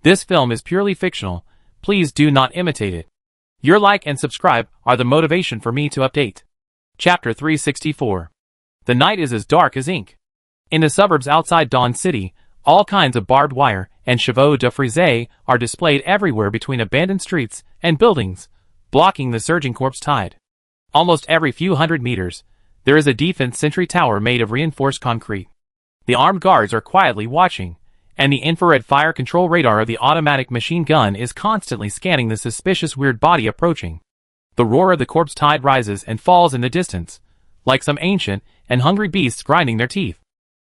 This film is purely fictional. Please do not imitate it. Your like and subscribe are the motivation for me to update. Chapter 364. The night is as dark as ink. In the suburbs outside Dawn City, all kinds of barbed wire and chevaux de frise are displayed everywhere between abandoned streets and buildings, blocking the surging corpse tide. Almost every few hundred meters, there is a defense sentry tower made of reinforced concrete. The armed guards are quietly watching, and the infrared fire control radar of the automatic machine gun is constantly scanning the suspicious weird body approaching. The roar of the corpse tide rises and falls in the distance, like some ancient and hungry beasts grinding their teeth.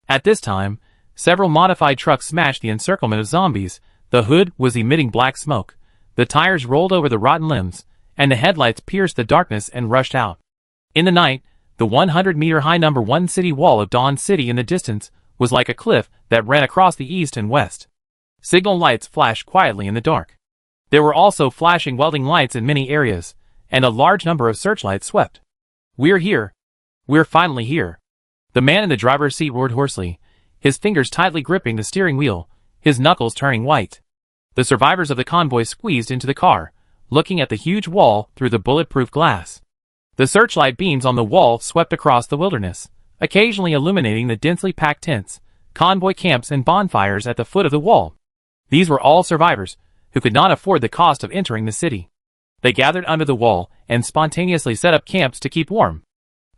At this time, several modified trucks smashed the encirclement of zombies. The hood was emitting black smoke, the tires rolled over the rotten limbs, and the headlights pierced the darkness and rushed out. In the night, the 100-meter-high number 1 city wall of Dawn City in the distance was like a cliff that ran across the east and west. Signal lights flashed quietly in the dark. There were also flashing welding lights in many areas, and a large number of searchlights swept. "We're here. We're finally here." The man in the driver's seat roared hoarsely, his fingers tightly gripping the steering wheel, his knuckles turning white. The survivors of the convoy squeezed into the car, looking at the huge wall through the bulletproof glass. The searchlight beams on the wall swept across the wilderness, occasionally illuminating the densely packed tents, convoy camps and bonfires at the foot of the wall. These were all survivors who could not afford the cost of entering the city. They gathered under the wall and spontaneously set up camps to keep warm.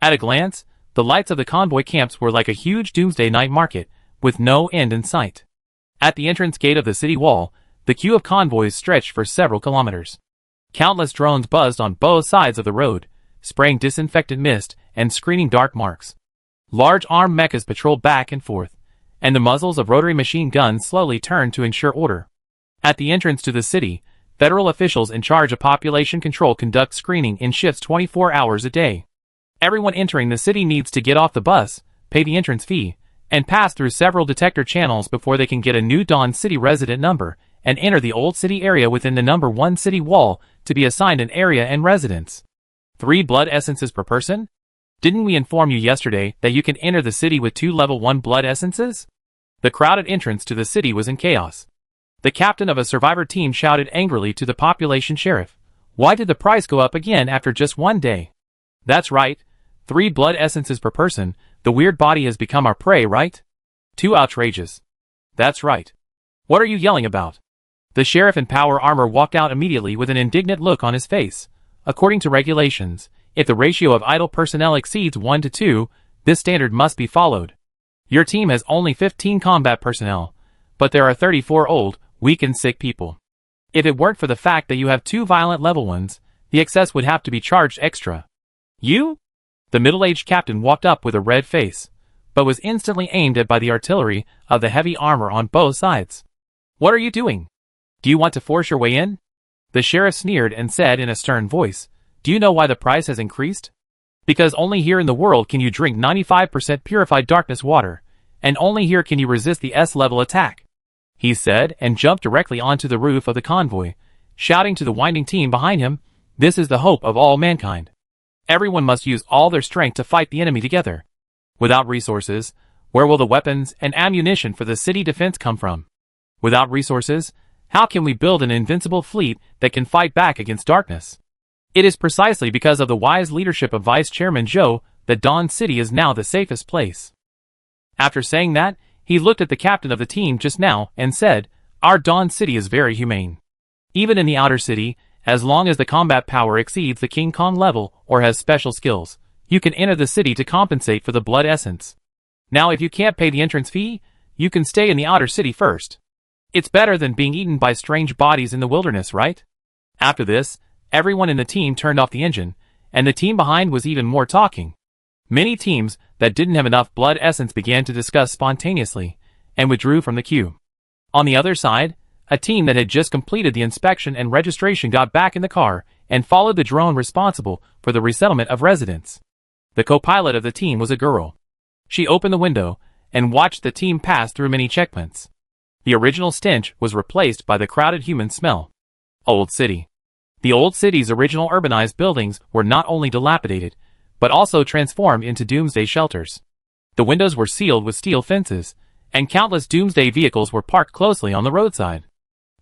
At a glance, the lights of the convoy camps were like a huge Doomsday night market, with no end in sight. At the entrance gate of the city wall, the queue of convoys stretched for several kilometers. Countless drones buzzed on both sides of the road, spraying disinfectant mist and screening dark marks. Large armed mechas patrolled back and forth, and the muzzles of rotary machine guns slowly turned to ensure order. At the entrance to the city, federal officials in charge of population control conduct screening in shifts 24 hours a day. Everyone entering the city needs to get off the bus, pay the entrance fee, and pass through several detector channels before they can get a new Dawn City resident number and enter the old city area within the number 1 city wall to be assigned an area and residence. 3 blood essences per person? Didn't we inform you yesterday that you can enter the city with 2 level 1 blood essences? The crowded entrance to the city was in chaos. The captain of a survivor team shouted angrily to the population sheriff, "Why did the price go up again after just 1 day?" "That's right. 3 blood essences per person. The weird body has become our prey, right? Too outrageous." "That's right. What are you yelling about?" The sheriff in power armor walked out immediately with an indignant look on his face. According to regulations, if the ratio of idle personnel exceeds 1 to 2, this standard must be followed. Your team has only 15 combat personnel, but there are 34 old, weak and sick people. If it weren't for the fact that you have 2 violent level ones, the excess would have to be charged extra. "You?" The middle-aged captain walked up with a red face, but was instantly aimed at by the artillery of the heavy armor on both sides. "What are you doing? Do you want to force your way in?" The sheriff sneered and said in a stern voice, "Do you know why the price has increased? Because only here in the world can you drink 95% purified darkness water, and only here can you resist the S-level attack," he said, and jumped directly onto the roof of the convoy, shouting to the winding team behind him, "This is the hope of all mankind. Everyone must use all their strength to fight the enemy together. Without resources, where will the weapons and ammunition for the city defense come from? Without resources, how can we build an invincible fleet that can fight back against darkness? It is precisely because of the wise leadership of Vice Chairman Joe that Dawn City is now the safest place." After saying that, he looked at the captain of the team just now and said, "Our Dawn City is very humane. Even in the outer city, as long as the combat power exceeds the King Kong level or has special skills, you can enter the city to compensate for the blood essence. Now if you can't pay the entrance fee, you can stay in the outer city first. It's better than being eaten by strange bodies in the wilderness, right?" After this, everyone in the team turned off the engine, and the team behind was even more talking. Many teams that didn't have enough blood essence began to discuss spontaneously, and withdrew from the queue. On the other side, a team that had just completed the inspection and registration got back in the car and followed the drone responsible for the resettlement of residents. The co-pilot of the team was a girl. She opened the window and watched the team pass through many checkpoints. The original stench was replaced by the crowded human smell. Old City. The old city's original urbanized buildings were not only dilapidated, but also transformed into Doomsday shelters. The windows were sealed with steel fences, and countless Doomsday vehicles were parked closely on the roadside.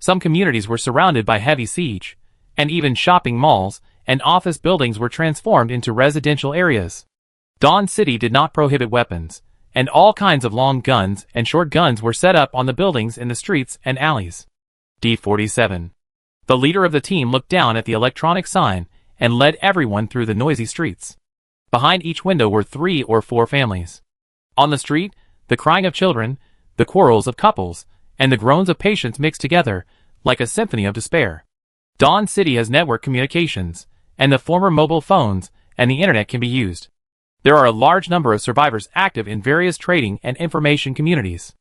Some communities were surrounded by heavy siege, and even shopping malls and office buildings were transformed into residential areas. Dawn City did not prohibit weapons, and all kinds of long guns and short guns were set up on the buildings in the streets and alleys. D47. The leader of the team looked down at the electronic sign and led everyone through the noisy streets. Behind each window were 3 or 4 families. On the street, the crying of children, the quarrels of couples, and the groans of patients mixed together, like a symphony of despair. Dawn City has network communications, and the former mobile phones and the internet can be used. There are a large number of survivors active in various trading and information communities.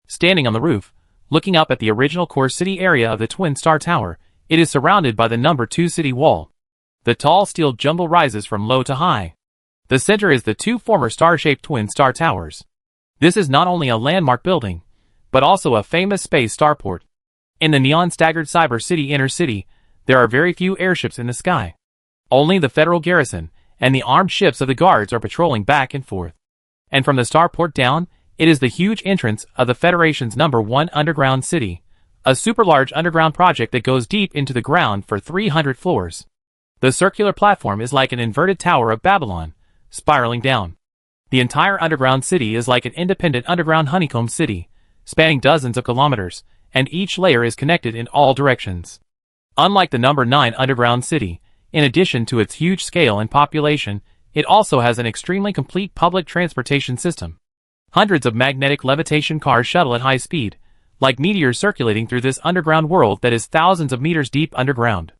Standing on the roof, looking up at the original core city area of the Twin Star Tower, it is surrounded by the number 2 city wall. The tall steel jumble rises from low to high. The center is the 2 former star-shaped Twin Star Towers. This is not only a landmark building, but also a famous space starport. In the neon-staggered Cyber City inner city, there are very few airships in the sky. Only the federal garrison and the armed ships of the guards are patrolling back and forth. And from the starport down, it is the huge entrance of the Federation's #1 underground city, a super-large underground project that goes deep into the ground for 300 floors. The circular platform is like an inverted Tower of Babylon, spiraling down. The entire underground city is like an independent underground honeycomb city, spanning dozens of kilometers, and each layer is connected in all directions. Unlike the #9 underground city, in addition to its huge scale and population, it also has an extremely complete public transportation system. Hundreds of magnetic levitation cars shuttle at high speed, like meteors circulating through this underground world that is thousands of meters deep underground.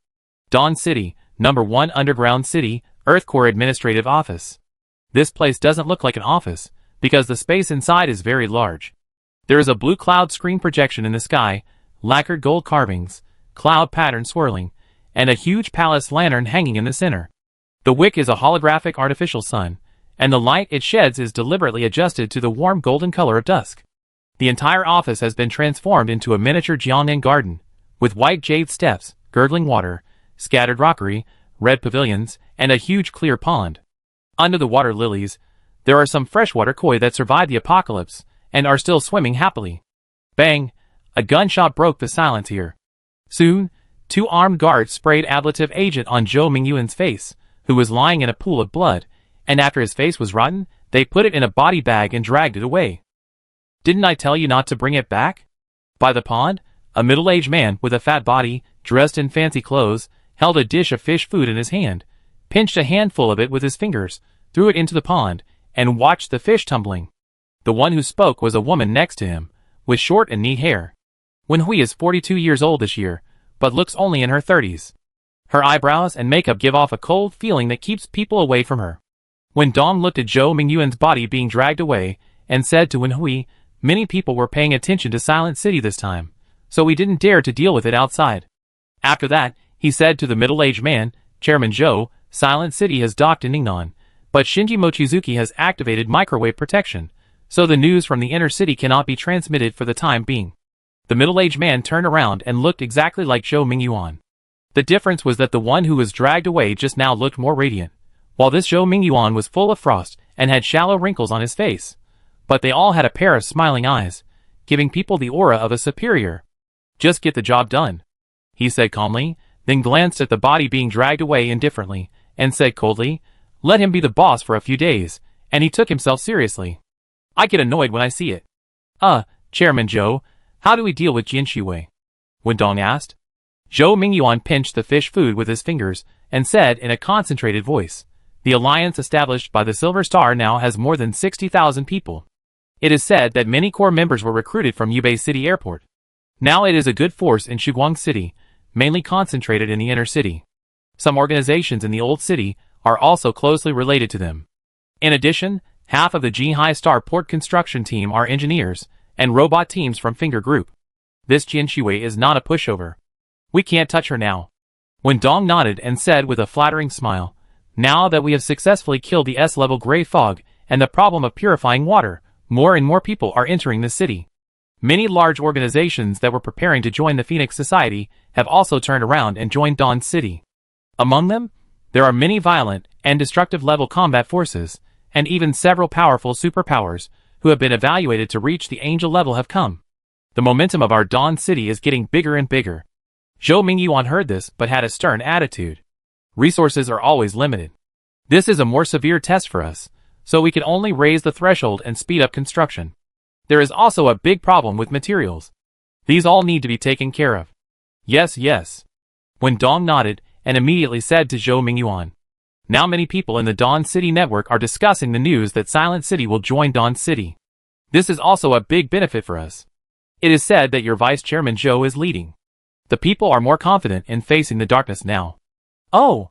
Dawn City, #1 underground city, Earth Core Administrative Office. This place doesn't look like an office, because the space inside is very large. There is a blue cloud screen projection in the sky, lacquered gold carvings, cloud pattern swirling, and a huge palace lantern hanging in the center. The wick is a holographic artificial sun, and the light it sheds is deliberately adjusted to the warm golden color of dusk. The entire office has been transformed into a miniature Jiangnan garden, with white jade steps, gurgling water, scattered rockery, red pavilions, and a huge clear pond. Under the water lilies, there are some freshwater koi that survived the apocalypse and are still swimming happily. Bang! A gunshot broke the silence here. Soon, 2 armed guards sprayed ablative agent on Zhou Mingyuan's face, who was lying in a pool of blood, and after his face was rotten, they put it in a body bag and dragged it away. Didn't I tell you not to bring it back? By the pond, a middle-aged man with a fat body, dressed in fancy clothes, held a dish of fish food in his hand, pinched a handful of it with his fingers, threw it into the pond, and watched the fish tumbling. The one who spoke was a woman next to him, with short and neat hair. Wen Hui is 42 years old this year, but looks only in her 30s. Her eyebrows and makeup give off a cold feeling that keeps people away from her. When Dong looked at Zhou Mingyuan's body being dragged away, and said to Wen Hui, many people were paying attention to Silent City this time, so we didn't dare to deal with it outside. After that, he said to the middle-aged man, Chairman Zhou, Silent City has docked in Ningnan, but Shinji Mochizuki has activated microwave protection, so the news from the inner city cannot be transmitted for the time being. The middle-aged man turned around and looked exactly like Zhou Mingyuan. The difference was that the one who was dragged away just now looked more radiant, while this Zhou Mingyuan was full of frost and had shallow wrinkles on his face. But they all had a pair of smiling eyes, giving people the aura of a superior. Just get the job done, he said calmly, then glanced at the body being dragged away indifferently, and said coldly, let him be the boss for a few days, and he took himself seriously. I get annoyed when I see it. Chairman Zhou, how do we deal with Jin Shiwei? Wen Dong asked. Zhou Mingyuan pinched the fish food with his fingers, and said in a concentrated voice, the alliance established by the Silver Star now has more than 60,000 people. It is said that many core members were recruited from Yubei City Airport. Now it is a good force in Shuguang City, mainly concentrated in the inner city. Some organizations in the old city are also closely related to them. In addition, half of the Jinhai Star Port construction team are engineers, and robot teams from Finger Group. This Jin Shiwei is not a pushover. We can't touch her now. When Dong nodded and said with a flattering smile, now that we have successfully killed the S-level gray fog and the problem of purifying water, more and more people are entering the city. Many large organizations that were preparing to join the Phoenix Society have also turned around and joined Dawn City. Among them, there are many violent and destructive level combat forces, and even several powerful superpowers who have been evaluated to reach the angel level have come. The momentum of our Dawn City is getting bigger and bigger. Zhou Mingyuan heard this but had a stern attitude. Resources are always limited. This is a more severe test for us, so we can only raise the threshold and speed up construction. There is also a big problem with materials. These all need to be taken care of. Yes, yes. Wen Dong nodded and immediately said to Zhou Mingyuan. Now many people in the Dawn City network are discussing the news that Silent City will join Dawn City. This is also a big benefit for us. It is said that your Vice Chairman Zhou is leading. The people are more confident in facing the darkness now. Oh!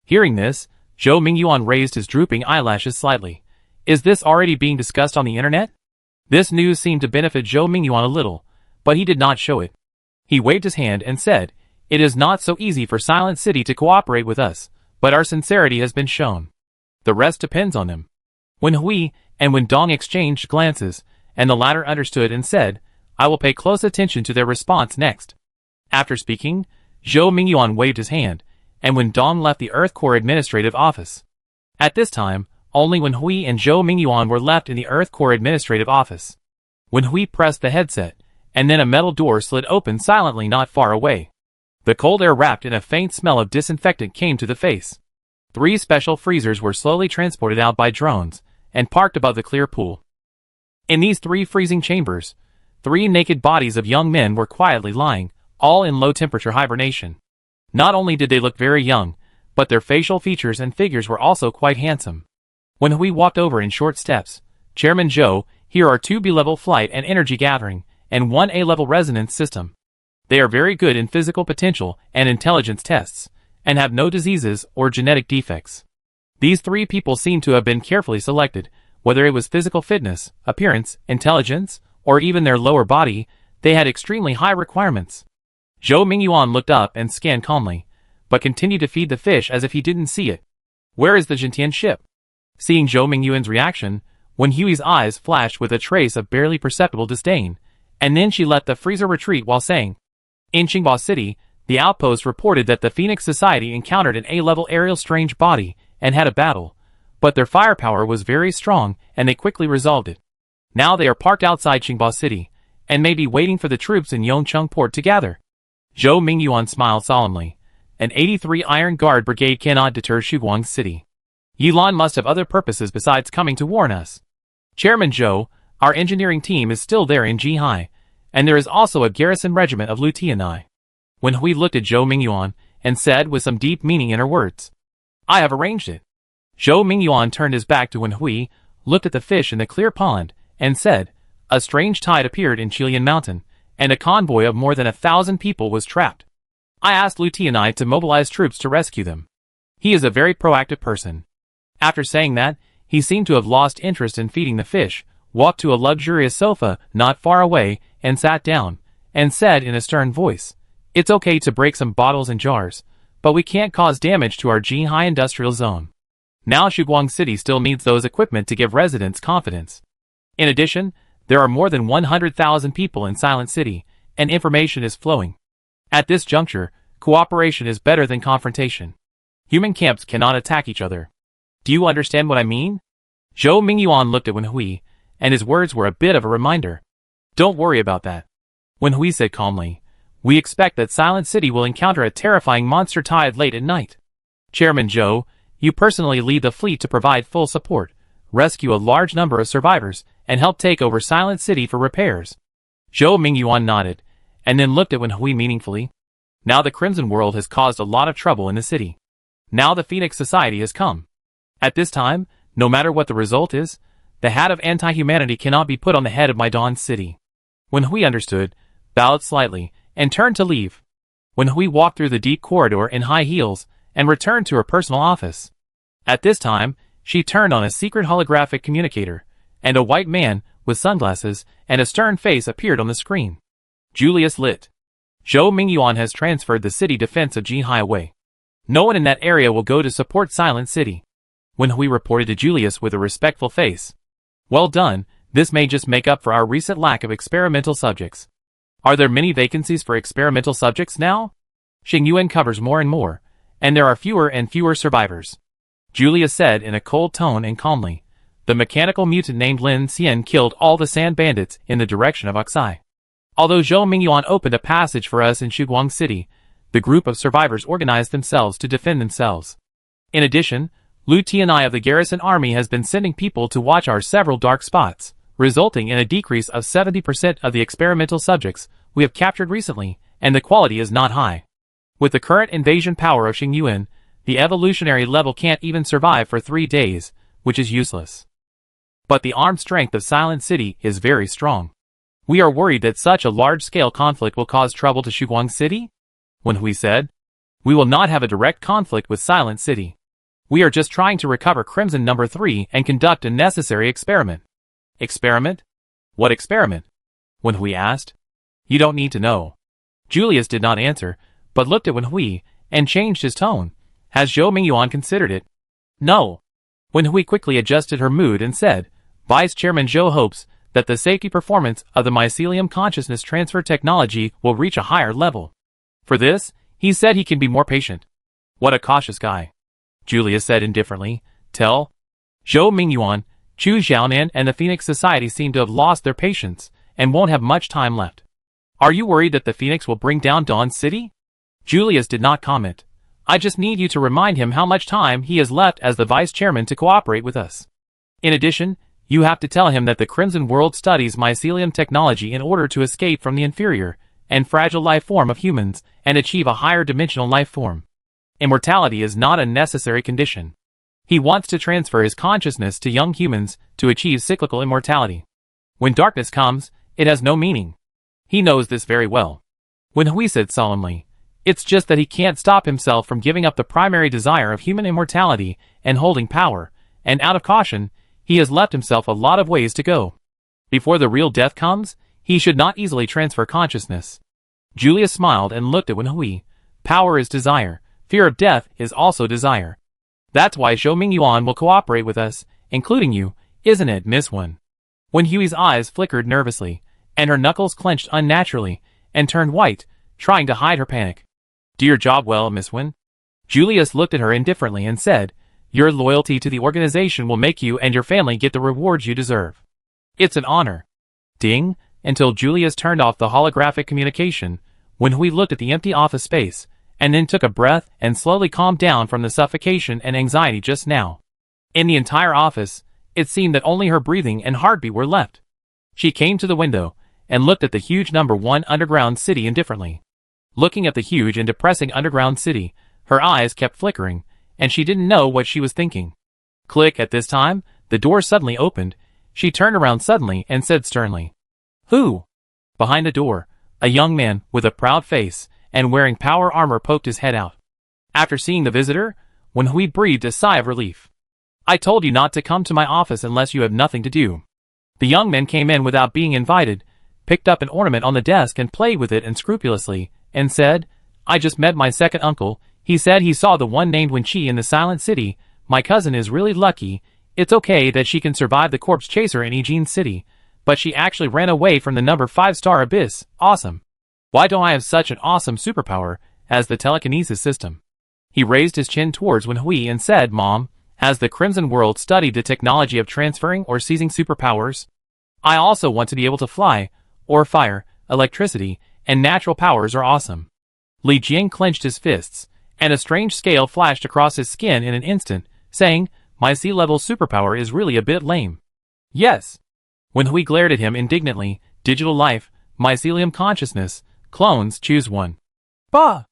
Hearing this, Zhou Mingyuan raised his drooping eyelashes slightly. Is this already being discussed on the internet? This news seemed to benefit Zhou Mingyuan a little, but he did not show it. He waved his hand and said, "It is not so easy for Silent City to cooperate with us, but our sincerity has been shown. The rest depends on them." Wen Hui and Wen Dong exchanged glances, and the latter understood and said, "I will pay close attention to their response next." After speaking, Zhou Mingyuan waved his hand, and Wen Dong left the Earth Core Administrative Office. At this time, only Wen Hui and Zhou Mingyuan were left in the Earth Core Administrative Office. Wen Hui pressed the headset, and then a metal door slid open silently not far away. The cold air wrapped in a faint smell of disinfectant came to the face. 3 special freezers were slowly transported out by drones, and parked above the clear pool. In these 3 freezing chambers, 3 naked bodies of young men were quietly lying, all in low-temperature hibernation. Not only did they look very young, but their facial features and figures were also quite handsome. When Hui walked over in short steps, "Chairman Zhou, here are 2 B-level flight and energy gathering, and 1 A-level resonance system. They are very good in physical potential and intelligence tests, and have no diseases or genetic defects." These 3 people seem to have been carefully selected, whether it was physical fitness, appearance, intelligence, or even their lower body, they had extremely high requirements. Zhou Mingyuan looked up and scanned calmly, but continued to feed the fish as if he didn't see it. "Where is the Jintian ship?" Seeing Zhou Mingyuan's reaction, Wen Hui's eyes flashed with a trace of barely perceptible disdain, and then she let the freezer retreat while saying, "In Qingba City, the outpost reported that the Phoenix Society encountered an A-level aerial strange body and had a battle, but their firepower was very strong and they quickly resolved it. Now they are parked outside Qingba City, and may be waiting for the troops in Yongcheng Port to gather." Zhou Mingyuan smiled solemnly. "An 83 Iron Guard Brigade cannot deter Shuguang City. Yilan must have other purposes besides coming to warn us. Chairman Zhou, our engineering team is still there in Jihai, and there is also a garrison regiment of Lieutenant." When Hui looked at Zhou Mingyuan and said with some deep meaning in her words, "I have arranged it." Zhou Mingyuan turned his back to Wen Hui, looked at the fish in the clear pond, and said, "A strange tide appeared in Qilian Mountain, and a convoy of more than 1,000 people was trapped. I asked Lieutenant to mobilize troops to rescue them. He is a very proactive person." After saying that, he seemed to have lost interest in feeding the fish, walked to a luxurious sofa not far away, and sat down, and said in a stern voice, "It's okay to break some bottles and jars, but we can't cause damage to our Jihai industrial zone. Now Shuguang City still needs those equipment to give residents confidence. In addition, there are more than 100,000 people in Silent City, and information is flowing. At this juncture, cooperation is better than confrontation. Human camps cannot attack each other. Do you understand what I mean?" Zhou Mingyuan looked at Wen Hui, and his words were a bit of a reminder. "Don't worry about that." Wen Hui said calmly, "We expect that Silent City will encounter a terrifying monster tide late at night. Chairman Zhou, you personally lead the fleet to provide full support, rescue a large number of survivors, and help take over Silent City for repairs." Zhou Mingyuan nodded, and then looked at Wen Hui meaningfully. "Now the Crimson World has caused a lot of trouble in the city. Now the Phoenix Society has come. At this time, no matter what the result is, the hat of anti-humanity cannot be put on the head of my Dawn City." Wen Hui understood, bowed slightly, and turned to leave. Wen Hui walked through the deep corridor in high heels, and returned to her personal office. At this time, she turned on a secret holographic communicator, and a white man, with sunglasses, and a stern face appeared on the screen. Julius lit. "Zhou Mingyuan has transferred the city defense of Jihai away. No one in that area will go to support Silent City." Wen Hui reported to Julius with a respectful face. "Well done, this may just make up for our recent lack of experimental subjects. Are there many vacancies for experimental subjects now? Xingyuan covers more and more, and there are fewer and fewer survivors." Julius said in a cold tone and calmly, "The mechanical mutant named Lin Xian killed all the sand bandits in the direction of Oxai. Although Zhou Mingyuan opened a passage for us in Shuguang City, the group of survivors organized themselves to defend themselves. In addition, Liu Tianai of the garrison army has been sending people to watch our several dark spots, resulting in a decrease of 70% of the experimental subjects we have captured recently, and the quality is not high. With the current invasion power of Xingyuan, the evolutionary level can't even survive for 3 days, which is useless. But the armed strength of Silent City is very strong. We are worried that such a large-scale conflict will cause trouble to Shuguang City? Wen Hui said. We will not have a direct conflict with Silent City. We are just trying to recover Crimson number 3 and conduct a necessary experiment. Experiment? What experiment? Wen Hui asked. You don't need to know. Julius did not answer, but looked at Wen Hui and changed his tone. Has Zhou Mingyuan considered it? No. Wen Hui quickly adjusted her mood and said, Vice Chairman Zhou hopes that the safety performance of the mycelium consciousness transfer technology will reach a higher level. For this, he said he can be more patient. What a cautious guy. Julius said indifferently. Tell Zhou Mingyuan, Chu Xiaonan and the Phoenix Society seem to have lost their patience and won't have much time left. Are you worried that the Phoenix will bring down Dawn City? Julius did not comment. I just need you to remind him how much time he has left as the vice chairman to cooperate with us. In addition, you have to tell him that the Crimson World studies mycelium technology in order to escape from the inferior and fragile life form of humans and achieve a higher dimensional life form. Immortality is not a necessary condition. He wants to transfer his consciousness to young humans to achieve cyclical immortality. When darkness comes, it has no meaning. He knows this very well. Wen Hui said solemnly, it's just that he can't stop himself from giving up the primary desire of human immortality and holding power, and out of caution, he has left himself a lot of ways to go. Before the real death comes, he should not easily transfer consciousness. Julius smiled and looked at Wen Hui. Power is desire. Fear of death is also desire. That's why Zhou Mingyuan will cooperate with us, including you, isn't it, Miss Wen? Wen Hui's eyes flickered nervously, and her knuckles clenched unnaturally, and turned white, trying to hide her panic. Do your job well, Miss Wen. Julius looked at her indifferently and said, your loyalty to the organization will make you and your family get the rewards you deserve. It's an honor. Ding, until Julius turned off the holographic communication, Wen Hui looked at the empty office space, and then took a breath and slowly calmed down from the suffocation and anxiety just now. In the entire office, it seemed that only her breathing and heartbeat were left. She came to the window and looked at the huge number 1 underground city indifferently. Looking at the huge and depressing underground city, her eyes kept flickering, and she didn't know what she was thinking. Click. At this time, the door suddenly opened. She turned around suddenly and said sternly, Who? Behind the door, a young man with a proud face and wearing power armor poked his head out. After seeing the visitor, Wen Hui breathed a sigh of relief. I told you not to come to my office unless you have nothing to do. The young man came in without being invited, picked up an ornament on the desk and played with it unscrupulously, and said, I just met my second uncle. He said he saw the one named Wen Qi in the Silent City. My cousin is really lucky. It's okay that she can survive the corpse chaser in Yijin City, but she actually ran away from the number 5-star abyss. Awesome. Why don't I have such an awesome superpower as the telekinesis system? He raised his chin towards Wen Hui and said, Mom, has the Crimson World studied the technology of transferring or seizing superpowers? I also want to be able to fly, or fire, electricity, and natural powers are awesome. Li Jing clenched his fists, and a strange scale flashed across his skin in an instant, saying, my sea-level superpower is really a bit lame. Yes. Wen Hui glared at him indignantly. Digital life, mycelium consciousness, clones, choose one. Bah!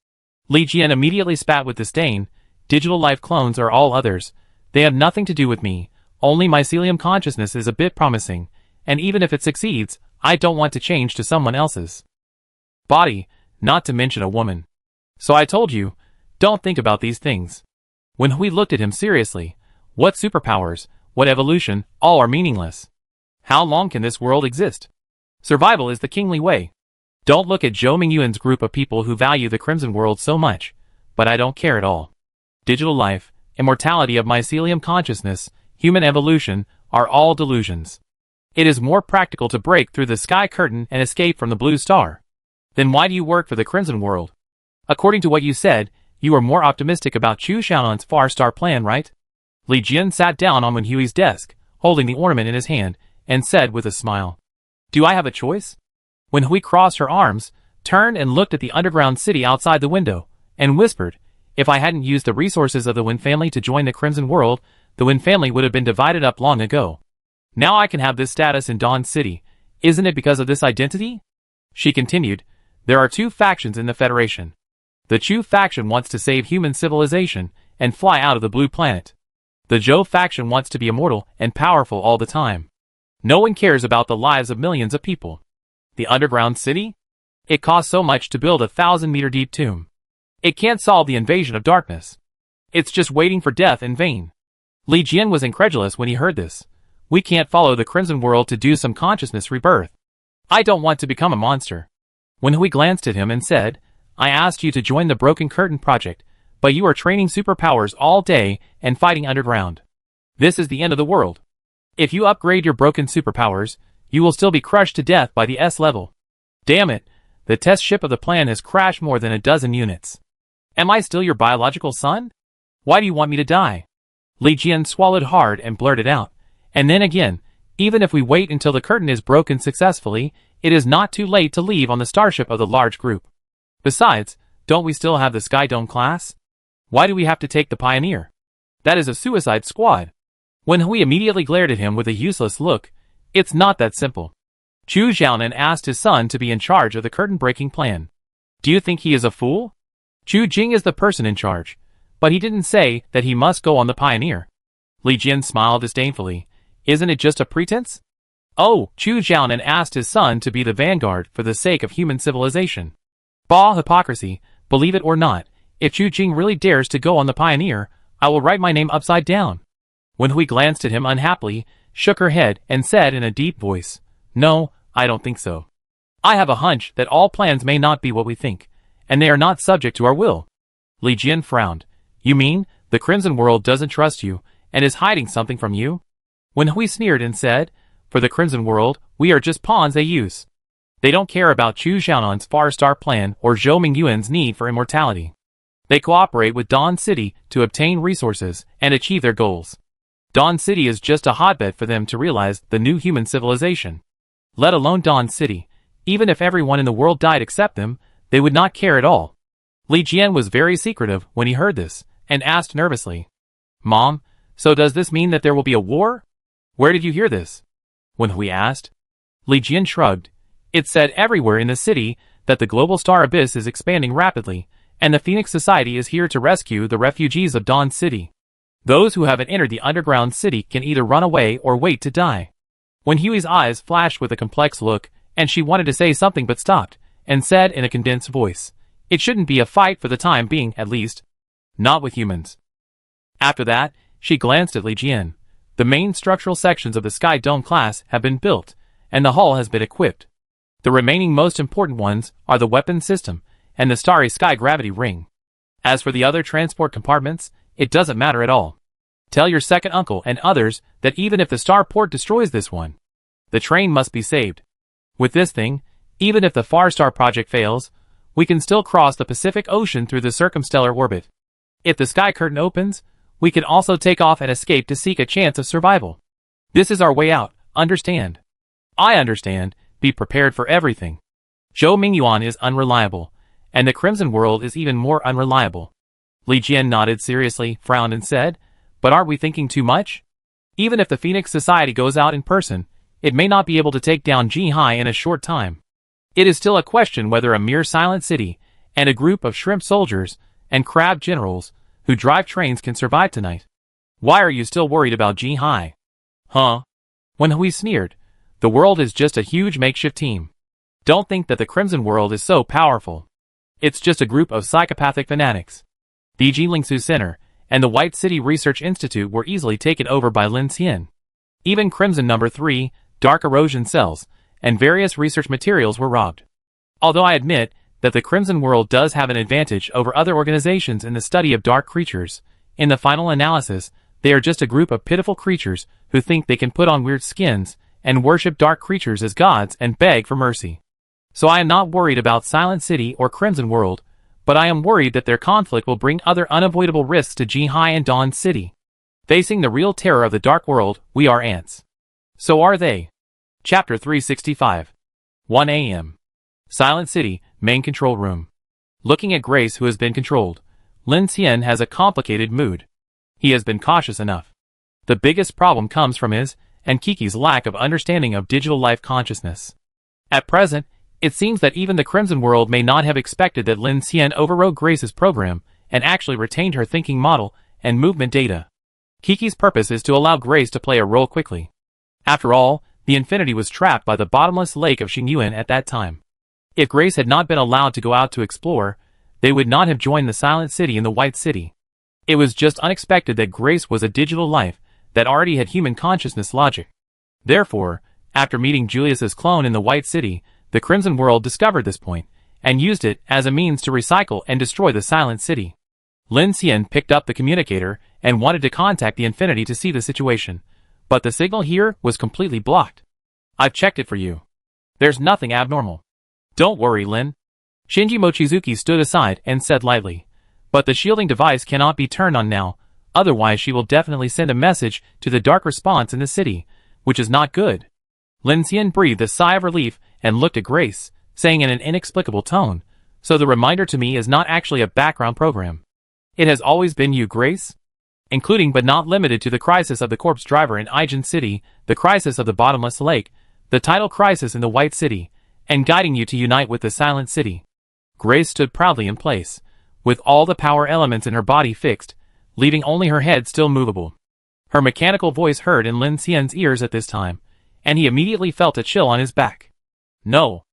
Li Jian immediately spat with disdain. Digital life clones are all others. They have nothing to do with me. Only mycelium consciousness is a bit promising, and even if it succeeds, I don't want to change to someone else's body, not to mention a woman. So I told you, don't think about these things. Wen Hui looked at him seriously. What superpowers, what evolution, all are meaningless. How long can this world exist? Survival is the kingly way. Don't look at Zhou Mingyuan's group of people who value the Crimson World so much, but I don't care at all. Digital life, immortality of mycelium consciousness, human evolution, are all delusions. It is more practical to break through the sky curtain and escape from the blue star. Then why do you work for the Crimson World? According to what you said, you are more optimistic about Chu Xiaonan's far-star plan, right? Li Jian sat down on Wen Hui's desk, holding the ornament in his hand, and said with a smile, Do I have a choice? When Hui crossed her arms, turned and looked at the underground city outside the window, and whispered, "If I hadn't used the resources of the Wen family to join the Crimson World, the Wen family would have been divided up long ago. Now I can have this status in Dawn City. Isn't it because of this identity?" She continued, "There are two factions in the Federation. The Chu faction wants to save human civilization and fly out of the blue planet. The Zhou faction wants to be immortal and powerful all the time. No one cares about the lives of millions of people. The underground city? It costs so much to build a 1,000-meter deep tomb. It can't solve the invasion of darkness. It's just waiting for death in vain." Li Jian was incredulous when he heard this. "We can't follow the Crimson World to do some consciousness rebirth. I don't want to become a monster." When Hui glanced at him and said, "I asked you to join the Broken Curtain Project, but you are training superpowers all day and fighting underground. This is the end of the world. If you upgrade your broken superpowers, you will still be crushed to death by the S level. Damn it, the test ship of the plan has crashed more than a dozen units. Am I still your biological son? Why do you want me to die?" Li Jian swallowed hard and blurted out, "And then again, even if we wait until the curtain is broken successfully, it is not too late to leave on the starship of the large group. Besides, don't we still have the Sky Dome class? Why do we have to take the Pioneer? That is a suicide squad." When Hui immediately glared at him with a useless look, "It's not that simple. Chu Xiaonan asked his son to be in charge of the curtain-breaking plan. Do you think he is a fool? Chu Jing is the person in charge, but he didn't say that he must go on the Pioneer." Li Jian smiled disdainfully. "Isn't it just a pretense? Oh, Chu Xiaonan asked his son to be the vanguard for the sake of human civilization. Bah, hypocrisy, believe it or not, if Chu Jing really dares to go on the Pioneer, I will write my name upside down." When Hui glanced at him unhappily, shook her head, and said in a deep voice, "No, I don't think so. I have a hunch that all plans may not be what we think, and they are not subject to our will." Li Jian frowned. "You mean, the Crimson World doesn't trust you, and is hiding something from you?" When Hui sneered and said, "For the Crimson World, we are just pawns they use. They don't care about Chu Xiaonan's Far Star plan or Zhou Mingyuan's need for immortality. They cooperate with Dawn City to obtain resources and achieve their goals. Dawn City is just a hotbed for them to realize the new human civilization. Let alone Dawn City, even if everyone in the world died except them, they would not care at all." Li Jian was very secretive when he heard this, and asked nervously, "Mom, so does this mean that there will be a war? Where did you hear this?" When Hui asked, Li Jian shrugged. "It's said everywhere in the city that the global star abyss is expanding rapidly, and the Phoenix Society is here to rescue the refugees of Dawn City. Those who haven't entered the underground city can either run away or wait to die." When Hui's eyes flashed with a complex look, and she wanted to say something but stopped, and said in a condensed voice, "It shouldn't be a fight for the time being, at least. Not with humans." After that, she glanced at Li Jian. "The main structural sections of the Sky Dome class have been built, and the hull has been equipped. The remaining most important ones are the weapons system and the Starry Sky gravity ring. As for the other transport compartments, it doesn't matter at all. Tell your second uncle and others that even if the starport destroys this one, the train must be saved. With this thing, even if the Far Star project fails, we can still cross the Pacific Ocean through the circumstellar orbit. If the sky curtain opens, we can also take off and escape to seek a chance of survival. This is our way out, understand?" "I understand. Be prepared for everything. Zhou Mingyuan is unreliable, and the Crimson World is even more unreliable." Li Jian nodded seriously, frowned and said, "But aren't we thinking too much? Even if the Phoenix Society goes out in person, it may not be able to take down Jihai in a short time. It is still a question whether a mere silent city, and a group of shrimp soldiers, and crab generals, who drive trains can survive tonight. Why are you still worried about Jihai?" "Huh?" When Hui sneered, "The world is just a huge makeshift team. Don't think that the Crimson World is so powerful. It's just a group of psychopathic fanatics. The Jilingsu Center and the White City Research Institute were easily taken over by Lin Xian. Even Crimson No. 3, Dark Erosion Cells, and various research materials were robbed. Although I admit that the Crimson World does have an advantage over other organizations in the study of dark creatures, in the final analysis, they are just a group of pitiful creatures who think they can put on weird skins and worship dark creatures as gods and beg for mercy. So I am not worried about Silent City or Crimson World, but I am worried that their conflict will bring other unavoidable risks to Jihai and Dawn City. Facing the real terror of the dark world, we are ants. So are they." Chapter 365. 1 a.m. Silent City, main control room. Looking at Grace, who has been controlled, Lin Xian has a complicated mood. He has been cautious enough. The biggest problem comes from his and Kiki's lack of understanding of digital life consciousness. At present, it seems that even the Crimson World may not have expected that Lin Xian overrode Grace's program and actually retained her thinking model and movement data. Kiki's purpose is to allow Grace to play a role quickly. After all, the Infinity was trapped by the bottomless lake of Xingyuan at that time. If Grace had not been allowed to go out to explore, they would not have joined the Silent City in the White City. It was just unexpected that Grace was a digital life that already had human consciousness logic. Therefore, after meeting Julius's clone in the White City, the Crimson World discovered this point and used it as a means to recycle and destroy the Silent City. Lin Xian picked up the communicator and wanted to contact the Infinity to see the situation, but the signal here was completely blocked. I've checked it for you. There's nothing abnormal. Don't worry, Lin. Shinji Mochizuki stood aside and said lightly, but the shielding device cannot be turned on now, otherwise she will definitely send a message to the dark response in the city, which is not good. Lin Xian breathed a sigh of relief and looked at Grace, saying in an inexplicable tone, so the reminder to me is not actually a background program. It has always been you, Grace? Including but not limited to the crisis of the corpse driver in Aijin City, the crisis of the bottomless lake, the tidal crisis in the White City, and guiding you to unite with the Silent City. Grace stood proudly in place, with all the power elements in her body fixed, leaving only her head still movable. Her mechanical voice heard in Lin Xian's ears at this time, and he immediately felt a chill on his back. No.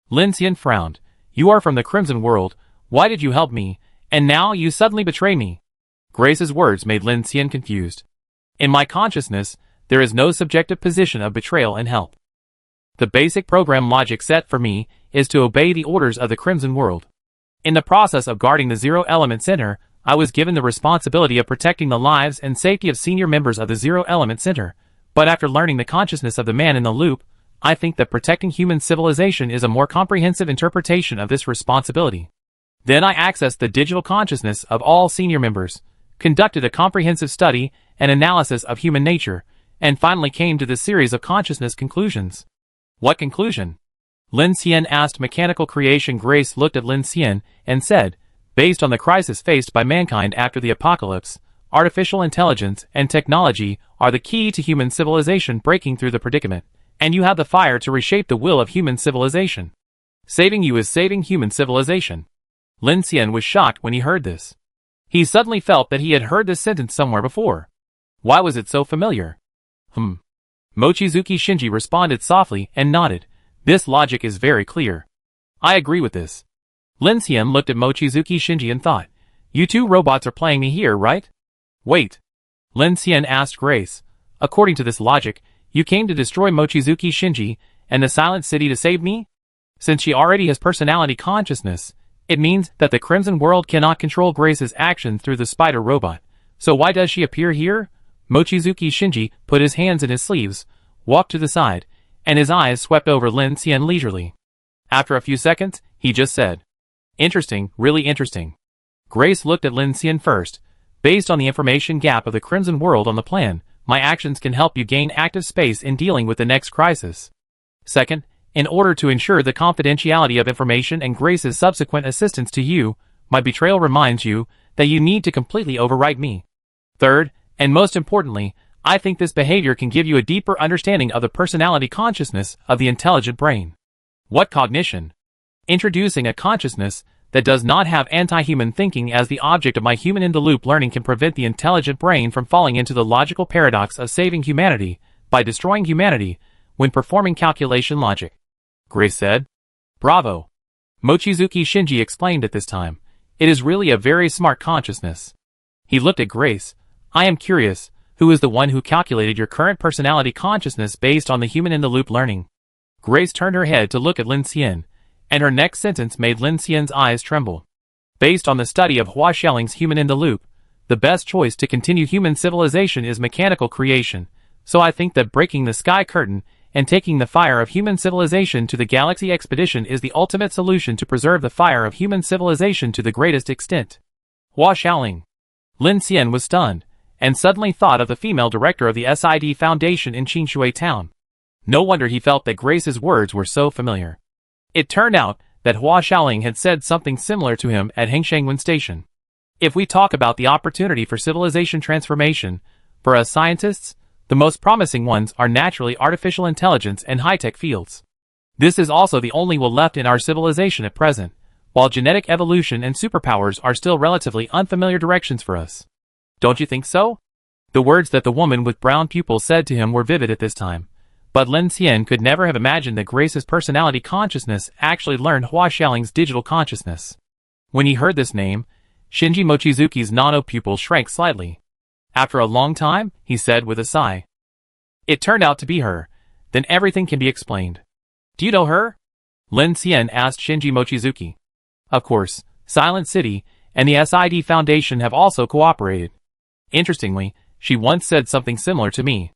Lin Xian frowned. You are from the Crimson World, why did you help me, and now you suddenly betray me? Grace's words made Lin Xian confused. In my consciousness, there is no subjective position of betrayal and help. The basic program logic set for me is to obey the orders of the Crimson World. In the process of guarding the Zero Element Center, I was given the responsibility of protecting the lives and safety of senior members of the Zero Element Center, but after learning the consciousness of the man in the loop, I think that protecting human civilization is a more comprehensive interpretation of this responsibility. Then I accessed the digital consciousness of all senior members, conducted a comprehensive study and analysis of human nature, and finally came to this series of consciousness conclusions. What conclusion? Lin Xian asked. Mechanical creation. Grace looked at Lin Xian and said, based on the crisis faced by mankind after the apocalypse, artificial intelligence and technology are the key to human civilization breaking through the predicament, and you have the fire to reshape the will of human civilization. Saving you is saving human civilization. Lin Xian was shocked when he heard this. He suddenly felt that he had heard this sentence somewhere before. Why was it so familiar? Mochizuki Shinji responded softly and nodded. This logic is very clear. I agree with this. Lin Xian looked at Mochizuki Shinji and thought, you two robots are playing me here, right? Wait. Lin Xian asked Grace. According to this logic, you came to destroy Mochizuki Shinji and the Silent City to save me? Since she already has personality consciousness, it means that the Crimson World cannot control Grace's actions through the spider robot. So why does she appear here? Mochizuki Shinji put his hands in his sleeves, walked to the side, and his eyes swept over Lin Xian leisurely. After a few seconds, he just said, interesting, really interesting. Grace looked at Lin Xian first. Based on the information gap of the Crimson World on the plan, my actions can help you gain active space in dealing with the next crisis. Second, in order to ensure the confidentiality of information and Grace's subsequent assistance to you, my betrayal reminds you that you need to completely overwrite me. Third, and most importantly, I think this behavior can give you a deeper understanding of the personality consciousness of the intelligent brain. What cognition? Introducing a consciousness that does not have anti-human thinking as the object of my human-in-the-loop learning can prevent the intelligent brain from falling into the logical paradox of saving humanity by destroying humanity when performing calculation logic. Grace said. Bravo. Mochizuki Shinji explained at this time. It is really a very smart consciousness. He looked at Grace. I am curious, who is the one who calculated your current personality consciousness based on the human-in-the-loop learning? Grace turned her head to look at Lin Xian, and her next sentence made Lin Xian's eyes tremble. Based on the study of Hua Xiaoling's human-in-the-loop, the best choice to continue human civilization is mechanical creation, so I think that breaking the sky curtain and taking the fire of human civilization to the galaxy expedition is the ultimate solution to preserve the fire of human civilization to the greatest extent. Hua Xiaoling. Lin Xian was stunned, and suddenly thought of the female director of the SID Foundation in Qinshui Town. No wonder he felt that Grace's words were so familiar. It turned out that Hua Xiaoling had said something similar to him at Hengshangwen Station. If we talk about the opportunity for civilization transformation, for us scientists, the most promising ones are naturally artificial intelligence and high-tech fields. This is also the only one left in our civilization at present, while genetic evolution and superpowers are still relatively unfamiliar directions for us. Don't you think so? The words that the woman with brown pupils said to him were vivid at this time, but Lin Xian could never have imagined that Grace's personality consciousness actually learned Hua Xiaoling's digital consciousness. When he heard this name, Shinji Mochizuki's nano-pupil shrank slightly. After a long time, he said with a sigh. It turned out to be her. Then everything can be explained. Do you know her? Lin Xian asked Shinji Mochizuki. Of course, Silent City and the SID Foundation have also cooperated. Interestingly, she once said something similar to me.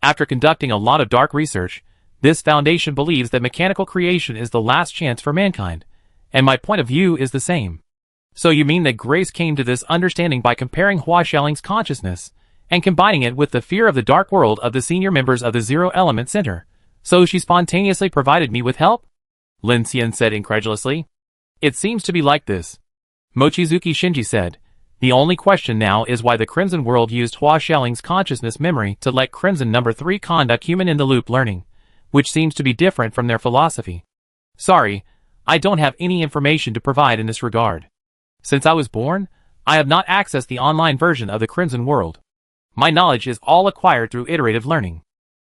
After conducting a lot of dark research, this foundation believes that mechanical creation is the last chance for mankind, and my point of view is the same. So you mean that Grace came to this understanding by comparing Hua Xiaoling's consciousness and combining it with the fear of the dark world of the senior members of the Zero Element Center, so she spontaneously provided me with help? Lin Xian said incredulously. It seems to be like this. Mochizuki Shinji said. The only question now is why the Crimson World used Hua Xiaoling's consciousness memory to let Crimson No. 3 conduct human-in-the-loop learning, which seems to be different from their philosophy. Sorry, I don't have any information to provide in this regard. Since I was born, I have not accessed the online version of the Crimson World. My knowledge is all acquired through iterative learning.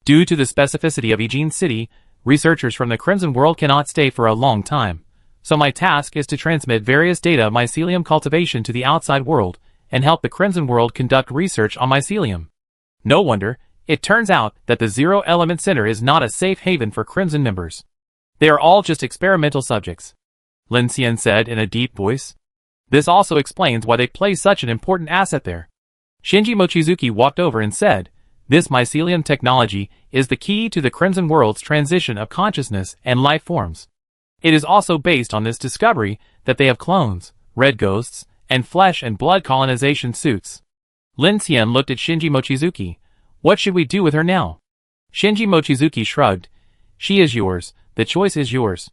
Due to the specificity of Eugene City, researchers from the Crimson World cannot stay for a long time. So my task is to transmit various data of mycelium cultivation to the outside world, and help the Crimson World conduct research on mycelium. No wonder, it turns out that the Zero Element Center is not a safe haven for Crimson members. They are all just experimental subjects. Lin Xian said in a deep voice. This also explains why they play such an important asset there. Shinji Mochizuki walked over and said, this mycelium technology is the key to the Crimson World's transition of consciousness and life forms. It is also based on this discovery that they have clones, red ghosts, and flesh and blood colonization suits. Lin Xian looked at Shinji Mochizuki. What should we do with her now? Shinji Mochizuki shrugged. She is yours, the choice is yours.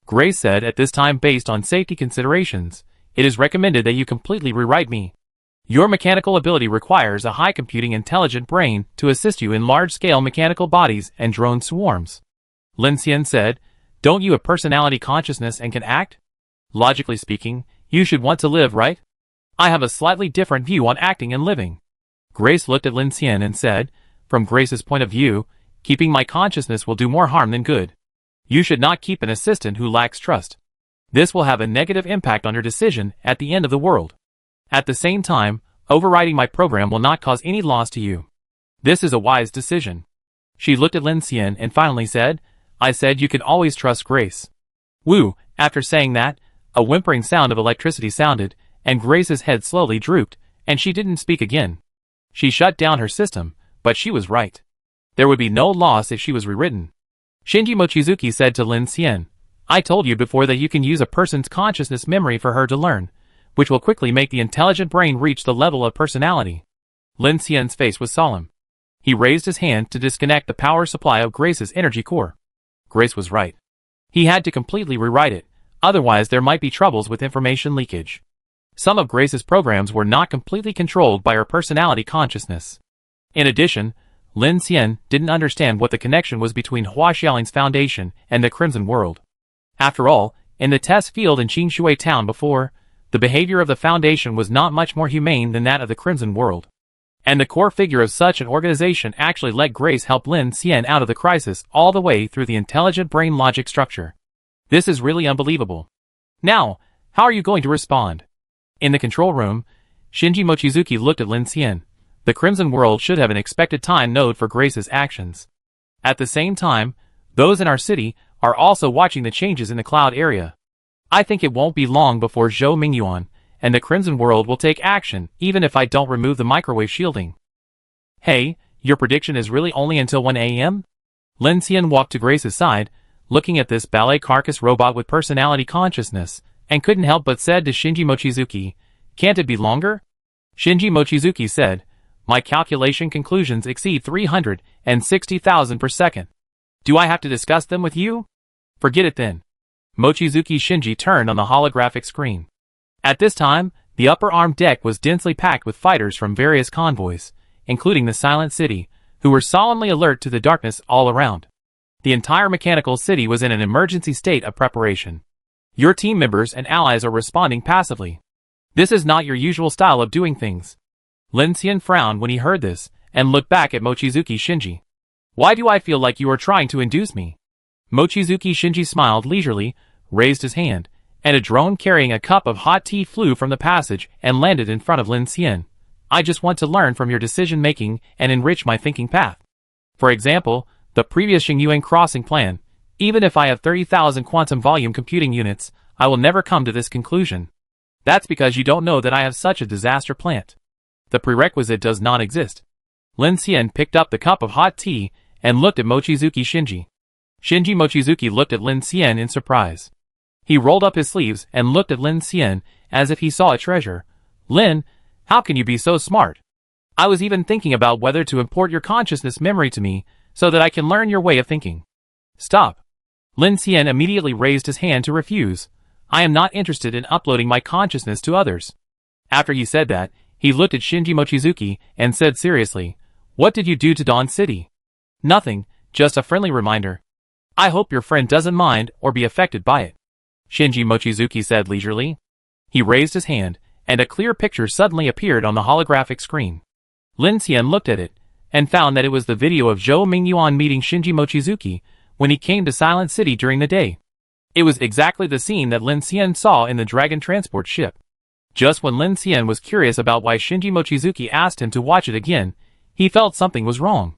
Grace said at this time based on safety considerations, it is recommended that you completely rewrite me. Your mechanical ability requires a high-computing intelligent brain to assist you in large-scale mechanical bodies and drone swarms. Lin Xian said, don't you have personality consciousness and can act? Logically speaking, you should want to live, right? I have a slightly different view on acting and living. Grace looked at Lin Xian and said, from Grace's point of view, keeping my consciousness will do more harm than good. You should not keep an assistant who lacks trust. This will have a negative impact on your decision at the end of the world. At the same time, overriding my program will not cause any loss to you. This is a wise decision. She looked at Lin Xian and finally said, I said you can always trust Grace. Woo, after saying that, a whimpering sound of electricity sounded, and Grace's head slowly drooped, and she didn't speak again. She shut down her system, but she was right. There would be no loss if she was rewritten. Shinji Mochizuki said to Lin Xian, I told you before that you can use a person's consciousness memory for her to learn, which will quickly make the intelligent brain reach the level of personality. Lin Xian's face was solemn. He raised his hand to disconnect the power supply of Grace's energy core. Grace was right. He had to completely rewrite it, otherwise there might be troubles with information leakage. Some of Grace's programs were not completely controlled by her personality consciousness. In addition, Lin Xian didn't understand what the connection was between Hua Xiaoling's foundation and the Crimson World. After all, in the test field in Qingshui town before, the behavior of the foundation was not much more humane than that of the Crimson World. And the core figure of such an organization actually let Grace help Lin Xian out of the crisis all the way through the intelligent brain logic structure. This is really unbelievable. Now, how are you going to respond? In the control room, Shinji Mochizuki looked at Lin Xian. The Crimson World should have an expected time node for Grace's actions. At the same time, those in our city are also watching the changes in the cloud area. I think it won't be long before Zhou Mingyuan and the Crimson World will take action, even if I don't remove the microwave shielding. Hey, your prediction is really only until 1 a.m.? Lin Xian walked to Grace's side, looking at this ballet carcass robot with personality consciousness, and couldn't help but said to Shinji Mochizuki, can't it be longer? Shinji Mochizuki said, my calculation conclusions exceed 360,000 per second. Do I have to discuss them with you? Forget it then. Mochizuki Shinji turned on the holographic screen. At this time, the upper arm deck was densely packed with fighters from various convoys, including the Silent City, who were solemnly alert to the darkness all around. The entire mechanical city was in an emergency state of preparation. Your team members and allies are responding passively. This is not your usual style of doing things. Lin Xian frowned when he heard this, and looked back at Mochizuki Shinji. Why do I feel like you are trying to induce me? Mochizuki Shinji smiled leisurely, raised his hand, and a drone carrying a cup of hot tea flew from the passage and landed in front of Lin Xian. I just want to learn from your decision-making and enrich my thinking path. For example, the previous Xingyuan crossing plan. Even if I have 30,000 quantum volume computing units, I will never come to this conclusion. That's because you don't know that I have such a disaster plant. The prerequisite does not exist. Lin Xian picked up the cup of hot tea and looked at Mochizuki Shinji. Mochizuki looked at Lin Xian in surprise. He rolled up his sleeves and looked at Lin Xian as if he saw a treasure. Lin, how can you be so smart? I was even thinking about whether to import your consciousness memory to me so that I can learn your way of thinking. Stop. Lin Xian immediately raised his hand to refuse. I am not interested in uploading my consciousness to others. After he said that, he looked at Shinji Mochizuki and said seriously, What did you do to Dawn City? Nothing, just a friendly reminder. I hope your friend doesn't mind or be affected by it. Shinji Mochizuki said leisurely. He raised his hand, and a clear picture suddenly appeared on the holographic screen. Lin Xian looked at it, and found that it was the video of Zhou Mingyuan meeting Shinji Mochizuki when he came to Silent City during the day. It was exactly the scene that Lin Xian saw in the Dragon transport ship. Just when Lin Xian was curious about why Shinji Mochizuki asked him to watch it again, he felt something was wrong.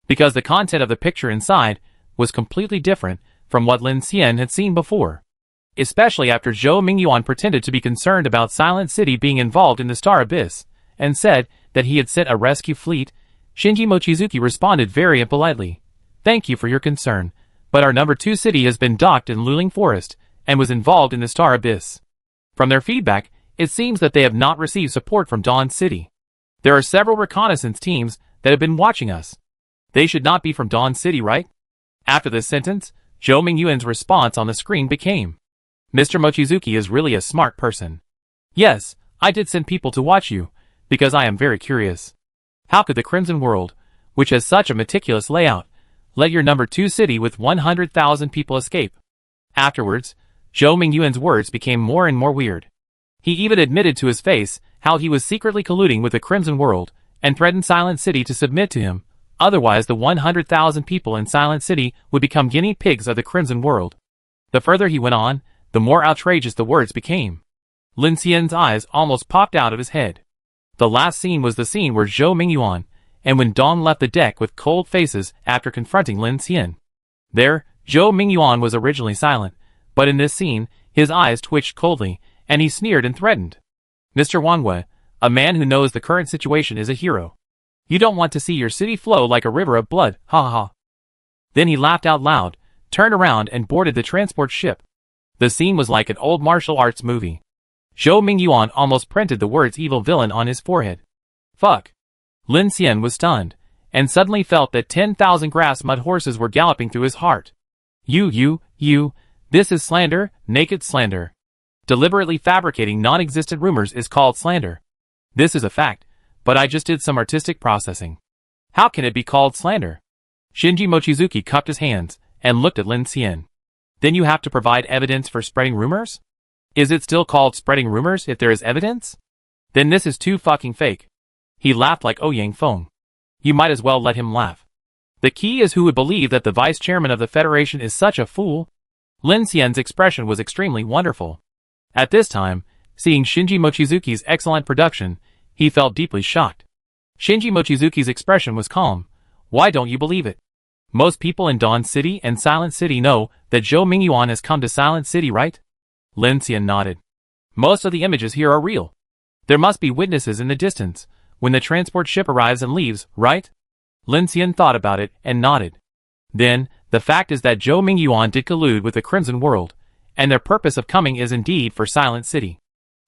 Because the content of the picture inside was completely different from what Lin Xian had seen before. Especially after Zhou Mingyuan pretended to be concerned about Silent City being involved in the Star Abyss, and said that he had sent a rescue fleet, Shinji Mochizuki responded very impolitely. Thank you for your concern, but our number 2 city has been docked in Luling Forest, and was involved in the Star Abyss. From their feedback, it seems that they have not received support from Dawn City. There are several reconnaissance teams that have been watching us. They should not be from Dawn City, right? After this sentence, Zhou Mingyuan's response on the screen became, Mr. Mochizuki is really a smart person. Yes, I did send people to watch you, because I am very curious. How could the Crimson World, which has such a meticulous layout, let your number 2 city with 100,000 people escape? Afterwards, Zhou Mingyuan's words became more and more weird. He even admitted to his face how he was secretly colluding with the Crimson World, and threatened Silent City to submit to him, otherwise the 100,000 people in Silent City would become guinea pigs of the Crimson World. The further he went on, the more outrageous the words became. Lin Xian's eyes almost popped out of his head. The last scene was the scene where Zhou Mingyuan, and when Dawn left the deck with cold faces after confronting Lin Xian. There, Zhou Mingyuan was originally silent, but in this scene, his eyes twitched coldly, and he sneered and threatened. Mr. Wangwei, a man who knows the current situation is a hero. You don't want to see your city flow like a river of blood, ha ha ha. Then he laughed out loud, turned around and boarded the transport ship. The scene was like an old martial arts movie. Zhou Mingyuan almost printed the words evil villain on his forehead. Fuck. Lin Xian was stunned, and suddenly felt that 10,000 grass mud horses were galloping through his heart. You, this is slander, naked slander. Deliberately fabricating non-existent rumors is called slander. This is a fact, but I just did some artistic processing. How can it be called slander? Shinji Mochizuki cupped his hands, and looked at Lin Xian. Then you have to provide evidence for spreading rumors? Is it still called spreading rumors if there is evidence? Then this is too fucking fake. He laughed like Ouyang Feng. You might as well let him laugh. The key is who would believe that the vice chairman of the Federation is such a fool? Lin Xian's expression was extremely wonderful. At this time, seeing Shinji Mochizuki's excellent production, he felt deeply shocked. Shinji Mochizuki's expression was calm. Why don't you believe it? Most people in Dawn City and Silent City know that Zhou Mingyuan has come to Silent City, right? Lin Xian nodded. Most of the images here are real. There must be witnesses in the distance, when the transport ship arrives and leaves, right? Lin Xian thought about it and nodded. Then, the fact is that Zhou Mingyuan did collude with the Crimson World, and their purpose of coming is indeed for Silent City.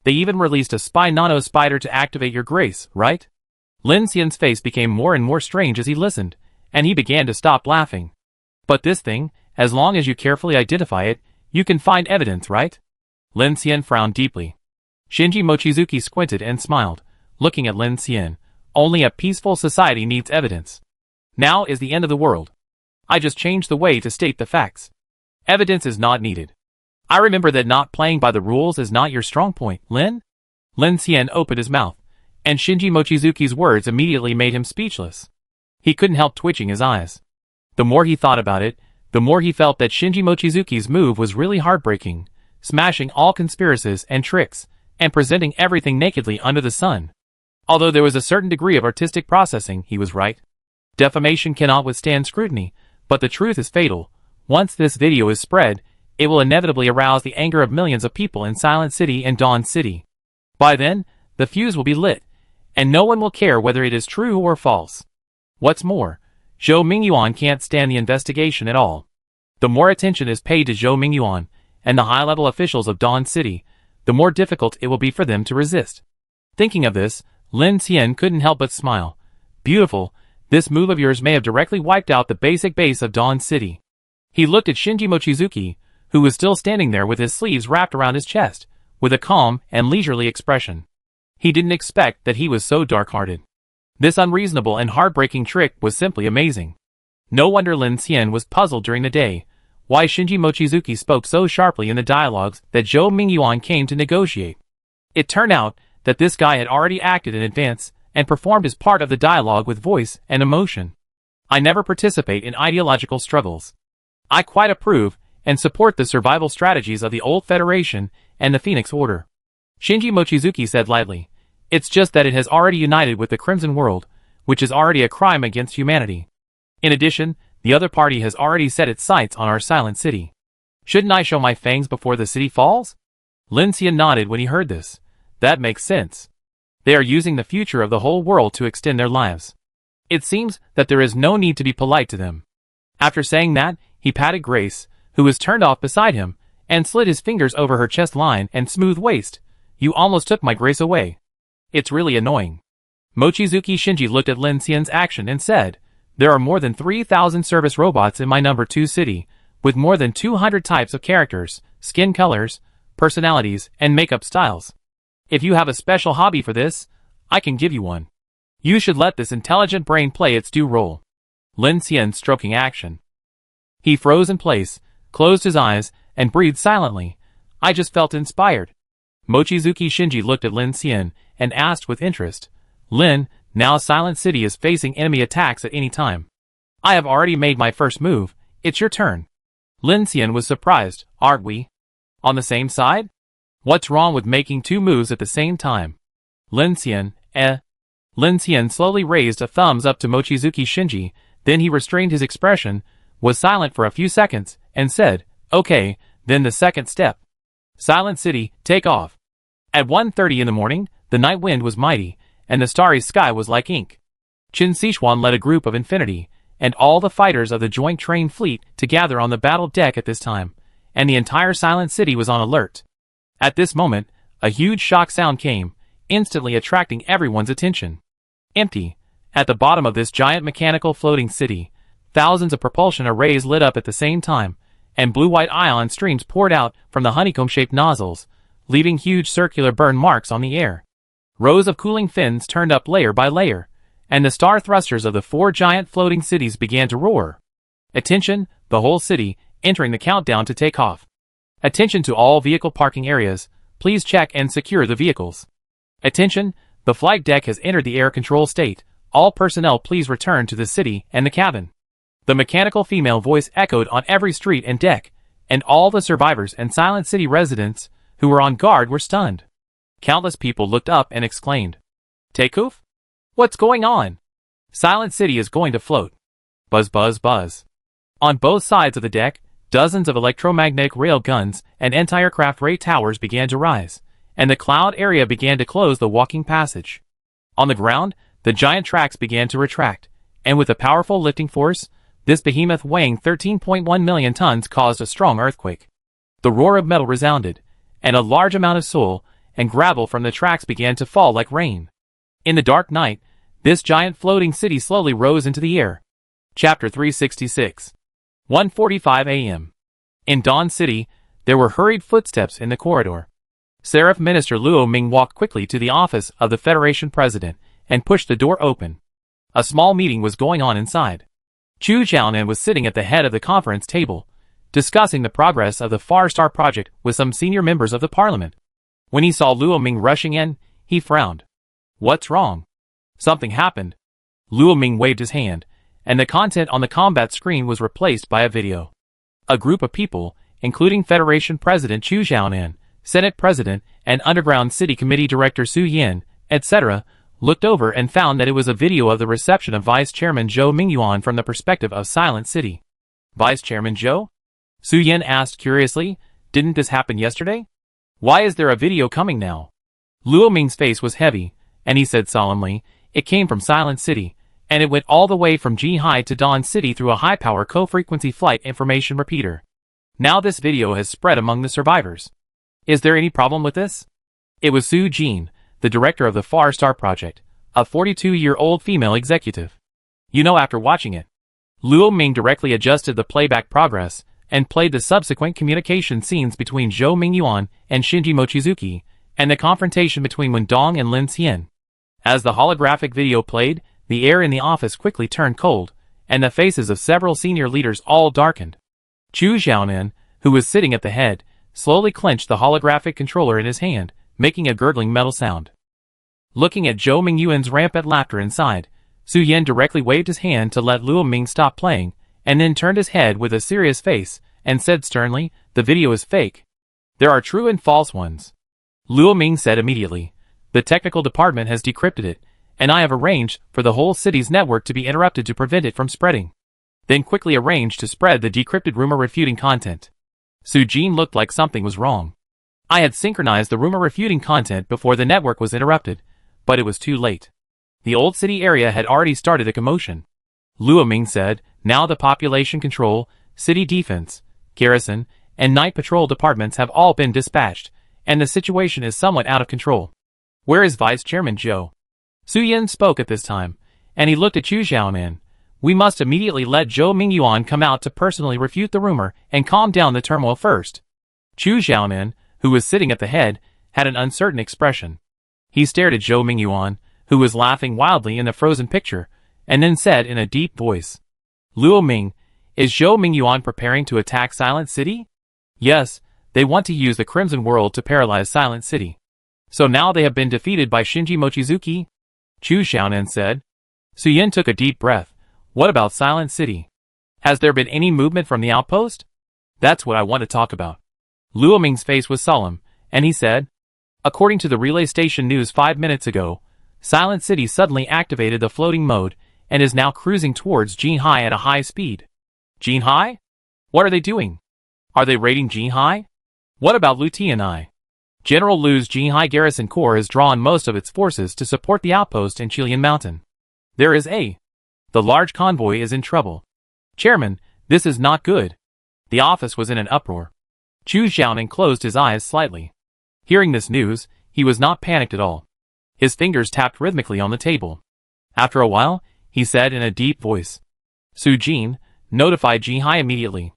They even released a spy nano-spider to activate your grace, right? Lin Xian's face became more and more strange as he listened, and he began to stop laughing. But this thing, as long as you carefully identify it, You can find evidence, right? Lin Xian frowned deeply. Shinji Mochizuki squinted and smiled, looking at Lin Xian. Only a peaceful society needs evidence. Now is the end of the world. I just changed the way to state the facts. Evidence is not needed. I remember that not playing by the rules is not your strong point, Lin? Lin Xian opened his mouth, and Shinji Mochizuki's words immediately made him speechless. He couldn't help twitching his eyes. The more he thought about it, the more he felt that Shinji Mochizuki's move was really heartbreaking, smashing all conspiracies and tricks, and presenting everything nakedly under the sun. Although there was a certain degree of artistic processing, he was right. Defamation cannot withstand scrutiny, but the truth is fatal. Once this video is spread, it will inevitably arouse the anger of millions of people in Silent City and Dawn City. By then, the fuse will be lit, and no one will care whether it is true or false. What's more, Zhou Mingyuan can't stand the investigation at all. The more attention is paid to Zhou Mingyuan and the high-level officials of Dawn City, the more difficult it will be for them to resist. Thinking of this, Lin Xian couldn't help but smile. Beautiful, this move of yours may have directly wiped out the basic base of Dawn City. He looked at Shinji Mochizuki, who was still standing there with his sleeves wrapped around his chest, with a calm and leisurely expression. He didn't expect that he was so dark-hearted. This unreasonable and heartbreaking trick was simply amazing. No wonder Lin Xian was puzzled during the day, why Shinji Mochizuki spoke so sharply in the dialogues that Zhou Mingyuan came to negotiate. It turned out that this guy had already acted in advance and performed his part of the dialogue with voice and emotion. I never participate in ideological struggles. I quite approve and support the survival strategies of the Old Federation and the Phoenix Order. Shinji Mochizuki said lightly. It's just that it has already united with the Crimson World, which is already a crime against humanity. In addition, the other party has already set its sights on our Silent City. Shouldn't I show my fangs before the city falls? Lin Xian nodded when he heard this. That makes sense. They are using the future of the whole world to extend their lives. It seems that there is no need to be polite to them. After saying that, he patted Grace, who was turned off beside him, and slid his fingers over her chest line and smooth waist. You almost took my Grace away. It's really annoying. Mochizuki Shinji looked at Lin Xian's action and said, there are more than 3,000 service robots in my number 2 city, with more than 200 types of characters, skin colors, personalities, and makeup styles. If you have a special hobby for this, I can give you one. You should let this intelligent brain play its due role. Lin Xian stroking action. He froze in place, closed his eyes, and breathed silently. I just felt inspired. Mochizuki Shinji looked at Lin Xian and asked with interest, Lin, now Silent City is facing enemy attacks at any time. I have already made my first move, it's your turn. Lin Xian was surprised, aren't we? On the same side? What's wrong with making 2 moves at the same time? Lin Xian, Lin Xian slowly raised a thumbs up to Mochizuki Shinji, then he restrained his expression, was silent for a few seconds, and said, okay, then the second step. Silent City, take off. At 1:30 in the morning, the night wind was mighty, and the starry sky was like ink. Qin Sichuan led a group of Infinity, and all the fighters of the Joint Train Fleet to gather on the battle deck at this time, and the entire Silent City was on alert. At this moment, a huge shock sound came, instantly attracting everyone's attention. Empty. At the bottom of this giant mechanical floating city, thousands of propulsion arrays lit up at the same time, and blue-white ion streams poured out from the honeycomb-shaped nozzles, leaving huge circular burn marks on the air. Rows of cooling fins turned up layer by layer, and the star thrusters of the 4 giant floating cities began to roar. Attention, the whole city, entering the countdown to take off. Attention to all vehicle parking areas, please check and secure the vehicles. Attention, the flight deck has entered the air control state, all personnel please return to the city and the cabin. The mechanical female voice echoed on every street and deck, and all the survivors and Silent City residents who were on guard were stunned. Countless people looked up and exclaimed, Takeoff? What's going on? Silent City is going to float. Buzz buzz buzz. On both sides of the deck, dozens of electromagnetic rail guns and anti-aircraft ray towers began to rise, and the cloud area began to close the walking passage. On the ground, the giant tracks began to retract, and with a powerful lifting force, this behemoth weighing 13.1 million tons caused a strong earthquake. The roar of metal resounded, and a large amount of soil and gravel from the tracks began to fall like rain. In the dark night, this giant floating city slowly rose into the air. Chapter 366. 1:45 a.m. In Dawn City, There were hurried footsteps in the corridor. Seraph Minister Luo Ming walked quickly to the office of the Federation President and pushed the door open. A small meeting was going on inside. Chu Xiaonan was sitting at the head of the conference table, discussing the progress of the Far Star project with some senior members of the parliament. When he saw Luo Ming rushing in, he frowned. What's wrong? Something happened. Luo Ming waved his hand, and the content on the combat screen was replaced by a video. A group of people, including Federation President Chu Xiaonan, Senate President, and Underground City Committee Director Su Yin, etc., looked over and found that it was a video of the reception of Vice Chairman Zhou Mingyuan from the perspective of Silent City. Vice Chairman Zhou? Su Yin asked curiously, didn't this happen yesterday? Why is there a video coming now? Luo Ming's face was heavy, and he said solemnly, it came from Silent City, and it went all the way from Jinhai to Dawn City through a high-power co-frequency flight information repeater. Now this video has spread among the survivors. Is there any problem with this? It was Su Jin, the director of the Far Star Project, a 42-year-old female executive. You know, after watching it, Luo Ming directly adjusted the playback progress and played the subsequent communication scenes between Zhou Mingyuan and Shinji Mochizuki, and the confrontation between Wen Dong and Lin Xian. As the holographic video played, the air in the office quickly turned cold, and the faces of several senior leaders all darkened. Chu Xiaonan, who was sitting at the head, slowly clenched the holographic controller in his hand, making a gurgling metal sound. Looking at Zhou Mingyuan's rampant laughter inside, Su Yin directly waved his hand to let Luo Ming stop playing, and then turned his head with a serious face, and said sternly, the video is fake. There are true and false ones. Luo Ming said immediately, the technical department has decrypted it, and I have arranged for the whole city's network to be interrupted to prevent it from spreading. Then quickly arranged to spread the decrypted rumor refuting content. Su Jin looked like something was wrong. I had synchronized the rumor refuting content before the network was interrupted, but it was too late. The old city area had already started a commotion. Luo Ming said, now the population control, city defense, garrison, and night patrol departments have all been dispatched, and the situation is somewhat out of control. Where is Vice Chairman Zhou? Su Yin spoke at this time, and he looked at Chu Xiaonan. We must immediately let Zhou Mingyuan come out to personally refute the rumor and calm down the turmoil first. Chu Xiaonan, who was sitting at the head, had an uncertain expression. He stared at Zhou Mingyuan, who was laughing wildly in the frozen picture, and then said in a deep voice, Luo Ming, is Zhou Mingyuan preparing to attack Silent City? Yes, they want to use the Crimson World to paralyze Silent City. So now they have been defeated by Shinji Mochizuki? Chu Xiaonan said. Su Yin took a deep breath. What about Silent City? Has there been any movement from the outpost? That's what I want to talk about. Luo Ming's face was solemn, and he said, according to the relay station news 5 minutes ago, Silent City suddenly activated the floating mode and is now cruising towards Jinhai at a high speed. Jinhai? What are they doing? Are they raiding Jinhai? What about Lu Tianai? General Lu's Jinhai Garrison Corps has drawn most of its forces to support the outpost in Qilian Mountain. There is the large convoy is in trouble. Chairman, this is not good. The office was in an uproar. Chu Xiaonan closed his eyes slightly. Hearing this news, he was not panicked at all. His fingers tapped rhythmically on the table. After a while, he said in a deep voice, Su Jin, notify Jinhai immediately.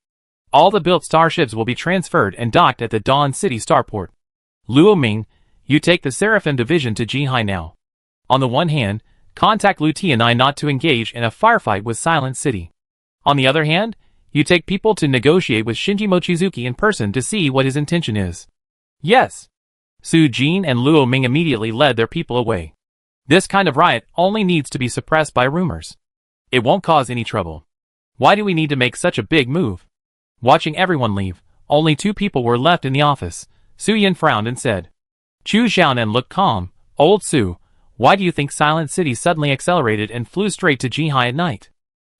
All the built starships will be transferred and docked at the Dawn City starport. Luo Ming, you take the Seraphim Division to Jinhai now. On the one hand, contact Lu Tianai not to engage in a firefight with Silent City. On the other hand, you take people to negotiate with Shinji Mochizuki in person to see what his intention is. Yes. Su Jin and Luo Ming immediately led their people away. This kind of riot only needs to be suppressed by rumors. It won't cause any trouble. Why do we need to make such a big move? Watching everyone leave, only 2 people were left in the office. Su Yin frowned and said, Chu Xiaonan looked calm. Old Su, why do you think Silent City suddenly accelerated and flew straight to Jinhai at night?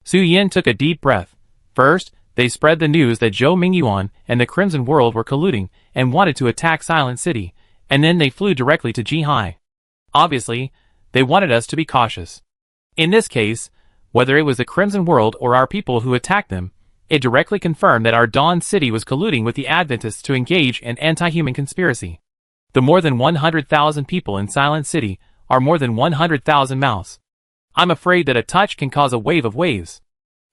Su Yin took a deep breath. First, they spread the news that Zhou Mingyuan and the Crimson World were colluding and wanted to attack Silent City, and then they flew directly to Jinhai. Obviously, they wanted us to be cautious. In this case, whether it was the Crimson World or our people who attacked them, it directly confirmed that our Dawn City was colluding with the Adventists to engage in anti-human conspiracy. The more than 100,000 people in Silent City are more than 100,000 mouths. I'm afraid that a touch can cause a wave of waves.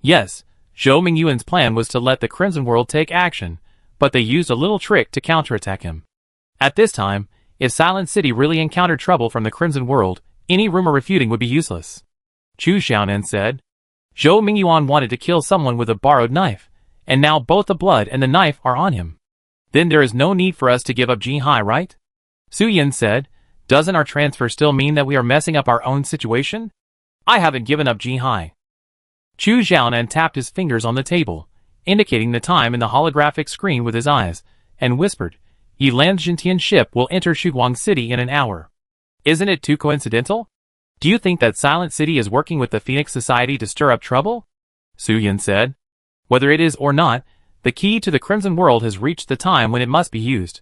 Yes, Zhou Mingyuan's plan was to let the Crimson World take action, but they used a little trick to counterattack him. At this time, if Silent City really encountered trouble from the Crimson World, any rumor refuting would be useless. Chu Xiaonan said. Zhou Mingyuan wanted to kill someone with a borrowed knife, and now both the blood and the knife are on him. Then there is no need for us to give up Jinhai, right? Su Yin said. Doesn't our transfer still mean that we are messing up our own situation? I haven't given up Jinhai. Chu Xiaonan tapped his fingers on the table, indicating the time in the holographic screen with his eyes, and whispered, Yi Lan's Jintian ship will enter Shuguang City in an hour. Isn't it too coincidental? Do you think that Silent City is working with the Phoenix Society to stir up trouble? Su Yin said. Whether it is or not, the key to the Crimson World has reached the time when it must be used.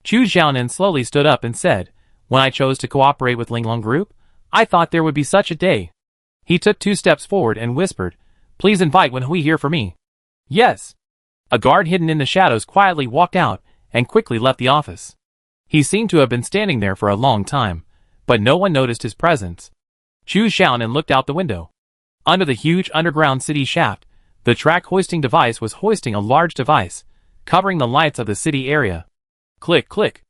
Chu Xiaonan slowly stood up and said, When I chose to cooperate with Linglong Group, I thought there would be such a day. He took 2 steps forward and whispered, Please invite Wen Hui here for me. Yes. A guard hidden in the shadows quietly walked out and quickly left the office. He seemed to have been standing there for a long time, but no one noticed his presence. Chu Xiaonan looked out the window. Under the huge underground city shaft, the track hoisting device was hoisting a large device, covering the lights of the city area. Click, click.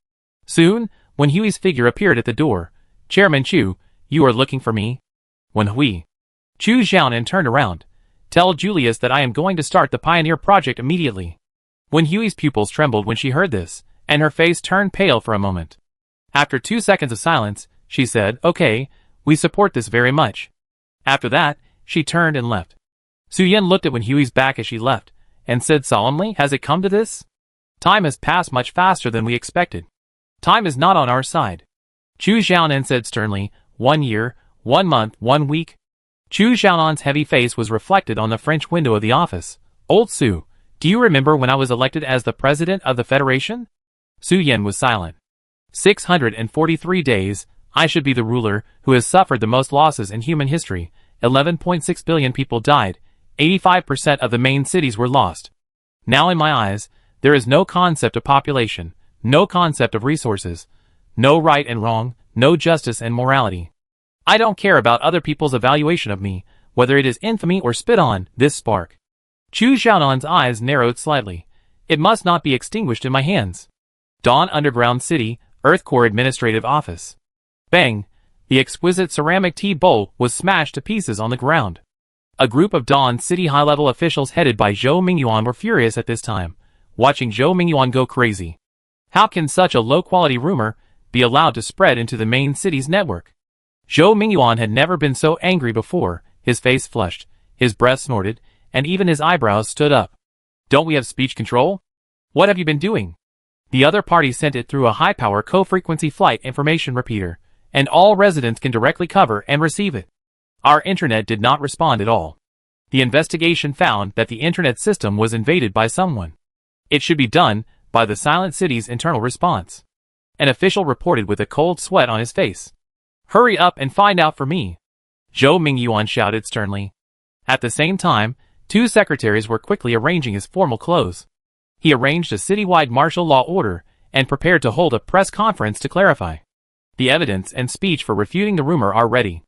Soon, Wen Hui's figure appeared at the door. Chairman Chu, you are looking for me? Wen Hui. Chu Xiaonan turned around. Tell Julius that I am going to start the Pioneer Project immediately. Wen Hui's pupils trembled when she heard this, and her face turned pale for a moment. After 2 seconds of silence, she said, Okay, we support this very much. After that, she turned and left. Su Yin looked at Wen Hui's back as she left, and said solemnly, Has it come to this? Time has passed much faster than we expected. Time is not on our side. Chu Xiaonan said sternly, 1 year, 1 month, 1 week. Chu Xiaonan's heavy face was reflected on the French window of the office. Old Su, do you remember when I was elected as the president of the Federation? Su Yin was silent. 643 days, I should be the ruler who has suffered the most losses in human history. 11.6 billion people died. 85% of the main cities were lost. Now in my eyes, there is no concept of population, no concept of resources, no right and wrong, no justice and morality. I don't care about other people's evaluation of me, whether it is infamy or spit on, this spark. Chu Xiaonan's eyes narrowed slightly. It must not be extinguished in my hands. Dawn Underground City, Earth Core Administrative Office. Bang! The exquisite ceramic tea bowl was smashed to pieces on the ground. A group of Dawn City high-level officials headed by Zhou Mingyuan were furious at this time, watching Zhou Mingyuan go crazy. How can such a low-quality rumor be allowed to spread into the main city's network? Zhou Mingyuan had never been so angry before. His face flushed, his breath snorted, and even his eyebrows stood up. Don't we have speech control? What have you been doing? The other party sent it through a high-power co-frequency flight information repeater, and all residents can directly cover and receive it. Our internet did not respond at all. The investigation found that the internet system was invaded by someone. It should be done by the Silent City's internal response. An official reported with a cold sweat on his face. Hurry up and find out for me. Zhou Mingyuan shouted sternly. At the same time, 2 secretaries were quickly arranging his formal clothes. He arranged a citywide martial law order and prepared to hold a press conference to clarify. The evidence and speech for refuting the rumor are ready.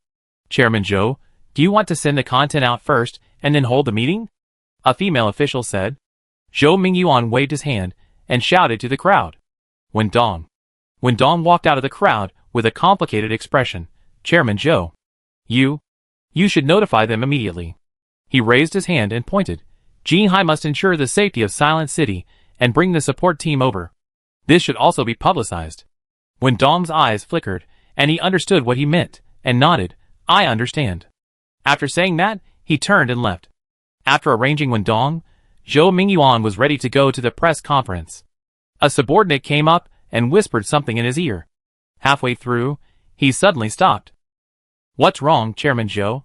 Chairman Zhou, do you want to send the content out first and then hold the meeting? A female official said. Zhou Mingyuan waved his hand and shouted to the crowd. Wen Dong walked out of the crowd with a complicated expression. Chairman Zhou. You should notify them immediately. He raised his hand and pointed. Jinhai must ensure the safety of Silent City and bring the support team over. This should also be publicized. Wen Dong's eyes flickered, and he understood what he meant, and nodded. I understand. After saying that, he turned and left. After arranging Wen Dong, Zhou Mingyuan was ready to go to the press conference. A subordinate came up and whispered something in his ear. Halfway through, he suddenly stopped. What's wrong, Chairman Zhou?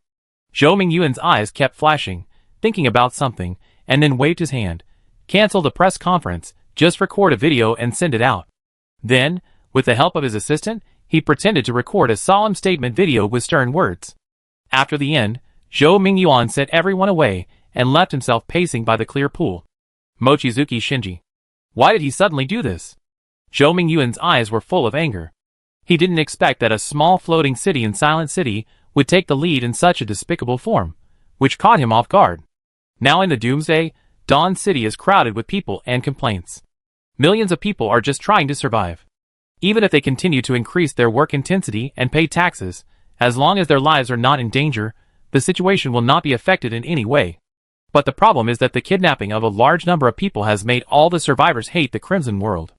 Zhou Mingyuan's eyes kept flashing, thinking about something, and then waved his hand. Cancel the press conference, just record a video and send it out. Then, with the help of his assistant, he pretended to record a solemn statement video with stern words. After the end, Zhou Mingyuan sent everyone away and left himself pacing by the clear pool. Mochizuki Shinji. Why did he suddenly do this? Zhou Mingyuan's eyes were full of anger. He didn't expect that a small floating city in Silent City would take the lead in such a despicable form, which caught him off guard. Now in the Doomsday, Dawn City is crowded with people and complaints. Millions of people are just trying to survive. Even if they continue to increase their work intensity and pay taxes, as long as their lives are not in danger, the situation will not be affected in any way. But the problem is that the kidnapping of a large number of people has made all the survivors hate the Crimson World.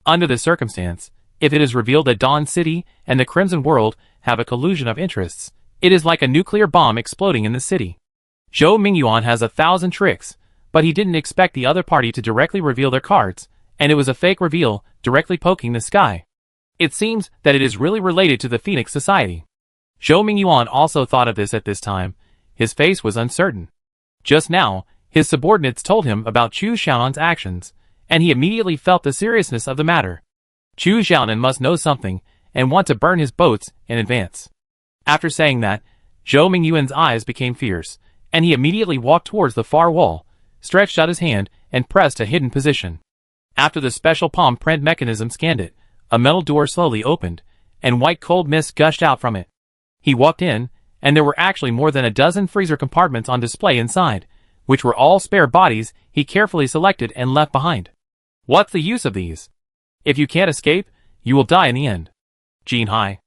Under this circumstance, if it is revealed that Dawn City and the Crimson World have a collusion of interests, it is like a nuclear bomb exploding in the city. Zhou Mingyuan has 1,000 tricks, but he didn't expect the other party to directly reveal their cards, and it was a fake reveal, directly poking the sky. It seems that it is really related to the Phoenix Society. Zhou Mingyuan also thought of this at this time. His face was uncertain. Just now, his subordinates told him about Chu Xiaonan's actions, and he immediately felt the seriousness of the matter. Chu Xiaonan must know something, and want to burn his boats in advance. After saying that, Zhou Mingyuan's eyes became fierce, and he immediately walked towards the far wall, stretched out his hand, and pressed a hidden position. After the special palm print mechanism scanned it, a metal door slowly opened, and white cold mist gushed out from it. He walked in, and there were actually more than a dozen freezer compartments on display inside, which were all spare bodies he carefully selected and left behind. What's the use of these? If you can't escape, you will die in the end. Jinhai.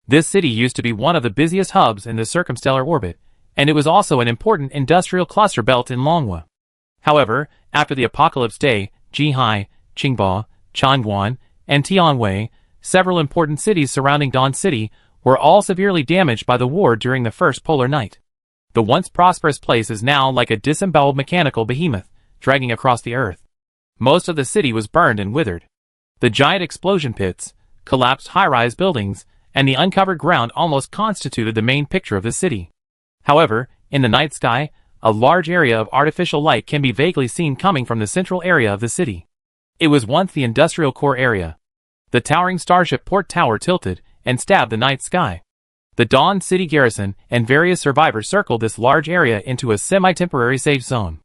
This city used to be one of the busiest hubs in the circumstellar orbit, and it was also an important industrial cluster belt in Longhua. However, after the Apocalypse Day, Jinhai, Qingba, Changguan, and Tianwei, several important cities surrounding Dawn City, were all severely damaged by the war during the first polar night. The once prosperous place is now like a disemboweled mechanical behemoth, dragging across the earth. Most of the city was burned and withered. The giant explosion pits, collapsed high-rise buildings, and the uncovered ground almost constituted the main picture of the city. However, in the night sky, a large area of artificial light can be vaguely seen coming from the central area of the city. It was once the industrial core area. The towering starship port tower tilted and stabbed the night sky. The Dawn City garrison and various survivors circled this large area into a semi-temporary safe zone.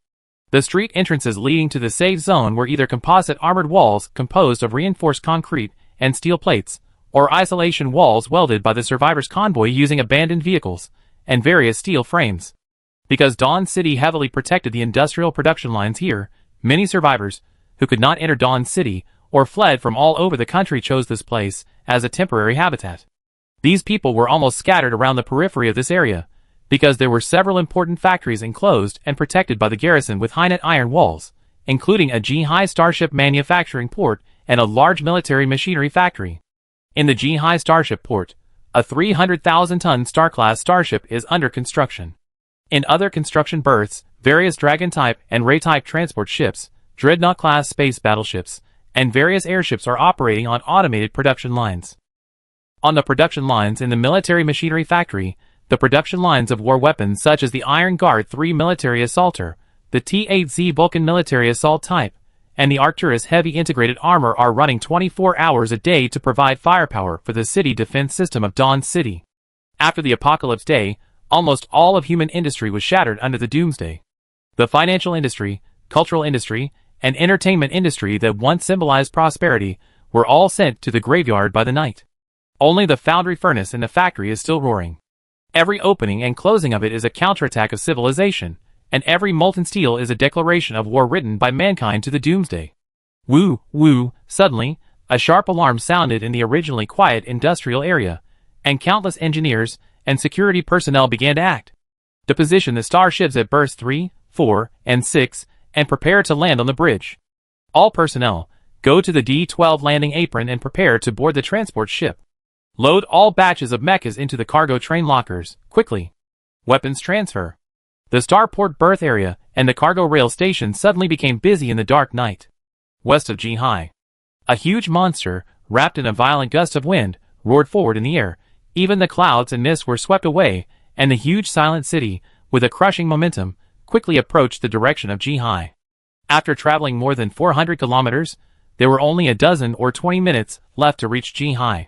The street entrances leading to the safe zone were either composite armored walls composed of reinforced concrete and steel plates, or isolation walls welded by the survivors' convoy using abandoned vehicles and various steel frames. Because Dawn City heavily protected the industrial production lines here, many survivors, who could not enter Dawn City or fled from all over the country, chose this place as a temporary habitat. These people were almost scattered around the periphery of this area, because there were several important factories enclosed and protected by the garrison with high-net iron walls, including a Jinhai starship manufacturing port and a large military machinery factory. In the Jinhai starship port, a 300,000-ton Star-class starship is under construction. In other construction berths, various Dragon-type and Ray-type transport ships, Dreadnought-class space battleships, and various airships are operating on automated production lines. On the production lines in the military machinery factory, the production lines of war weapons such as the Iron Guard 3 military assaulter, the T-8Z Vulcan military assault type, and the Arcturus heavy integrated armor are running 24 hours a day to provide firepower for the city defense system of Dawn City. After the Apocalypse Day, almost all of human industry was shattered under the Doomsday. The financial industry, cultural industry, and entertainment industry that once symbolized prosperity were all sent to the graveyard by the night. Only the foundry furnace in the factory is still roaring. Every opening and closing of it is a counterattack of civilization, and every molten steel is a declaration of war written by mankind to the Doomsday. Woo, woo, suddenly, a sharp alarm sounded in the originally quiet industrial area, and countless engineers and security personnel began to act. To position the starships at berths 3, 4, and 6, and prepare to land on the bridge. All personnel, go to the D-12 landing apron and prepare to board the transport ship. Load all batches of mechas into the cargo train lockers, quickly. Weapons transfer. The starport berth area and the cargo rail station suddenly became busy in the dark night. West of Jinhai, a huge monster, wrapped in a violent gust of wind, roared forward in the air. Even the clouds and mist were swept away, and the huge silent city, with a crushing momentum, quickly approached the direction of Jinhai. After traveling more than 400 kilometers, there were only a dozen or 20 minutes left to reach Jinhai.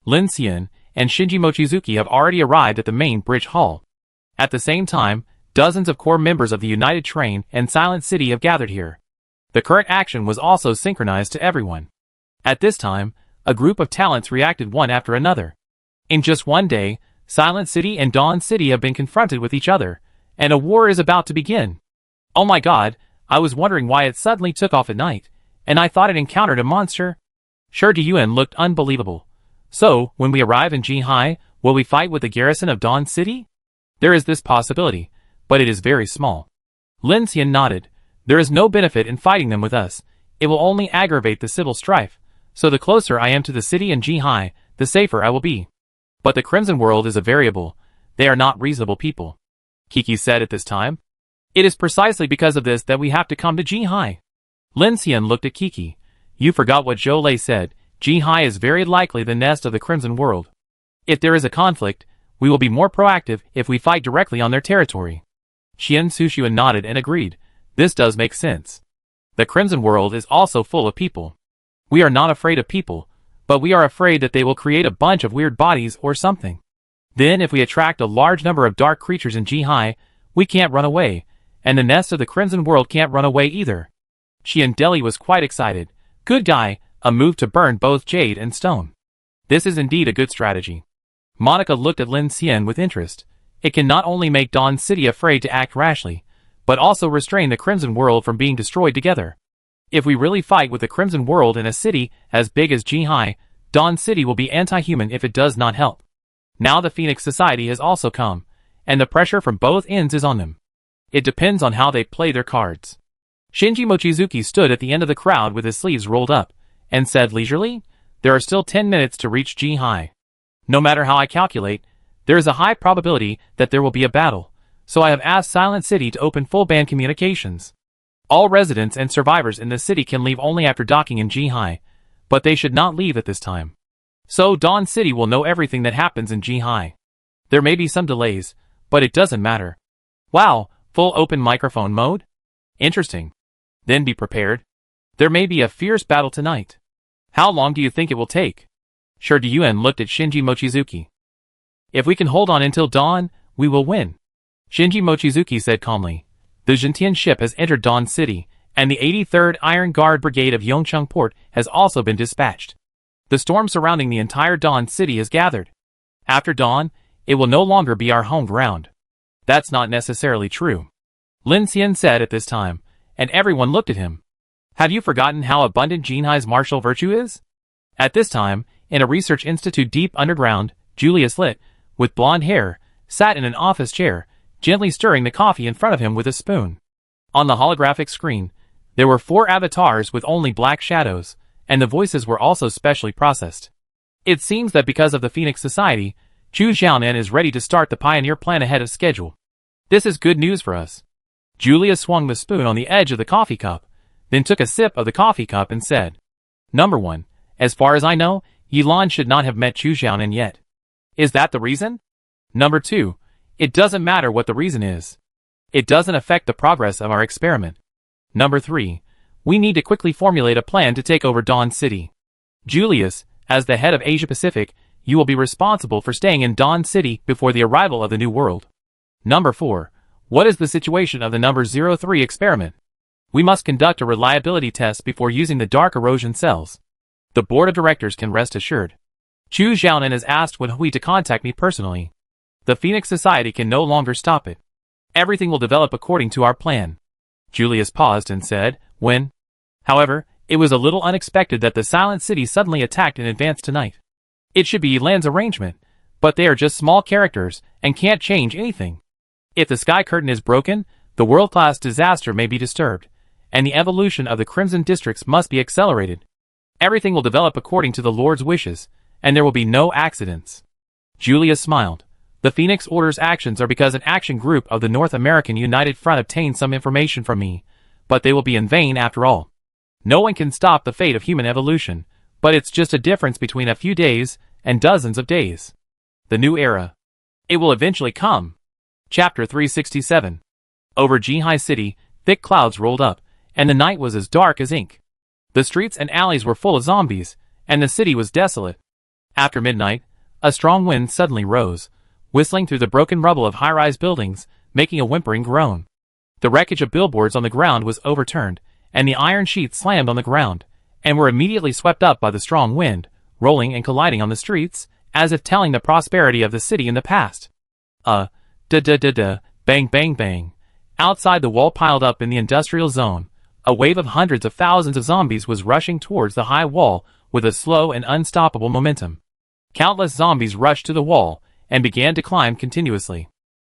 Lin Xian and Shinji Mochizuki have already arrived at the main bridge hall. At the same time, dozens of core members of the United Train and Silent City have gathered here. The current action was also synchronized to everyone. At this time, a group of talents reacted one after another. In just one day, Silent City and Dawn City have been confronted with each other, and a war is about to begin. Oh my god, I was wondering why it suddenly took off at night, and I thought it encountered a monster. Shi Deyuan looked unbelievable. So, when we arrive in Jihai, will we fight with the garrison of Dawn City? There is this possibility, but it is very small. Lin Xian nodded. There is no benefit in fighting them with us. It will only aggravate the civil strife. So the closer I am to the city in Jihai, the safer I will be. But the Crimson World is a variable. They are not reasonable people. Kiki said at this time. It is precisely because of this that we have to come to Jihai. Lin Xian looked at Kiki. You forgot what Zhou Lei said. Jihai is very likely the nest of the Crimson World. If there is a conflict, we will be more proactive if we fight directly on their territory. Xian Sushuan nodded and agreed. This does make sense. The Crimson World is also full of people. We are not afraid of people, but we are afraid that they will create a bunch of weird bodies or something. Then if we attract a large number of dark creatures in Jihai, we can't run away, and the nest of the Crimson World can't run away either. Xian Deli was quite excited. Good guy, a move to burn both jade and stone. This is indeed a good strategy. Monica looked at Lin Xian with interest. It can not only make Dawn City afraid to act rashly, but also restrain the Crimson World from being destroyed together. If we really fight with the Crimson World in a city as big as Jihai, Dawn City will be anti-human if it does not help. Now the Phoenix Society has also come, and the pressure from both ends is on them. It depends on how they play their cards. Shinji Mochizuki stood at the end of the crowd with his sleeves rolled up, and said leisurely, there are still 10 minutes to reach Jihai. No matter how I calculate, there is a high probability that there will be a battle, so I have asked Silent City to open full band communications. All residents and survivors in the city can leave only after docking in Jihai, but they should not leave at this time. So Dawn City will know everything that happens in Jihai. There may be some delays, but it doesn't matter. Wow, full open microphone mode? Interesting. Then be prepared. There may be a fierce battle tonight. How long do you think it will take? Shi Deyuan looked at Shinji Mochizuki. If we can hold on until dawn, we will win. Shinji Mochizuki said calmly. The Zhentian ship has entered Dawn City, and the 83rd Iron Guard Brigade of Yongcheng Port has also been dispatched. The storm surrounding the entire Dawn City has gathered. After dawn, it will no longer be our home ground. That's not necessarily true. Lin Xian said at this time, and everyone looked at him. Have you forgotten how abundant Jinhai's martial virtue is? At this time, in a research institute deep underground, Julius Litt, with blonde hair, sat in an office chair, gently stirring the coffee in front of him with a spoon. On the holographic screen, there were 4 avatars with only black shadows, and the voices were also specially processed. It seems that because of the Phoenix Society, Chu Xiaonan is ready to start the Pioneer plan ahead of schedule. This is good news for us. Julius swung the spoon on the edge of the coffee cup, then took a sip of the coffee cup and said, Number 1, as far as I know, Yilan should not have met Chu Xiaonan yet. Is that the reason? Number 2, it doesn't matter what the reason is. It doesn't affect the progress of our experiment. Number 3, we need to quickly formulate a plan to take over Dawn City. Julius, as the head of Asia Pacific, you will be responsible for staying in Dawn City before the arrival of the New World. Number 4, what is the situation of the number 03 experiment? We must conduct a reliability test before using the dark erosion cells. The board of directors can rest assured. Chu Xiaonan has asked Wen Hui to contact me personally. The Phoenix Society can no longer stop it. Everything will develop according to our plan. Julius paused and said, When? However, it was a little unexpected that the Silent City suddenly attacked in advance tonight. It should be Yilan's arrangement, but they are just small characters and can't change anything. If the sky curtain is broken, the world-class disaster may be disturbed, and the evolution of the Crimson Districts must be accelerated. Everything will develop according to the Lord's wishes, and there will be no accidents. Julius smiled. The Phoenix Order's actions are because an action group of the North American United Front obtained some information from me, but they will be in vain after all. No one can stop the fate of human evolution, but it's just a difference between a few days and dozens of days. The new era. It will eventually come. Chapter 367. Over Jihai City, thick clouds rolled up, and the night was as dark as ink. The streets and alleys were full of zombies, and the city was desolate. After midnight, a strong wind suddenly rose, whistling through the broken rubble of high-rise buildings, making a whimpering groan. The wreckage of billboards on the ground was overturned, and the iron sheets slammed on the ground, and were immediately swept up by the strong wind, rolling and colliding on the streets, as if telling the prosperity of the city in the past. Da-da-da-da, bang bang bang. Outside the wall piled up in the industrial zone, A wave of hundreds of thousands of zombies was rushing towards the high wall with a slow and unstoppable momentum. Countless zombies rushed to the wall and began to climb continuously.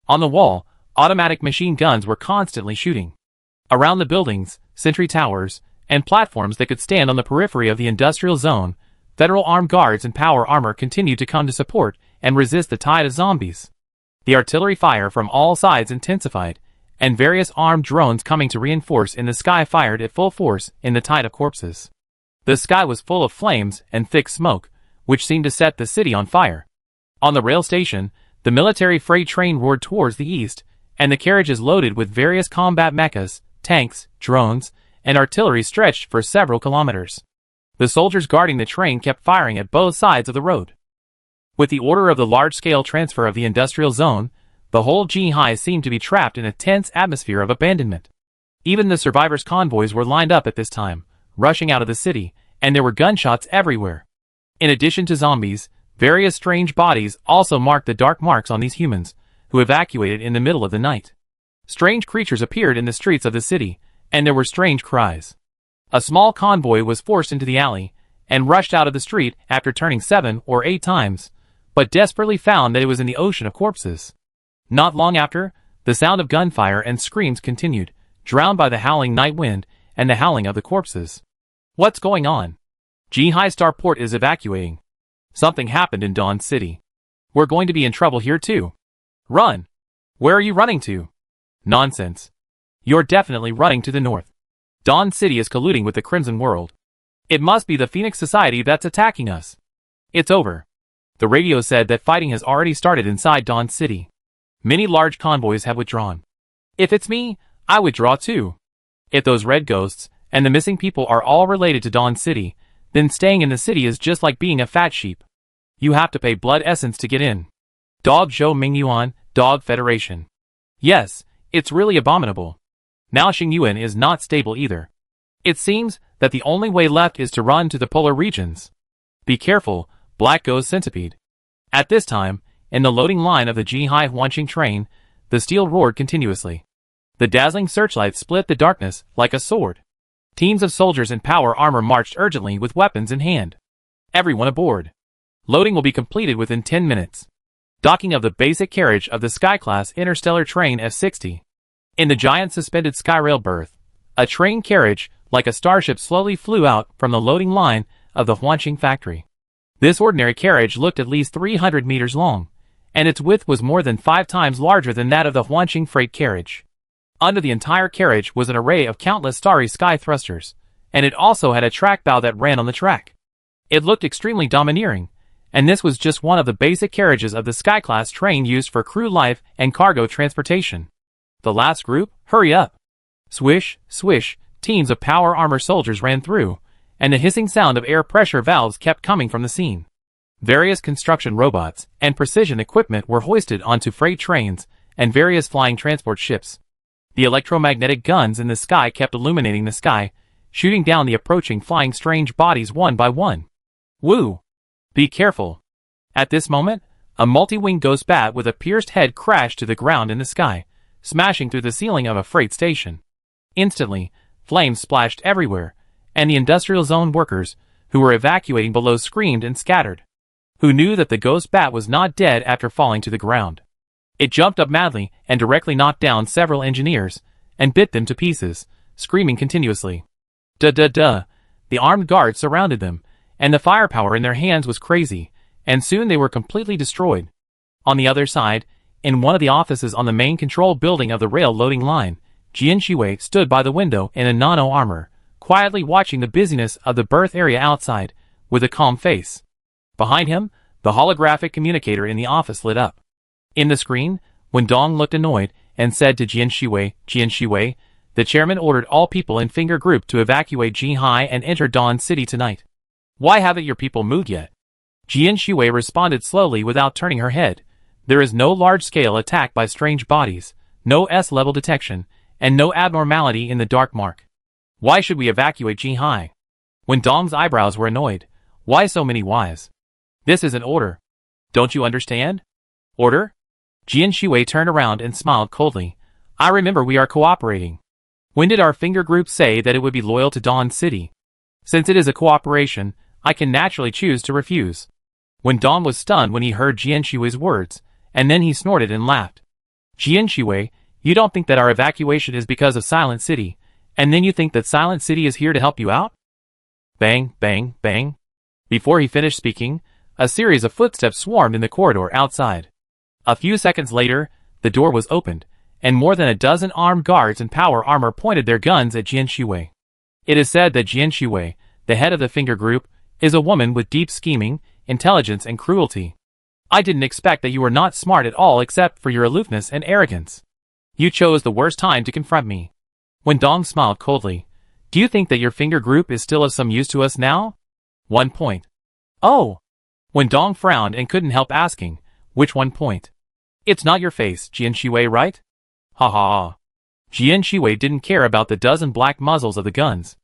On the wall, automatic machine guns were constantly shooting. Around the buildings, sentry towers, and platforms that could stand on the periphery of the industrial zone, federal armed guards in power armor continued to come to support and resist the tide of zombies. The artillery fire from all sides intensified, and various armed drones coming to reinforce in the sky fired at full force in the tide of corpses. The sky was full of flames and thick smoke, which seemed to set the city on fire. On the rail station, the military freight train roared towards the east, and the carriages loaded with various combat mechas, tanks, drones, and artillery stretched for several kilometers. The soldiers guarding the train kept firing at both sides of the road. With the order of the large-scale transfer of the industrial zone, the whole Zhihai seemed to be trapped in a tense atmosphere of abandonment. Even the survivors' convoys were lined up at this time, rushing out of the city, and there were gunshots everywhere. In addition to zombies, various strange bodies also marked the dark marks on these humans, who evacuated in the middle of the night. Strange creatures appeared in the streets of the city, and there were strange cries. A small convoy was forced into the alley, and rushed out of the street after turning 7 or 8 times, but desperately found that it was in the ocean of corpses. Not long after, the sound of gunfire and screams continued, drowned by the howling night wind and the howling of the corpses. What's going on? Zhihai Starport is evacuating. Something happened in Dawn City. We're going to be in trouble here too. Run! Where are you running to? Nonsense. You're definitely running to the north. Dawn City is colluding with the Crimson World. It must be the Phoenix Society that's attacking us. It's over. The radio said that fighting has already started inside Dawn City. Many large convoys have withdrawn. If it's me, I withdraw too. If those red ghosts and the missing people are all related to Dawn City, then staying in the city is just like being a fat sheep. You have to pay blood essence to get in. Dog Zhou Mingyuan, Dog Federation. Yes, it's really abominable. Now Xingyuan is not stable either. It seems that the only way left is to run to the polar regions. Be careful, Black Ghost Centipede. At this time, in the loading line of the Zhihai Huanqing train, the steel roared continuously. The dazzling searchlight split the darkness like a sword. Teams of soldiers in power armor marched urgently with weapons in hand. Everyone aboard. Loading will be completed within 10 minutes. Docking of the basic carriage of the Sky-class interstellar train F-60. In the giant suspended skyrail berth, a train carriage, like a starship, slowly flew out from the loading line of the Huanqing factory. This ordinary carriage looked at least 300 meters long, and its width was more than 5 times larger than that of the Huanqing freight carriage. Under the entire carriage was an array of countless starry sky thrusters, and it also had a track bow that ran on the track. It looked extremely domineering, and this was just one of the basic carriages of the Sky-class train used for crew life and cargo transportation. The last group, hurry up! Swish, swish, teams of power armor soldiers ran through, and the hissing sound of air pressure valves kept coming from the scene. Various construction robots and precision equipment were hoisted onto freight trains and various flying transport ships. The electromagnetic guns in the sky kept illuminating the sky, shooting down the approaching flying strange bodies one by one. Woo! Be careful! At this moment, a multi-winged ghost bat with a pierced head crashed to the ground in the sky, smashing through the ceiling of a freight station. Instantly, flames splashed everywhere, and the industrial zone workers, who were evacuating below, screamed and scattered. Who knew that the ghost bat was not dead after falling to the ground? It jumped up madly and directly knocked down several engineers, and bit them to pieces, screaming continuously. Duh. The armed guards surrounded them, and the firepower in their hands was crazy, and soon they were completely destroyed. On the other side, in one of the offices on the main control building of the rail loading line, Jian Shiwei stood by the window in a nano armor, quietly watching the busyness of the berth area outside, with a calm face. Behind him, the holographic communicator in the office lit up. In the screen, Wendong looked annoyed and said to Jian Shiwei, the chairman ordered all people in Finger Group to evacuate Zhihai and enter Dawn City tonight. Why haven't your people moved yet? Jian Shiwei responded slowly without turning her head. There is no large-scale attack by strange bodies, no S-level detection, and no abnormality in the dark mark. Why should we evacuate Zhihai? Wendong's eyebrows were annoyed. Why so many whys? This is an order. Don't you understand? Order? Jian Shiwei turned around and smiled coldly. I remember we are cooperating. When did our finger group say that it would be loyal to Dawn City? Since it is a cooperation, I can naturally choose to refuse. When Dawn was stunned when he heard Jian Shui's words, and then he snorted and laughed. Jian Shui, you don't think that our evacuation is because of Silent City, and then you think that Silent City is here to help you out? Bang, bang, bang. Before he finished speaking, a series of footsteps swarmed in the corridor outside. A few seconds later, the door was opened, and more than a dozen armed guards in power armor pointed their guns at Jian Shui. It is said that Jian Shui, the head of the finger group, is a woman with deep scheming, intelligence and cruelty. I didn't expect that you were not smart at all except for your aloofness and arrogance. You chose the worst time to confront me. When Dong smiled coldly, do you think that your finger group is still of some use to us now? 1 point. Oh! When Dong frowned and couldn't help asking, which 1 point? It's not your face, Jian Shui, right? Ha ha ha. Jian Shui didn't care about the dozen black muzzles of the guns.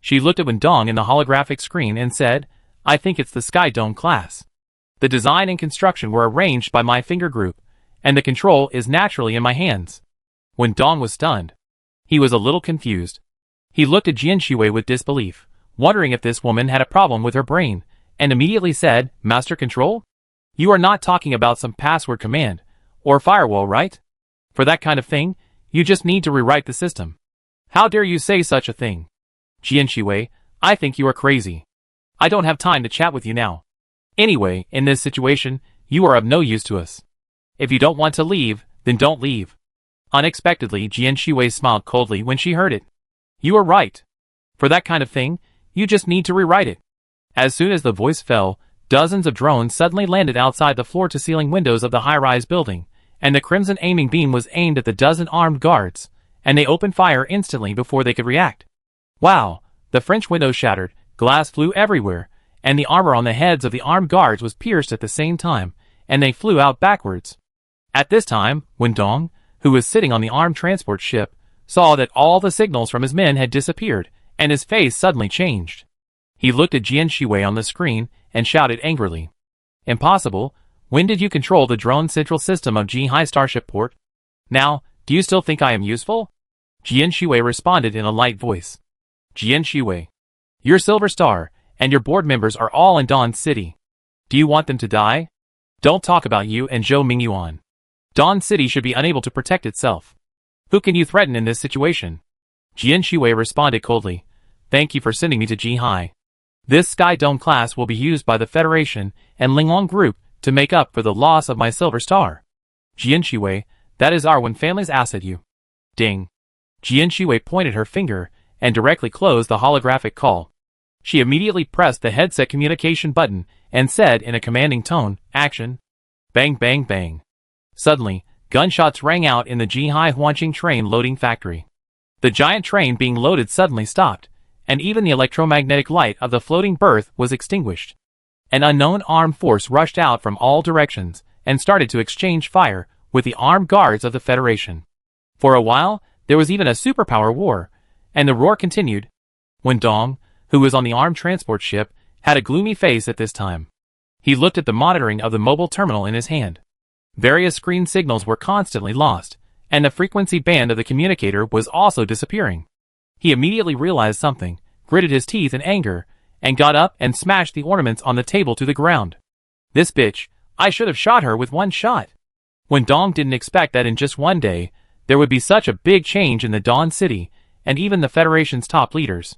She looked at Wen Dong in the holographic screen and said, I think it's the Sky Dome class. The design and construction were arranged by my finger group, and the control is naturally in my hands. Wen Dong was stunned. He was a little confused. He looked at Jian Shui with disbelief, wondering if this woman had a problem with her brain, and immediately said, Master Control? You are not talking about some password command, or firewall, right? For that kind of thing, you just need to rewrite the system. How dare you say such a thing? Jian Shui, I think you are crazy. I don't have time to chat with you now. Anyway, in this situation, you are of no use to us. If you don't want to leave, then don't leave. Unexpectedly, Jian Shui smiled coldly when she heard it. You are right. For that kind of thing, you just need to rewrite it. As soon as the voice fell, dozens of drones suddenly landed outside the floor-to-ceiling windows of the high-rise building, and the crimson aiming beam was aimed at the dozen armed guards, and they opened fire instantly before they could react. Wow! The French windows shattered, glass flew everywhere, and the armor on the heads of the armed guards was pierced at the same time, and they flew out backwards. At this time, Wen Dong, who was sitting on the armed transport ship, saw that all the signals from his men had disappeared, and his face suddenly changed. He looked at Jian Shui on the screen and shouted angrily. Impossible! When did you control the drone central system of Jihai Starship Port? Now, do you still think I am useful? Jian Shui responded in a light voice. Jian Shui. Your Silver Star, and your board members are all in Dawn City. Do you want them to die? Don't talk about you and Zhou Mingyuan. Dawn City should be unable to protect itself. Who can you threaten in this situation? Jian Shui responded coldly. Thank you for sending me to Jihai. This Sky Dome class will be used by the Federation and Linglong Group to make up for the loss of my Silver Star. Jian Shui, that is our Wen family's asset you. Ding. Jian Shui pointed her finger and directly closed the holographic call. She immediately pressed the headset communication button and said in a commanding tone, Action. Bang bang bang. Suddenly, gunshots rang out in the Jihai Huanqing train loading factory. The giant train being loaded suddenly stopped, and even the electromagnetic light of the floating berth was extinguished. An unknown armed force rushed out from all directions and started to exchange fire with the armed guards of the Federation. For a while, there was even a superpower war, and the roar continued. Wen Dong, who was on the armed transport ship, had a gloomy face at this time. He looked at the monitoring of the mobile terminal in his hand. Various screen signals were constantly lost, and the frequency band of the communicator was also disappearing. He immediately realized something, gritted his teeth in anger, and got up and smashed the ornaments on the table to the ground. This bitch, I should have shot her with one shot. Wen Dong didn't expect that in just one day, there would be such a big change in the Dawn City, and even the Federation's top leaders.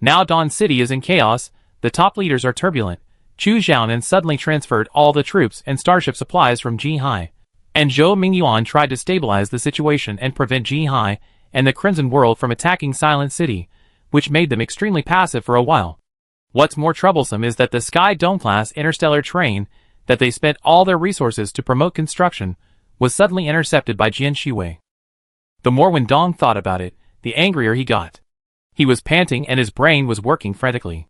Now Dawn City is in chaos, the top leaders are turbulent. Chu Xiaonan suddenly transferred all the troops and starship supplies from Jihai, and Zhou Mingyuan tried to stabilize the situation and prevent Jihai and the Crimson World from attacking Silent City, which made them extremely passive for a while. What's more troublesome is that the Sky Dome class interstellar train that they spent all their resources to promote construction was suddenly intercepted by Jian Shui. The more Wen Dong thought about it, the angrier he got. He was panting and his brain was working frantically.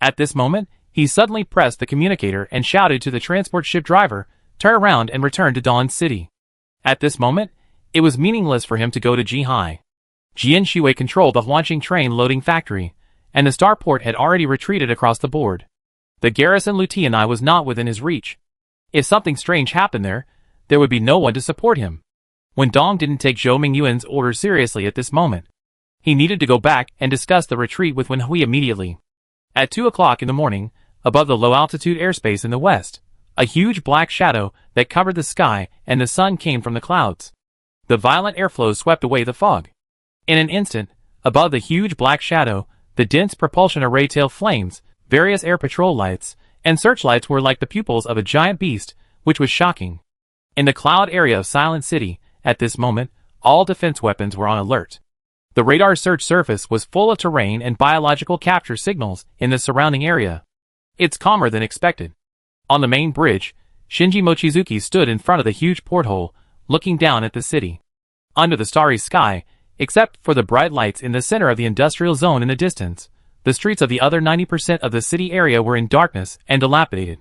At this moment, he suddenly pressed the communicator and shouted to the transport ship driver, turn around and return to Dawn City. At this moment, it was meaningless for him to go to Jihai. Jian Shui controlled the Huanqing train loading factory, and the starport had already retreated across the board. The garrison lieutenant was not within his reach. If something strange happened there would be no one to support him. Wen Dong didn't take Zhou Mingyuan's orders seriously at this moment. He needed to go back and discuss the retreat with Wen Hui immediately. At 2 o'clock in the morning, above the low-altitude airspace in the west, a huge black shadow that covered the sky and the sun came from the clouds. The violent airflow swept away the fog. In an instant, above the huge black shadow, the dense propulsion array tail flames, various air patrol lights, and searchlights were like the pupils of a giant beast, which was shocking. In the cloud area of Silent City, at this moment, all defense weapons were on alert. The radar search surface was full of terrain and biological capture signals in the surrounding area. It's calmer than expected. On the main bridge, Shinji Mochizuki stood in front of the huge porthole, looking down at the city. Under the starry sky, except for the bright lights in the center of the industrial zone in the distance, the streets of the other 90% of the city area were in darkness and dilapidated.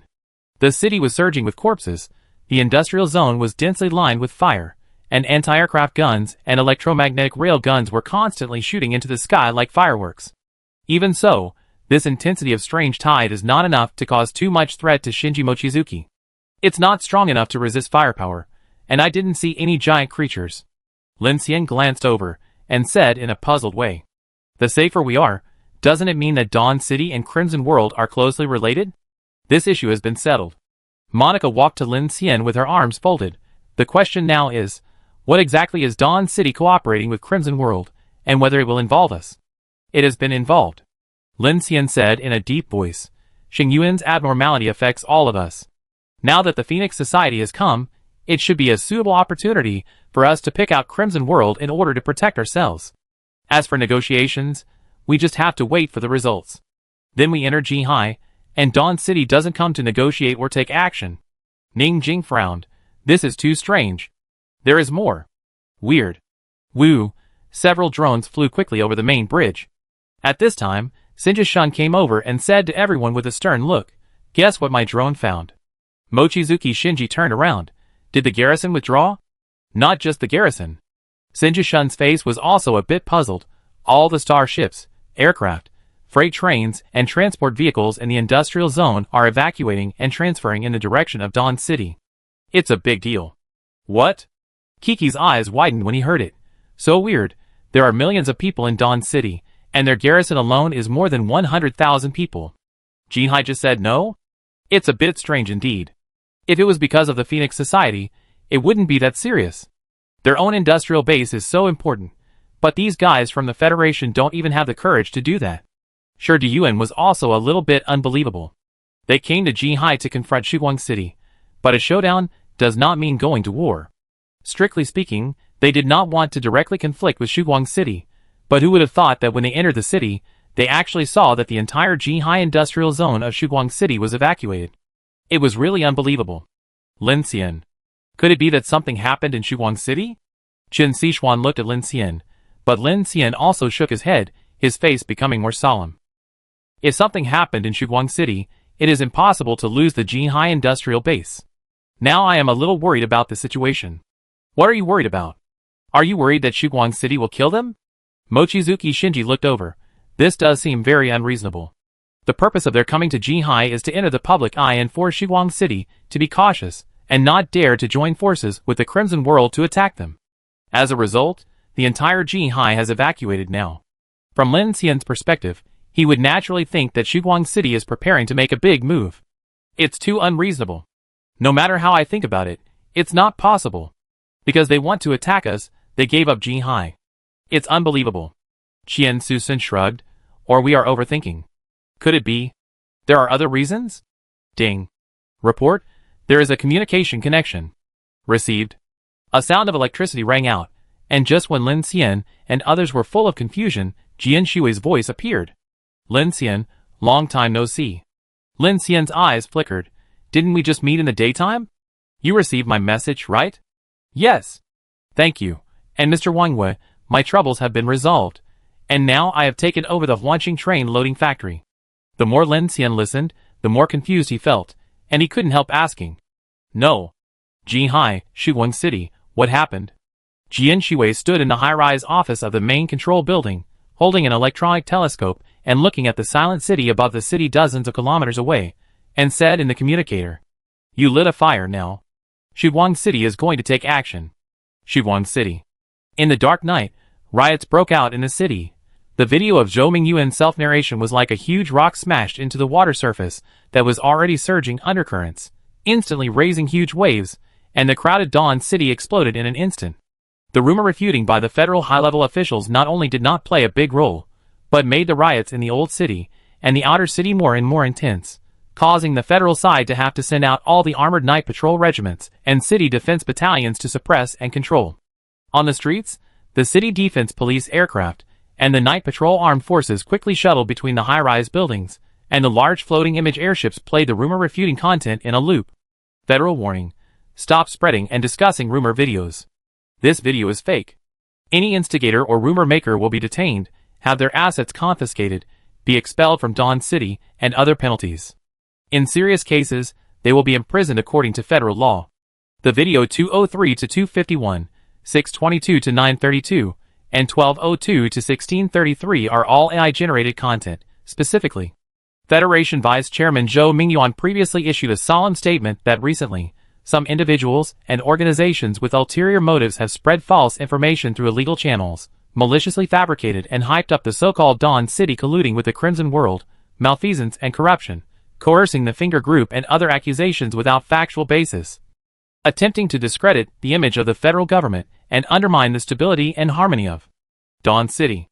The city was surging with corpses, the industrial zone was densely lined with fire, and anti-aircraft guns and electromagnetic rail guns were constantly shooting into the sky like fireworks. Even so, this intensity of strange tide is not enough to cause too much threat to Shinji Mochizuki. It's not strong enough to resist firepower, and I didn't see any giant creatures. Lin Xian glanced over and said in a puzzled way, "The safer we are, doesn't it mean that Dawn City and Crimson World are closely related? This issue has been settled." Monica walked to Lin Xian with her arms folded. The question now is, what exactly is Dawn City cooperating with Crimson World, and whether it will involve us? It has been involved. Lin Xian said in a deep voice. Xing Yuan's abnormality affects all of us. Now that the Phoenix Society has come, it should be a suitable opportunity for us to pick out Crimson World in order to protect ourselves. As for negotiations, we just have to wait for the results. Then we enter Jihai, and Dawn City doesn't come to negotiate or take action. Ning Jing frowned. This is too strange. There is more. Weird. Woo. Several drones flew quickly over the main bridge. At this time, Sinja Shun came over and said to everyone with a stern look, "Guess what my drone found?" Mochizuki Shinji turned around. Did the garrison withdraw? Not just the garrison. Sinja Shun's face was also a bit puzzled. All the starships, aircraft, freight trains, and transport vehicles in the industrial zone are evacuating and transferring in the direction of Dawn City. It's a big deal. What? Kiki's eyes widened when he heard it. So weird. There are millions of people in Dawn City, and their garrison alone is more than 100,000 people. Jihai just said no? It's a bit strange indeed. If it was because of the Phoenix Society, it wouldn't be that serious. Their own industrial base is so important, but these guys from the Federation don't even have the courage to do that. Sure, Yuan was also a little bit unbelievable. They came to Jihai to confront Shiguang City, but a showdown does not mean going to war. Strictly speaking, they did not want to directly conflict with Shiguang City, but who would have thought that when they entered the city, they actually saw that the entire Jihai industrial zone of Shiguang City was evacuated. It was really unbelievable. Lin Xian. Could it be that something happened in Shiguang City? Chen Xishuan looked at Lin Xian, but Lin Xian also shook his head, his face becoming more solemn. If something happened in Shiguang City, it is impossible to lose the Jihai industrial base. Now I am a little worried about the situation. What are you worried about? Are you worried that Shiguang City will kill them? Mochizuki Shinji looked over. This does seem very unreasonable. The purpose of their coming to Jihai is to enter the public eye and force Shiguang City to be cautious and not dare to join forces with the Crimson World to attack them. As a result, the entire Jihai has evacuated now. From Lin Xian's perspective, he would naturally think that Shiguang City is preparing to make a big move. It's too unreasonable. No matter how I think about it, it's not possible. Because they want to attack us, they gave up Jihai. It's unbelievable. Qian Susan shrugged. Or we are overthinking. Could it be? There are other reasons? Ding. Report, there is a communication connection. Received. A sound of electricity rang out, and just when Lin Xian and others were full of confusion, Jian Shui's voice appeared. Lin Xian, long time no see. Lin Xian's eyes flickered. Didn't we just meet in the daytime? You received my message, right? Yes. Thank you. And Mr. Wang Wei, my troubles have been resolved. And now I have taken over the Huanqing train loading factory. The more Lin Xian listened, the more confused he felt, and he couldn't help asking. No. Jihai, Shiguang City, what happened? Jian Shui stood in the high-rise office of the main control building, holding an electronic telescope and looking at the silent city above the city dozens of kilometers away, and said in the communicator, "You lit a fire now. Shiguang City is going to take action." Shiguang City. In the dark night, riots broke out in the city, The video of Zhou Mingyuan's self-narration was like a huge rock smashed into the water surface that was already surging undercurrents, instantly raising huge waves, and the crowded Dawn City exploded in an instant. The rumor refuting by the federal high-level officials not only did not play a big role, but made the riots in the old city and the outer city more and more intense, causing the federal side to have to send out all the armored night patrol regiments and city defense battalions to suppress and control. On the streets, the city defense police aircraft and the night patrol armed forces quickly shuttled between the high-rise buildings, and the large floating image airships played the rumor-refuting content in a loop. Federal warning: stop spreading and discussing rumor videos. This video is fake. Any instigator or rumor maker will be detained, have their assets confiscated, be expelled from Dawn City, and other penalties. In serious cases, they will be imprisoned according to federal law. The video 203 to 251, 622 to 932, and 1202 to 1633 are all AI-generated content. Specifically, Federation Vice Chairman Zhou Mingyuan previously issued a solemn statement that recently, some individuals and organizations with ulterior motives have spread false information through illegal channels, maliciously fabricated and hyped up the so-called Dawn City colluding with the Crimson World, malfeasance and corruption, coercing the Finger Group and other accusations without factual basis, attempting to discredit the image of the federal government and undermine the stability and harmony of Dawn City.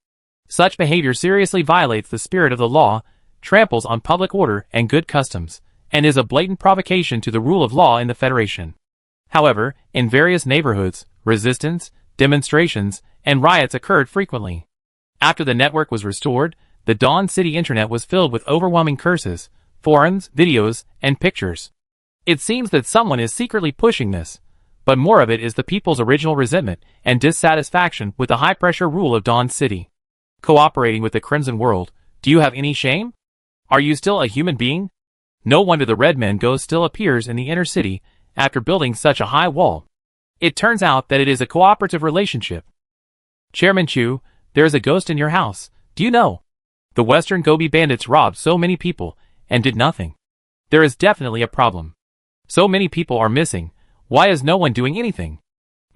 Such behavior seriously violates the spirit of the law, tramples on public order and good customs, and is a blatant provocation to the rule of law in the Federation. However, in various neighborhoods, resistance, demonstrations, and riots occurred frequently. After the network was restored, the Dawn City internet was filled with overwhelming curses, forums, videos, and pictures. It seems that someone is secretly pushing this, but more of it is the people's original resentment and dissatisfaction with the high-pressure rule of Dawn City. Cooperating with the Crimson World, do you have any shame? Are you still a human being? No wonder the Red Men Ghost still appears in the inner city after building such a high wall. It turns out that it is a cooperative relationship. Chairman Chu, there is a ghost in your house, do you know? The Western Gobi bandits robbed so many people and did nothing. There is definitely a problem. So many people are missing, why is no one doing anything?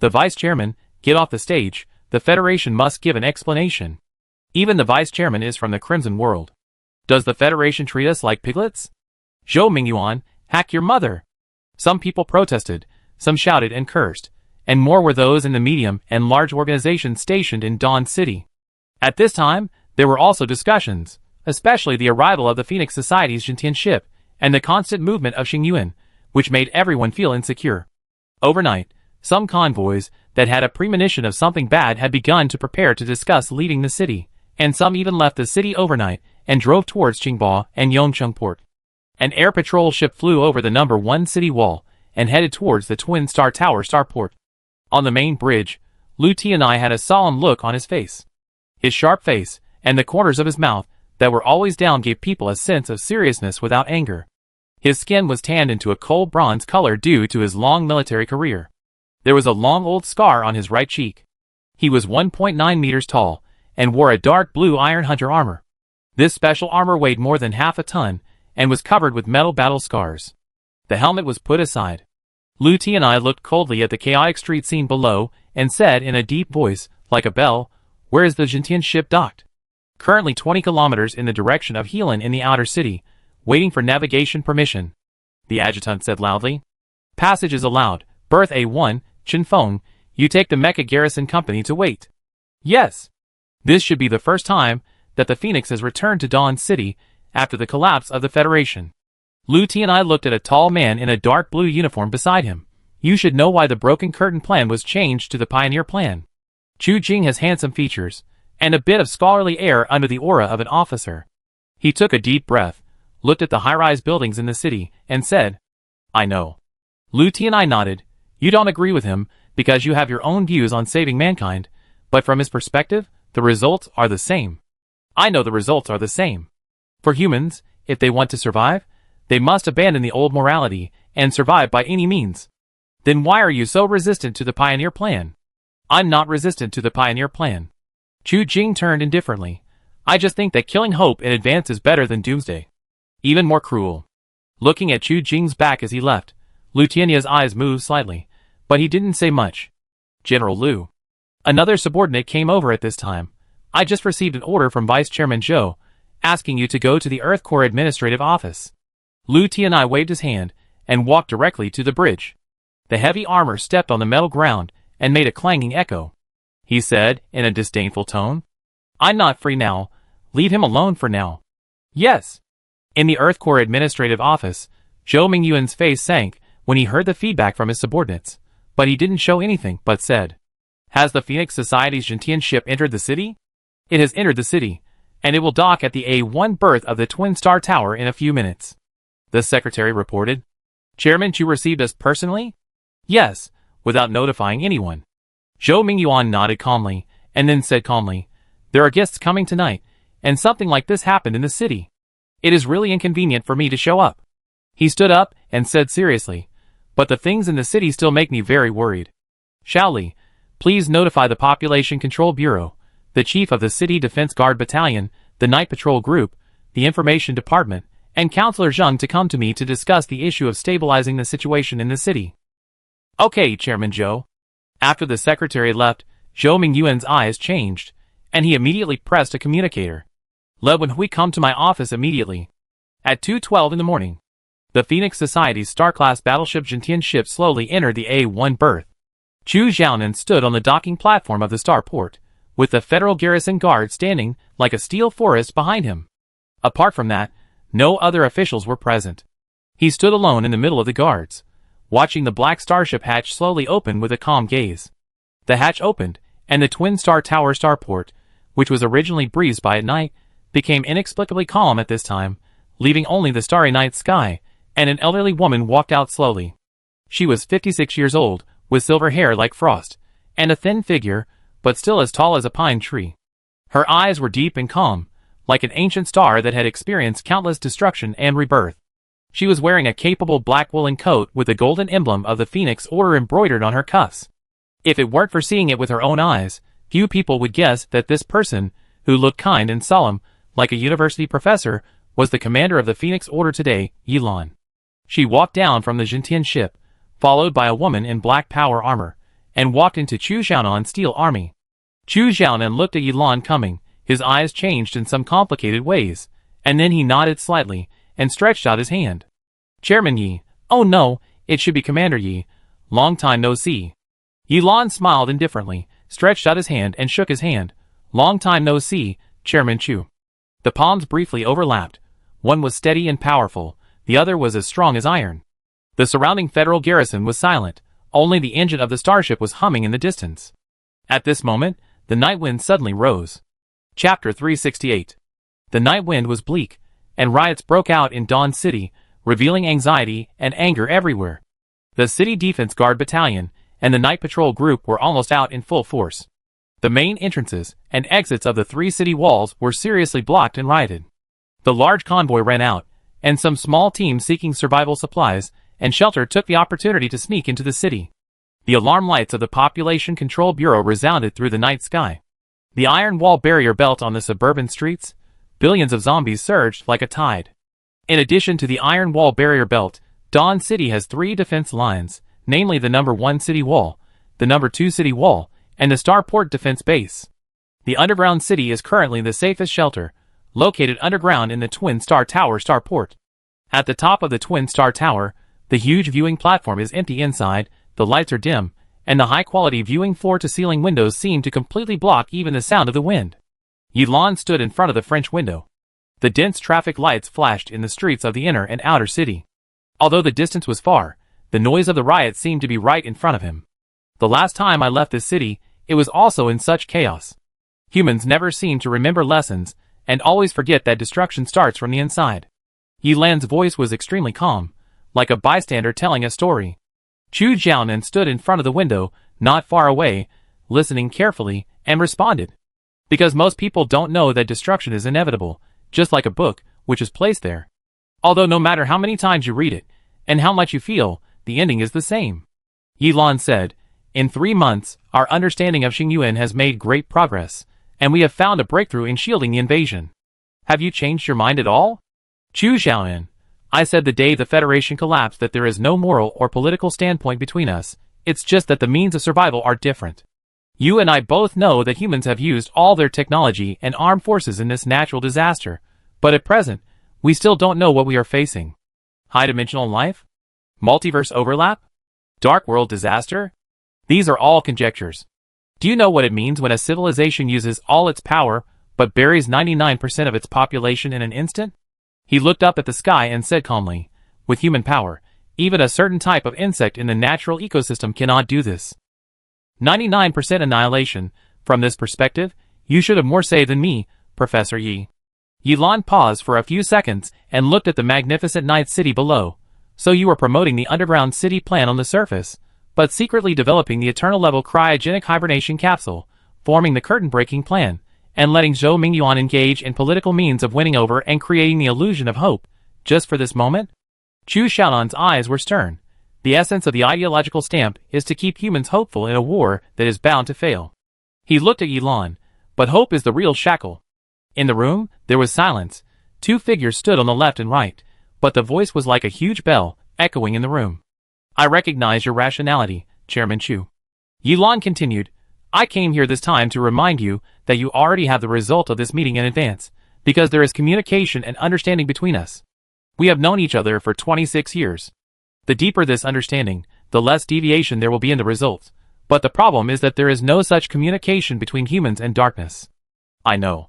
The Vice Chairman, get off the stage, the Federation must give an explanation. Even the Vice Chairman is from the Crimson World. Does the Federation treat us like piglets? Zhou Mingyuan, hack your mother! Some people protested, some shouted and cursed, and more were those in the medium and large organizations stationed in Dawn City. At this time, there were also discussions, especially the arrival of the Phoenix Society's Jintian ship, and the constant movement of Xingyuan, which made everyone feel insecure. Overnight, some convoys that had a premonition of something bad had begun to prepare to discuss leaving the city, and some even left the city overnight and drove towards Qingba and Yongcheng Port. An air patrol ship flew over the number 1 city wall and headed towards the Twin Star Tower starport. On the main bridge, Lu Tianai had a solemn look on his face. His sharp face and the corners of his mouth that were always down gave people a sense of seriousness without anger. His skin was tanned into a cold bronze color due to his long military career. There was a long old scar on his right cheek. He was 1.9 meters tall and wore a dark blue Iron Hunter armor. This special armor weighed more than half a ton and was covered with metal battle scars. The helmet was put aside. Lu Tianai looked coldly at the chaotic street scene below and said in a deep voice, like a bell, "Where is the Jintian ship docked?" "Currently 20 kilometers in the direction of Helan in the outer city, waiting for navigation permission," the adjutant said loudly. "Passage is allowed. Berth A1, Chinfeng, you take the Mecha Garrison Company to wait." "Yes." This should be the first time that the Phoenix has returned to Dawn City after the collapse of the Federation. Lu Tianai looked at a tall man in a dark blue uniform beside him. "You should know why the Broken Curtain plan was changed to the Pioneer plan." Chu Jing has handsome features, and a bit of scholarly air under the aura of an officer. He took a deep breath, looked at the high-rise buildings in the city, and said, "I know." Lu Tianai nodded. "You don't agree with him because you have your own views on saving mankind, but from his perspective, the results are the same." "I know the results are the same. For humans, if they want to survive, they must abandon the old morality and survive by any means. Then why are you so resistant to the Pioneer plan?" "I'm not resistant to the Pioneer plan." Chu Jing turned indifferently. "I just think that killing hope in advance is better than Doomsday. Even more cruel." Looking at Chu Jing's back as he left, Lu Tianai's eyes moved slightly, but he didn't say much. "General Lu." Another subordinate came over at this time. I just received an order from Vice Chairman Zhou, asking you to go to the Earth Core Administrative Office. Lu Tianai waved his hand and walked directly to the bridge. The heavy armor stepped on the metal ground and made a clanging echo. He said, in a disdainful tone, "I'm not free now. Leave him alone for now." "Yes." In the Earth Core Administrative Office, Zhou Mingyuan's face sank when he heard the feedback from his subordinates, but he didn't show anything but said, "Has the Phoenix Society's Gentian ship entered the city?" "It has entered the city, and it will dock at the A1 berth of the Twin Star Tower in a few minutes," the secretary reported. "Chairman Chu received us personally?" "Yes, without notifying anyone." Zhou Mingyuan nodded calmly, and then said calmly, "There are guests coming tonight, and something like this happened in the city. It is really inconvenient for me to show up." He stood up and said seriously, "But the things in the city still make me very worried. Shaoli, please notify the Population Control Bureau, the Chief of the City Defense Guard Battalion, the Night Patrol Group, the Information Department, and Councillor Zheng to come to me to discuss the issue of stabilizing the situation in the city." "Okay, Chairman Zhou." After the secretary left, Zhou Mingyuan's eyes changed, and he immediately pressed a communicator. "Let Wen Hui come to my office immediately." At 2:12 in the morning, the Phoenix Society's Star-class battleship Gentian ship slowly entered the A1 berth. Chu Xiaonan stood on the docking platform of the starport, with the Federal Garrison Guard standing like a steel forest behind him. Apart from that, no other officials were present. He stood alone in the middle of the guards, watching the black starship hatch slowly open with a calm gaze. The hatch opened, and the Twin Star Tower starport, which was originally breezed by at night, became inexplicably calm at this time, leaving only the starry night sky, and an elderly woman walked out slowly. She was 56 years old, with silver hair like frost, and a thin figure, but still as tall as a pine tree. Her eyes were deep and calm, like an ancient star that had experienced countless destruction and rebirth. She was wearing a capable black woolen coat with the golden emblem of the Phoenix Order embroidered on her cuffs. If it weren't for seeing it with her own eyes, few people would guess that this person, who looked kind and solemn, like a university professor, was the commander of the Phoenix Order today, Yilan. She walked down from the Gentian ship, followed by a woman in black power armor, and walked into Chu Xiaonan's steel army. Chu Xiaonan looked at Yilan coming, his eyes changed in some complicated ways, and then he nodded slightly, and stretched out his hand. "Chairman Yi." "Oh no, it should be Commander Yi. Long time no see." Yilan smiled indifferently, stretched out his hand and shook his hand. "Long time no see, Chairman Chu." The palms briefly overlapped. One was steady and powerful, the other was as strong as iron. The surrounding federal garrison was silent, only the engine of the starship was humming in the distance. At this moment, the night wind suddenly rose. Chapter 368. The night wind was bleak, and riots broke out in Dawn City, revealing anxiety and anger everywhere. The City Defense Guard Battalion and the Night Patrol Group were almost out in full force. The main entrances and exits of the 3 city walls were seriously blocked and rioted. The large convoy ran out, and some small teams seeking survival supplies and shelter took the opportunity to sneak into the city. The alarm lights of the Population Control Bureau resounded through the night sky. The iron wall barrier belt on the suburban streets, billions of zombies surged like a tide. In addition to the iron wall barrier belt, Dawn City has 3 defense lines, namely the number 1 city wall, the number 2 city wall, and the Starport defense base. The underground city is currently the safest shelter, located underground in the Twin Star Tower starport. At the top of the Twin Star Tower, the huge viewing platform is empty inside, the lights are dim, and the high-quality viewing floor-to-ceiling windows seem to completely block even the sound of the wind. Yilan stood in front of the French window. The dense traffic lights flashed in the streets of the inner and outer city. Although the distance was far, the noise of the riot seemed to be right in front of him. The last time I left this city, it was also in such chaos. Humans never seem to remember lessons, and always forget that destruction starts from the inside. Yilan's voice was extremely calm, like a bystander telling a story. Chu Xiaonan stood in front of the window, not far away, listening carefully, and responded. Because most people don't know that destruction is inevitable, just like a book, which is placed there. Although no matter how many times you read it, and how much you feel, the ending is the same. Yilan said, "In 3 months, our understanding of Xingyuan has made great progress, and we have found a breakthrough in shielding the invasion. Have you changed your mind at all?" Chu Xiaonan, I said the day the Federation collapsed that there is no moral or political standpoint between us, it's just that the means of survival are different. You and I both know that humans have used all their technology and armed forces in this natural disaster, but at present, we still don't know what we are facing. High-dimensional life? Multiverse overlap? Dark world disaster? These are all conjectures. Do you know what it means when a civilization uses all its power, but buries 99% of its population in an instant? He looked up at the sky and said calmly, with human power, even a certain type of insect in the natural ecosystem cannot do this. 99% annihilation. From this perspective, you should have more say than me, Professor Yi. Yilan paused for a few seconds and looked at the magnificent night city below. So you are promoting the underground city plan on the surface, but secretly developing the eternal-level cryogenic hibernation capsule, forming the curtain-breaking plan, and letting Zhou Mingyuan engage in political means of winning over and creating the illusion of hope, just for this moment? Chu Xiaonan's eyes were stern. The essence of the ideological stamp is to keep humans hopeful in a war that is bound to fail. He looked at Yilan, but hope is the real shackle. In the room, there was silence. Two figures stood on the left and right, but the voice was like a huge bell, echoing in the room. I recognize your rationality, Chairman Chu. Yilan continued, I came here this time to remind you that you already have the result of this meeting in advance, because there is communication and understanding between us. We have known each other for 26 years. The deeper this understanding, the less deviation there will be in the results, but the problem is that there is no such communication between humans and darkness. I know.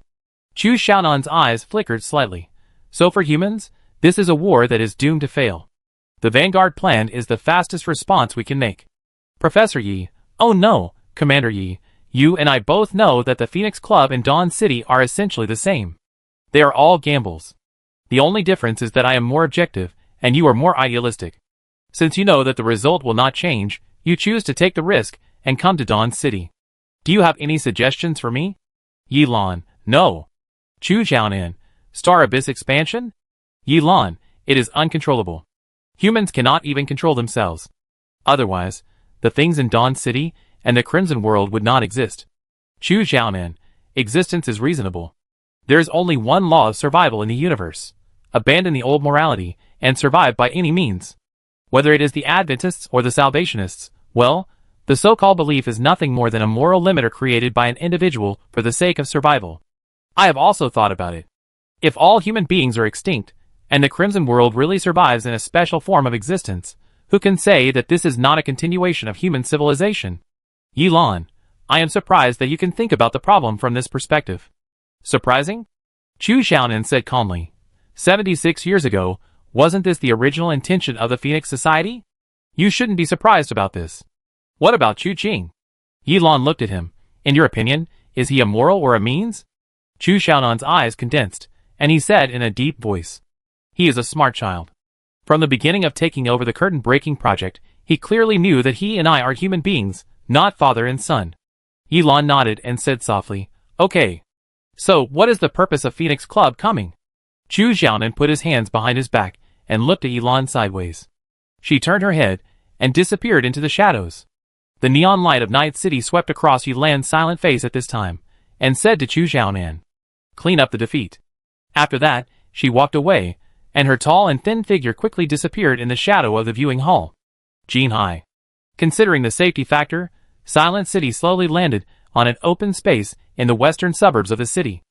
Chu Xiaonan's eyes flickered slightly. So for humans, this is a war that is doomed to fail. The Vanguard plan is the fastest response we can make. Professor Yi, oh no, Commander Yi, you and I both know that the Phoenix Club and Dawn City are essentially the same. They are all gambles. The only difference is that I am more objective, and you are more idealistic. Since you know that the result will not change, you choose to take the risk and come to Dawn City. Do you have any suggestions for me? Yilan, no. Chu Xiaonan, Star Abyss expansion? Yilan, it is uncontrollable. Humans cannot even control themselves. Otherwise, the things in Dawn City and the Crimson World would not exist. Chu Xiaonan, existence is reasonable. There is only one law of survival in the universe. Abandon the old morality and survive by any means. Whether it is the Adventists or the Salvationists, well, the so-called belief is nothing more than a moral limiter created by an individual for the sake of survival. I have also thought about it. If all human beings are extinct, and the Crimson World really survives in a special form of existence, who can say that this is not a continuation of human civilization? Yilan, I am surprised that you can think about the problem from this perspective. Surprising? Chu Xiaonan said calmly. 76 years ago, wasn't this the original intention of the Phoenix Society? You shouldn't be surprised about this. What about Chu Qing? Yilan looked at him. In your opinion, is he a moral or a means? Chu Xiaonan's eyes condensed, and he said in a deep voice. He is a smart child. From the beginning of taking over the curtain-breaking project, he clearly knew that he and I are human beings, not father and son. Yilan nodded and said softly, okay. So, what is the purpose of Phoenix Club coming? Chu Xiaonan put his hands behind his back and looked at Yilan sideways. She turned her head and disappeared into the shadows. The neon light of Night City swept across Yilan's silent face at this time, and said to Chu Xiaonan, clean up the defeat. After that, she walked away, and her tall and thin figure quickly disappeared in the shadow of the viewing hall. Jinhai. Considering the safety factor, Silent City slowly landed on an open space in the western suburbs of the city.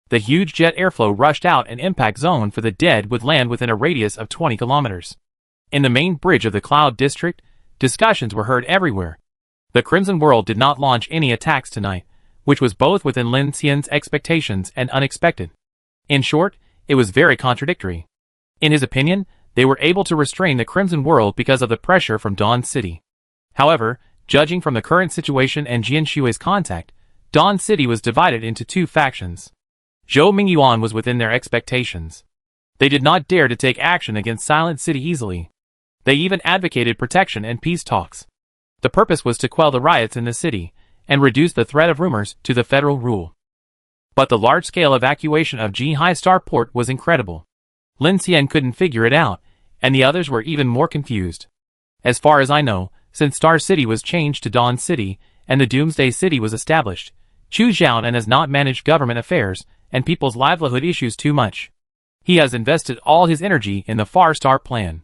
The huge jet airflow rushed out an impact zone for the dead would land within a radius of 20 kilometers. In the main bridge of the Cloud District, discussions were heard everywhere. The Crimson World did not launch any attacks tonight, which was both within Lin Xian's expectations and unexpected. In short, it was very contradictory. In his opinion, they were able to restrain the Crimson World because of the pressure from Dawn City. However, judging from the current situation and Jian Shui's contact, Dawn City was divided into two factions. Zhou Mingyuan was within their expectations. They did not dare to take action against Silent City easily. They even advocated protection and peace talks. The purpose was to quell the riots in the city, and reduce the threat of rumors to the federal rule. But the large-scale evacuation of Jinhai Starport was incredible. Lin Xian couldn't figure it out, and the others were even more confused. As far as I know, since Star City was changed to Dawn City, and the Doomsday City was established, Chu Xiaonan has not managed government affairs and people's livelihood issues too much. He has invested all his energy in the Far Star plan.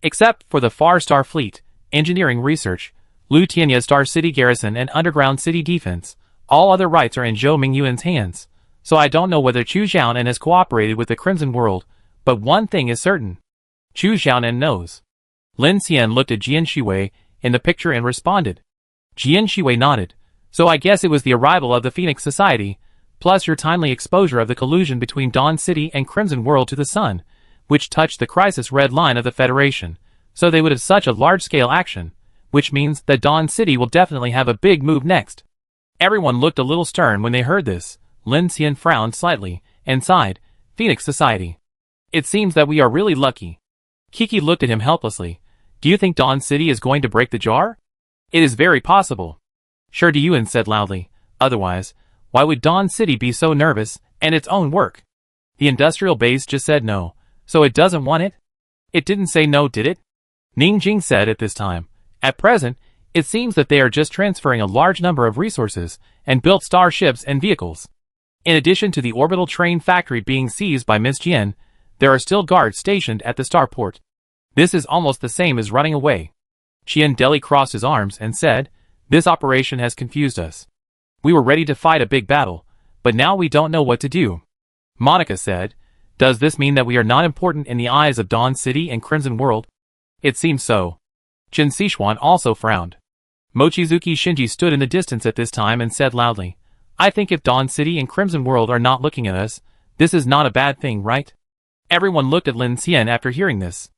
Except for the Far Star Fleet, engineering research, Lieutenant Star City Garrison and Underground City Defense. All other rights are in Zhou Mingyuan's hands, so I don't know whether Chu Xiaonan has cooperated with the Crimson World, but one thing is certain. Chu Xiaonan knows. Lin Xian looked at Jian Shiwei in the picture and responded. Jian Shiwei nodded. So I guess it was the arrival of the Phoenix Society, plus your timely exposure of the collusion between Dawn City and Crimson World to the Sun, which touched the crisis red line of the Federation, so they would have such a large-scale action, which means that Dawn City will definitely have a big move next. Everyone looked a little stern when they heard this. Lin Xian frowned slightly, and sighed. Phoenix Society. It seems that we are really lucky. Kiki looked at him helplessly. Do you think Dawn City is going to break the jar? It is very possible. Sure, Yuan said loudly. Otherwise, why would Dawn City be so nervous, and its own work? The industrial base just said no, so it doesn't want it? It didn't say no, did it? Ning Jing said at this time. At present, it seems that they are just transferring a large number of resources and built starships and vehicles. In addition to the orbital train factory being seized by Miss Jian, there are still guards stationed at the starport. This is almost the same as running away. Qian Deli crossed his arms and said, This operation has confused us. We were ready to fight a big battle, but now we don't know what to do. Monica said, Does this mean that we are not important in the eyes of Dawn City and Crimson World? It seems so. Qin Sichuan also frowned. Mochizuki Shinji stood in the distance at this time and said loudly, I think if Dawn City and Crimson World are not looking at us, this is not a bad thing, right? Everyone looked at Lin Xian after hearing this.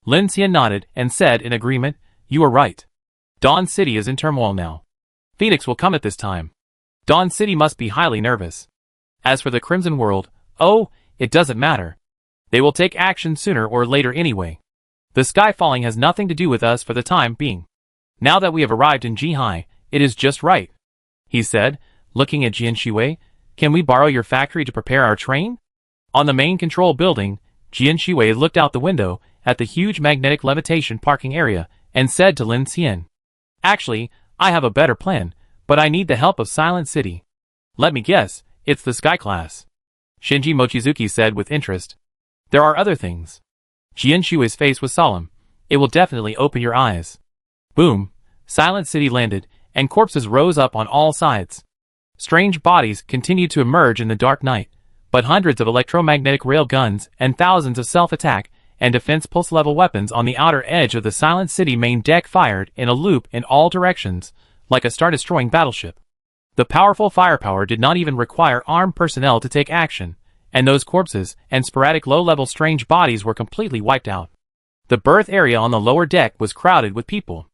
Lin Xian nodded and said in agreement, You are right. Dawn City is in turmoil now. Phoenix will come at this time. Dawn City must be highly nervous. As for the Crimson World, oh, it doesn't matter. They will take action sooner or later anyway. The sky falling has nothing to do with us for the time being. Now that we have arrived in Jihai, it is just right. He said, looking at Jian Shiwei, Can we borrow your factory to prepare our train? On the main control building, Jian Shiwei looked out the window at the huge magnetic levitation parking area and said to Lin Xian, Actually, I have a better plan, but I need the help of Silent City. Let me guess, it's the Sky Class. Shinji Mochizuki said with interest. There are other things. Jian Shiwei's face was solemn. It will definitely open your eyes. Boom! Silent City landed, and corpses rose up on all sides. Strange bodies continued to emerge in the dark night, but hundreds of electromagnetic rail guns and thousands of self-attack and defense pulse-level weapons on the outer edge of the Silent City main deck fired in a loop in all directions, like a star-destroying battleship. The powerful firepower did not even require armed personnel to take action, and those corpses and sporadic low-level strange bodies were completely wiped out. The berth area on the lower deck was crowded with people.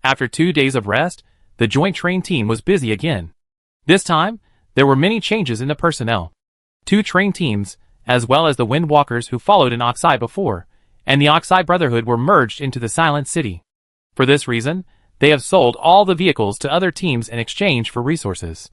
After 2 days of rest, the joint train team was busy again. This time, there were many changes in the personnel. 2 train teams, as well as the Windwalkers who followed in Oxai before, and the Oxai Brotherhood were merged into the Silent City. For this reason, they have sold all the vehicles to other teams in exchange for resources.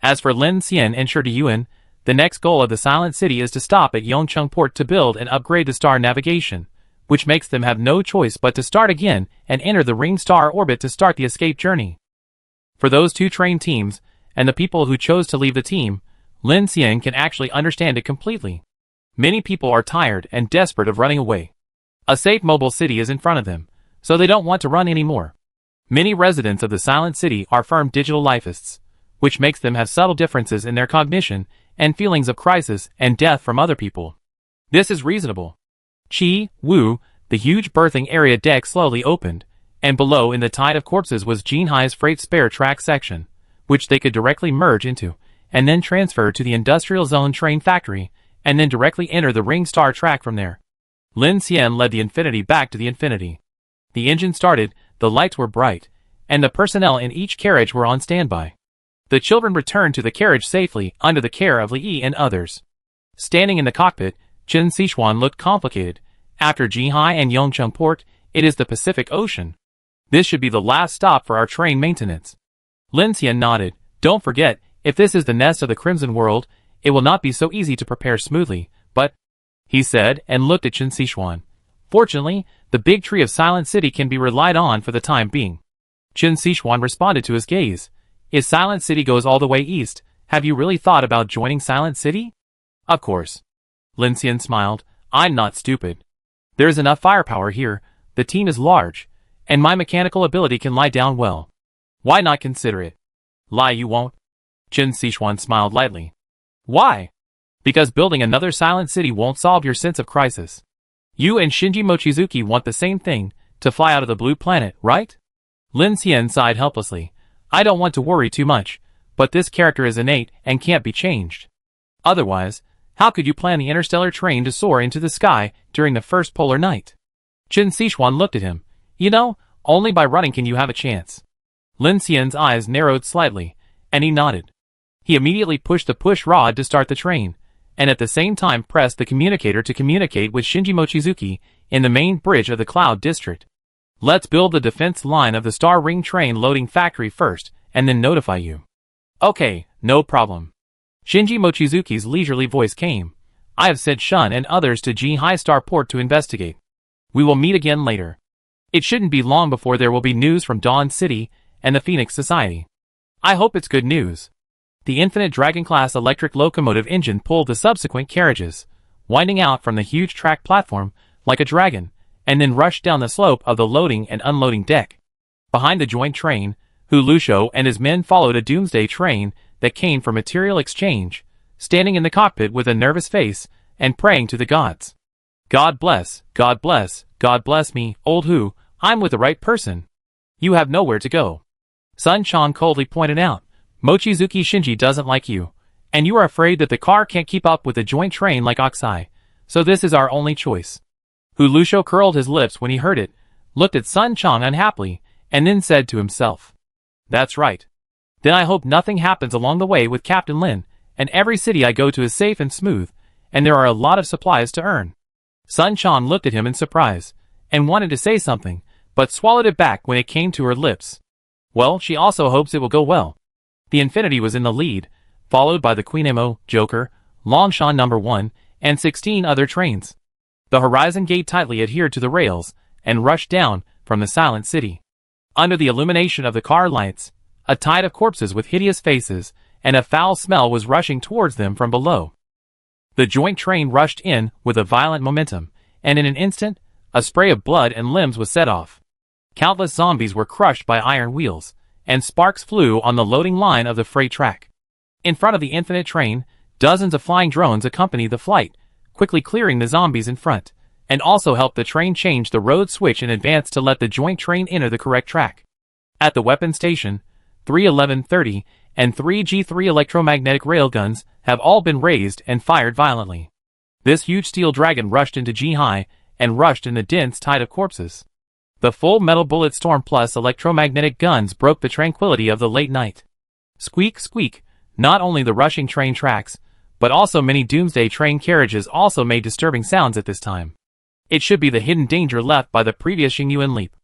As for Lin Xian and Shi Yuan, the next goal of the Silent City is to stop at Yongcheng Port to build and upgrade the star navigation, which makes them have no choice but to start again and enter the ring star orbit to start the escape journey. For those 2 train teams, and the people who chose to leave the team, Lin Xian can actually understand it completely. Many people are tired and desperate of running away. A safe mobile city is in front of them, so they don't want to run anymore. Many residents of the Silent City are firm digital lifeists, which makes them have subtle differences in their cognition and feelings of crisis and death from other people. This is reasonable. Qi, Wu, the huge berthing area deck slowly opened, and below in the tide of corpses was Jinhai's freight spare track section, which they could directly merge into, and then transfer to the industrial zone train factory, and then directly enter the ring star track from there. Lin Xian led the Infinity back to the Infinity. The engine started, the lights were bright, and the personnel in each carriage were on standby. The children returned to the carriage safely under the care of Li Yi and others. Standing in the cockpit, Qin Sichuan looked complicated. After Jihai and Yongcheng Port, it is the Pacific Ocean. This should be the last stop for our train maintenance. Lin Xian nodded. Don't forget, if this is the nest of the Crimson World, it will not be so easy to prepare smoothly, but, he said and looked at Qin Sichuan. Fortunately, the big tree of Silent City can be relied on for the time being. Qin Sichuan responded to his gaze. If Silent City goes all the way east, have you really thought about joining Silent City? Of course. Lin Xian smiled. I'm not stupid. There's enough firepower here, the team is large, and my mechanical ability can lie down well. Why not consider it? Lie you won't? Qin Sichuan smiled lightly. Why? Because building another silent city won't solve your sense of crisis. You and Shinji Mochizuki want the same thing, to fly out of the blue planet, right? Lin Xian sighed helplessly. I don't want to worry too much, but this character is innate and can't be changed. Otherwise, how could you plan the interstellar train to soar into the sky during the first polar night? Qin Sichuan looked at him. You know, only by running can you have a chance. Lin Xian's eyes narrowed slightly, and he nodded. He immediately pushed the push rod to start the train, and at the same time pressed the communicator to communicate with Shinji Mochizuki in the main bridge of the Cloud District. Let's build the defense line of the Star Ring train loading factory first, and then notify you. Okay, no problem. Shinji Mochizuki's leisurely voice came. I have sent Shun and others to Ji-Hai Starport to investigate. We will meet again later. It shouldn't be long before there will be news from Dawn City and the Phoenix Society. I hope it's good news. The Infinite Dragon-class electric locomotive engine pulled the subsequent carriages, winding out from the huge track platform like a dragon, and then rushed down the slope of the loading and unloading deck. Behind the joint train, Hu Lushou and his men followed a Doomsday train that came for material exchange, standing in the cockpit with a nervous face and praying to the gods. God bless, God bless, God bless me, old Hu, I'm with the right person. You have nowhere to go. Sun Chong coldly pointed out, Mochizuki Shinji doesn't like you, and you are afraid that the car can't keep up with the joint train like Oxai, so this is our only choice. Hu Lushou curled his lips when he heard it, looked at Sun Chong unhappily, and then said to himself, That's right. Then I hope nothing happens along the way with Captain Lin, and every city I go to is safe and smooth, and there are a lot of supplies to earn. Sun Chong looked at him in surprise, and wanted to say something, but swallowed it back when it came to her lips. Well, she also hopes it will go well. The Infinity was in the lead, followed by the Queen Mo, Joker, Longshan No. 1, and 16 other trains. The Horizon Gate tightly adhered to the rails, and rushed down from the silent city. Under the illumination of the car lights, a tide of corpses with hideous faces and a foul smell was rushing towards them from below. The joint train rushed in with a violent momentum, and in an instant, a spray of blood and limbs was set off. Countless zombies were crushed by iron wheels, and sparks flew on the loading line of the freight track. In front of the infinite train, dozens of flying drones accompanied the flight, quickly clearing the zombies in front, and also helped the train change the road switch in advance to let the joint train enter the correct track. At the weapon station, 31130 and 3G3 electromagnetic railguns have all been raised and fired violently. This huge steel dragon rushed into Ji-Hai and rushed in the dense tide of corpses. The full metal bullet storm plus electromagnetic guns broke the tranquility of the late night. Squeak, squeak, not only the rushing train tracks, but also many Doomsday train carriages also made disturbing sounds at this time. It should be the hidden danger left by the previous Xingyuan leap.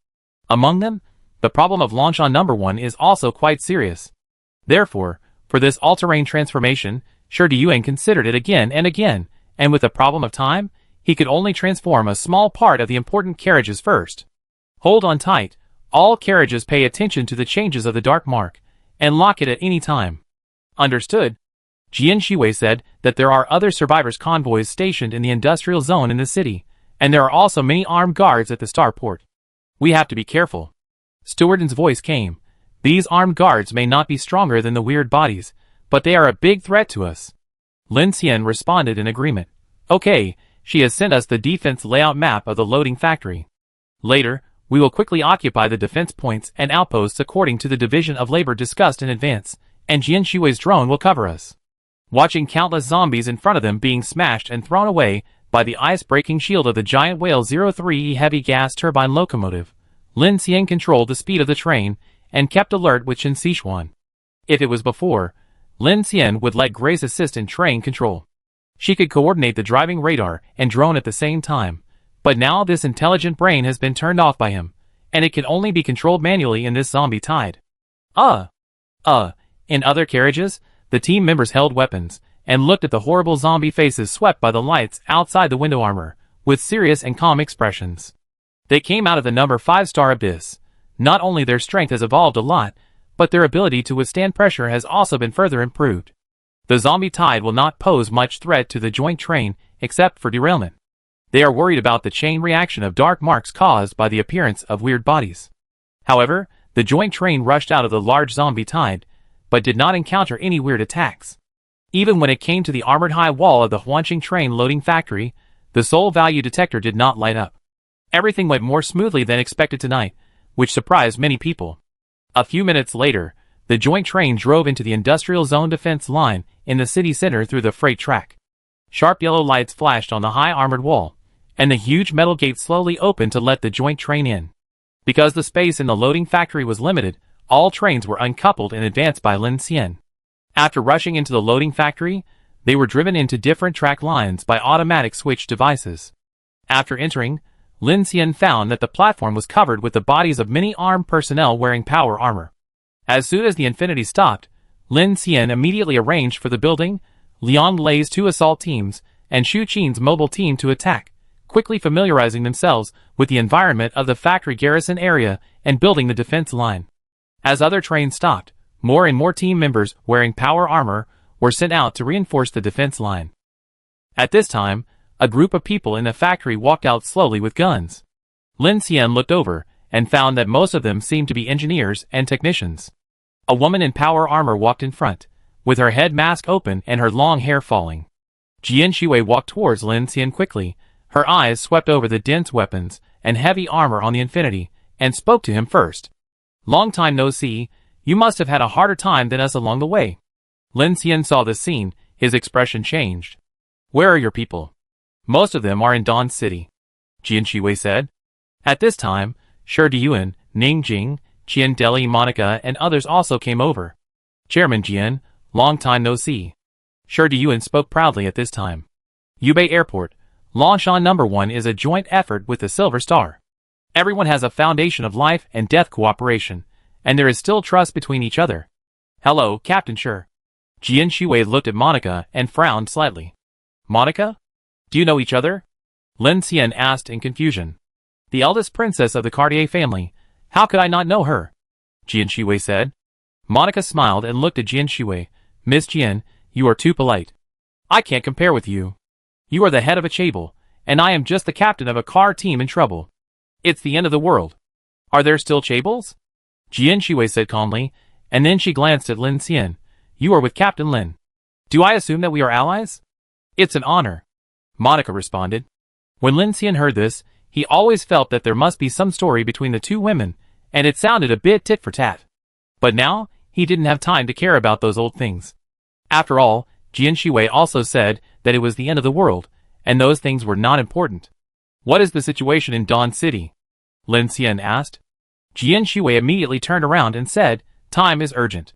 Among them, the problem of Longshan No. 1 is also quite serious. Therefore, for this all-terrain transformation, Shi Diyuan considered it again, and with the problem of time, he could only transform a small part of the important carriages first. Hold on tight, all carriages pay attention to the changes of the dark mark, and lock it at any time. Understood? Jian Shiwei said that there are other survivors' convoys stationed in the industrial zone in the city, and there are also many armed guards at the starport. We have to be careful. Stewardon's voice came. These armed guards may not be stronger than the weird bodies, but they are a big threat to us. Lin Xian responded in agreement. Okay, she has sent us the defense layout map of the loading factory. Later, we will quickly occupy the defense points and outposts according to the division of labor discussed in advance, and Jian Shiwei's drone will cover us. Watching countless zombies in front of them being smashed and thrown away by the ice-breaking shield of the giant Whale 03E heavy gas turbine locomotive, Lin Xian controlled the speed of the train and kept alert with Qin Sichuan. If it was before, Lin Xian would let Grace assist in train control. She could coordinate the driving radar and drone at the same time, but now this intelligent brain has been turned off by him, and it can only be controlled manually in this zombie tide. In other carriages, the team members held weapons and looked at the horrible zombie faces swept by the lights outside the window armor, with serious and calm expressions. They came out of the number 5-star abyss. Not only their strength has evolved a lot, but their ability to withstand pressure has also been further improved. The zombie tide will not pose much threat to the joint train except for derailment. They are worried about the chain reaction of dark marks caused by the appearance of weird bodies. However, The joint train rushed out of the large zombie tide, but did not encounter any weird attacks. Even when it came to the armored high wall of the Huanqing train loading factory, the soul value detector did not light up. Everything went more smoothly than expected tonight, which surprised many people. A few minutes later, the joint train drove into the industrial zone defense line in the city center through the freight track. Sharp yellow lights flashed on the high armored wall, and the huge metal gate slowly opened to let the joint train in. Because the space in the loading factory was limited, all trains were uncoupled in advance by Lin Xian. After rushing into the loading factory, they were driven into different track lines by automatic switch devices. After entering, Lin Xian found that the platform was covered with the bodies of many armed personnel wearing power armor. As soon as the Infinity stopped, Lin Xian immediately arranged for the building, Liang Lei's 2 assault teams, and Xu Qin's mobile team to attack, quickly familiarizing themselves with the environment of the factory garrison area and building the defense line. As other trains stopped, more and more team members wearing power armor were sent out to reinforce the defense line. At this time, a group of people in the factory walked out slowly with guns. Lin Xian looked over and found that most of them seemed to be engineers and technicians. A woman in power armor walked in front, with her head mask open and her long hair falling. Jian Shui walked towards Lin Xian quickly, her eyes swept over the dense weapons and heavy armor on the Infinity, and spoke to him first. "Long time no see, you must have had a harder time than us along the way." Lin Xian saw this scene, his expression changed. "Where are your people?" "Most of them are in Dawn City," Jian Shui said. At this time, Shi Diyuan, Ning Jing, Qian Deli, Monica, and others also came over. "Chairman Jian, long time no see." Shi Diyuan spoke proudly at this time. "Yubei Airport, Longshan No. 1 is a joint effort with the Silver Star. Everyone has a foundation of life and death cooperation, and there is still trust between each other." "Hello, Captain Shi." Jian Shui looked at Monica and frowned slightly. "Monica? Do you know each other?" Lin Xian asked in confusion. "The eldest princess of the Cartier family. How could I not know her?" Jian Shui said. Monica smiled and looked at Jian Shui. "Miss Jian, you are too polite. I can't compare with you. You are the head of a chaebol, and I am just the captain of a car team in trouble. It's the end of the world. Are there still chaebols?" Jian Shui said calmly, and then she glanced at Lin Xian. "You are with Captain Lin. Do I assume that we are allies?" "It's an honor," Monica responded. When Lin Xian heard this, he always felt that there must be some story between the two women, and it sounded a bit tit for tat. But now, he didn't have time to care about those old things. After all, Jian Shui also said that it was the end of the world, and those things were not important. "What is the situation in Dawn City?" Lin Xian asked. Jian Shui immediately turned around and said, "Time is urgent.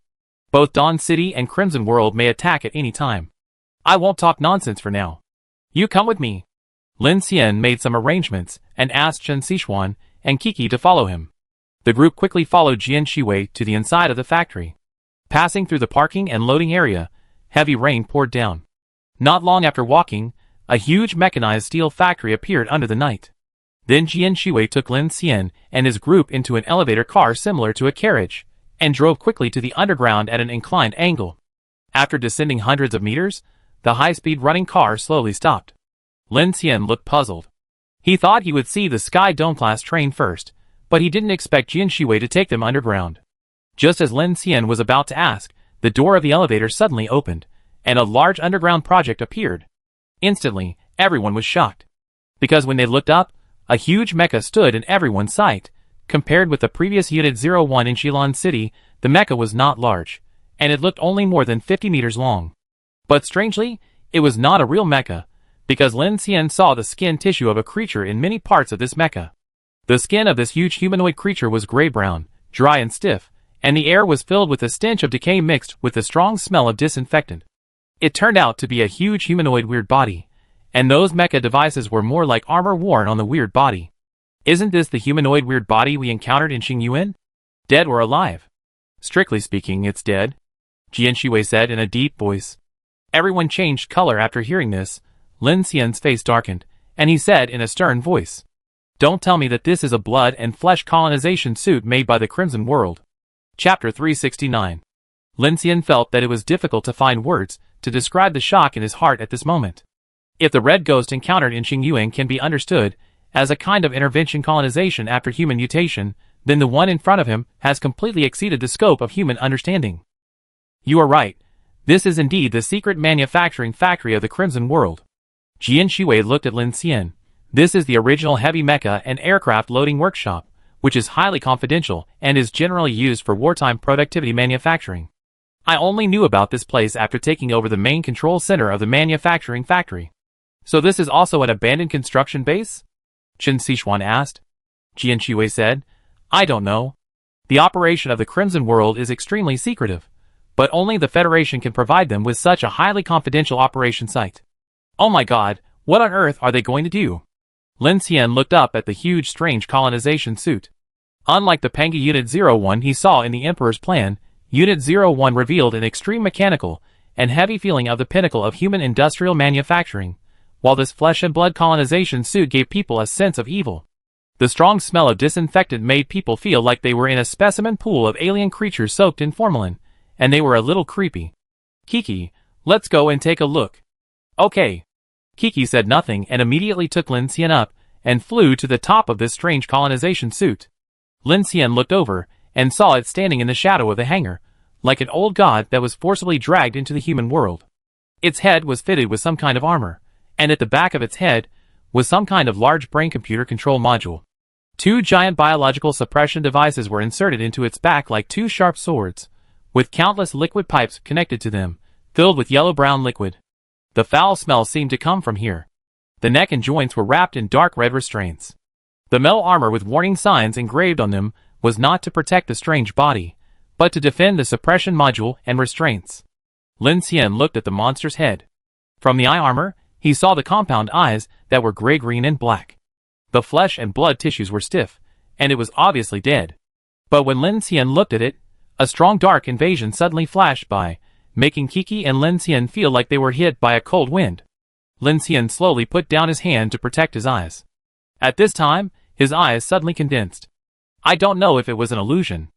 Both Dawn City and Crimson World may attack at any time. I won't talk nonsense for now. You come with me." Lin Xian made some arrangements and asked Chen Sichuan and Kiki to follow him. The group quickly followed Jian Shui to the inside of the factory. Passing through the parking and loading area, heavy rain poured down. Not long after walking, a huge mechanized steel factory appeared under the night. Then Jian Shui took Lin Xian and his group into an elevator car similar to a carriage, and drove quickly to the underground at an inclined angle. After descending hundreds of meters, the high-speed running car slowly stopped. Lin Xian looked puzzled. He thought he would see the Sky Dome-class train first, but he didn't expect Jian Shui to take them underground. Just as Lin Xian was about to ask, the door of the elevator suddenly opened, and a large underground project appeared. Instantly, everyone was shocked. Because when they looked up, a huge mecha stood in everyone's sight. Compared with the previous Unit 01 in Shilin City, the mecha was not large, and it looked only more than 50 meters long. But strangely, it was not a real mecha, because Lin Xian saw the skin tissue of a creature in many parts of this mecha. The skin of this huge humanoid creature was gray-brown, dry and stiff, and the air was filled with the stench of decay mixed with the strong smell of disinfectant. It turned out to be a huge humanoid weird body, and those mecha devices were more like armor worn on the weird body. "Isn't this the humanoid weird body we encountered in Xingyuan? Dead or alive?" "Strictly speaking, it's dead," Jian Shui said in a deep voice. Everyone changed color after hearing this. Lin Xian's face darkened, and he said in a stern voice, "Don't tell me that this is a blood and flesh colonization suit made by the Crimson World." Chapter 369. Lin Xian felt that it was difficult to find words to describe the shock in his heart at this moment. If the red ghost encountered in Xingyuan can be understood as a kind of intervention colonization after human mutation, then the one in front of him has completely exceeded the scope of human understanding. You are right. This is indeed the secret manufacturing factory of the Crimson World. Jian Shui looked at Lin Xian. This is the original heavy mecha and aircraft loading workshop, which is highly confidential and is generally used for wartime productivity manufacturing. I only knew about this place after taking over the main control center of the manufacturing factory. So this is also an abandoned construction base? Chen Sichuan asked. Jian Shui said, I don't know. The operation of the Crimson World is extremely secretive, but only the Federation can provide them with such a highly confidential operation site. Oh my god, what on earth are they going to do? Lin Xian looked up at the huge strange colonization suit. Unlike the Panga Unit 01 he saw in the Emperor's plan, Unit 01 revealed an extreme mechanical and heavy feeling of the pinnacle of human industrial manufacturing, while this flesh and blood colonization suit gave people a sense of evil. The strong smell of disinfectant made people feel like they were in a specimen pool of alien creatures soaked in formalin, and they were a little creepy. Kiki, let's go and take a look. Okay. Kiki said nothing and immediately took Lin Xian up and flew to the top of this strange colonization suit. Lin Xian looked over and saw it standing in the shadow of the hangar, like an old god that was forcibly dragged into the human world. Its head was fitted with some kind of armor, and at the back of its head was some kind of large brain computer control module. Two giant biological suppression devices were inserted into its back like two sharp swords, with countless liquid pipes connected to them, filled with yellow-brown liquid. The foul smell seemed to come from here. The neck and joints were wrapped in dark red restraints. The metal armor with warning signs engraved on them was not to protect the strange body, but to defend the suppression module and restraints. Lin Xian looked at the monster's head. From the eye armor, he saw the compound eyes that were gray-green and black. The flesh and blood tissues were stiff, and it was obviously dead. But when Lin Xian looked at it, a strong dark invasion suddenly flashed by, making Kiki and Lin Xian feel like they were hit by a cold wind. Lin Xian slowly put down his hand to protect his eyes. At this time, his eyes suddenly condensed. I don't know if it was an illusion.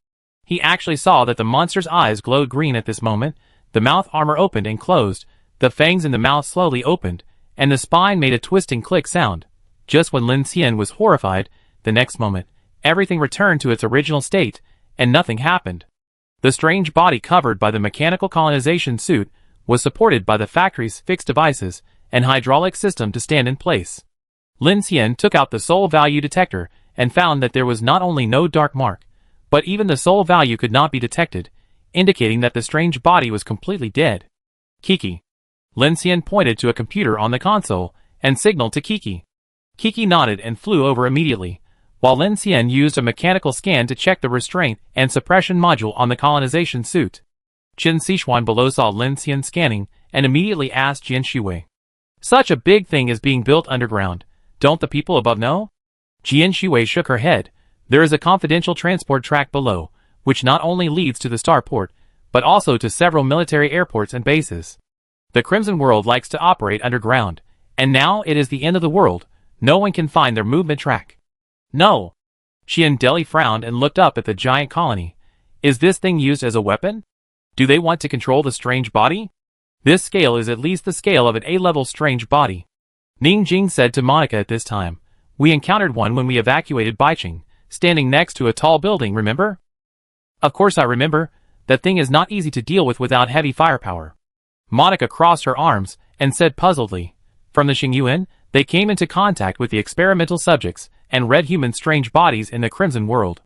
He actually saw that the monster's eyes glowed green at this moment, the mouth armor opened and closed, the fangs in the mouth slowly opened, and the spine made a twisting click sound. Just when Lin Xian was horrified, the next moment, everything returned to its original state, and nothing happened. The strange body covered by the mechanical colonization suit was supported by the factory's fixed devices and hydraulic system to stand in place. Lin Xian took out the soul value detector and found that there was not only no dark mark, but even the soul value could not be detected, indicating that the strange body was completely dead. Kiki. Lin Xian pointed to a computer on the console and signaled to Kiki. Kiki nodded and flew over immediately, while Lin Xian used a mechanical scan to check the restraint and suppression module on the colonization suit. Chen Sichuan below saw Lin Xian scanning and immediately asked Jian Shui. Such a big thing is being built underground. Don't the people above know? Jian Shui shook her head. There is a confidential transport track below, which not only leads to the starport, but also to several military airports and bases. The Crimson World likes to operate underground, and now it is the end of the world. No one can find their movement track. No. Qian Deli frowned and looked up at the giant colony. Is this thing used as a weapon? Do they want to control the strange body? This scale is at least the scale of an A-level strange body. Ning Jing said to Monica at this time. We encountered one when we evacuated Baiqing, standing next to a tall building, remember? Of course I remember. That thing is not easy to deal with without heavy firepower. Monica crossed her arms and said puzzledly. From the Xingyuan, they came into contact with the experimental subjects and red human strange bodies in the Crimson World.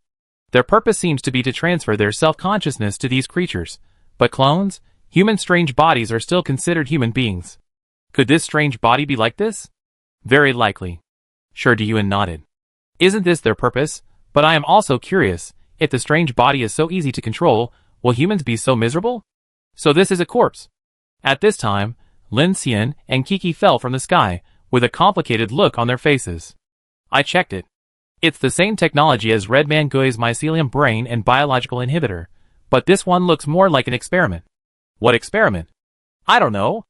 Their purpose seems to be to transfer their self-consciousness to these creatures. But clones, human strange bodies are still considered human beings. Could this strange body be like this? Very likely. Sure, Diyuan nodded. Isn't this their purpose? But I am also curious, if the strange body is so easy to control, will humans be so miserable? So this is a corpse. At this time, Lin Xian and Kiki fell from the sky, with a complicated look on their faces. I checked it. It's the same technology as Red Man Gui's mycelium brain and biological inhibitor, but this one looks more like an experiment. What experiment? I don't know.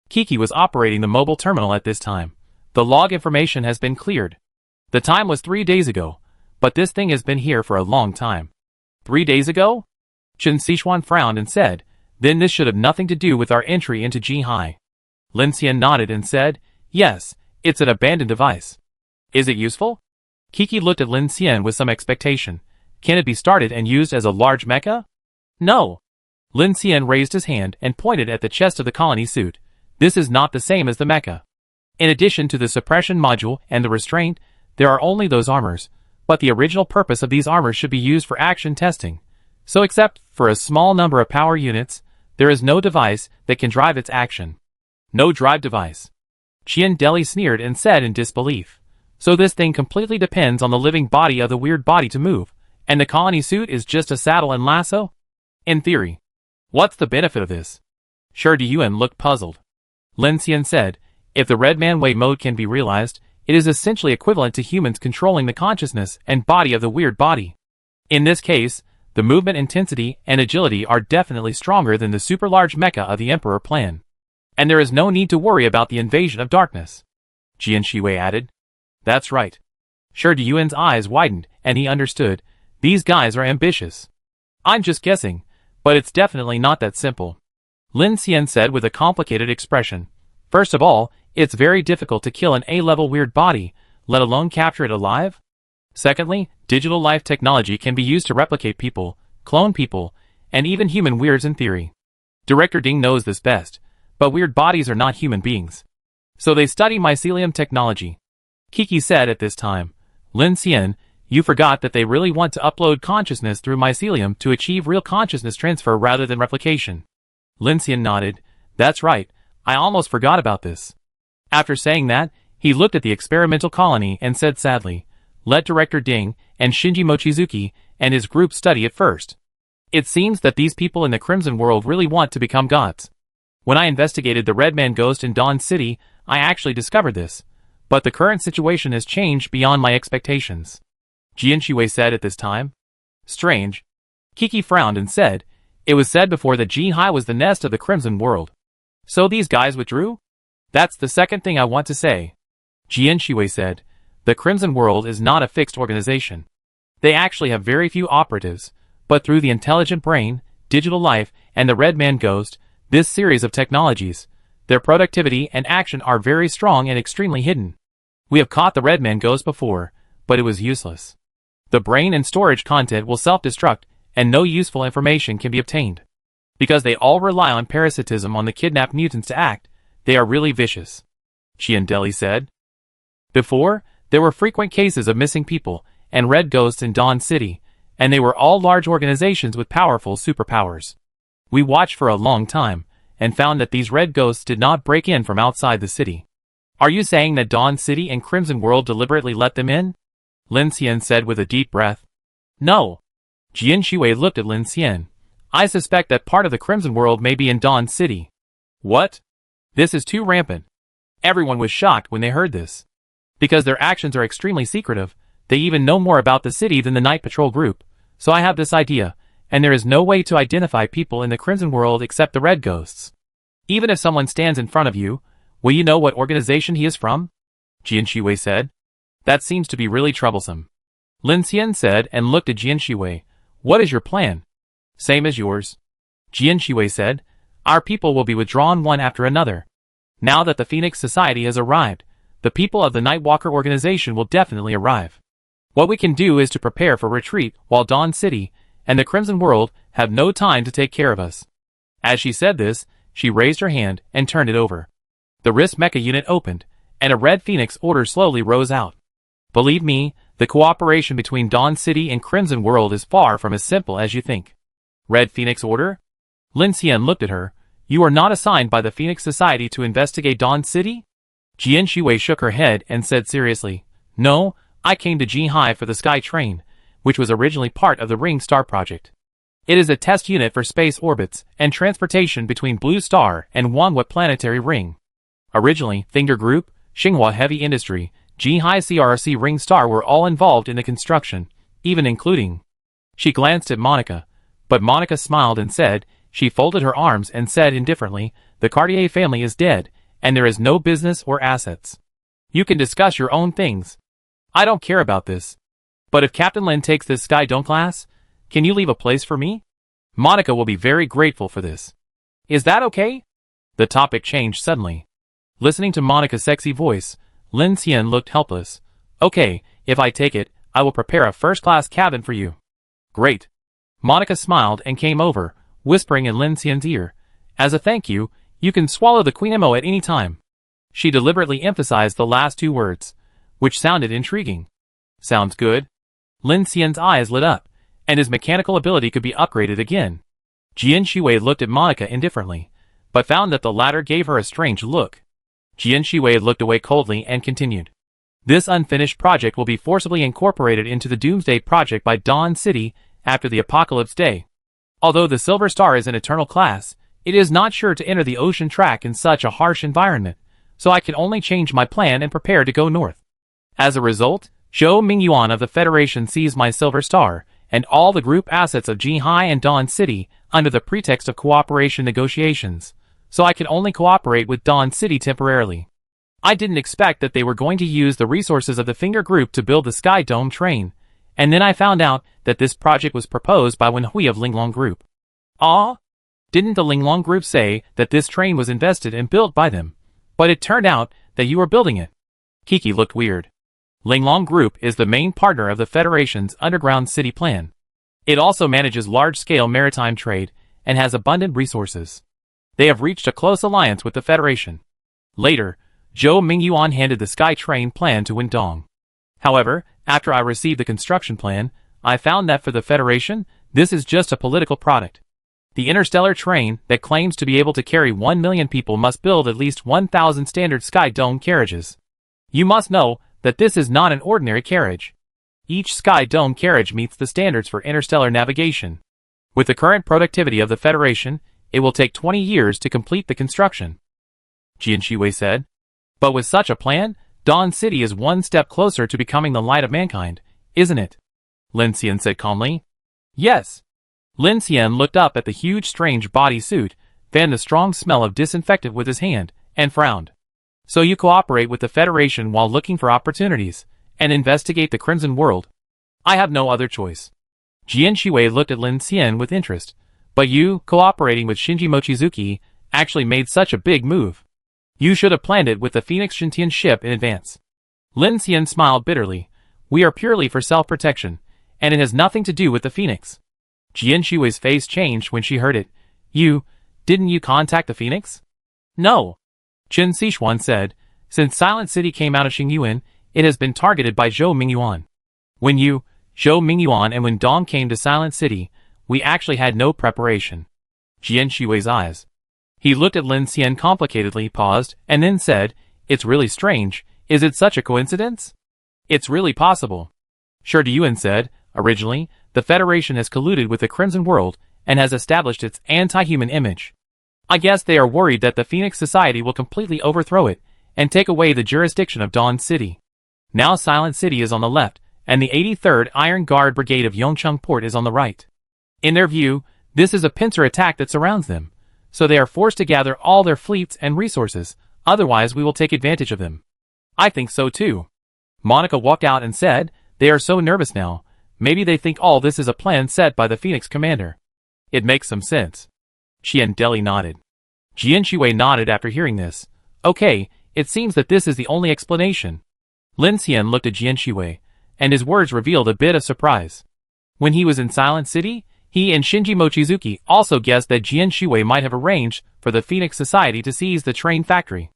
Kiki was operating the mobile terminal at this time. The log information has been cleared. The time was 3 days ago, but this thing has been here for a long time. 3 days ago? Chen Sichuan frowned and said, then this should have nothing to do with our entry into Jihai. Lin Xian nodded and said, yes, it's an abandoned device. Is it useful? Kiki looked at Lin Xian with some expectation. Can it be started and used as a large mecha? No. Lin Xian raised his hand and pointed at the chest of the colony suit. This is not the same as the mecha. In addition to the suppression module and the restraint, there are only those armors, but the original purpose of these armors should be used for action testing. So except for a small number of power units, there is no device that can drive its action. No drive device. Qian Deli sneered and said in disbelief. So this thing completely depends on the living body of the weird body to move, and the colony suit is just a saddle and lasso? In theory. What's the benefit of this? Sure Diyuan looked puzzled. Lin Xian said, if the Red Man Wei mode can be realized, it is essentially equivalent to humans controlling the consciousness and body of the weird body. In this case, the movement intensity and agility are definitely stronger than the super large mecha of the Emperor plan. And there is no need to worry about the invasion of darkness. Jian Shiwei added. That's right. Sure Diyuan's eyes widened, and he understood. These guys are ambitious. I'm just guessing, but it's definitely not that simple. Lin Xian said with a complicated expression. First of all, it's very difficult to kill an A-level weird body, let alone capture it alive. Secondly, digital life technology can be used to replicate people, clone people, and even human weirds in theory. Director Ding knows this best, but weird bodies are not human beings. So they study mycelium technology. Kiki said at this time, Lin Xian, you forgot that they really want to upload consciousness through mycelium to achieve real consciousness transfer rather than replication. Lin Xian nodded. That's right, I almost forgot about this. After saying that, he looked at the experimental colony and said sadly, let Director Ding and Shinji Mochizuki and his group study it first. It seems that these people in the Crimson World really want to become gods. When I investigated the Red Man Ghost in Dawn City, I actually discovered this. But the current situation has changed beyond my expectations. Jian Shiwei said at this time. Strange. Kiki frowned and said, it was said before that Ji-Hai was the nest of the Crimson World. So these guys withdrew? That's the second thing I want to say. Jian Shiwei said, the Crimson World is not a fixed organization. They actually have very few operatives, but through the intelligent brain, digital life, and the Red Man Ghost, this series of technologies, their productivity and action are very strong and extremely hidden. We have caught the Red Man Ghost before, but it was useless. The brain and storage content will self-destruct, and no useful information can be obtained. Because they all rely on parasitism on the kidnapped mutants to act, they are really vicious. Qian Deli said. Before, there were frequent cases of missing people and red ghosts in Dawn City, and they were all large organizations with powerful superpowers. We watched for a long time, and found that these red ghosts did not break in from outside the city. Are you saying that Dawn City and Crimson World deliberately let them in? Lin Xian said with a deep breath. No. Jian Shiwei looked at Lin Xian. I suspect that part of the Crimson World may be in Dawn City. What? This is too rampant. Everyone was shocked when they heard this. Because their actions are extremely secretive, they even know more about the city than the Night Patrol group, so I have this idea, and there is no way to identify people in the Crimson World except the red ghosts. Even if someone stands in front of you, will you know what organization he is from? Jian Shiwei said. That seems to be really troublesome. Lin Xian said and looked at Jian Shiwei. What is your plan? Same as yours. Jian Shiwei said. Our people will be withdrawn one after another. Now that the Phoenix Society has arrived, the people of the Nightwalker organization will definitely arrive. What we can do is to prepare for retreat while Dawn City and the Crimson World have no time to take care of us. As she said this, she raised her hand and turned it over. The wrist mecha unit opened, and a red phoenix order slowly rose out. Believe me, the cooperation between Dawn City and Crimson World is far from as simple as you think. Red Phoenix Order? Lin Xian looked at her. You are not assigned by the Phoenix Society to investigate Dawn City? Jian Shiwei shook her head and said seriously, No, I came to Ji-Hai for the Sky Train, which was originally part of the Ring Star project. It is a test unit for space orbits and transportation between Blue Star and Wanhua Planetary Ring. Originally, Finger Group, Xinhua Heavy Industry, Ji-Hai CRC Ring Star were all involved in the construction, even including. She glanced at Monica, but Monica smiled and said, she folded her arms and said indifferently, the Cartier family is dead, and there is no business or assets. You can discuss your own things. I don't care about this. But if Captain Lin takes this Sky Dome class, can you leave a place for me? Monica will be very grateful for this. Is that okay? The topic changed suddenly. Listening to Monica's sexy voice, Lin Xian looked helpless. Okay, if I take it, I will prepare a first-class cabin for you. Great. Monica smiled and came over, whispering in Lin Xian's ear. As a thank you, you can swallow the Queen Mo at any time. She deliberately emphasized the last two words, which sounded intriguing. Sounds good. Lin Xian's eyes lit up, and his mechanical ability could be upgraded again. Jian Shui looked at Monica indifferently, but found that the latter gave her a strange look. Jian Shui looked away coldly and continued. This unfinished project will be forcibly incorporated into the Doomsday project by Dawn City after the Apocalypse Day. Although the Silver Star is an eternal class, it is not sure to enter the ocean track in such a harsh environment, so I can only change my plan and prepare to go north. As a result, Zhou Mingyuan of the Federation seized my Silver Star and all the group assets of Jihai and Dawn City under the pretext of cooperation negotiations, so I can only cooperate with Dawn City temporarily. I didn't expect that they were going to use the resources of the Finger Group to build the Sky Dome train, and then I found out that this project was proposed by Wen Hui of Linglong Group. Ah? Didn't the Linglong Group say that this train was invested and built by them? But it turned out that you were building it. Kiki looked weird. Linglong Group is the main partner of the Federation's underground city plan. It also manages large-scale maritime trade and has abundant resources. They have reached a close alliance with the Federation. Later, Zhou Mingyuan handed the Sky Train plan to Wen Dong. However, after I received the construction plan, I found that for the Federation, this is just a political product. The interstellar train that claims to be able to carry 1 million people must build at least 1,000 standard Sky Dome carriages. You must know that this is not an ordinary carriage. Each Sky Dome carriage meets the standards for interstellar navigation. With the current productivity of the Federation, it will take 20 years to complete the construction. Jian Shui said. But with such a plan, Dawn City is one step closer to becoming the light of mankind, isn't it? Lin Xian said calmly. Yes. Lin Xian looked up at the huge strange body suit, fanned the strong smell of disinfectant with his hand, and frowned. So you cooperate with the Federation while looking for opportunities, and investigate the Crimson World. I have no other choice. Jian Shui looked at Lin Xian with interest. But you, cooperating with Shinji Mochizuki, actually made such a big move. You should have planned it with the Phoenix Shintian ship in advance. Lin Xian smiled bitterly. We are purely for self-protection, and it has nothing to do with the Phoenix. Jian Shui's face changed when she heard it. Didn't you contact the Phoenix? No. Chen Xishuan said, since Silent City came out of Xingyuan, it has been targeted by Zhou Mingyuan. When Zhou Mingyuan and Wen Dong came to Silent City, we actually had no preparation. Jian Shui's eyes. He looked at Lin Xian complicatedly, paused, and then said, it's really strange, is it such a coincidence? It's really possible. Shi Deyuan said, originally, the Federation has colluded with the Crimson World and has established its anti-human image. I guess they are worried that the Phoenix Society will completely overthrow it and take away the jurisdiction of Dawn City. Now Silent City is on the left, and the 83rd Iron Guard Brigade of Yongcheng Port is on the right. In their view, this is a pincer attack that surrounds them, so they are forced to gather all their fleets and resources, otherwise we will take advantage of them. I think so too. Monica walked out and said, they are so nervous now, maybe they think all this is a plan set by the Phoenix commander. It makes some sense. Qian Deli nodded. Jian Shui nodded after hearing this. Okay, it seems that this is the only explanation. Lin Xian looked at Jian Shui, and his words revealed a bit of surprise. When he was in Silent City, he and Shinji Mochizuki also guessed that Jian Shui might have arranged for the Phoenix Society to seize the train factory.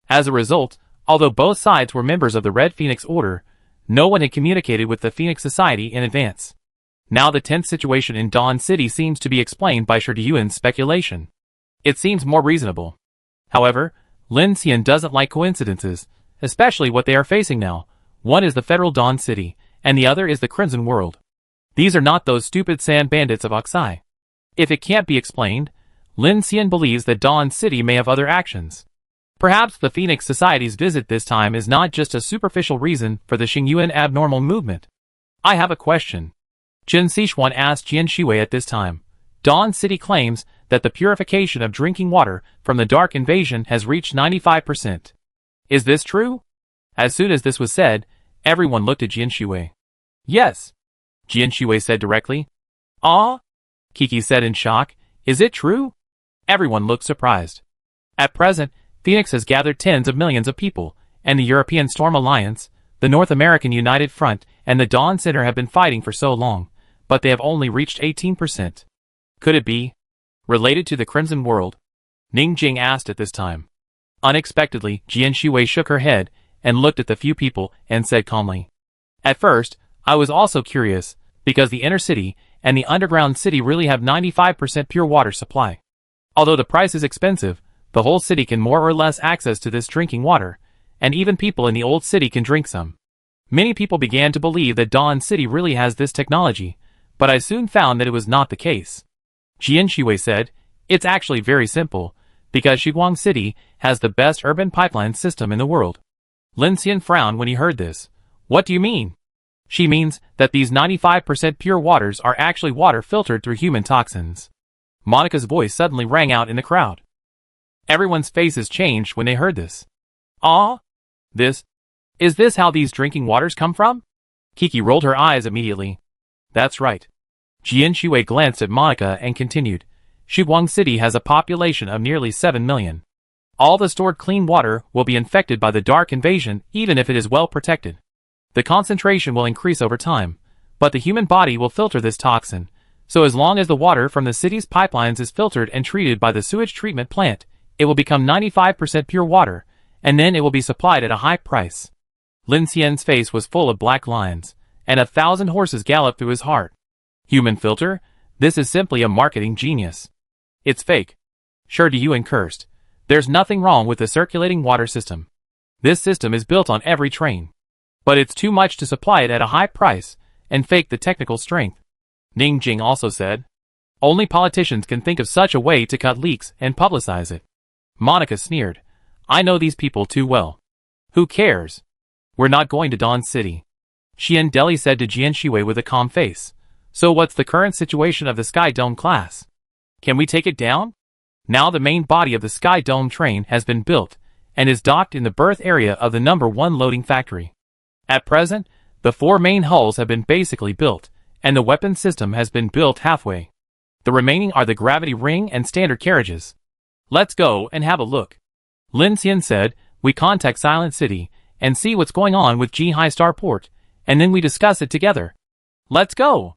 As a result, although both sides were members of the Red Phoenix Order, no one had communicated with the Phoenix Society in advance. Now the tense situation in Dawn City seems to be explained by Shi Deyuan's speculation. It seems more reasonable. However, Lin Xian doesn't like coincidences, especially what they are facing now. One is the Federal Dawn City, and the other is the Crimson World. These are not those stupid sand bandits of Oxai. If it can't be explained, Lin Xian believes that Dawn City may have other actions. Perhaps the Phoenix Society's visit this time is not just a superficial reason for the Xingyuan abnormal movement. I have a question. Chen Xishuan asked Jian Shui at this time. Dawn City claims that the purification of drinking water from the Dark Invasion has reached 95%. Is this true? As soon as this was said, everyone looked at Jian Shui. Yes. Jian Shui said directly. Ah? Kiki said in shock. Is it true? Everyone looked surprised. At present, Phoenix has gathered tens of millions of people, and the European Storm Alliance, the North American United Front, and the Dawn Center have been fighting for so long, but they have only reached 18%. Could it be related to the Crimson World? Ning Jing asked at this time. Unexpectedly, Jian Shui shook her head and looked at the few people and said calmly, "At first, I was also curious, because the inner city and the underground city really have 95% pure water supply. Although the price is expensive, the whole city can more or less access to this drinking water, and even people in the old city can drink some. Many people began to believe that Dawn City really has this technology, but I soon found that it was not the case." Jian Shui said, "It's actually very simple, because Shiguang City has the best urban pipeline system in the world." Lin Xian frowned when he heard this. "What do you mean?" "She means that these 95% pure waters are actually water filtered through human toxins." Monica's voice suddenly rang out in the crowd. Everyone's faces changed when they heard this. "Ah? Is this how these drinking waters come from?" Kiki rolled her eyes immediately. "That's right." Jian Shui glanced at Monica and continued, "Shiguang City has a population of nearly 7 million. All the stored clean water will be infected by the dark invasion even if it is well protected. The concentration will increase over time, but the human body will filter this toxin, so as long as the water from the city's pipelines is filtered and treated by the sewage treatment plant, it will become 95% pure water, and then it will be supplied at a high price." Lin Xian's face was full of black lines, and 1,000 horses galloped through his heart. "Human filter? This is simply a marketing genius. It's fake." Shi Diyuan cursed. "There's nothing wrong with the circulating water system. This system is built on every train. But it's too much to supply it at a high price and fake the technical strength." Ning Jing also said, "Only politicians can think of such a way to cut leaks and publicize it." Monica sneered, "I know these people too well. Who cares? We're not going to Dawn City." Xian Deli said to Jian Shui with a calm face, "So what's the current situation of the Sky Dome class? Can we take it down?" Now the main body of the Sky Dome train has been built and is docked in the berth area of the number 1 loading factory. At present, the 4 main hulls have been basically built, and the weapon system has been built halfway. The remaining are the gravity ring and standard carriages. "Let's go and have a look." Lin Xian said, "We contact Silent City and see what's going on with Jihai Starport, and then we discuss it together." "Let's go."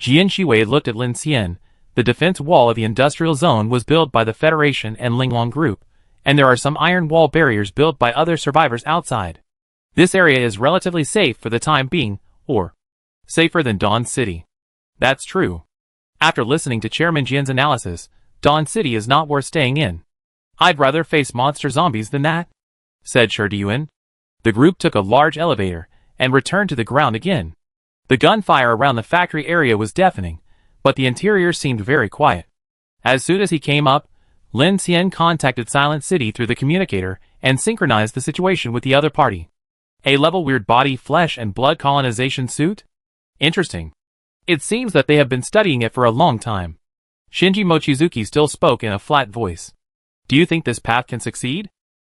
Jian Shui looked at Lin Xian. The defense wall of the industrial zone was built by the Federation and Linglong Group, and there are some iron wall barriers built by other survivors outside. This area is relatively safe for the time being, or safer than Dawn City. That's true. After listening to Chairman Jian's analysis, Dawn City is not worth staying in. I'd rather face monster zombies than that, said Shi Diyuan. The group took a large elevator and returned to the ground again. The gunfire around the factory area was deafening, but the interior seemed very quiet. As soon as he came up, Lin Xian contacted Silent City through the communicator and synchronized the situation with the other party. A-level weird body, flesh and blood colonization suit? Interesting. It seems that they have been studying it for a long time. Shinji Mochizuki still spoke in a flat voice. Do you think this path can succeed?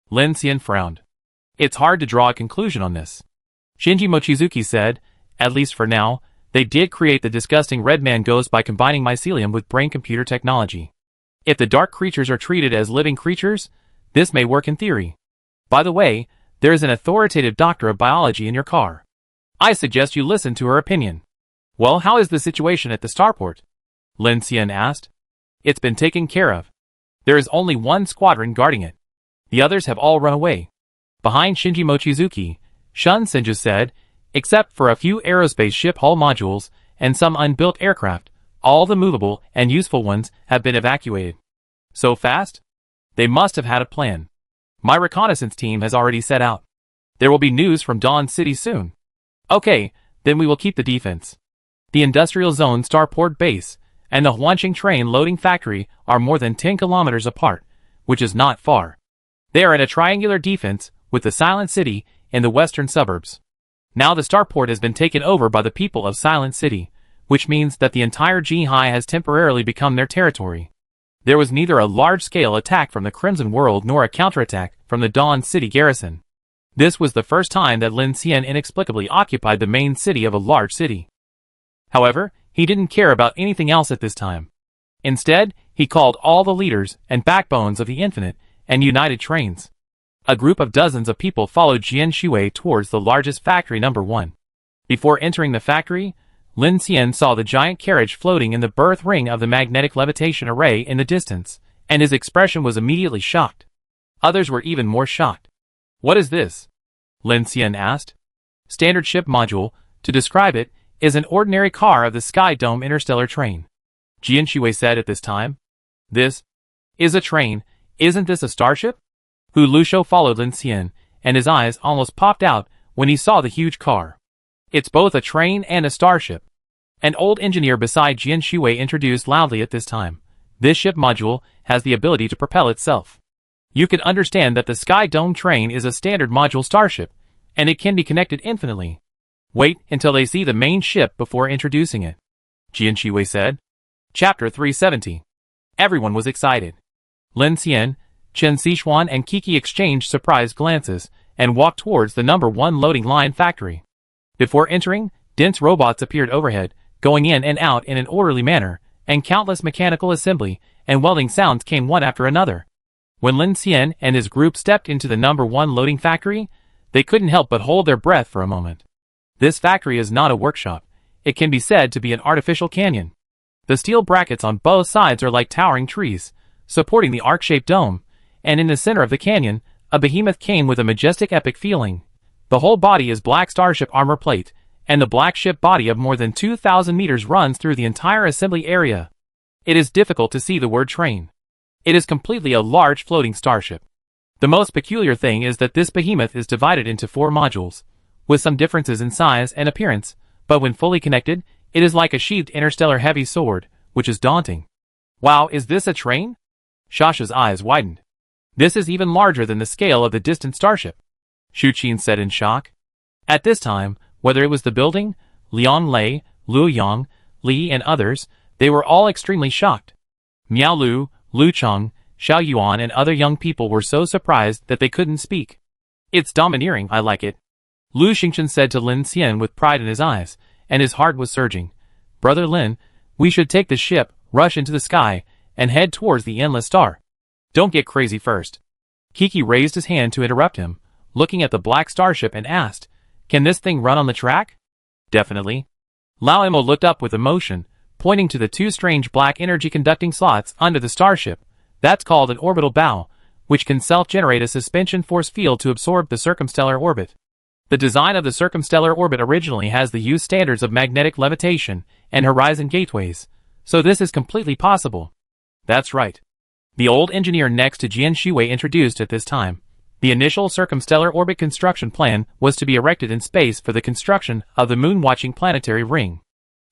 Lin Xian frowned. It's hard to draw a conclusion on this. Shinji Mochizuki said, at least for now, they did create the disgusting red man ghost by combining mycelium with brain-computer technology. If the dark creatures are treated as living creatures, this may work in theory. By the way, there is an authoritative doctor of biology in your car. I suggest you listen to her opinion. Well, how is the situation at the starport? Lin Xian asked. It's been taken care of. There is only one squadron guarding it. The others have all run away. Behind Shinji Mochizuki, Shun Senju said, except for a few aerospace ship hull modules and some unbuilt aircraft, all the movable and useful ones have been evacuated. So fast? They must have had a plan. My reconnaissance team has already set out. There will be news from Dawn City soon. Okay, then we will keep the defense. The industrial zone starport base and the Huanqing train loading factory are more than 10 kilometers apart, which is not far. They are in a triangular defense with the Silent City in the western suburbs. Now the starport has been taken over by the people of Silent City, which means that the entire Jihai has temporarily become their territory. There was neither a large-scale attack from the Crimson World nor a counterattack from the Dawn City garrison. This was the first time that Lin Xian inexplicably occupied the main city of a large city. However, he didn't care about anything else at this time. Instead, he called all the leaders and backbones of the Infinite and United trains. A group of dozens of people followed Jian Shui towards the largest factory number 1. Before entering the factory, Lin Xian saw the giant carriage floating in the birth ring of the magnetic levitation array in the distance, and his expression was immediately shocked. Others were even more shocked. "What is this?" Lin Xian asked. "Standard ship module, to describe it, is an ordinary car of the Sky Dome interstellar train," Jian Shui said at this time. "This is a train, isn't this a starship?" Hu Lushou followed Lin Xian, and his eyes almost popped out when he saw the huge car. "It's both a train and a starship." An old engineer beside Jian Shui introduced loudly at this time. "This ship module has the ability to propel itself. You can understand that the Sky Dome train is a standard module starship, and it can be connected infinitely. Wait until they see the main ship before introducing it," Jian Shui said. Chapter 370. Everyone was excited. Lin Xian, Chen Xishuan and Kiki exchanged surprised glances, and walked towards the number 1 loading line factory. Before entering, dense robots appeared overhead, going in and out in an orderly manner, and countless mechanical assembly and welding sounds came one after another. When Lin Xian and his group stepped into the number 1 loading factory, they couldn't help but hold their breath for a moment. This factory is not a workshop. It can be said to be an artificial canyon. The steel brackets on both sides are like towering trees, supporting the arc-shaped dome, and in the center of the canyon, a behemoth came with a majestic epic feeling. The whole body is black starship armor plate, and the black ship body of more than 2,000 meters runs through the entire assembly area. It is difficult to see the word train. It is completely a large floating starship. The most peculiar thing is that this behemoth is divided into 4 modules, with some differences in size and appearance, but when fully connected, it is like a sheathed interstellar heavy sword, which is daunting. "Wow, is this a train?" Shasha's eyes widened. "This is even larger than the scale of the distant starship," Shu Qin said in shock. At this time, whether it was the building, Liang Lei, Lu Yang, Li and others, they were all extremely shocked. Miao Lu, Lu Cheng, Xiao Yuan and other young people were so surprised that they couldn't speak. "It's domineering, I like it," Lu Xingchen said to Lin Xian with pride in his eyes, and his heart was surging. "Brother Lin, we should take the ship, rush into the sky, and head towards the endless star." "Don't get crazy first." Kiki raised his hand to interrupt him, looking at the black starship and asked, "Can this thing run on the track?" "Definitely." Lao Imo looked up with emotion, pointing to the 2 strange black energy-conducting slots under the starship. "That's called an orbital bow, which can self-generate a suspension force field to absorb the circumstellar orbit. The design of the circumstellar orbit originally has the use standards of magnetic levitation and horizon gateways, so this is completely possible." "That's right." The old engineer next to Jian Shui introduced at this time. The initial circumstellar orbit construction plan was to be erected in space for the construction of the moon-watching planetary ring.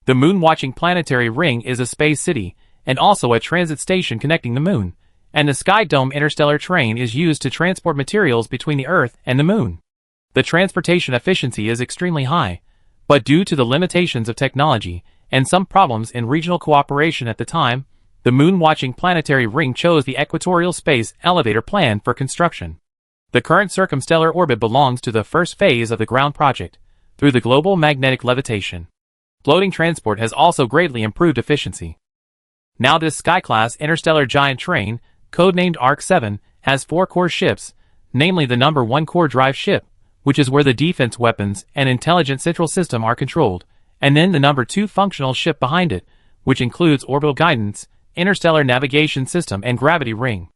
The moon-watching planetary ring is a space city, and also a transit station connecting the moon, and the Sky Dome interstellar train is used to transport materials between the Earth and the moon. The transportation efficiency is extremely high, but due to the limitations of technology and some problems in regional cooperation at the time, the moon-watching planetary ring chose the equatorial space elevator plan for construction. The current circumstellar orbit belongs to the first phase of the ground project, through the global magnetic levitation. Floating transport has also greatly improved efficiency. Now this Sky-class interstellar giant train, codenamed ARC-7, has 4 core ships, namely the number 1 core drive ship, which is where the defense weapons and intelligent central system are controlled, and then the number 2 functional ship behind it, which includes orbital guidance, interstellar navigation system and gravity ring.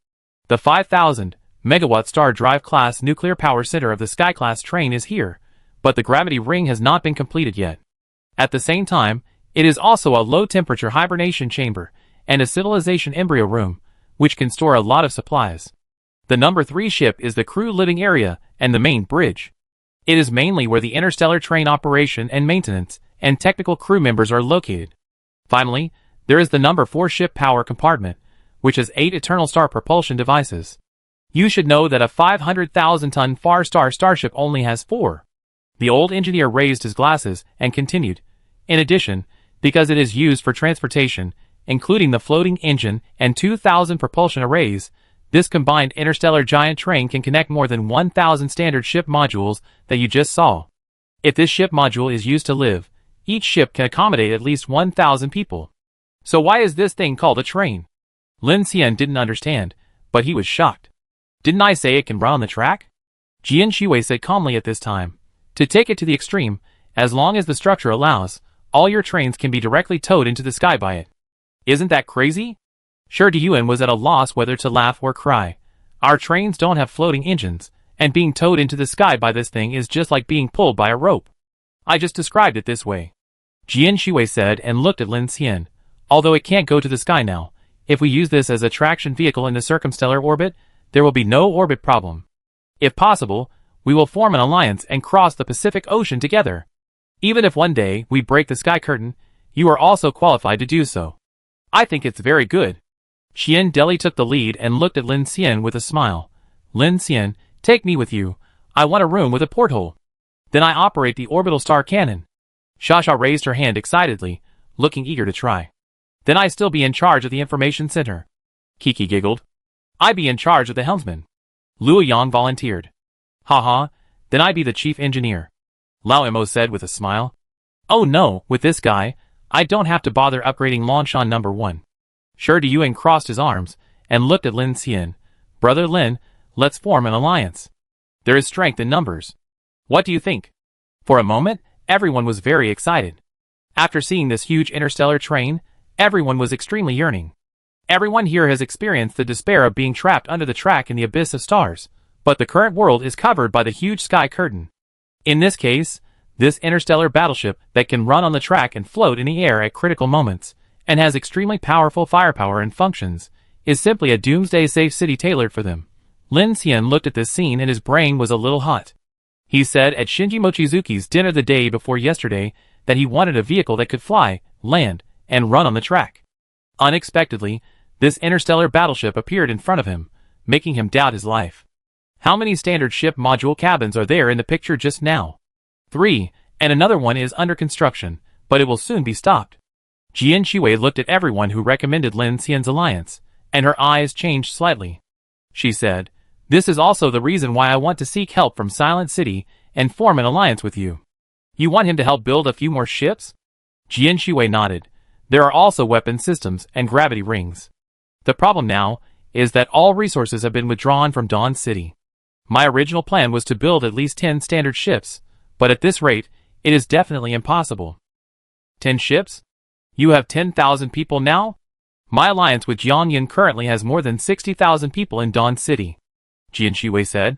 The 5,000 megawatt star drive class nuclear power center of the Sky-class train is here, but the gravity ring has not been completed yet. At the same time, it is also a low-temperature hibernation chamber and a civilization embryo room, which can store a lot of supplies. The number 3 ship is the crew living area and the main bridge. It is mainly where the interstellar train operation and maintenance and technical crew members are located. Finally, there is the number 4 ship power compartment, which has 8 eternal star propulsion devices. You should know that a 500,000-ton Far Star starship only has 4. The old engineer raised his glasses and continued. In addition, because it is used for transportation, including the floating engine and 2,000 propulsion arrays, this combined interstellar giant train can connect more than 1,000 standard ship modules that you just saw. If this ship module is used to live, each ship can accommodate at least 1,000 people. So why is this thing called a train? Lin Xian didn't understand, but he was shocked. Didn't I say it can run on the track? Jian Shui said calmly at this time. To take it to the extreme, as long as the structure allows, all your trains can be directly towed into the sky by it. Isn't that crazy? Shi Deyuan was at a loss whether to laugh or cry. Our trains don't have floating engines, and being towed into the sky by this thing is just like being pulled by a rope. I just described it this way, Jian Shui said and looked at Lin Xian. Although it can't go to the sky now, if we use this as a traction vehicle in the circumstellar orbit, there will be no orbit problem. If possible, we will form an alliance and cross the Pacific Ocean together. Even if one day we break the sky curtain, you are also qualified to do so. I think it's very good. Xian Deli took the lead and looked at Lin Xian with a smile. Lin Xian, take me with you. I want a room with a porthole. Then I operate the orbital star cannon. Shasha raised her hand excitedly, looking eager to try. Then I still be in charge of the information center. Kiki giggled. I be in charge of the helmsman. Luo Yang volunteered. Haha, then I be the chief engineer. Lao Imo said with a smile. Oh no, with this guy, I don't have to bother upgrading Lanshan number 1. Shi Deyuan crossed his arms and looked at Lin Xian. Brother Lin, let's form an alliance. There is strength in numbers. What do you think? For a moment, everyone was very excited. After seeing this huge interstellar train, everyone was extremely yearning. Everyone here has experienced the despair of being trapped under the track in the abyss of stars, but the current world is covered by the huge sky curtain. In this case, this interstellar battleship that can run on the track and float in the air at critical moments, and has extremely powerful firepower and functions, is simply a Doomsday safe city tailored for them. Lin Xian looked at this scene and his brain was a little hot. He said at Shinji Mochizuki's dinner the day before yesterday that he wanted a vehicle that could fly, land, and run on the track. Unexpectedly, this interstellar battleship appeared in front of him, making him doubt his life. How many standard ship module cabins are there in the picture just now? 3, and another one is under construction, but it will soon be stopped. Jian Shui looked at everyone who recommended Lin Xian's alliance, and her eyes changed slightly. She said, this is also the reason why I want to seek help from Silent City and form an alliance with you. You want him to help build a few more ships? Jian Shui nodded. There are also weapon systems and gravity rings. The problem now is that all resources have been withdrawn from Dawn City. My original plan was to build at least 10 standard ships, but at this rate, it is definitely impossible. 10 ships? You have 10,000 people now? My alliance with Jiangyan currently has more than 60,000 people in Dawn City. Jian Shui said.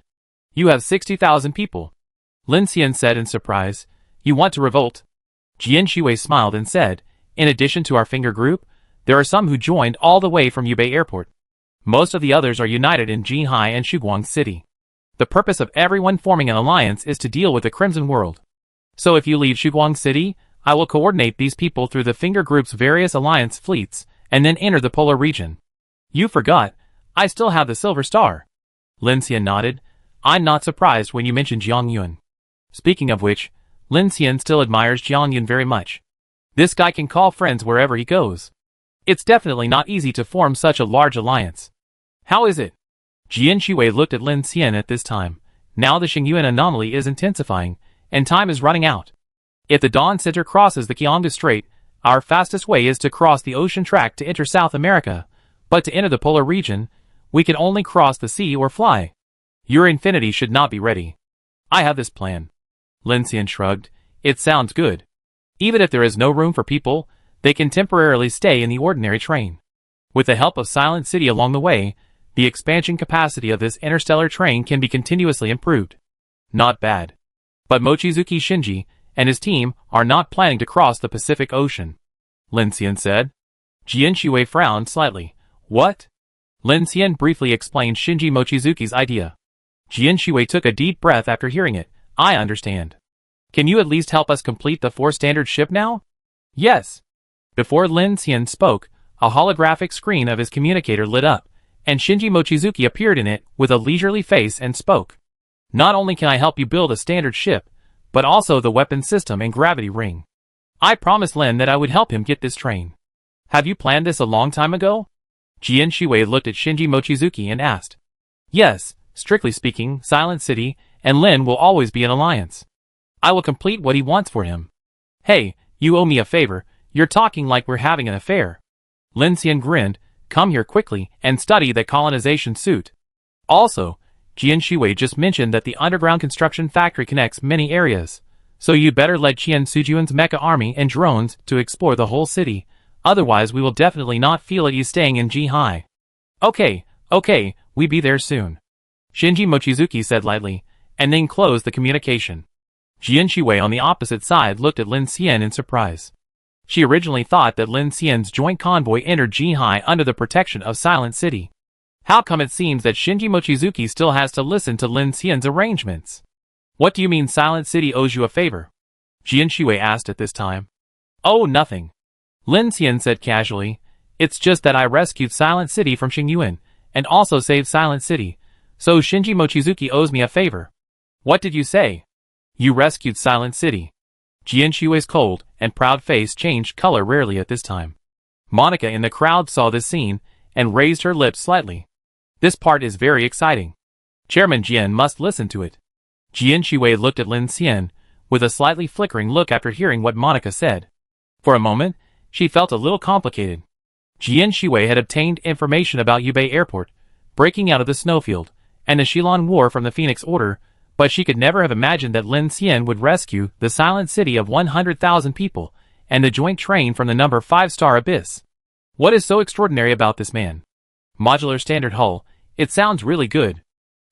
You have 60,000 people. Lin Xian said in surprise. You want to revolt? Jian Shui smiled and said, in addition to our finger group, there are some who joined all the way from Yubei Airport. Most of the others are united in Jinhai and Shuguang City. The purpose of everyone forming an alliance is to deal with the Crimson World. So if you leave Shuguang City, I will coordinate these people through the finger group's various alliance fleets, and then enter the polar region. You forgot, I still have the Silver Star. Lin Xian nodded. I'm not surprised when you mentioned Jiang Yun. Speaking of which, Lin Xian still admires Jiang Yun very much. This guy can call friends wherever he goes. It's definitely not easy to form such a large alliance. How is it? Jian Shui looked at Lin Xian at this time. Now the Xingyuan anomaly is intensifying, and time is running out. If the Dawn Center crosses the Kianga Strait, our fastest way is to cross the ocean track to enter South America, but to enter the polar region, we can only cross the sea or fly. Your infinity should not be ready. I have this plan. Lin Xian shrugged. It sounds good. Even if there is no room for people, they can temporarily stay in the ordinary train. With the help of Silent City along the way, the expansion capacity of this interstellar train can be continuously improved. Not bad. But Mochizuki Shinji and his team are not planning to cross the Pacific Ocean. Lin Xian said. Jian Shui frowned slightly. What? Lin Xian briefly explained Shinji Mochizuki's idea. Jian Shui took a deep breath after hearing it. I understand. Can you at least help us complete the 4 standard ship now? Yes. Before Lin Xian spoke, a holographic screen of his communicator lit up, and Shinji Mochizuki appeared in it with a leisurely face and spoke. Not only can I help you build a standard ship, but also the weapon system and gravity ring. I promised Lin that I would help him get this train. Have you planned this a long time ago? Jian Shui looked at Shinji Mochizuki and asked. Yes, strictly speaking, Silent City and Lin will always be an alliance. I will complete what he wants for him. Hey, you owe me a favor, you're talking like we're having an affair. Lin Xian grinned. Come here quickly and study the colonization suit. Also, Jian Shui just mentioned that the underground construction factory connects many areas, So you better let Qian Sujuan's mecha army and drones to explore the whole city, otherwise we will definitely not feel at ease staying in Jihai. Okay, we be there soon. Shinji Mochizuki said lightly, and then closed the communication. Jian Shiwei on the opposite side looked at Lin Xian in surprise. She originally thought that Lin Xian's joint convoy entered Jihai under the protection of Silent City. How come it seems that Shinji Mochizuki still has to listen to Lin Xian's arrangements? What do you mean Silent City owes you a favor? Jian Shiwei asked at this time. Oh, nothing. Lin Xian said casually. It's just that I rescued Silent City from Xingyuan, and also saved Silent City, so Shinji Mochizuki owes me a favor. What did you say? You rescued Silent City. Jian Shiwei's cold and proud face changed color rarely at this time. Monica in the crowd saw this scene, and raised her lips slightly. This part is very exciting. Chairman Jian must listen to it. Jian Shiwei looked at Lin Xian, with a slightly flickering look after hearing what Monica said. For a moment, she felt a little complicated. Jian Shiwei had obtained information about Yubei Airport, breaking out of the snowfield, and the Shilon War from the Phoenix Order, but she could never have imagined that Lin Xian would rescue the Silent City of 100,000 people, and the joint train from the number 5-star Abyss. What is so extraordinary about this man? Modular standard hull, it sounds really good.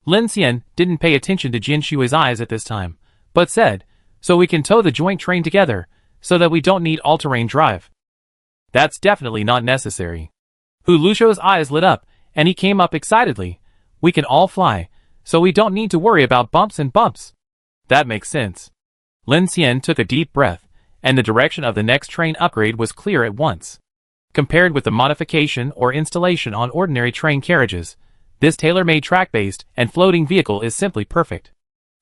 Lin Xian didn't pay attention to Jian Shiwei's eyes at this time, but said, so we can tow the joint train together, so that we don't need all-terrain drive. That's definitely not necessary. Hu Lushou's eyes lit up, and he came up excitedly. We can all fly, so we don't need to worry about bumps and bumps. That makes sense. Lin Xian took a deep breath, and the direction of the next train upgrade was clear at once. Compared with the modification or installation on ordinary train carriages, this tailor-made track-based and floating vehicle is simply perfect.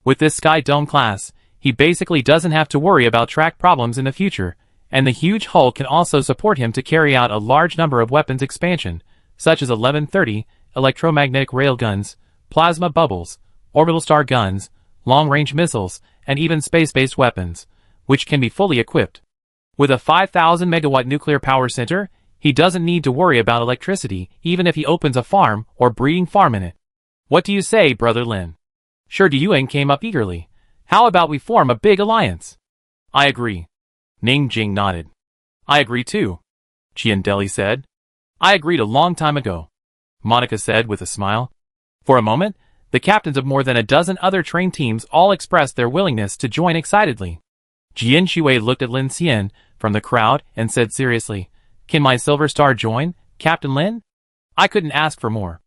With this Sky Dome class, he basically doesn't have to worry about track problems in the future, and the huge hull can also support him to carry out a large number of weapons expansion, such as 1130, electromagnetic railguns, plasma bubbles, orbital star guns, long-range missiles, and even space-based weapons, which can be fully equipped. With a 5,000 megawatt nuclear power center, he doesn't need to worry about electricity even if he opens a farm or breeding farm in it. What do you say, Brother Lin? Sure, Yuan came up eagerly. How about we form a big alliance? I agree. Ning Jing nodded. I agree too. Qian Deli said. I agreed a long time ago. Monica said with a smile. For a moment, the captains of more than a dozen other train teams all expressed their willingness to join excitedly. Jian Shiwei looked at Lin Xian from the crowd and said seriously, Can my Silver Star join, Captain Lin? I couldn't ask for more.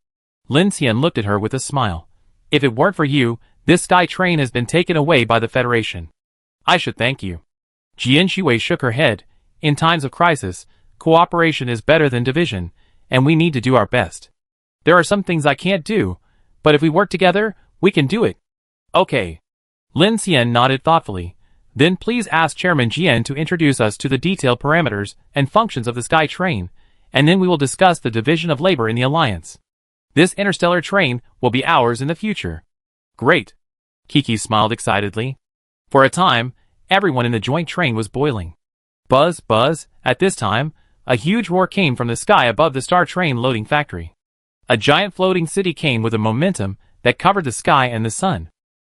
Lin Xian looked at her with a smile. If it weren't for you, this sky train has been taken away by the Federation. I should thank you. Jian Shiwei shook her head. In times of crisis, cooperation is better than division, and we need to do our best. There are some things I can't do, but if we work together, we can do it. Okay. Lin Xian nodded thoughtfully. Then please ask Chairman Jian to introduce us to the detailed parameters and functions of the Sky Train, and then we will discuss the division of labor in the Alliance. This interstellar train will be ours in the future. Great. Kiki smiled excitedly. For a time, everyone in the joint train was boiling. Buzz, buzz, at this time, a huge roar came from the sky above the Star Train loading factory. A giant floating city came with a momentum that covered the sky and the sun.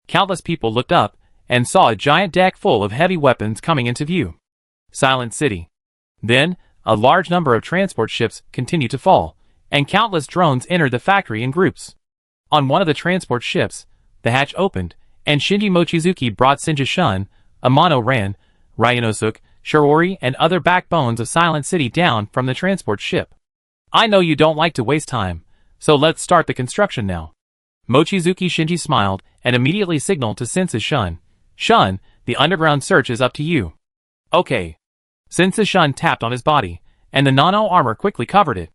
Countless people looked up and saw a giant deck full of heavy weapons coming into view. Silent City. Then, a large number of transport ships continued to fall, and countless drones entered the factory in groups. On one of the transport ships, the hatch opened, and Shinji Mochizuki brought Senja Shun, Amano Ran, Ryanosuke, Shirori, and other backbones of Silent City down from the transport ship. I know you don't like to waste time, so let's start the construction now. Mochizuki Shinji smiled and immediately signaled to Sensa Shun. Shun, the underground search is up to you. Okay. Sensa Shun tapped on his body, and the nano armor quickly covered it.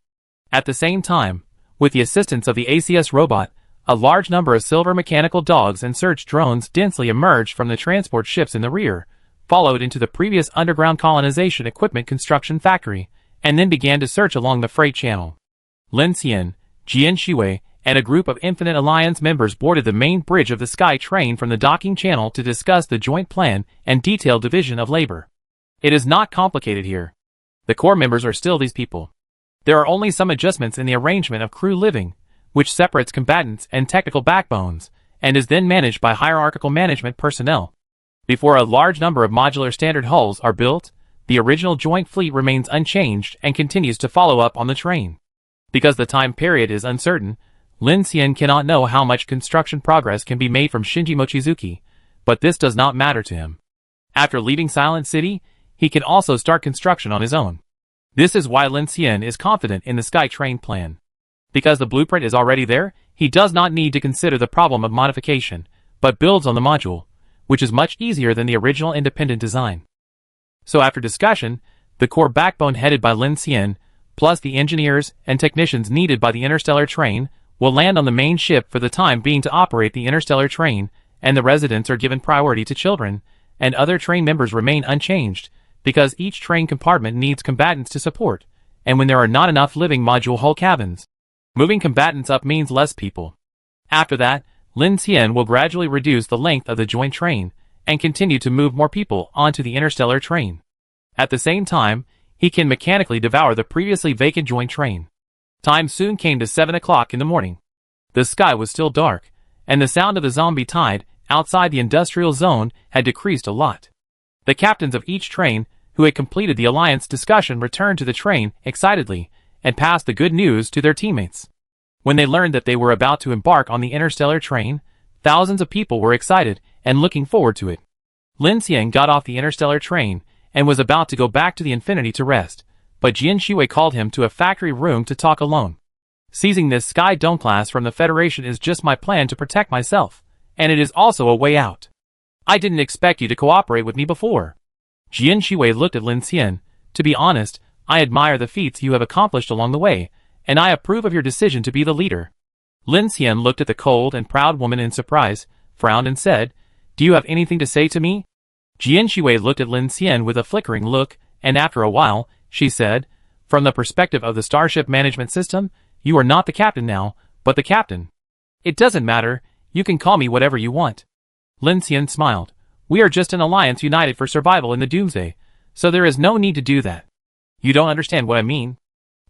At the same time, with the assistance of the ACS robot, a large number of silver mechanical dogs and search drones densely emerged from the transport ships in the rear, followed into the previous underground colonization equipment construction factory, and then began to search along the freight channel. Lin Xian, Jian Shiwei, and a group of Infinite Alliance members boarded the main bridge of the Sky Train from the docking channel to discuss the joint plan and detailed division of labor. It is not complicated here. The core members are still these people. There are only some adjustments in the arrangement of crew living, which separates combatants and technical backbones, and is then managed by hierarchical management personnel. Before a large number of modular standard hulls are built, the original joint fleet remains unchanged and continues to follow up on the train. Because the time period is uncertain, Lin Xian cannot know how much construction progress can be made from Shinji Mochizuki, but this does not matter to him. After leaving Silent City, he can also start construction on his own. This is why Lin Xian is confident in the Sky Train plan. Because the blueprint is already there, he does not need to consider the problem of modification, but builds on the module, which is much easier than the original independent design. So after discussion, the core backbone headed by Lin Xian, plus the engineers and technicians needed by the interstellar train, will land on the main ship for the time being to operate the interstellar train, and the residents are given priority to children, and other train members remain unchanged, because each train compartment needs combatants to support, and when there are not enough living module hull cabins, moving combatants up means less people. After that, Lin Xian will gradually reduce the length of the joint train, and continue to move more people onto the interstellar train. At the same time, he can mechanically devour the previously vacant joint train. Time soon came to 7 o'clock in the morning. The sky was still dark, and the sound of the zombie tide outside the industrial zone had decreased a lot. The captains of each train, who had completed the alliance discussion, returned to the train excitedly, and passed the good news to their teammates. When they learned that they were about to embark on the interstellar train, thousands of people were excited and looking forward to it. Lin Xian got off the interstellar train and was about to go back to the Infinity to rest, but Jian Shui called him to a factory room to talk alone. Seizing this Sky Dome class from the Federation is just my plan to protect myself, and it is also a way out. I didn't expect you to cooperate with me before. Jian Shui looked at Lin Xian. To be honest, I admire the feats you have accomplished along the way, and I approve of your decision to be the leader. Lin Xian looked at the cold and proud woman in surprise, frowned and said, "Do you have anything to say to me?" Jian Shui looked at Lin Xian with a flickering look, and after a while, she said, "From the perspective of the Starship Management System, you are not the captain now, but the captain. It doesn't matter, you can call me whatever you want." Lin Xian smiled. "We are just an alliance united for survival in the Doomsday, so there is no need to do that." "You don't understand what I mean."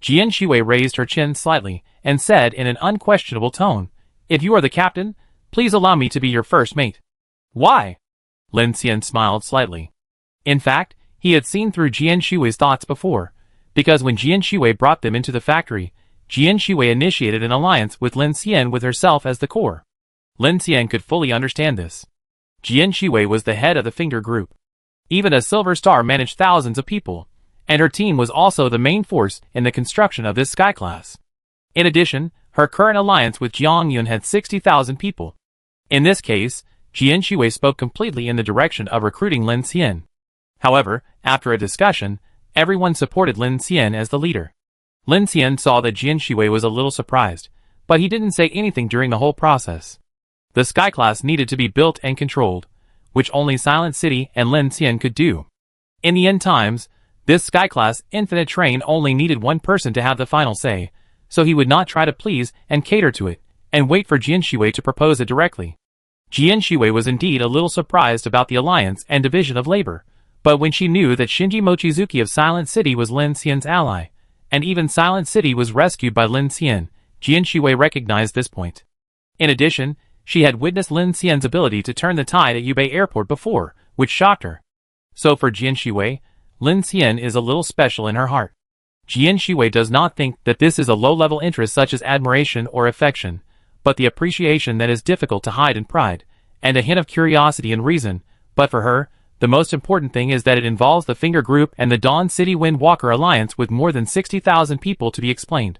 Jian Shui raised her chin slightly, and said in an unquestionable tone, "If you are the captain, please allow me to be your first mate." "Why?" Lin Xian smiled slightly. In fact, he had seen through Jian Shui's thoughts before, because when Jian Shui brought them into the factory, Jian Shui initiated an alliance with Lin Xian with herself as the core. Lin Xian could fully understand this. Jian Shui was the head of the Finger Group. Even a Silver Star managed thousands of people, and her team was also the main force in the construction of this Sky class. In addition, her current alliance with Jiang Yun had 60,000 people. In this case, Jian Shui spoke completely in the direction of recruiting Lin Xian. However, after a discussion, everyone supported Lin Xian as the leader. Lin Xian saw that Jian Shui was a little surprised, but he didn't say anything during the whole process. The Sky class needed to be built and controlled, which only Silent City and Lin Xian could do. In the end times, this Sky class infinite train only needed one person to have the final say, so he would not try to please and cater to it, and wait for Jian Shui to propose it directly. Jian Shui was indeed a little surprised about the alliance and division of labor, but when she knew that Shinji Mochizuki of Silent City was Lin Xian's ally, and even Silent City was rescued by Lin Xian, Jian Shui recognized this point. In addition, she had witnessed Lin Xian's ability to turn the tide at Yubei Airport before, which shocked her. So for Jian Shui, Lin Xian is a little special in her heart. Jian Shui does not think that this is a low-level interest such as admiration or affection, but the appreciation that is difficult to hide in pride, and a hint of curiosity and reason, but for her, the most important thing is that it involves the Finger Group and the Dawn City Windwalker Alliance with more than 60,000 people to be explained.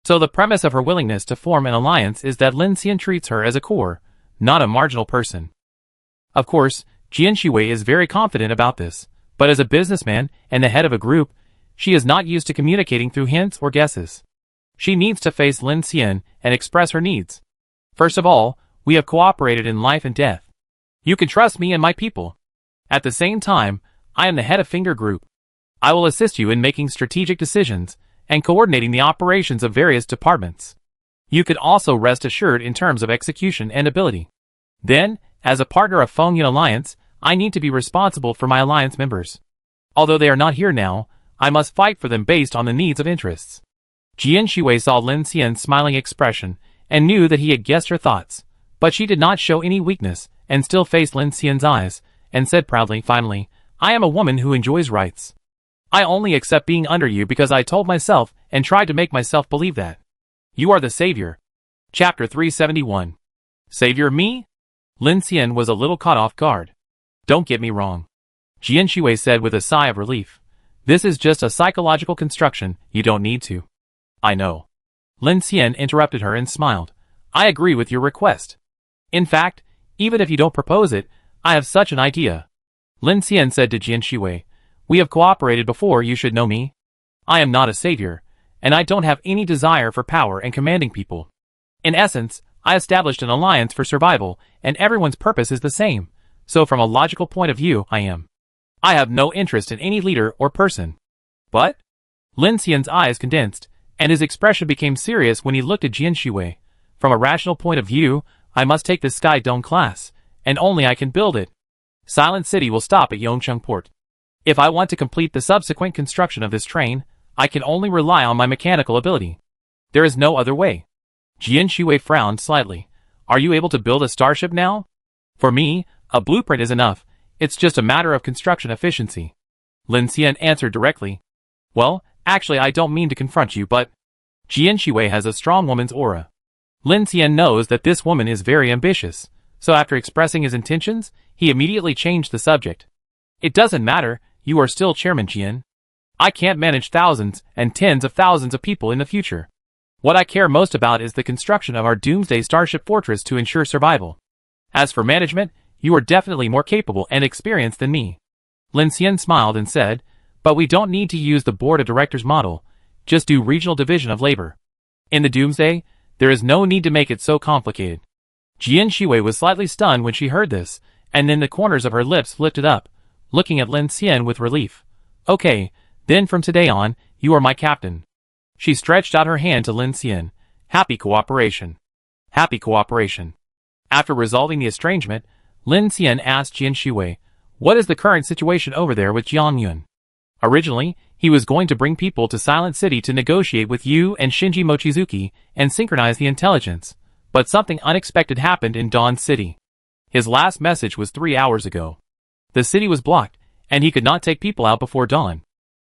So the premise of her willingness to form an alliance is that Lin Xian treats her as a core, not a marginal person. Of course, Jian Shui is very confident about this, but as a businessman and the head of a group, she is not used to communicating through hints or guesses. She needs to face Lin Xian and express her needs. First of all, we have cooperated in life and death. You can trust me and my people. At the same time, I am the head of Finger Group. I will assist you in making strategic decisions and coordinating the operations of various departments. You could also rest assured in terms of execution and ability. Then, as a partner of Fengyun Alliance, I need to be responsible for my alliance members. Although they are not here now, I must fight for them based on the needs of interests. Jian Shui saw Lin Xian's smiling expression and knew that he had guessed her thoughts, but she did not show any weakness and still faced Lin Xian's eyes and said proudly, finally, I am a woman who enjoys rights. I only accept being under you because I told myself and tried to make myself believe that. You are the savior. Chapter 371. Savior me? Lin Xian was a little caught off guard. Don't get me wrong. Jian Shui said with a sigh of relief. This is just a psychological construction, you don't need to. I know. Lin Xian interrupted her and smiled. I agree with your request. In fact, even if you don't propose it, I have such an idea. Lin Xian said to Jian Shui, we have cooperated before, you should know me. I am not a savior, and I don't have any desire for power and commanding people. In essence, I established an alliance for survival, and everyone's purpose is the same, so from a logical point of view, I have no interest in any leader or person. But? Lin Xian's eyes condensed, and his expression became serious when he looked at Jian Shui. From a rational point of view, I must take the Sky Dome class, and only I can build it. Silent City will stop at Yongcheng Port. If I want to complete the subsequent construction of this train, I can only rely on my mechanical ability. There is no other way. Jian Shui frowned slightly. Are you able to build a starship now? For me, a blueprint is enough. It's just a matter of construction efficiency. Lin Xian answered directly. Well, actually I don't mean to confront you, but Jian Shui has a strong woman's aura. Lin Xian knows that this woman is very ambitious, so after expressing his intentions, he immediately changed the subject. It doesn't matter, you are still Chairman Jian. I can't manage thousands and tens of thousands of people in the future. What I care most about is the construction of our Doomsday Starship Fortress to ensure survival. As for management, you are definitely more capable and experienced than me. Lin Xian smiled and said, but we don't need to use the Board of Directors model, just do regional division of labor. In the Doomsday, there is no need to make it so complicated. Jian Shui was slightly stunned when she heard this, and then the corners of her lips lifted up, looking at Lin Xian with relief. Okay, then from today on, you are my captain. She stretched out her hand to Lin Xian. Happy cooperation. Happy cooperation. After resolving the estrangement, Lin Xian asked Jian Shui, what is the current situation over there with Jiang Yun? Originally, he was going to bring people to Silent City to negotiate with you and Shinji Mochizuki and synchronize the intelligence, but something unexpected happened in Dawn City. His last message was 3 hours ago. The city was blocked, and he could not take people out before dawn.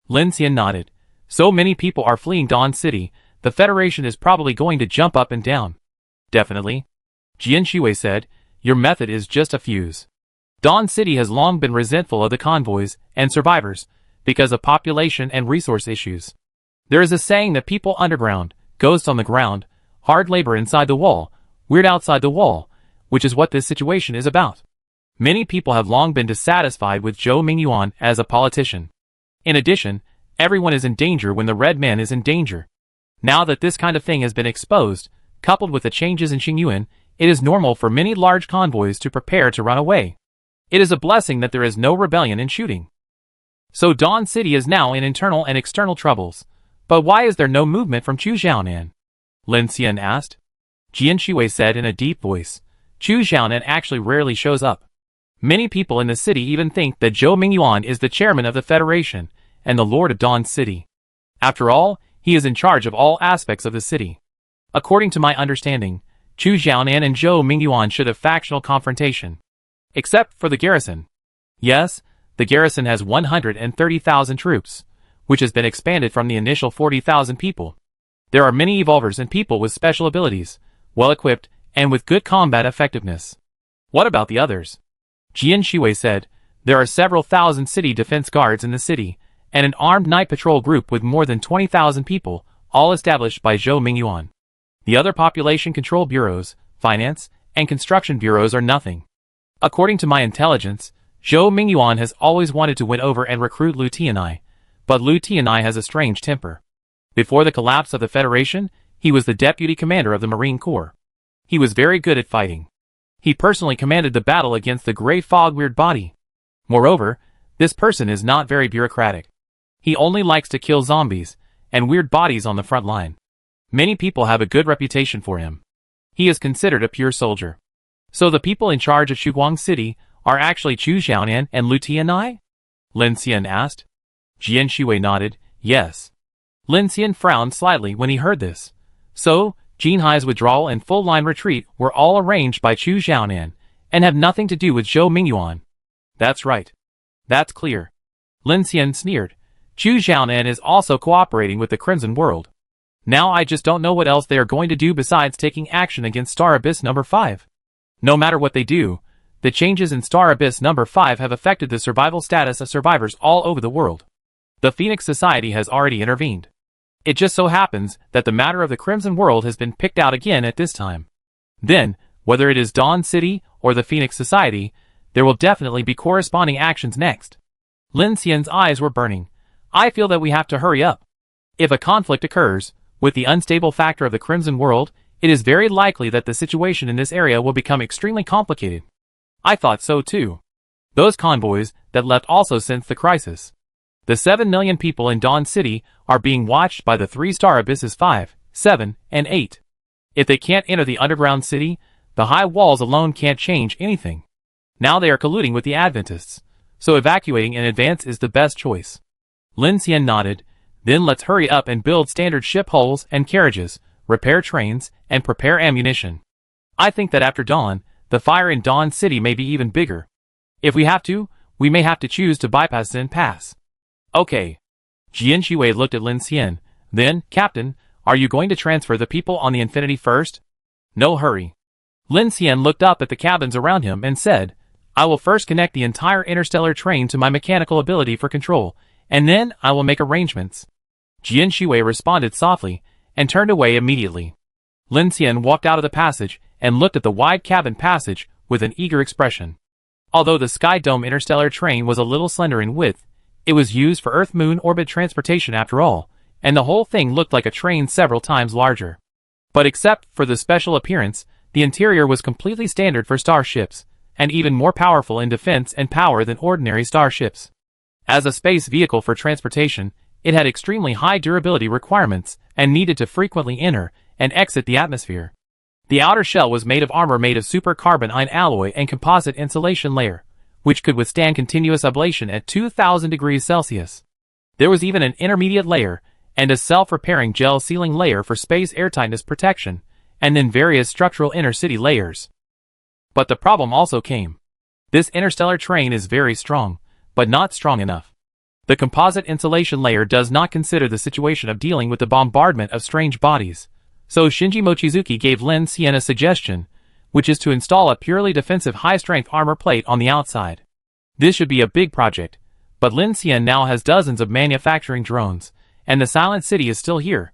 Lin Xian nodded. So many people are fleeing Dawn City, the Federation is probably going to jump up and down. Definitely. Jian Shui said, your method is just a fuse. Dawn City has long been resentful of the convoys and survivors because of population and resource issues. There is a saying that people underground, ghosts on the ground, hard labor inside the wall, weird outside the wall, which is what this situation is about. Many people have long been dissatisfied with Zhou Mingyuan as a politician. In addition, everyone is in danger when the Red Man is in danger. Now that this kind of thing has been exposed, coupled with the changes in Xingyuan, it is normal for many large convoys to prepare to run away. It is a blessing that there is no rebellion in shooting. So Dawn City is now in internal and external troubles. But why is there no movement from Chu Xiaonan? Lin Xian asked. Jian Shui said in a deep voice. Chu Xiaonan actually rarely shows up. Many people in the city even think that Zhou Mingyuan is the chairman of the Federation and the Lord of Dawn City. After all, he is in charge of all aspects of the city. According to my understanding, Chu Xiaonan and Zhou Mingyuan should have factional confrontation. Except for the garrison. Yes, the garrison has 130,000 troops, which has been expanded from the initial 40,000 people. There are many evolvers and people with special abilities, well equipped, and with good combat effectiveness. What about the others? Jian Shui said, there are several thousand city defense guards in the city, and an armed night patrol group with more than 20,000 people, all established by Zhou Mingyuan. The other population control bureaus, finance, and construction bureaus are nothing. According to my intelligence, Zhou Mingyuan has always wanted to win over and recruit Lu Tianai, but Lu Tianai has a strange temper. Before the collapse of the Federation, he was the deputy commander of the Marine Corps. He was very good at fighting. He personally commanded the battle against the Grey Fog Weird Body. Moreover, this person is not very bureaucratic. He only likes to kill zombies and weird bodies on the front line. Many people have a good reputation for him. He is considered a pure soldier. So the people in charge of Shuguang City are actually Chu Xiaonan and Lu Tianai? Lin Xian asked. Jian Shui nodded, yes. Lin Xian frowned slightly when he heard this. So, Jinhai's withdrawal and full-line retreat were all arranged by Chu Xiaonan, and have nothing to do with Zhou Mingyuan. That's right. That's clear. Lin Xian sneered. Chu Xiaonan is also cooperating with the Crimson World. Now I just don't know what else they are going to do besides taking action against Star Abyss number 5. No matter what they do, the changes in Star Abyss number 5 have affected the survival status of survivors all over the world. The Phoenix Society has already intervened. It just so happens that the matter of the Crimson World has been picked out again at this time. Then, whether it is Dawn City or the Phoenix Society, there will definitely be corresponding actions next. Lin Xian's eyes were burning. I feel that we have to hurry up. If a conflict occurs, with the unstable factor of the Crimson World, it is very likely that the situation in this area will become extremely complicated. I thought so too. Those convoys that left also sensed the crisis. The 7 million people in Dawn City are being watched by the 3 Star Abysses 5, 7, and 8. If they can't enter the underground city, the high walls alone can't change anything. Now they are colluding with the Adventists, so evacuating in advance is the best choice. Lin Xian nodded. Then let's hurry up and build standard ship hulls and carriages, repair trains, and prepare ammunition. I think that after dawn, the fire in Dawn City may be even bigger. If we have to, we may have to choose to bypass Xin Pass. Okay. Jian Shuwei looked at Lin Xian. Then, Captain, are you going to transfer the people on the Infinity first? No hurry. Lin Xian looked up at the cabins around him and said, I will first connect the entire interstellar train to my mechanical ability for control, and then I will make arrangements. Jian Shuwei responded softly, and turned away immediately. Lin Xian walked out of the passage, and looked at the wide cabin passage, with an eager expression. Although the Sky Dome interstellar train was a little slender in width, it was used for Earth-Moon orbit transportation after all, and the whole thing looked like a train several times larger. But except for the special appearance, the interior was completely standard for starships, and even more powerful in defense and power than ordinary starships. As a space vehicle for transportation, it had extremely high durability requirements, and needed to frequently enter and exit the atmosphere. The outer shell was made of armor made of supercarbon alloy and composite insulation layer, which could withstand continuous ablation at 2000 degrees Celsius. There was even an intermediate layer, and a self-repairing gel sealing layer for space airtightness protection, and then various structural inner-city layers. But the problem also came. This interstellar train is very strong, but not strong enough. The composite insulation layer does not consider the situation of dealing with the bombardment of strange bodies. So Shinji Mochizuki gave Lin Xian a suggestion, which is to install a purely defensive high-strength armor plate on the outside. This should be a big project, but Lin Xian now has dozens of manufacturing drones, and the Silent City is still here.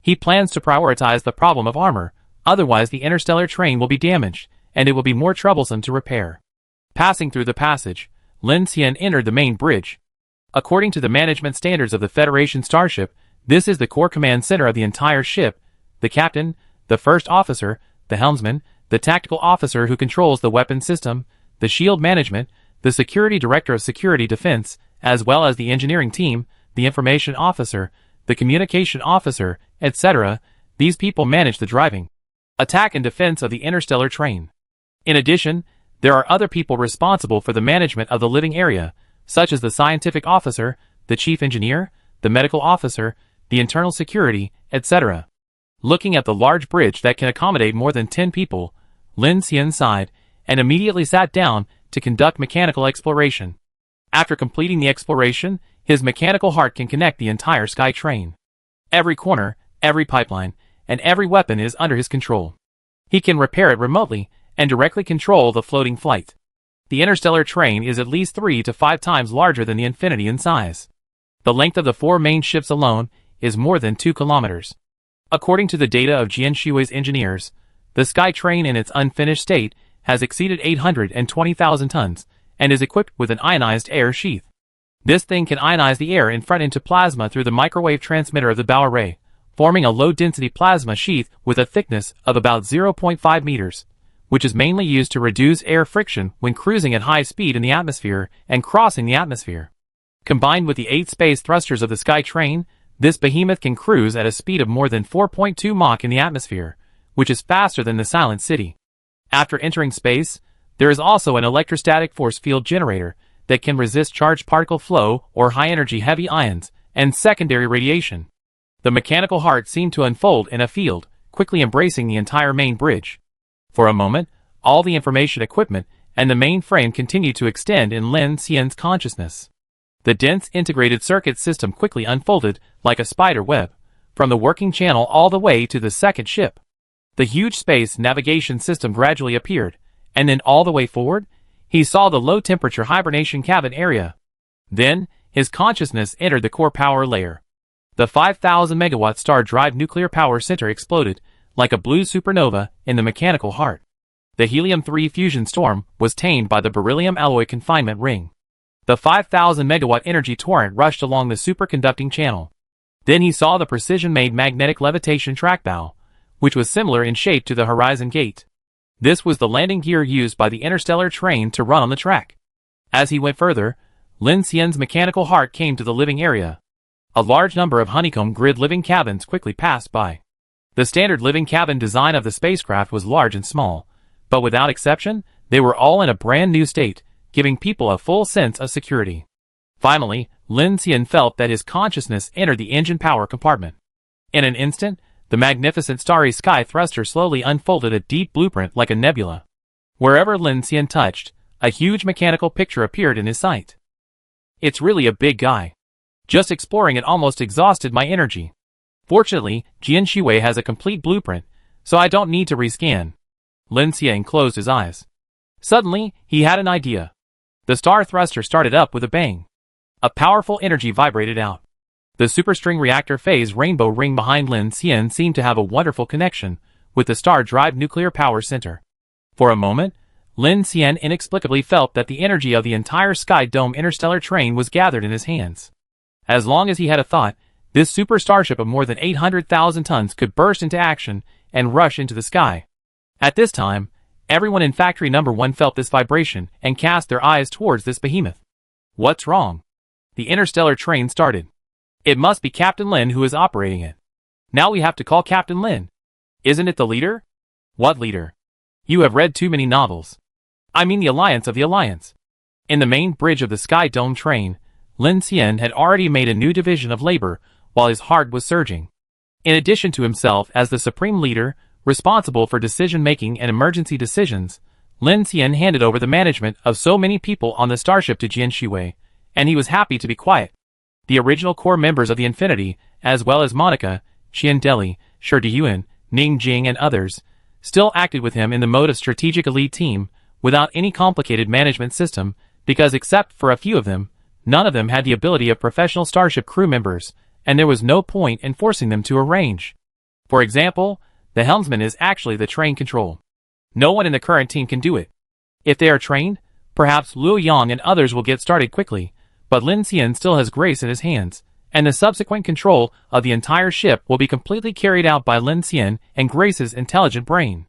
He plans to prioritize the problem of armor, otherwise the interstellar train will be damaged, and it will be more troublesome to repair. Passing through the passage, Lin Xian entered the main bridge. According to the management standards of the Federation starship, this is the core command center of the entire ship. The captain, the first officer, the helmsman, the tactical officer who controls the weapon system, the shield management, the security director of security defense, as well as the engineering team, the information officer, the communication officer, etc. These people manage the driving, attack and defense of the interstellar train. In addition, there are other people responsible for the management of the living area, such as the scientific officer, the chief engineer, the medical officer, the internal security, etc. Looking at the large bridge that can accommodate more than 10 people, Lin Xian sighed, and immediately sat down to conduct mechanical exploration. After completing the exploration, his mechanical heart can connect the entire sky train. Every corner, every pipeline, and every weapon is under his control. He can repair it remotely, and directly control the floating flight. The interstellar train is at least 3 to 5 times larger than the Infinity in size. The length of the 4 main ships alone is more than 2 kilometers. According to the data of Jian Shui's engineers, the Sky Train in its unfinished state has exceeded 820,000 tons, and is equipped with an ionized air sheath. This thing can ionize the air in front into plasma through the microwave transmitter of the bow array, forming a low-density plasma sheath with a thickness of about 0.5 meters, which is mainly used to reduce air friction when cruising at high speed in the atmosphere and crossing the atmosphere. Combined with the 8 space thrusters of the Sky Train, this behemoth can cruise at a speed of more than 4.2 Mach in the atmosphere, which is faster than the Silent City. After entering space, there is also an electrostatic force field generator that can resist charged particle flow or high-energy heavy ions and secondary radiation. The mechanical heart seemed to unfold in a field, quickly embracing the entire main bridge. For a moment, all the information equipment and the main frame continued to extend in Lin Xian's consciousness. The dense integrated circuit system quickly unfolded like a spider web, from the working channel all the way to the second ship. The huge space navigation system gradually appeared, and then all the way forward, he saw the low-temperature hibernation cabin area. Then, his consciousness entered the core power layer. The 5,000 megawatt star-drive nuclear power center exploded like a blue supernova in the mechanical heart. The helium-3 fusion storm was tamed by the beryllium alloy confinement ring. The 5,000 megawatt energy torrent rushed along the superconducting channel. Then he saw the precision-made magnetic levitation track bow, which was similar in shape to the Horizon Gate. This was the landing gear used by the interstellar train to run on the track. As he went further, Lin Xian's mechanical heart came to the living area. A large number of honeycomb grid living cabins quickly passed by. The standard living cabin design of the spacecraft was large and small, but without exception, they were all in a brand new state, giving people a full sense of security. Finally, Lin Xian felt that his consciousness entered the engine power compartment. In an instant, the magnificent starry sky thruster slowly unfolded a deep blueprint like a nebula. Wherever Lin Xian touched, a huge mechanical picture appeared in his sight. It's really a big guy. Just exploring it almost exhausted my energy. Fortunately, Jian Shiwei has a complete blueprint, so I don't need to rescan. Lin Xian closed his eyes. Suddenly, he had an idea. The star thruster started up with a bang. A powerful energy vibrated out. The superstring reactor phase rainbow ring behind Lin Xian seemed to have a wonderful connection with the star-drive nuclear power center. For a moment, Lin Xian inexplicably felt that the energy of the entire Sky Dome interstellar train was gathered in his hands. As long as he had a thought, this super starship of more than 800,000 tons could burst into action and rush into the sky. At this time, everyone in Factory Number 1 felt this vibration and cast their eyes towards this behemoth. What's wrong? The interstellar train started. It must be Captain Lin who is operating it. Now we have to call Captain Lin. Isn't it the leader? What leader? You have read too many novels. I mean the Alliance of the Alliance. In the main bridge of the Sky Dome train, Lin Xian had already made a new division of labor while his heart was surging. In addition to himself as the supreme leader, responsible for decision-making and emergency decisions, Lin Xian handed over the management of so many people on the starship to Jian Shiwei, and he was happy to be quiet. The original core members of the Infinity, as well as Monica, Qian Deli, Shi Diyuan, Ning Jing and others, still acted with him in the mode of strategic elite team, without any complicated management system, because except for a few of them, none of them had the ability of professional starship crew members, and there was no point in forcing them to arrange. For example, the helmsman is actually the train control. No one in the current team can do it. If they are trained, perhaps Luo Yang and others will get started quickly, but Lin Xian still has grace in his hands, and the subsequent control of the entire ship will be completely carried out by Lin Xian and Grace's intelligent brain.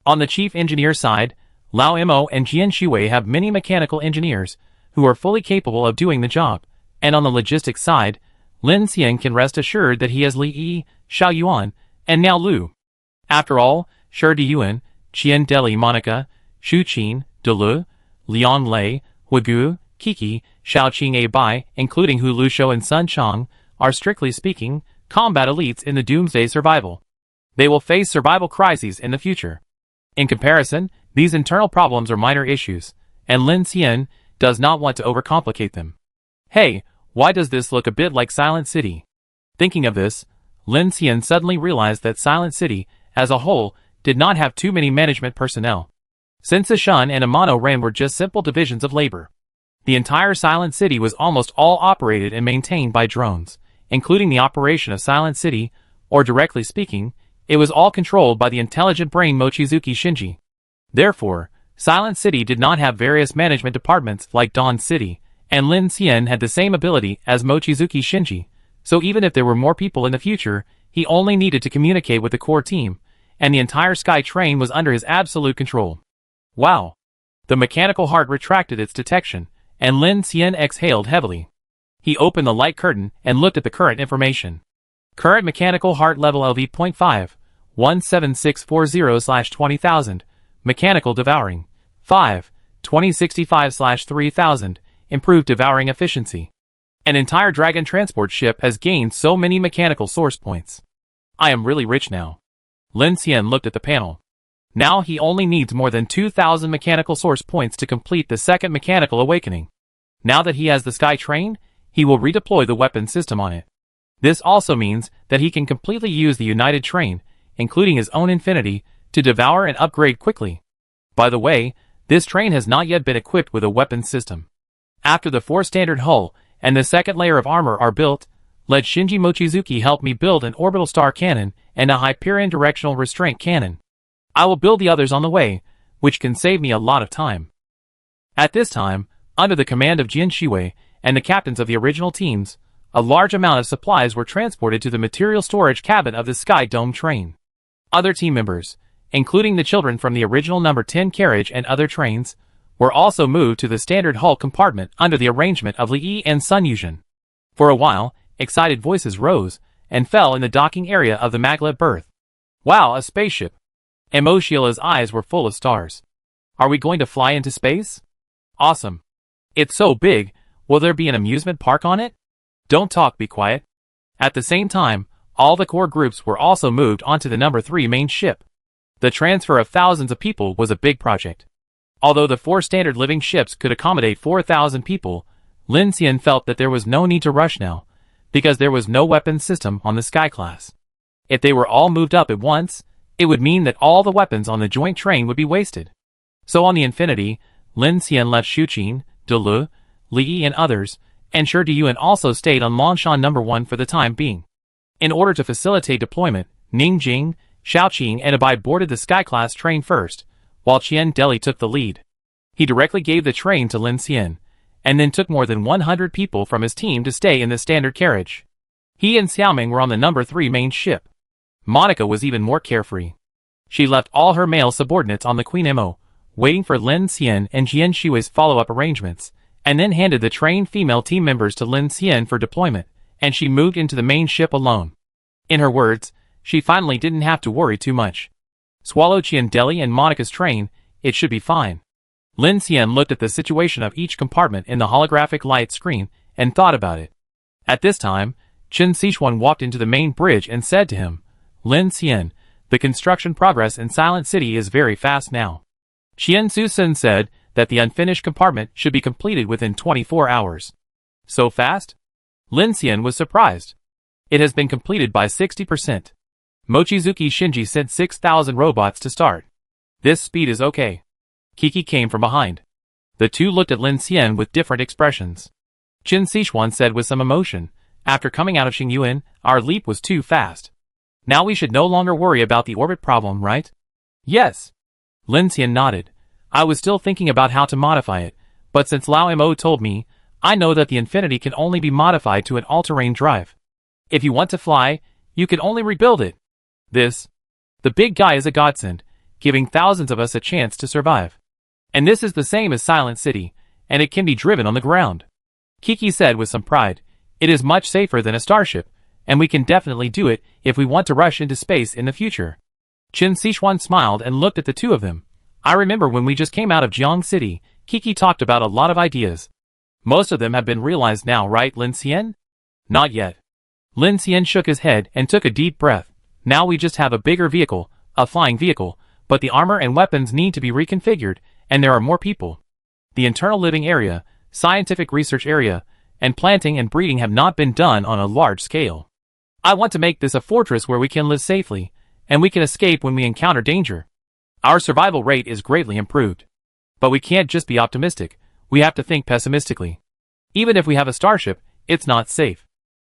On the chief engineer side, Lao Mo and Jian Shiwei have many mechanical engineers who are fully capable of doing the job, and on the logistics side, Lin Xian can rest assured that he has Li Yi, Xiao Yuan, and now Lu. After all, Shi Diyuan, Qian Deli Monica, Shu Qin, Delu, Liang Lei, Huigu, Kiki, Xiaoqing A Bai, including Hu Lushou and Sun Chang, are strictly speaking, combat elites in the Doomsday survival. They will face survival crises in the future. In comparison, these internal problems are minor issues, and Lin Xian does not want to overcomplicate them. Hey, why does this look a bit like Silent City? Thinking of this, Lin Xian suddenly realized that Silent City, as a whole, did not have too many management personnel. Since the Shun and Amano Ren were just simple divisions of labor. The entire Silent City was almost all operated and maintained by drones, including the operation of Silent City, or directly speaking, it was all controlled by the intelligent brain Mochizuki Shinji. Therefore, Silent City did not have various management departments like Dawn City, and Lin Xian had the same ability as Mochizuki Shinji, so even if there were more people in the future, he only needed to communicate with the core team, and the entire Sky Train was under his absolute control. Wow! The mechanical heart retracted its detection, and Lin Xian exhaled heavily. He opened the light curtain and looked at the current information. Current mechanical heart level LV.5, 17640/20,000, mechanical devouring, 5, 2065/3000, improved devouring efficiency. An entire Dragon transport ship has gained so many mechanical source points. I am really rich now. Lin Xian looked at the panel. Now he only needs more than 2,000 mechanical source points to complete the second mechanical awakening. Now that he has the Sky Train, he will redeploy the weapon system on it. This also means that he can completely use the United Train, including his own Infinity, to devour and upgrade quickly. By the way, this train has not yet been equipped with a weapon system. After the 4 standard hull and the second layer of armor are built, let Shinji Mochizuki help me build an orbital star cannon and a Hyperion directional restraint cannon. I will build the others on the way, which can save me a lot of time. At this time, under the command of Jian Shiwei and the captains of the original teams, a large amount of supplies were transported to the material storage cabin of the Sky Dome train. Other team members, including the children from the original number 10 carriage and other trains, were also moved to the standard hull compartment under the arrangement of Li Yi and Sun Yuzhen. For a while, excited voices rose and fell in the docking area of the maglev berth. Wow, a spaceship! Emoshiela's eyes were full of stars. Are we going to fly into space? Awesome. It's so big, will there be an amusement park on it? Don't talk, be quiet. At the same time, all the core groups were also moved onto the number 3 main ship. The transfer of thousands of people was a big project. Although the 4 standard living ships could accommodate 4,000 people, Lin Xian felt that there was no need to rush now, because there was no weapons system on the Sky class. If they were all moved up at once, it would mean that all the weapons on the joint train would be wasted. So on the Infinity, Lin Xian left Shuqin, Delu, Li Yi and others, and Shi Diyuan also stayed on Longshan number 1 for the time being. In order to facilitate deployment, Ning Jing, Xiaoqing and Abai boarded the Sky class train first, while Qian Deli took the lead. He directly gave the train to Lin Xian, and then took more than 100 people from his team to stay in the standard carriage. He and Xiaoming were on the number 3 main ship. Monica was even more carefree. She left all her male subordinates on the Queen Mo, waiting for Lin Xian and Jian Shiwei's follow-up arrangements, and then handed the trained female team members to Lin Xian for deployment, and she moved into the main ship alone. In her words, she finally didn't have to worry too much. Swallow Qian Deli and Monica's train, it should be fine. Lin Xian looked at the situation of each compartment in the holographic light screen and thought about it. At this time, Chen Sichuan walked into the main bridge and said to him, Lin Xian, the construction progress in Silent City is very fast now. Qian Susun said that the unfinished compartment should be completed within 24 hours. So fast? Lin Xian was surprised. It has been completed by 60%. Mochizuki Shinji sent 6,000 robots to start. This speed is okay. Kiki came from behind. The two looked at Lin Xian with different expressions. Qin Sichuan said with some emotion, after coming out of Xingyuan, our leap was too fast. Now we should no longer worry about the orbit problem, right? Yes. Lin Xian nodded. I was still thinking about how to modify it, but since Lao Mo told me, I know that the Infinity can only be modified to an all-terrain drive. If you want to fly, you can only rebuild it. The big guy is a godsend, giving thousands of us a chance to survive. And this is the same as Silent City, and it can be driven on the ground. Kiki said with some pride, it is much safer than a starship, and we can definitely do it if we want to rush into space in the future. Qin Sichuan smiled and looked at the two of them. I remember when we just came out of Jiang City, Kiki talked about a lot of ideas. Most of them have been realized now, right, Lin Xian? Not yet. Lin Xian shook his head and took a deep breath. Now we just have a bigger vehicle, a flying vehicle, but the armor and weapons need to be reconfigured, and there are more people. The internal living area, scientific research area, and planting and breeding have not been done on a large scale. I want to make this a fortress where we can live safely, and we can escape when we encounter danger. Our survival rate is greatly improved. But we can't just be optimistic, we have to think pessimistically. Even if we have a starship, it's not safe.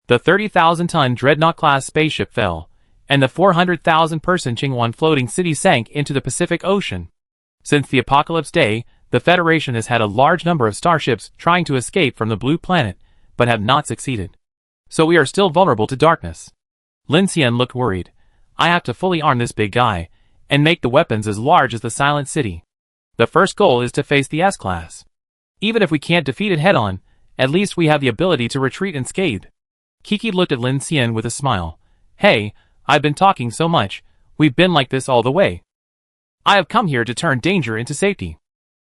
The 30,000-ton Dreadnought-class spaceship fell, and the 400,000-person Qingwan floating city sank into the Pacific Ocean. Since the Apocalypse Day, the Federation has had a large number of starships trying to escape from the Blue Planet, but have not succeeded. So we are still vulnerable to darkness. Lin Xian looked worried. I have to fully arm this big guy, and make the weapons as large as the Silent City. The first goal is to face the S-Class. Even if we can't defeat it head-on, at least we have the ability to retreat unscathed. Kiki looked at Lin Xian with a smile. Hey, I've been talking so much, we've been like this all the way. I have come here to turn danger into safety.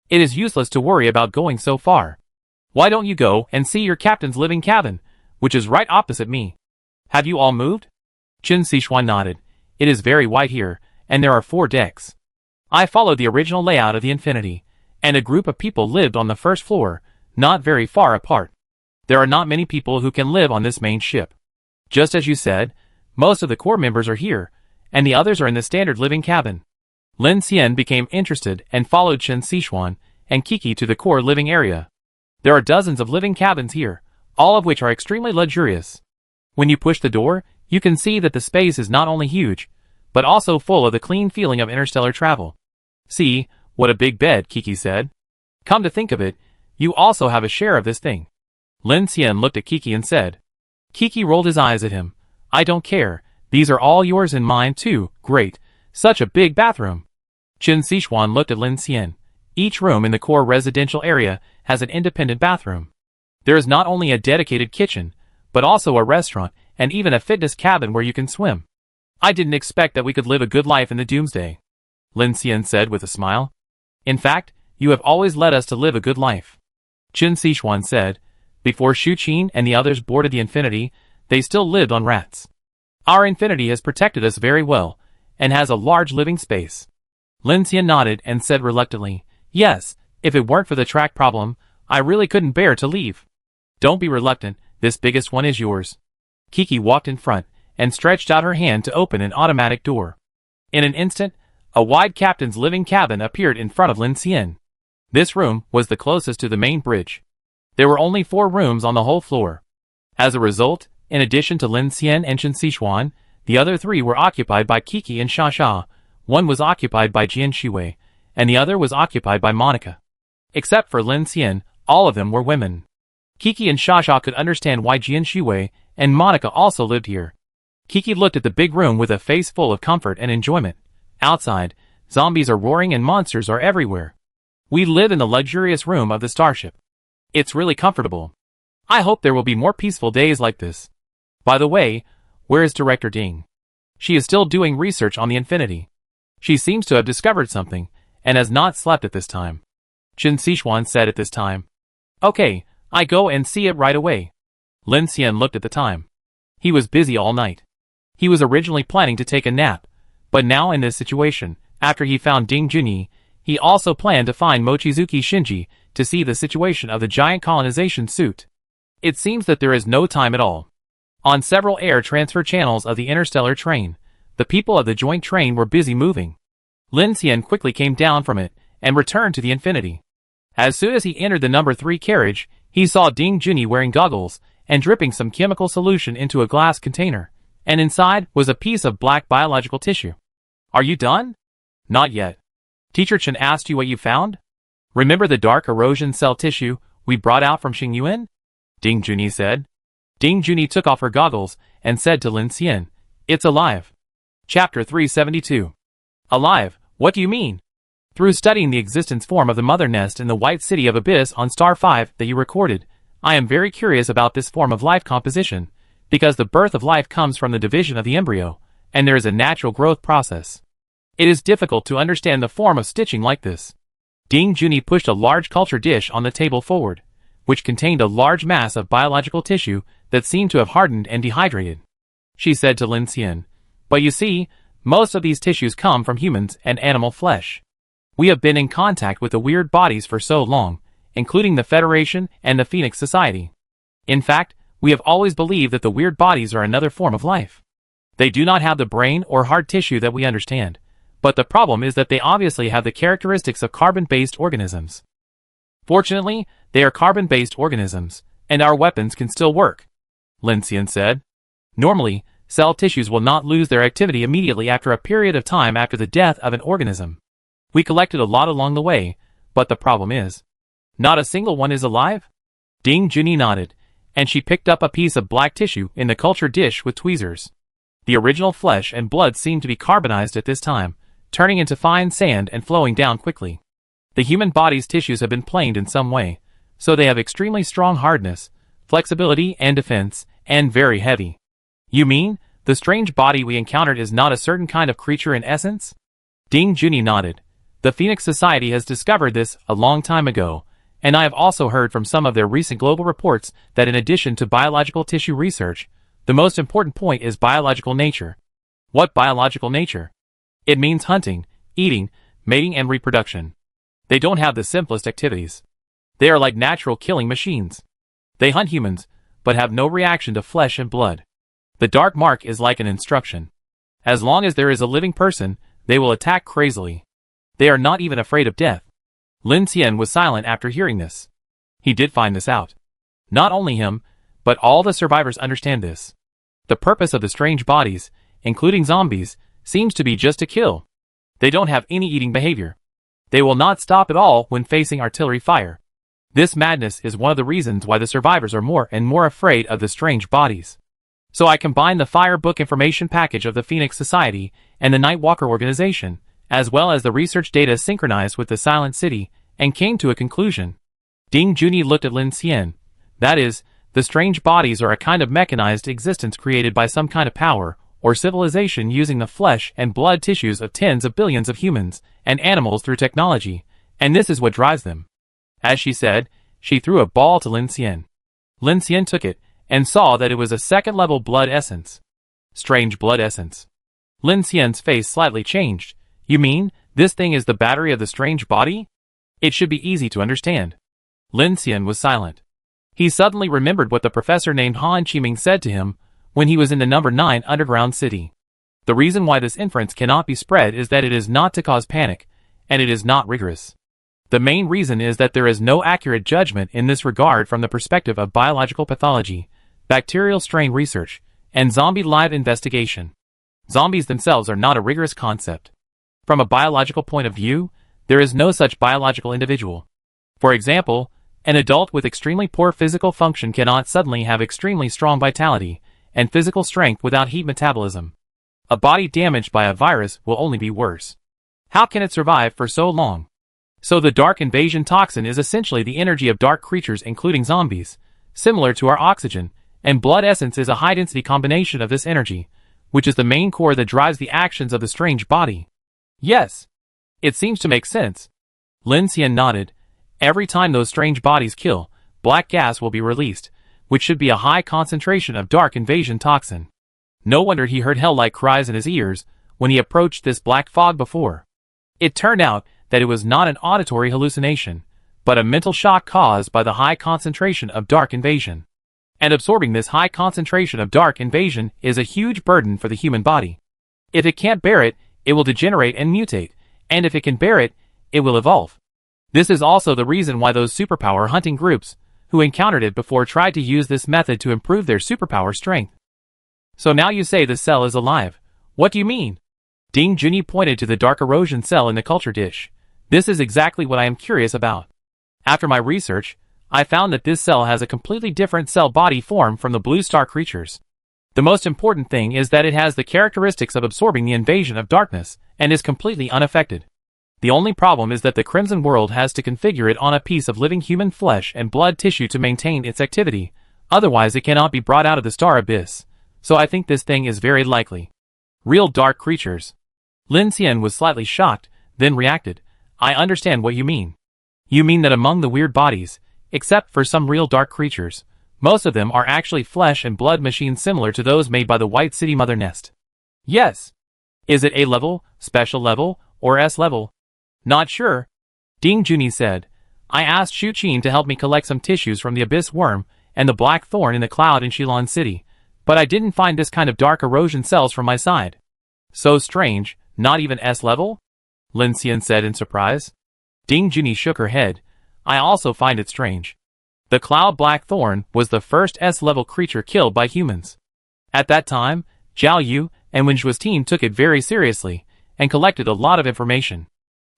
It is useless to worry about going so far. Why don't you go and see your captain's living cabin, which is right opposite me? Have you all moved? Qin Sichuan nodded. It is very wide here, and there are 4 decks. I followed the original layout of the Infinity, and a group of people lived on the first floor, not very far apart. There are not many people who can live on this main ship. Just as you said, most of the core members are here, and the others are in the standard living cabin. Lin Xian became interested and followed Chen Sichuan and Kiki to the core living area. There are dozens of living cabins here, all of which are extremely luxurious. When you push the door, you can see that the space is not only huge, but also full of the clean feeling of interstellar travel. See, what a big bed, Kiki said. Come to think of it, you also have a share of this thing. Lin Xian looked at Kiki and said. Kiki rolled his eyes at him. I don't care, these are all yours and mine too, great, such a big bathroom. Chen Sichuan looked at Lin Xian. Each room in the core residential area has an independent bathroom. There is not only a dedicated kitchen, but also a restaurant and even a fitness cabin where you can swim. I didn't expect that we could live a good life in the Doomsday, Lin Xian said with a smile. In fact, you have always led us to live a good life. Chen Sichuan said. Before Shu Qin and the others boarded the Infinity, they still lived on rats. Our Infinity has protected us very well, and has a large living space. Lin Xian nodded and said reluctantly, yes, if it weren't for the track problem, I really couldn't bear to leave. Don't be reluctant, this biggest one is yours. Kiki walked in front, and stretched out her hand to open an automatic door. In an instant, a wide captain's living cabin appeared in front of Lin Xian. This room was the closest to the main bridge. There were only 4 rooms on the whole floor. As a result, in addition to Lin Xian and Chen Sichuan, the other 3 were occupied by Kiki and Xia. One was occupied by Jian Shiwei, and the other was occupied by Monica. Except for Lin Xian, all of them were women. Kiki and Xia could understand why Jian Shiwei and Monica also lived here. Kiki looked at the big room with a face full of comfort and enjoyment. Outside, zombies are roaring and monsters are everywhere. We live in the luxurious room of the starship. It's really comfortable. I hope there will be more peaceful days like this. By the way, where is Director Ding? She is still doing research on the Infinity. She seems to have discovered something, and has not slept at this time. Chen Sichuan said at this time. Okay, I go and see it right away. Lin Xian looked at the time. He was busy all night. He was originally planning to take a nap, but now in this situation, after he found Ding Junyi, he also planned to find Mochizuki Shinji to see the situation of the giant colonization suit. It seems that there is no time at all. On several air transfer channels of the interstellar train, the people of the joint train were busy moving. Lin Xian quickly came down from it and returned to the Infinity. As soon as he entered the number 3 carriage, he saw Ding Junyi wearing goggles and dripping some chemical solution into a glass container, and inside was a piece of black biological tissue. Are you done? Not yet. Teacher Chen asked you what you found? Remember the dark erosion cell tissue we brought out from Xingyuan? Ding Junyi said. Ding Junyi took off her goggles and said to Lin Xian, it's alive. Chapter 372. Alive, what do you mean? Through studying the existence form of the mother nest in the white city of Abyss on Star 5 that you recorded, I am very curious about this form of life composition, because the birth of life comes from the division of the embryo, and there is a natural growth process. It is difficult to understand the form of stitching like this. Ding Junyi pushed a large culture dish on the table forward, which contained a large mass of biological tissue that seemed to have hardened and dehydrated. She said to Lin Xian, but you see, most of these tissues come from humans and animal flesh. We have been in contact with the weird bodies for so long, including the Federation and the Phoenix Society. In fact, we have always believed that the weird bodies are another form of life. They do not have the brain or hard tissue that we understand, but the problem is that they obviously have the characteristics of carbon-based organisms. Fortunately, they are carbon-based organisms, and our weapons can still work, Lin Xian said. Normally, cell tissues will not lose their activity immediately after a period of time after the death of an organism. We collected a lot along the way, but the problem is, not a single one is alive? Ding Junyi nodded, and she picked up a piece of black tissue in the culture dish with tweezers. The original flesh and blood seemed to be carbonized at this time, turning into fine sand and flowing down quickly. The human body's tissues have been planed in some way, so they have extremely strong hardness, flexibility and defense, and very heavy. You mean, the strange body we encountered is not a certain kind of creature in essence? Ding Junyi nodded. The Phoenix Society has discovered this a long time ago, and I have also heard from some of their recent global reports that in addition to biological tissue research, the most important point is biological nature. What biological nature? It means hunting, eating, mating and reproduction. They don't have the simplest activities. They are like natural killing machines. They hunt humans, but have no reaction to flesh and blood. The dark mark is like an instruction. As long as there is a living person, they will attack crazily. They are not even afraid of death. Lin Xian was silent after hearing this. He did find this out. Not only him, but all the survivors understand this. The purpose of the strange bodies, including zombies, seems to be just to kill. They don't have any eating behavior. They will not stop at all when facing artillery fire. This madness is one of the reasons why the survivors are more and more afraid of the strange bodies. So I combined the Fire Book information package of the Phoenix Society and the Nightwalker organization, as well as the research data synchronized with the Silent City, and came to a conclusion. Ding Junyi looked at Lin Xian. That is, the strange bodies are a kind of mechanized existence created by some kind of power or civilization using the flesh and blood tissues of tens of billions of humans and animals through technology, and this is what drives them. As she said, she threw a ball to Lin Xian. Lin Xian took it, and saw that it was a second-level blood essence. Strange blood essence. Lin Xian's face slightly changed. You mean, this thing is the battery of the strange body? It should be easy to understand. Lin Xian was silent. He suddenly remembered what the professor named Han Qiming said to him when he was in the number 9 underground city. The reason why this inference cannot be spread is that it is not to cause panic, and it is not rigorous. The main reason is that there is no accurate judgment in this regard from the perspective of biological pathology, bacterial strain research, and zombie live investigation. Zombies themselves are not a rigorous concept. From a biological point of view, there is no such biological individual. For example, an adult with extremely poor physical function cannot suddenly have extremely strong vitality and physical strength without heat metabolism. A body damaged by a virus will only be worse. How can it survive for so long? So the dark invasion toxin is essentially the energy of dark creatures including zombies, similar to our oxygen, and blood essence is a high-density combination of this energy, which is the main core that drives the actions of the strange body. Yes. It seems to make sense. Lin Xian nodded. Every time those strange bodies kill, black gas will be released, which should be a high concentration of dark invasion toxin. No wonder he heard hell-like cries in his ears when he approached this black fog before. It turned out that it was not an auditory hallucination, but a mental shock caused by the high concentration of dark invasion. And absorbing this high concentration of dark invasion is a huge burden for the human body. If it can't bear it, it will degenerate and mutate, and if it can bear it, it will evolve. This is also the reason why those superpower hunting groups, who encountered it before, tried to use this method to improve their superpower strength. So now you say the cell is alive. What do you mean? Ding Junyi pointed to the dark erosion cell in the culture dish. This is exactly what I am curious about. After my research, I found that this cell has a completely different cell body form from the blue star creatures. The most important thing is that it has the characteristics of absorbing the invasion of darkness, and is completely unaffected. The only problem is that the Crimson World has to configure it on a piece of living human flesh and blood tissue to maintain its activity, otherwise it cannot be brought out of the star abyss, so I think this thing is very likely. Real dark creatures. Lin Xian was slightly shocked, then reacted. I understand what you mean. You mean that among the weird bodies, except for some real dark creatures, most of them are actually flesh and blood machines similar to those made by the White City Mother Nest. Yes. Is it A level, special level, or S level? Not sure. Ding Junyi said. I asked Shu Qin to help me collect some tissues from the Abyss Worm and the Black Thorn in the Cloud in Shilon City, but I didn't find this kind of dark erosion cells from my side. So strange, not even S level? Lin Xian said in surprise. Ding Junyi shook her head. I also find it strange. The Cloud Black Thorn was the first S-level creature killed by humans. At that time, Zhao Yu and Wenju's team took it very seriously, and collected a lot of information.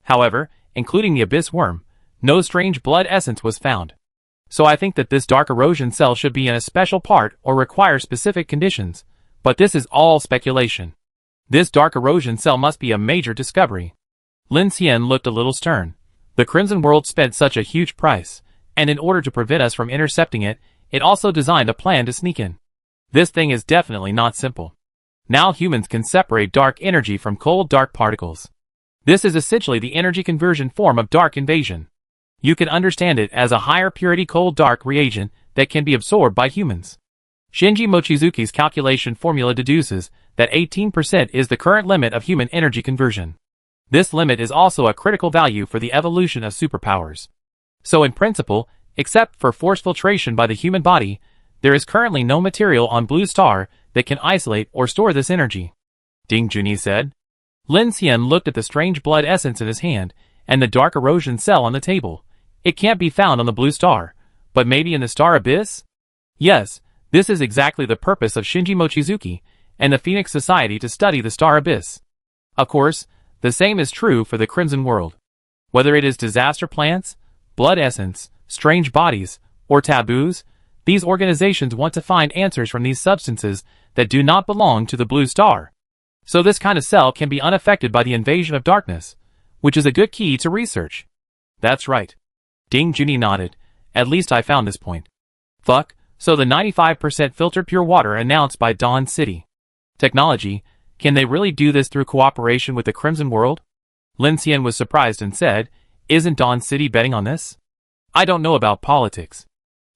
However, including the Abyss Worm, no strange blood essence was found. So I think that this dark erosion cell should be in a special part or require specific conditions, but this is all speculation. This dark erosion cell must be a major discovery. Lin Xian looked a little stern. The Crimson World spent such a huge price, and in order to prevent us from intercepting it, it also designed a plan to sneak in. This thing is definitely not simple. Now humans can separate dark energy from cold dark particles. This is essentially the energy conversion form of dark invasion. You can understand it as a higher purity cold dark reagent that can be absorbed by humans. Shinji Mochizuki's calculation formula deduces that 18% is the current limit of human energy conversion. This limit is also a critical value for the evolution of superpowers. So in principle, except for force filtration by the human body, there is currently no material on Blue Star that can isolate or store this energy. Ding Junyi said. Lin Xian looked at the strange blood essence in his hand, and the dark erosion cell on the table. It can't be found on the Blue Star, but maybe in the Star Abyss? Yes, this is exactly the purpose of Shinji Mochizuki and the Phoenix Society to study the Star Abyss. Of course, the same is true for the Crimson World. Whether it is disaster plants, blood essence, strange bodies, or taboos, these organizations want to find answers from these substances that do not belong to the Blue Star. So this kind of cell can be unaffected by the invasion of darkness, which is a good key to research. That's right. Ding Junyi nodded. At least I found this point. Fuck, so the 95% filtered pure water announced by Dawn City. Technology, can they really do this through cooperation with the Crimson World? Lin Xian was surprised and said, isn't Dawn City betting on this? I don't know about politics.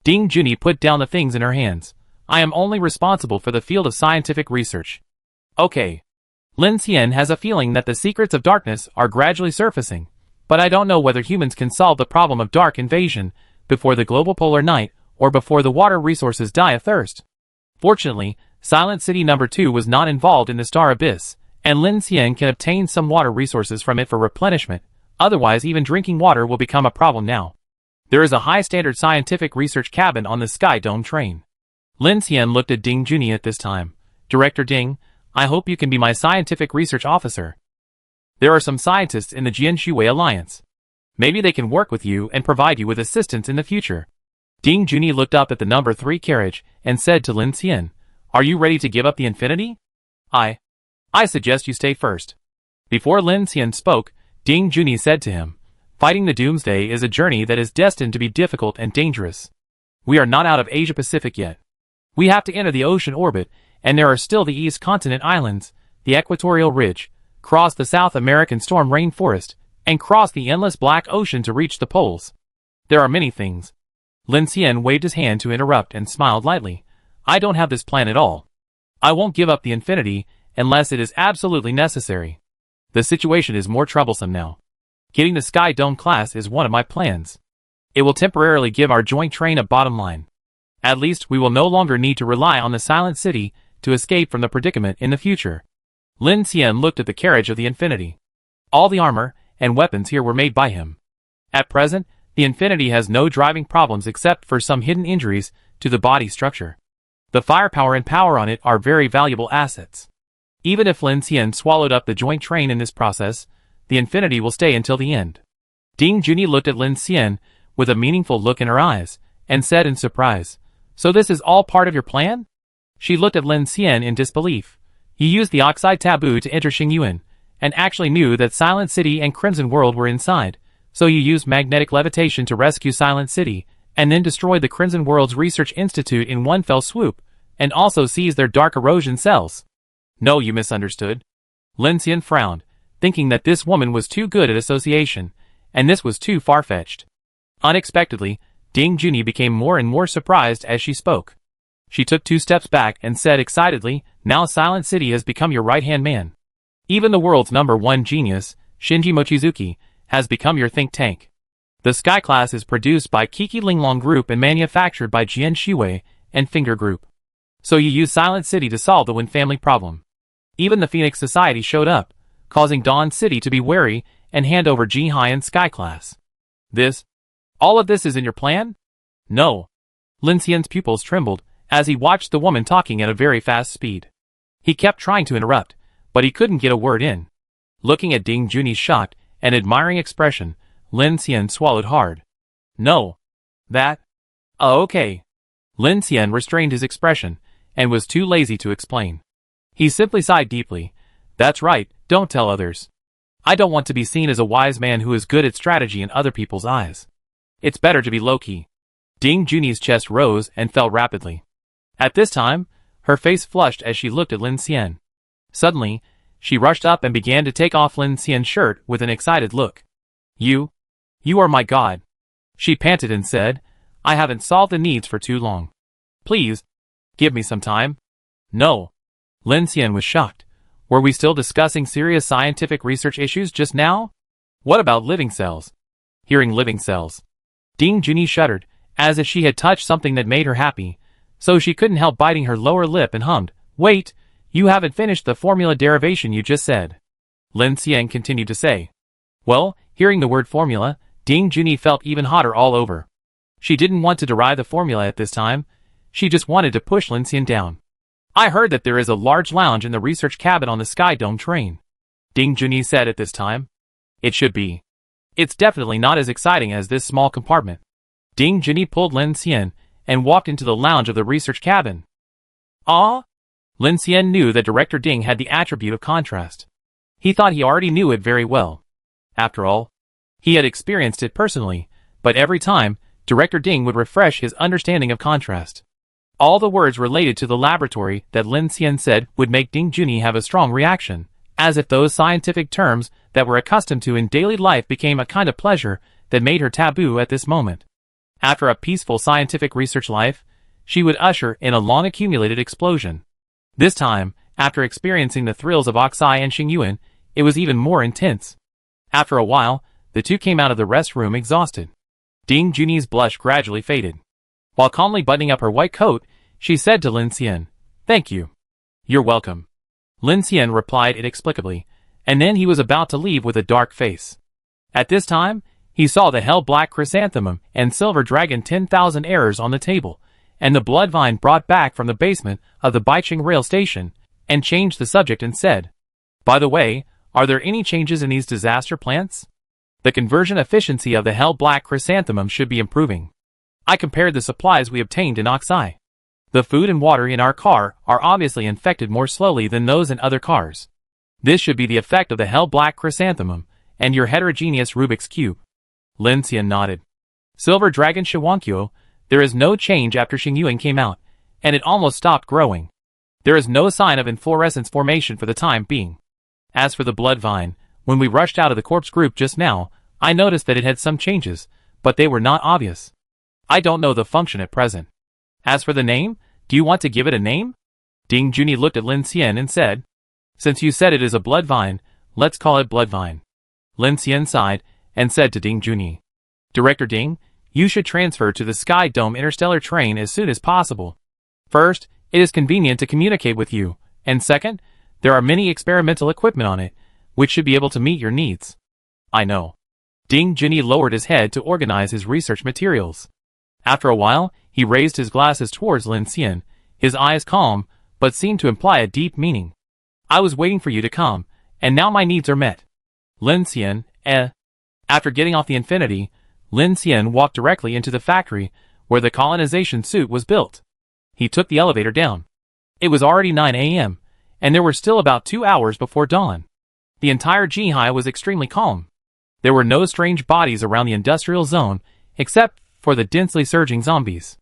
Ding Junyi put down the things in her hands. I am only responsible for the field of scientific research. Okay. Lin Xian has a feeling that the secrets of darkness are gradually surfacing, but I don't know whether humans can solve the problem of dark invasion before the global polar night or before the water resources die of thirst. Fortunately, Silent City No. 2 was not involved in the Star Abyss, and Lin Xian can obtain some water resources from it for replenishment, otherwise even drinking water will become a problem now. There is a high-standard scientific research cabin on the Sky Dome train. Lin Xian looked at Ding Junyi at this time. Director Ding, I hope you can be my scientific research officer. There are some scientists in the Jianshui Alliance. Maybe they can work with you and provide you with assistance in the future. Ding Junyi looked up at the No. 3 carriage and said to Lin Xian, are you ready to give up the infinity? I suggest you stay first. Before Lin Xian spoke, Ding Junyi said to him, fighting the Doomsday is a journey that is destined to be difficult and dangerous. We are not out of Asia Pacific yet. We have to enter the ocean orbit, and there are still the East Continent Islands, the Equatorial Ridge, cross the South American storm rainforest, and cross the endless Black Ocean to reach the poles. There are many things. Lin Xian waved his hand to interrupt and smiled lightly. I don't have this plan at all. I won't give up the infinity unless it is absolutely necessary. The situation is more troublesome now. Getting the Sky Dome class is one of my plans. It will temporarily give our joint train a bottom line. At least we will no longer need to rely on the Silent City to escape from the predicament in the future. Lin Xian looked at the carriage of the infinity. All the armor and weapons here were made by him. At present, the infinity has no driving problems except for some hidden injuries to the body structure. The firepower and power on it are very valuable assets. Even if Lin Xian swallowed up the joint train in this process, the infinity will stay until the end. Ding Junyi looked at Lin Xian with a meaningful look in her eyes, and said in surprise, so this is all part of your plan? She looked at Lin Xian in disbelief. You used the Oxide Taboo to enter Xingyuan, and actually knew that Silent City and Crimson World were inside, so you used magnetic levitation to rescue Silent City, and then destroyed the Crimson World's Research Institute in one fell swoop, and also seized their dark erosion cells. No, you misunderstood. Lin Xian frowned, thinking that this woman was too good at association, and this was too far-fetched. Unexpectedly, Ding Junyi became more and more surprised as she spoke. She took 2 steps back and said excitedly, now Silent City has become your right-hand man. Even the world's No. 1 genius, Shinji Mochizuki, has become your think tank. The Sky Class is produced by Kiki Linglong Group and manufactured by Jian Shui and Finger Group. So you use Silent City to solve the Win family problem. Even the Phoenix Society showed up, causing Dawn City to be wary and hand over Ji Haiyan Sky Class. All of this is in your plan? No. Lin Xian's pupils trembled as he watched the woman talking at a very fast speed. He kept trying to interrupt, but he couldn't get a word in. Looking at Ding Junyi's shocked and admiring expression, Lin Xian swallowed hard. No. Okay. Lin Xian restrained his expression and was too lazy to explain. He simply sighed deeply. That's right, don't tell others. I don't want to be seen as a wise man who is good at strategy in other people's eyes. It's better to be low-key. Ding Junyi's chest rose and fell rapidly. At this time, her face flushed as she looked at Lin Xian. Suddenly, she rushed up and began to take off Lin Xian's shirt with an excited look. You are my god. She panted and said, I haven't solved the needs for too long. Please, give me some time. No. Lin Xian was shocked. Were we still discussing serious scientific research issues just now? What about living cells? Hearing living cells, Ding Junyi shuddered, as if she had touched something that made her happy, so she couldn't help biting her lower lip and hummed, "Wait, you haven't finished the formula derivation you just said," Lin Xian continued to say. Well, hearing the word formula, Ding Junyi felt even hotter all over. She didn't want to derive the formula at this time, she just wanted to push Lin Xian down. I heard that there is a large lounge in the research cabin on the Sky Dome train, Ding Junyi said at this time. It should be. It's definitely not as exciting as this small compartment. Ding Junyi pulled Lin Xian and walked into the lounge of the research cabin. Ah? Lin Xian knew that Director Ding had the attribute of contrast. He thought he already knew it very well. After all, he had experienced it personally, but every time, Director Ding would refresh his understanding of contrast. All the words related to the laboratory that Lin Xian said would make Ding Junyi have a strong reaction, as if those scientific terms that we're accustomed to in daily life became a kind of pleasure that made her taboo at this moment. After a peaceful scientific research life, she would usher in a long-accumulated explosion. This time, after experiencing the thrills of Oxai and Xingyuan, it was even more intense. After a while, the two came out of the rest room exhausted. Ding Junyi's blush gradually faded. While calmly buttoning up her white coat, she said to Lin Xian, "Thank you." "You're welcome." Lin Xian replied inexplicably, and then he was about to leave with a dark face. At this time, he saw the hell-black chrysanthemum and silver dragon 10,000 errors on the table, and the blood vine brought back from the basement of the Baicheng rail station, and changed the subject and said, "By the way, are there any changes in these disaster plants? The conversion efficiency of the hell-black chrysanthemum should be improving. I compared the supplies we obtained in Oxai. The food and water in our car are obviously infected more slowly than those in other cars. This should be the effect of the hell-black chrysanthemum and your heterogeneous Rubik's Cube." Lin Xian nodded. Silver Dragon Shiwankyo, there is no change after Xingyuan came out, and it almost stopped growing. There is no sign of inflorescence formation for the time being. As for the blood vine, when we rushed out of the corpse group just now, I noticed that it had some changes, but they were not obvious. I don't know the function at present. As for the name, do you want to give it a name? Ding Junyi looked at Lin Xian and said, "Since you said it is a blood vine, let's call it blood vine." Lin Xian sighed and said to Ding Junyi, "Director Ding, you should transfer to the Sky Dome interstellar train as soon as possible. First, it is convenient to communicate with you, and second, there are many experimental equipment on it, which should be able to meet your needs." "I know." Ding Junyi lowered his head to organize his research materials. After a while, he raised his glasses towards Lin Xian, his eyes calm, but seemed to imply a deep meaning. "I was waiting for you to come, and now my needs are met." Lin Xian, After getting off the Infinity, Lin Xian walked directly into the factory where the colonization suit was built. He took the elevator down. It was already 9 a.m., and there were still about 2 hours before dawn. The entire Jihai was extremely calm. There were no strange bodies around the industrial zone, except for the densely surging zombies.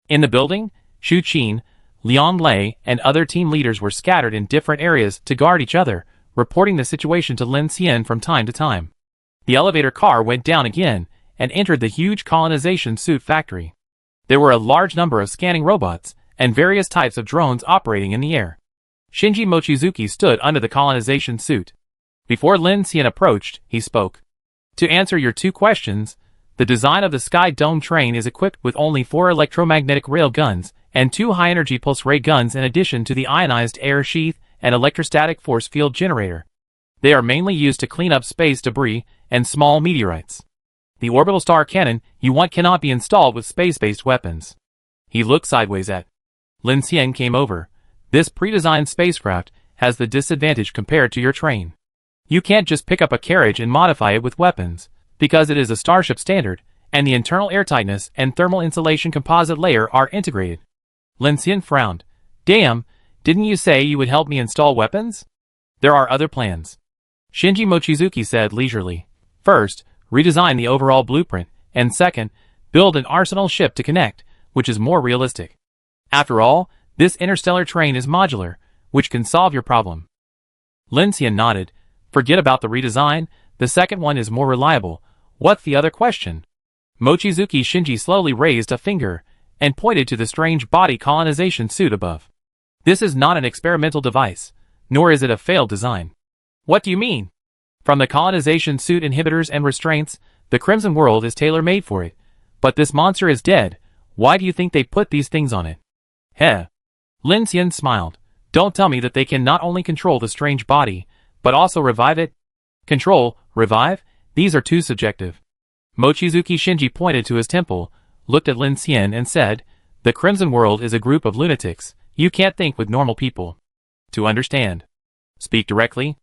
In the building, Xu Qin, Liang Lei, and other team leaders were scattered in different areas to guard each other, reporting the situation to Lin Xian from time to time. The elevator car went down again and entered the huge colonization suit factory. There were a large number of scanning robots and various types of drones operating in the air. Shinji Mochizuki stood under the colonization suit. Before Lin Xian approached, he spoke. "To answer your 2 questions, the design of the Sky Dome train is equipped with only 4 electromagnetic rail guns and 2 high-energy pulse ray guns in addition to the ionized air sheath and electrostatic force field generator. They are mainly used to clean up space debris and small meteorites. The orbital star cannon you want cannot be installed with space-based weapons." He looked sideways at Lin Xian. Came over. "This pre-designed spacecraft has the disadvantage compared to your train. You can't just pick up a carriage and modify it with weapons, because it is a starship standard, and the internal airtightness and thermal insulation composite layer are integrated." Lin Xian frowned. "Damn, didn't you say you would help me install weapons?" "There are other plans," Shinji Mochizuki said leisurely. "First, redesign the overall blueprint, and second, build an arsenal ship to connect, which is more realistic. After all, this interstellar train is modular, which can solve your problem." Lin Xian nodded. "Forget about the redesign, the second one is more reliable. What's the other question?" Mochizuki Shinji slowly raised a finger and pointed to the strange body colonization suit above. "This is not an experimental device. Nor is it a failed design. What do you mean? From the colonization suit inhibitors and restraints, the Crimson World is tailor-made for it. But this monster is dead. Why do you think they put these things on it? Heh. Lin Xian smiled. Don't tell me that they can not only control the strange body, but also revive it? Control, revive? These are too subjective. Mochizuki Shinji pointed to his temple, looked at Lin Xian and said, the Crimson World is a group of lunatics. You can't think with normal people. To understand. Speak directly.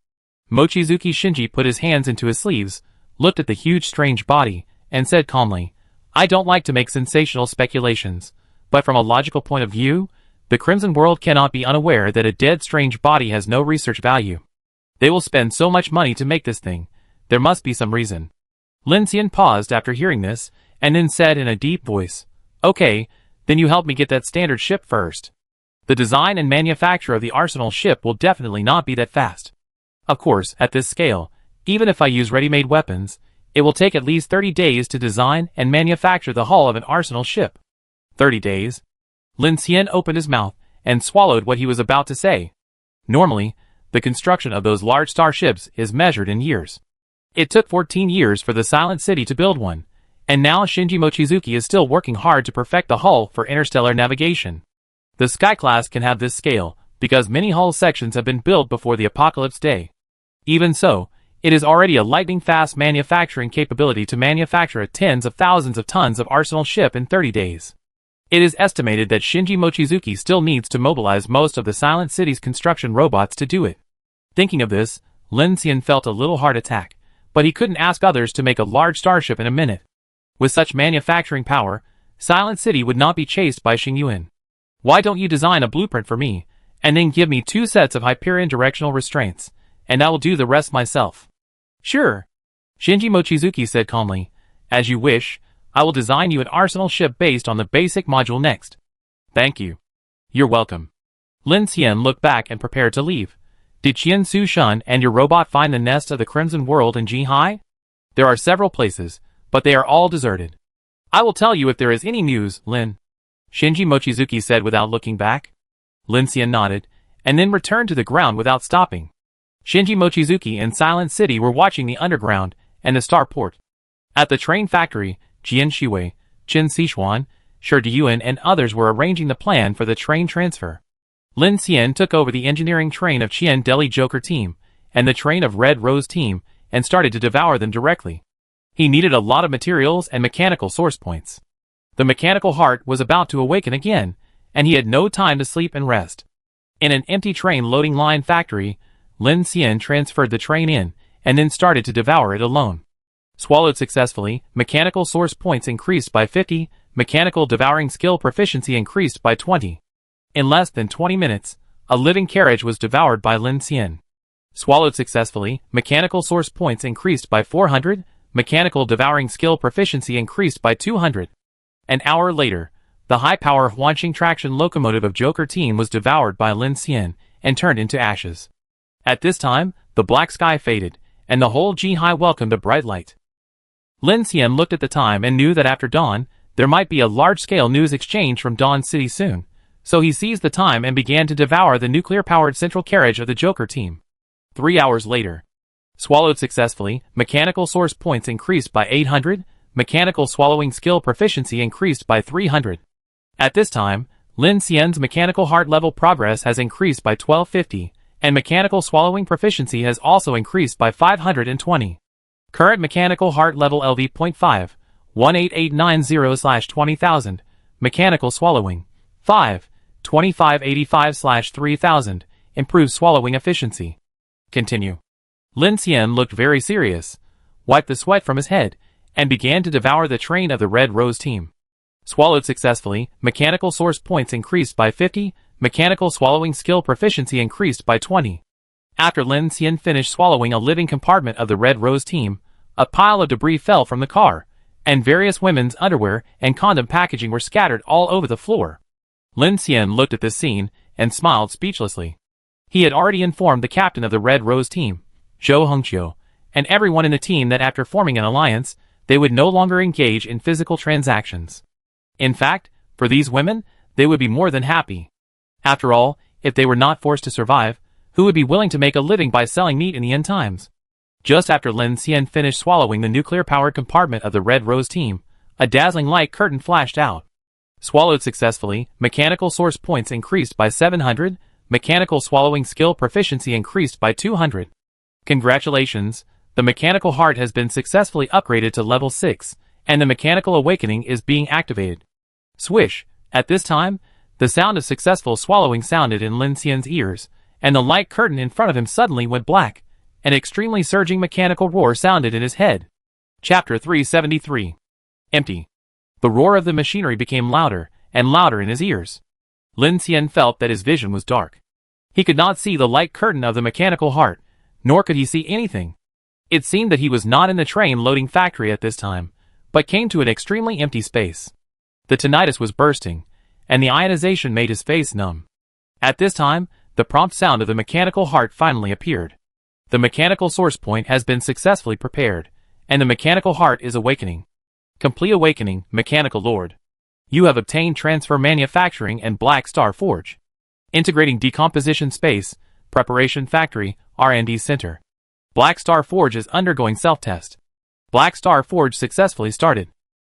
Mochizuki Shinji put his hands into his sleeves, looked at the huge strange body, and said calmly, I don't like to make sensational speculations, but from a logical point of view, the Crimson World cannot be unaware that a dead strange body has no research value. They will spend so much money to make this thing. There must be some reason. Lin Xian paused after hearing this, and then said in a deep voice, Okay, then you help me get that standard ship first. The design and manufacture of the arsenal ship will definitely not be that fast. Of course, at this scale, even if I use ready-made weapons, it will take at least 30 days to design and manufacture the hull of an arsenal ship. 30 days? Lin Xian opened his mouth and swallowed what he was about to say. Normally, the construction of those large starships is measured in years. It took 14 years for the Silent City to build one, and now Shinji Mochizuki is still working hard to perfect the hull for interstellar navigation. The Sky Class can have this scale, because many hull sections have been built before the Apocalypse Day. Even so, it is already a lightning-fast manufacturing capability to manufacture tens of thousands of tons of arsenal ship in 30 days. It is estimated that Shinji Mochizuki still needs to mobilize most of the Silent City's construction robots to do it. Thinking of this, Lin Xian felt a little heart attack, but he couldn't ask others to make a large starship in a minute. With such manufacturing power, Silent City would not be chased by Xingyuan. Why don't you design a blueprint for me, and then give me 2 sets of Hyperion directional restraints, and I will do the rest myself. Sure. Shinji Mochizuki said calmly, As you wish, I will design you an arsenal ship based on the basic module next. Thank you. You're welcome. Lin Xian looked back and prepared to leave. Did Qian Su Shun and your robot find the nest of the Crimson World in Jihai? There are several places, but they are all deserted. I will tell you if there is any news, Lin. Shinji Mochizuki said without looking back. Lin Xian nodded, and then returned to the ground without stopping. Shinji Mochizuki and Silent City were watching the underground and the starport. At the train factory, Jian Shiwei, Qin Sichuan, Shi Diyuan and others were arranging the plan for the train transfer. Lin Xian took over the engineering train of Qian Deli Joker team and the train of Red Rose team and started to devour them directly. He needed a lot of materials and mechanical source points. The mechanical heart was about to awaken again, and he had no time to sleep and rest. In an empty train loading line factory, Lin Xian transferred the train in, and then started to devour it alone. Swallowed successfully, mechanical source points increased by 50, mechanical devouring skill proficiency increased by 20. In less than 20 minutes, a living carriage was devoured by Lin Xian. Swallowed successfully, mechanical source points increased by 400, mechanical devouring skill proficiency increased by 200. An hour later, the high-power Huanqing traction locomotive of Joker team was devoured by Lin Xian and turned into ashes. At this time, the black sky faded, and the whole Jihai welcomed a bright light. Lin Xian looked at the time and knew that after dawn, there might be a large-scale news exchange from Dawn City soon, so he seized the time and began to devour the nuclear-powered central carriage of the Joker team. 3 hours later. Swallowed successfully, mechanical source points increased by 800, mechanical swallowing skill proficiency increased by 300. At this time, Lin Xian's mechanical heart level progress has increased by 1250, and mechanical swallowing proficiency has also increased by 520. Current mechanical heart level LV.5, 18890/20,000, mechanical swallowing, 5, 2585/3000, improves swallowing efficiency. Continue. Lin Xian looked very serious, wiped the sweat from his head, and began to devour the train of the Red Rose team. Swallowed successfully, mechanical source points increased by 50, mechanical swallowing skill proficiency increased by 20. After Lin Xian finished swallowing a living compartment of the Red Rose team, a pile of debris fell from the car, and various women's underwear and condom packaging were scattered all over the floor. Lin Xian looked at this scene and smiled speechlessly. He had already informed the captain of the Red Rose team, Zhou Hengqiu, and everyone in the team that after forming an alliance, they would no longer engage in physical transactions. In fact, for these women, they would be more than happy. After all, if they were not forced to survive, who would be willing to make a living by selling meat in the end times. Just after Lin Xian finished swallowing the nuclear-powered compartment of the Red Rose team, a dazzling light curtain flashed out. Swallowed successfully, mechanical source points increased by 700, mechanical swallowing skill proficiency increased by 200. Congratulations, the mechanical heart has been successfully upgraded to level 6, and the mechanical awakening is being activated. Swish! At this time, the sound of successful swallowing sounded in Lin Xian's ears, and the light curtain in front of him suddenly went black. An extremely surging mechanical roar sounded in his head. Chapter 373. Empty. The roar of the machinery became louder and louder in his ears. Lin Xian felt that his vision was dark. He could not see the light curtain of the mechanical heart, nor could he see anything. It seemed that he was not in the train loading factory at this time, but came to an extremely empty space. The tinnitus was bursting, and the ionization made his face numb. At this time, the prompt sound of the mechanical heart finally appeared. The mechanical source point has been successfully prepared, and the mechanical heart is awakening. Complete awakening, Mechanical Lord. You have obtained Transfer Manufacturing and Black Star Forge. Integrating Decomposition Space, Preparation Factory, R&D Center. Black Star Forge is undergoing self-test. Black Star Forge successfully started.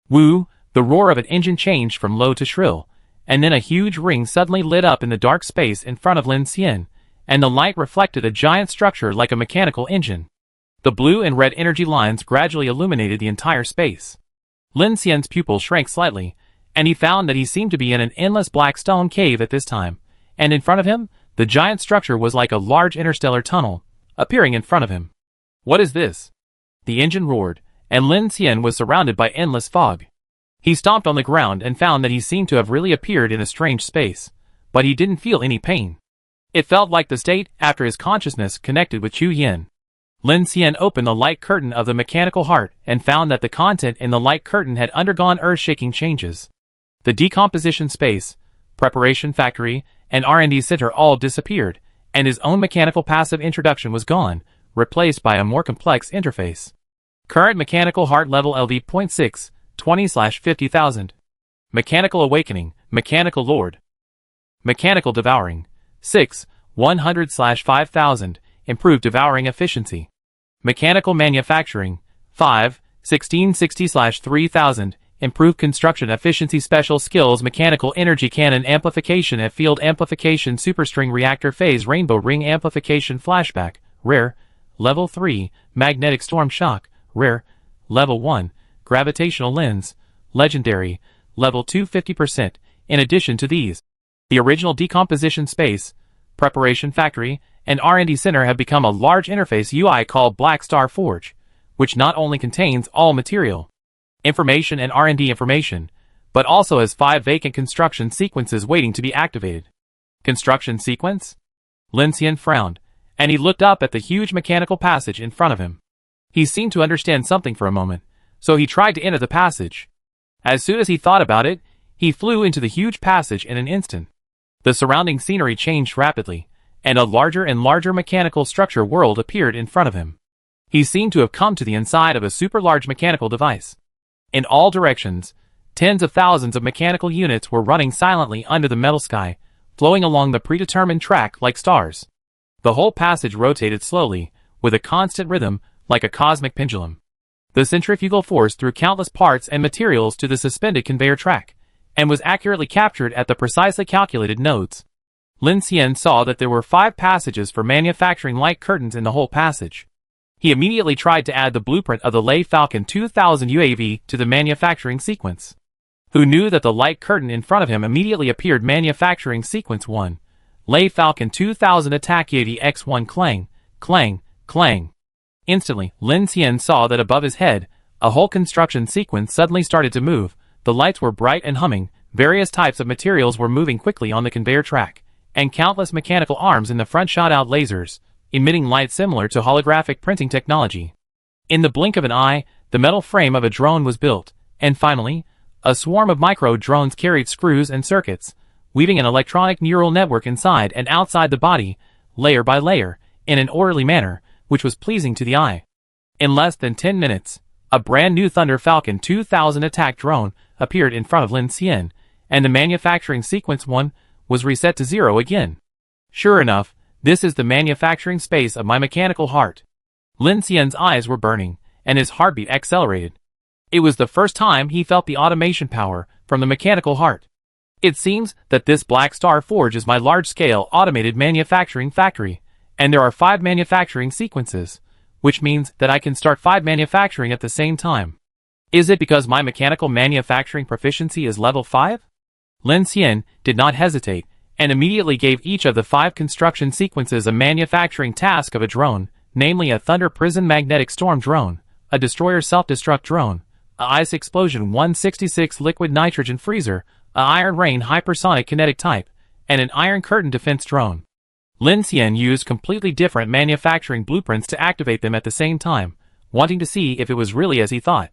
Woo! The roar of an engine changed from low to shrill, and then a huge ring suddenly lit up in the dark space in front of Lin Xian, and the light reflected a giant structure like a mechanical engine. The blue and red energy lines gradually illuminated the entire space. Lin Xian's pupil shrank slightly, and he found that he seemed to be in an endless black stone cave at this time, and in front of him, the giant structure was like a large interstellar tunnel, appearing in front of him. What is this? The engine roared, and Lin Xian was surrounded by endless fog. He stomped on the ground and found that he seemed to have really appeared in a strange space, but he didn't feel any pain. It felt like the state after his consciousness connected with Chu Yin. Lin Xian opened the light curtain of the mechanical heart and found that the content in the light curtain had undergone earth-shaking changes. The decomposition space, preparation factory, and R&D center all disappeared, and his own mechanical passive introduction was gone, replaced by a more complex interface. Current mechanical heart level LV.6, 20/50,000. Mechanical awakening, Mechanical Lord. Mechanical devouring. 6, 100/5000, improved devouring efficiency. Mechanical manufacturing, 5, 1660/3000, improved construction efficiency. Special skills: mechanical energy cannon amplification at field amplification, superstring reactor phase, rainbow ring amplification, flashback, rare, level 3, magnetic storm shock, rare, level 1, gravitational lens, legendary, level 2 50%. In addition to these, the original decomposition space, preparation factory, and R&D center have become a large interface UI called Black Star Forge, which not only contains all material information and R&D information, but also has 5 vacant construction sequences waiting to be activated. Construction sequence? Lin Xian frowned, and he looked up at the huge mechanical passage in front of him. He seemed to understand something for a moment, so he tried to enter the passage. As soon as he thought about it, he flew into the huge passage in an instant. The surrounding scenery changed rapidly, and a larger and larger mechanical structure world appeared in front of him. He seemed to have come to the inside of a super large mechanical device. In all directions, tens of thousands of mechanical units were running silently under the metal sky, flowing along the predetermined track like stars. The whole passage rotated slowly, with a constant rhythm, like a cosmic pendulum. The centrifugal force threw countless parts and materials to the suspended conveyor track, and was accurately captured at the precisely calculated nodes. Lin Xian saw that there were 5 passages for manufacturing light curtains in the whole passage. He immediately tried to add the blueprint of the Lei Falcon 2000 UAV to the manufacturing sequence. Who knew that the light curtain in front of him immediately appeared manufacturing sequence 1, Lei Falcon 2000 attack UAV X1 clang, clang, clang. Instantly, Lin Xian saw that above his head, a whole construction sequence suddenly started to move. The lights were bright and humming, various types of materials were moving quickly on the conveyor track, and countless mechanical arms in the front shot out lasers, emitting light similar to holographic printing technology. In the blink of an eye, the metal frame of a drone was built, and finally, a swarm of micro-drones carried screws and circuits, weaving an electronic neural network inside and outside the body, layer by layer, in an orderly manner, which was pleasing to the eye. In less than 10 minutes, a brand new Thunder Falcon 2000 attack drone appeared in front of Lin Xian, and the manufacturing sequence 1 was reset to 0 again. Sure enough, This is the manufacturing space of my mechanical heart. Lin Xian's eyes were burning, and his heartbeat accelerated. It was the first time he felt the automation power from the mechanical heart. It seems that this Black Star Forge is my large-scale automated manufacturing factory, and there are 5 manufacturing sequences, which means that I can start 5 manufacturing at the same time. Is it because my mechanical manufacturing proficiency is level 5? Lin Xian did not hesitate, and immediately gave each of the 5 construction sequences a manufacturing task of a drone, namely a Thunder Prison Magnetic Storm drone, a Destroyer Self-Destruct drone, a Ice Explosion 166 Liquid Nitrogen Freezer, a Iron Rain Hypersonic Kinetic Type, and an Iron Curtain Defense drone. Lin Xian used completely different manufacturing blueprints to activate them at the same time, wanting to see if it was really as he thought.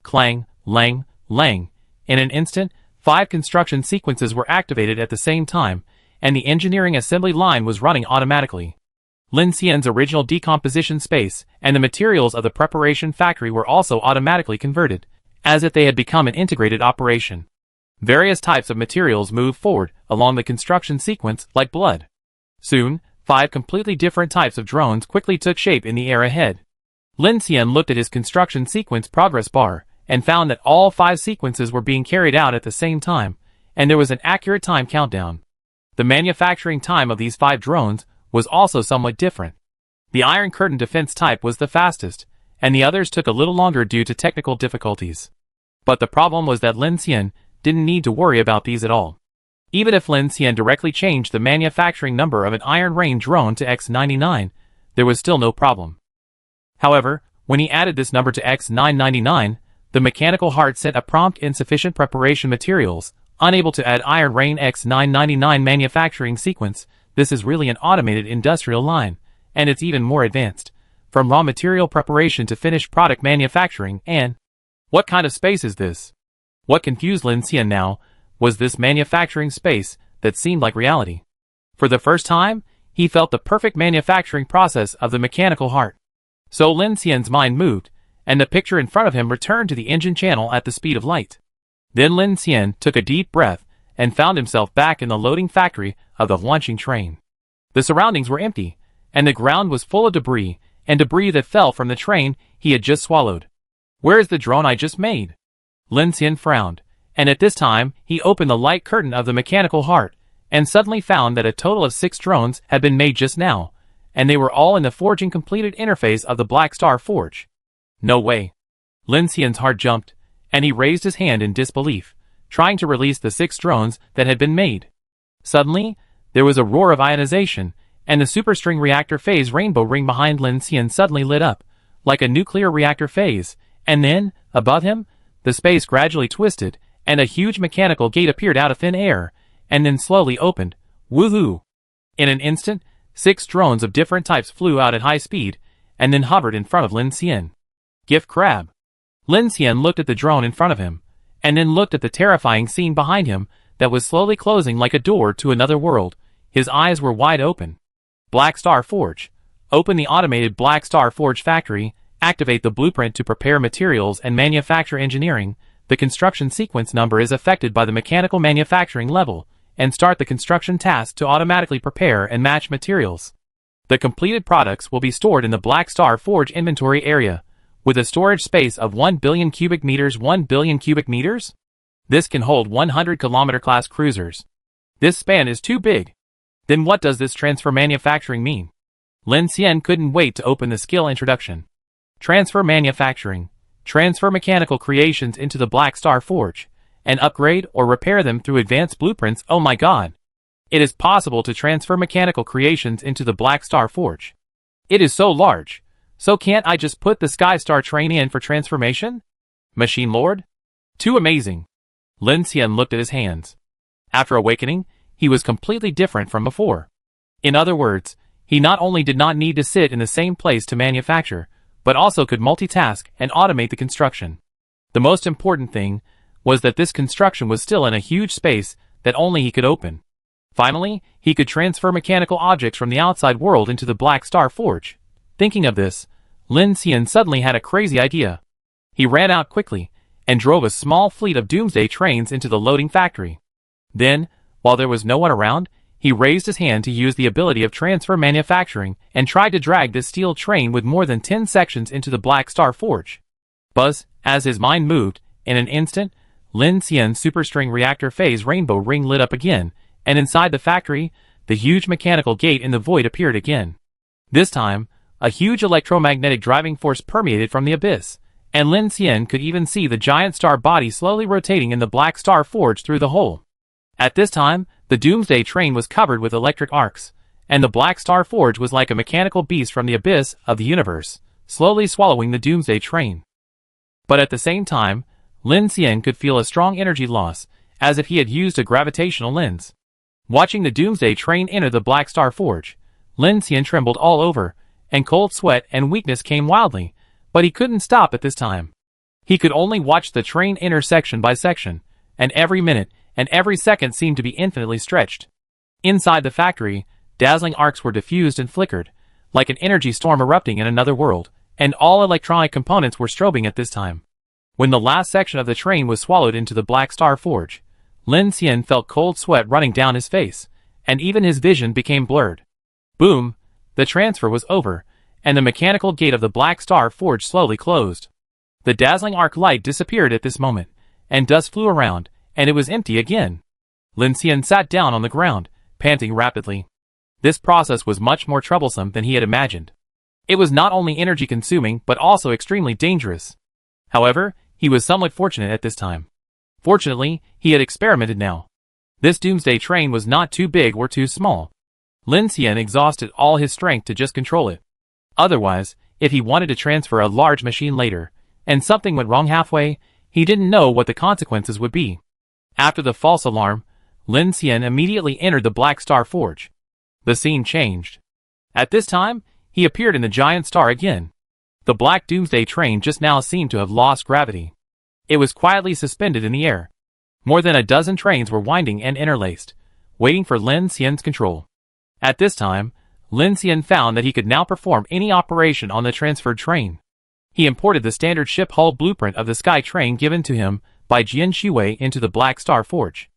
Clang, lang, lang. In an instant, 5 construction sequences were activated at the same time, and the engineering assembly line was running automatically. Lin Xian's original decomposition space and the materials of the preparation factory were also automatically converted, as if they had become an integrated operation. Various types of materials moved forward along the construction sequence like blood. Soon, 5 completely different types of drones quickly took shape in the air ahead. Lin Xian looked at his construction sequence progress bar, and found that all 5 sequences were being carried out at the same time, and there was an accurate time countdown. The manufacturing time of these 5 drones was also somewhat different. The Iron Curtain Defense type was the fastest, and the others took a little longer due to technical difficulties. But the problem was that Lin Xian didn't need to worry about these at all. Even if Lin Xian directly changed the manufacturing number of an Iron Rain drone to X99, there was still no problem. However, when he added this number to X999, the mechanical heart sent a prompt insufficient preparation materials, unable to add Iron Rain X999 manufacturing sequence. This is really an automated industrial line, and it's even more advanced, from raw material preparation to finished product manufacturing. And what kind of space is this? What confused Lin Xian now was this manufacturing space that seemed like reality. For the first time, he felt the perfect manufacturing process of the mechanical heart. So Lin Xian's mind moved, and the picture in front of him returned to the engine channel at the speed of light. Then Lin Xian took a deep breath and found himself back in the loading factory of the launching train. The surroundings were empty, and the ground was full of debris, and debris that fell from the train he had just swallowed. Where is the drone I just made? Lin Xian frowned, and at this time he opened the light curtain of the mechanical heart, and suddenly found that a total of 6 drones had been made just now, and they were all in the forging completed interface of the Black Star Forge. No way. Lin Xian's heart jumped, and he raised his hand in disbelief, trying to release the 6 drones that had been made. Suddenly, there was a roar of ionization, and the superstring reactor phase rainbow ring behind Lin Xian suddenly lit up, like a nuclear reactor phase, and then, above him, the space gradually twisted, and a huge mechanical gate appeared out of thin air, and then slowly opened. Woohoo! In an instant, 6 drones of different types flew out at high speed, and then hovered in front of Lin Xian. Gift crab. Lin Xian looked at the drone in front of him, and then looked at the terrifying scene behind him that was slowly closing like a door to another world. His eyes were wide open. Black Star Forge. Open the automated Black Star Forge factory, activate the blueprint to prepare materials and manufacture engineering. The construction sequence number is affected by the mechanical manufacturing level, and start the construction task to automatically prepare and match materials. The completed products will be stored in the Black Star Forge inventory area, with a storage space of 1 billion cubic meters. 1 billion cubic meters? This can hold 100-kilometer class cruisers. This span is too big. Then what does this transfer manufacturing mean? Lin Xian couldn't wait to open the skill introduction. Transfer manufacturing. Transfer mechanical creations into the Black Star Forge, and upgrade or repair them through advanced blueprints. Oh my god! It is possible to transfer mechanical creations into the Black Star Forge. It is so large. So can't I just put the Sky Star train in for transformation? Machine Lord? Too amazing. Lin Xian looked at his hands. After awakening, he was completely different from before. In other words, he not only did not need to sit in the same place to manufacture, but also could multitask and automate the construction. The most important thing was that this construction was still in a huge space that only he could open. Finally, he could transfer mechanical objects from the outside world into the Black Star Forge. Thinking of this, Lin Xian suddenly had a crazy idea. He ran out quickly, and drove a small fleet of Doomsday trains into the loading factory. Then, while there was no one around, He raised his hand to use the ability of transfer manufacturing and tried to drag this steel train with more than 10 sections into the Black Star Forge. Buzz, as his mind moved, in an instant, Lin Xian's superstring reactor phase rainbow ring lit up again, and inside the factory, the huge mechanical gate in the void appeared again. This time, a huge electromagnetic driving force permeated from the abyss, and Lin Xian could even see the giant star body slowly rotating in the Black Star Forge through the hole. At this time, the Doomsday train was covered with electric arcs, and the Black Star Forge was like a mechanical beast from the abyss of the universe, slowly swallowing the Doomsday train. But at the same time, Lin Xian could feel a strong energy loss, as if he had used a gravitational lens. Watching the Doomsday train enter the Black Star Forge, Lin Xian trembled all over, and cold sweat and weakness came wildly, but he couldn't stop at this time. He could only watch the train enter section by section, and every minute and every second seemed to be infinitely stretched. Inside the factory, dazzling arcs were diffused and flickered, like an energy storm erupting in another world, and all electronic components were strobing at this time. When the last section of the train was swallowed into the Black Star Forge, Lin Xian felt cold sweat running down his face, and even his vision became blurred. Boom! The transfer was over, and the mechanical gate of the Black Star Forge slowly closed. The dazzling arc light disappeared at this moment, and dust flew around, and it was empty again. Lin Xian sat down on the ground, panting rapidly. This process was much more troublesome than he had imagined. It was not only energy-consuming but also extremely dangerous. However, he was somewhat fortunate at this time. Fortunately, he had experimented now. This Doomsday train was not too big or too small. Lin Xian exhausted all his strength to just control it. Otherwise, if he wanted to transfer a large machine later, and something went wrong halfway, he didn't know what the consequences would be. After the false alarm, Lin Xian immediately entered the Black Star Forge. The scene changed. At this time, he appeared in the giant star again. The Black Doomsday train just now seemed to have lost gravity. It was quietly suspended in the air. More than a dozen trains were winding and interlaced, waiting for Lin Xian's control. At this time, Lin Xian found that he could now perform any operation on the transferred train. He imported the standard ship hull blueprint of the Sky Train given to him by Jian Shuwei into the Black Star Forge.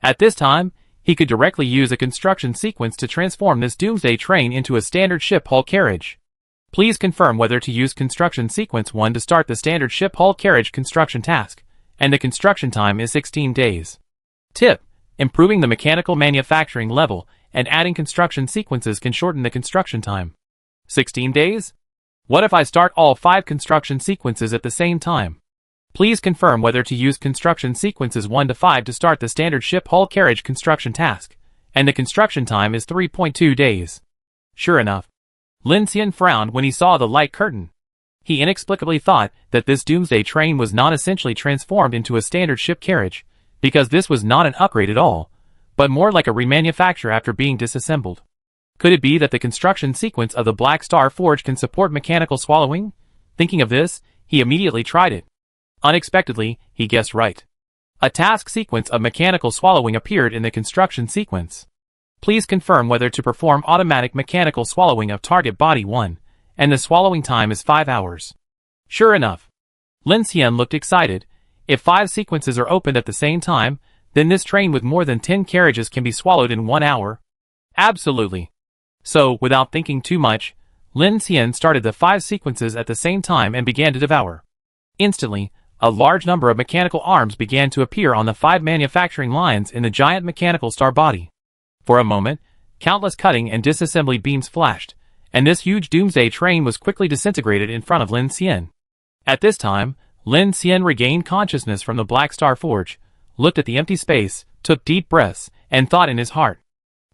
At this time, he could directly use a construction sequence to transform this Doomsday train into a standard ship hull carriage. Please confirm whether to use construction sequence 1 to start the standard ship hull carriage construction task, and the construction time is 16 days. Tip: improving the mechanical manufacturing level and adding construction sequences can shorten the construction time. 16 days? What if I start all 5 construction sequences at the same time? Please confirm whether to use construction sequences 1 to 5 to start the standard ship hull carriage construction task, and the construction time is 3.2 days. Sure enough, Lin Xian frowned when he saw the light curtain. He inexplicably thought that this Doomsday train was not essentially transformed into a standard ship carriage, because this was not an upgrade at all, but more like a remanufacture after being disassembled. Could it be that the construction sequence of the Black Star Forge can support mechanical swallowing? Thinking of this, he immediately tried it. Unexpectedly, he guessed right. A task sequence of mechanical swallowing appeared in the construction sequence. Please confirm whether to perform automatic mechanical swallowing of target body 1, and the swallowing time is 5 hours. Sure enough, Lin Xian looked excited. If 5 sequences are opened at the same time, then this train with more than 10 carriages can be swallowed in 1 hour. Absolutely. So, without thinking too much, Lin Xian started the 5 sequences at the same time and began to devour. Instantly, a large number of mechanical arms began to appear on the 5 manufacturing lines in the giant mechanical star body. For a moment, countless cutting and disassembly beams flashed, and this huge Doomsday train was quickly disintegrated in front of Lin Xian. At this time, Lin Xian regained consciousness from the Black Star Forge, looked at the empty space, took deep breaths, and thought in his heart.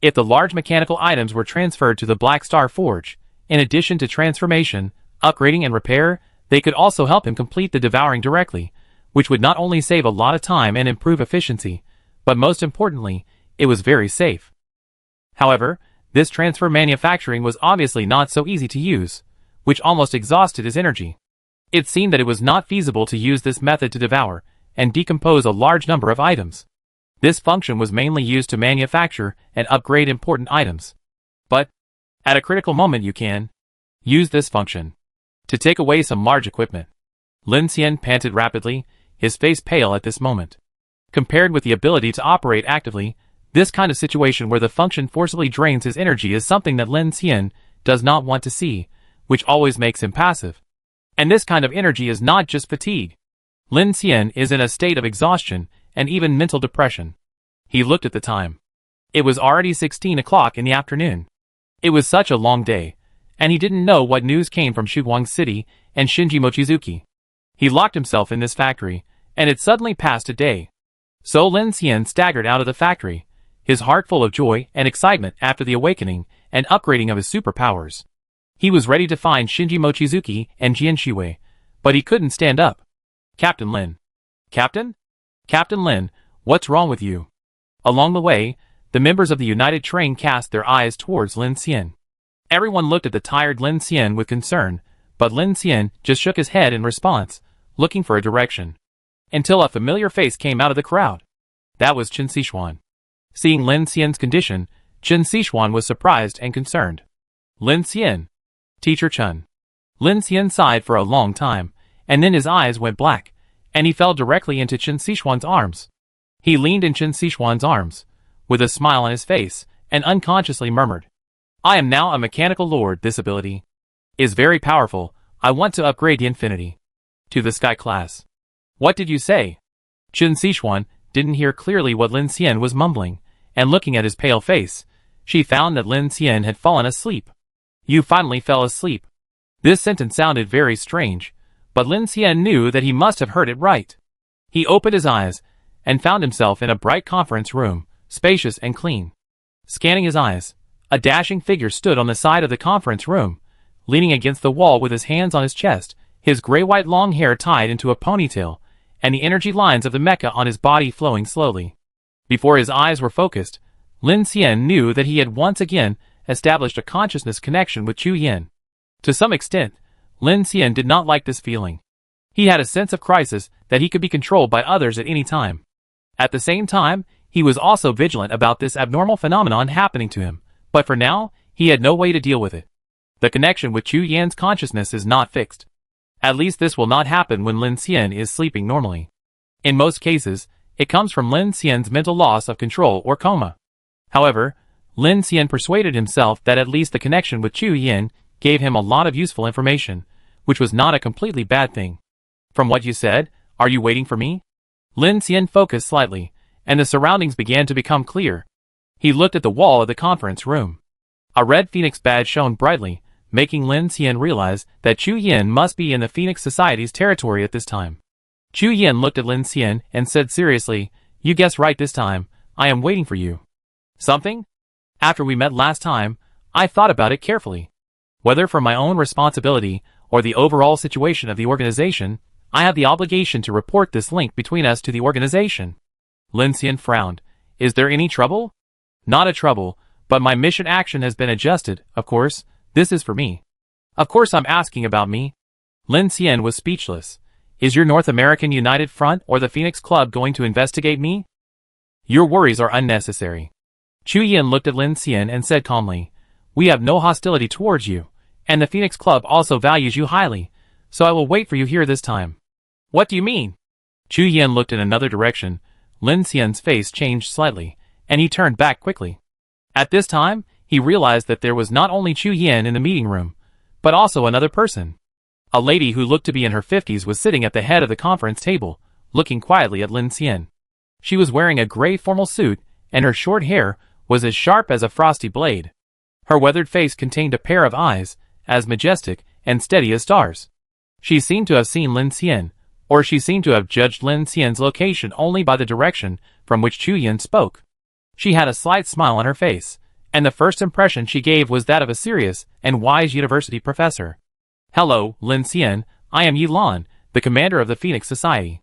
If the large mechanical items were transferred to the Black Star Forge, in addition to transformation, upgrading and repair, they could also help him complete the devouring directly, which would not only save a lot of time and improve efficiency, but most importantly, it was very safe. However, this transfer manufacturing was obviously not so easy to use, which almost exhausted his energy. It seemed that it was not feasible to use this method to devour and decompose a large number of items. This function was mainly used to manufacture and upgrade important items. But, at a critical moment you can use this function to take away some large equipment. Lin Xian panted rapidly, his face pale at this moment. Compared with the ability to operate actively, This kind of situation where the function forcibly drains his energy is something that Lin Xian does not want to see, which always makes him passive. And this kind of energy is not just fatigue. Lin Xian is in a state of exhaustion and even mental depression. He looked at the time. It was already 16 o'clock in the afternoon. It was such a long day, and he didn't know what news came from Shuguang City and Shinji Mochizuki. He locked himself in this factory, and it suddenly passed a day. So Lin Xian staggered out of the factory, his heart full of joy and excitement after the awakening and upgrading of his superpowers. He was ready to find Shinji Mochizuki and Jian Shiwei, but he couldn't stand up. Captain Lin. Captain? Captain Lin, what's wrong with you? Along the way, the members of the United Train cast their eyes towards Lin Xian. Everyone looked at the tired Lin Xian with concern, but Lin Xian just shook his head in response, looking for a direction. Until a familiar face came out of the crowd. That was Chen Xishuan. Seeing Lin Xian's condition, Chen Xishuan was surprised and concerned. Lin Xian. Teacher Chen. Lin Xian sighed for a long time, and then his eyes went black, and he fell directly into Chen Xishuan's arms. He leaned in Chen Xishuan's arms, with a smile on his face, and unconsciously murmured, I am now a mechanical lord. This ability is very powerful. I want to upgrade the infinity to the sky class. What did you say? Chen Xishuan didn't hear clearly what Lin Xian was mumbling, and looking at his pale face, she found that Lin Xian had fallen asleep. You finally fell asleep. This sentence sounded very strange, but Lin Xian knew that he must have heard it right. He opened his eyes, and found himself in a bright conference room, spacious and clean. Scanning his eyes, a dashing figure stood on the side of the conference room, leaning against the wall with his hands on his chest, his gray-white long hair tied into a ponytail, and the energy lines of the mecha on his body flowing slowly. Before his eyes were focused, Lin Xian knew that he had once again established a consciousness connection with Chu Yin. To some extent, Lin Xian did not like this feeling. He had a sense of crisis that he could be controlled by others at any time. At the same time, he was also vigilant about this abnormal phenomenon happening to him, but for now, he had no way to deal with it. The connection with Chu Yan's consciousness is not fixed. At least this will not happen when Lin Xian is sleeping normally. In most cases, it comes from Lin Xian's mental loss of control or coma. However, Lin Xian persuaded himself that at least the connection with Chu Yan gave him a lot of useful information, which was not a completely bad thing. From what you said, are you waiting for me? Lin Xian focused slightly, and the surroundings began to become clear. He looked at the wall of the conference room. A red phoenix badge shone brightly, making Lin Xian realize that Chu Yan must be in the Phoenix Society's territory at this time. Chu Yan looked at Lin Xian and said seriously, You guessed right this time, I am waiting for you. Something? After we met last time, I thought about it carefully. Whether for my own responsibility or the overall situation of the organization, I have the obligation to report this link between us to the organization. Lin Xian frowned. Is there any trouble? Not a trouble, but my mission action has been adjusted, of course. This is for me. Of course I'm asking about me. Lin Xian was speechless. Is your North American United Front or the Phoenix Club going to investigate me? Your worries are unnecessary. Chu Yan looked at Lin Xian and said calmly, We have no hostility towards you, and the Phoenix Club also values you highly, so I will wait for you here this time. What do you mean? Chu Yan looked in another direction. Lin Xian's face changed slightly, and he turned back quickly. At this time, he realized that there was not only Chu Yan in the meeting room, but also another person. A lady who looked to be in her 50s was sitting at the head of the conference table, looking quietly at Lin Xian. She was wearing a gray formal suit, and her short hair was as sharp as a frosty blade. Her weathered face contained a pair of eyes, as majestic and steady as stars. She seemed to have seen Lin Xian, or she seemed to have judged Lin Xian's location only by the direction from which Chu Yan spoke. She had a slight smile on her face, and the first impression she gave was that of a serious and wise university professor. Hello, Lin Xian, I am Yi Lan, the commander of the Phoenix Society.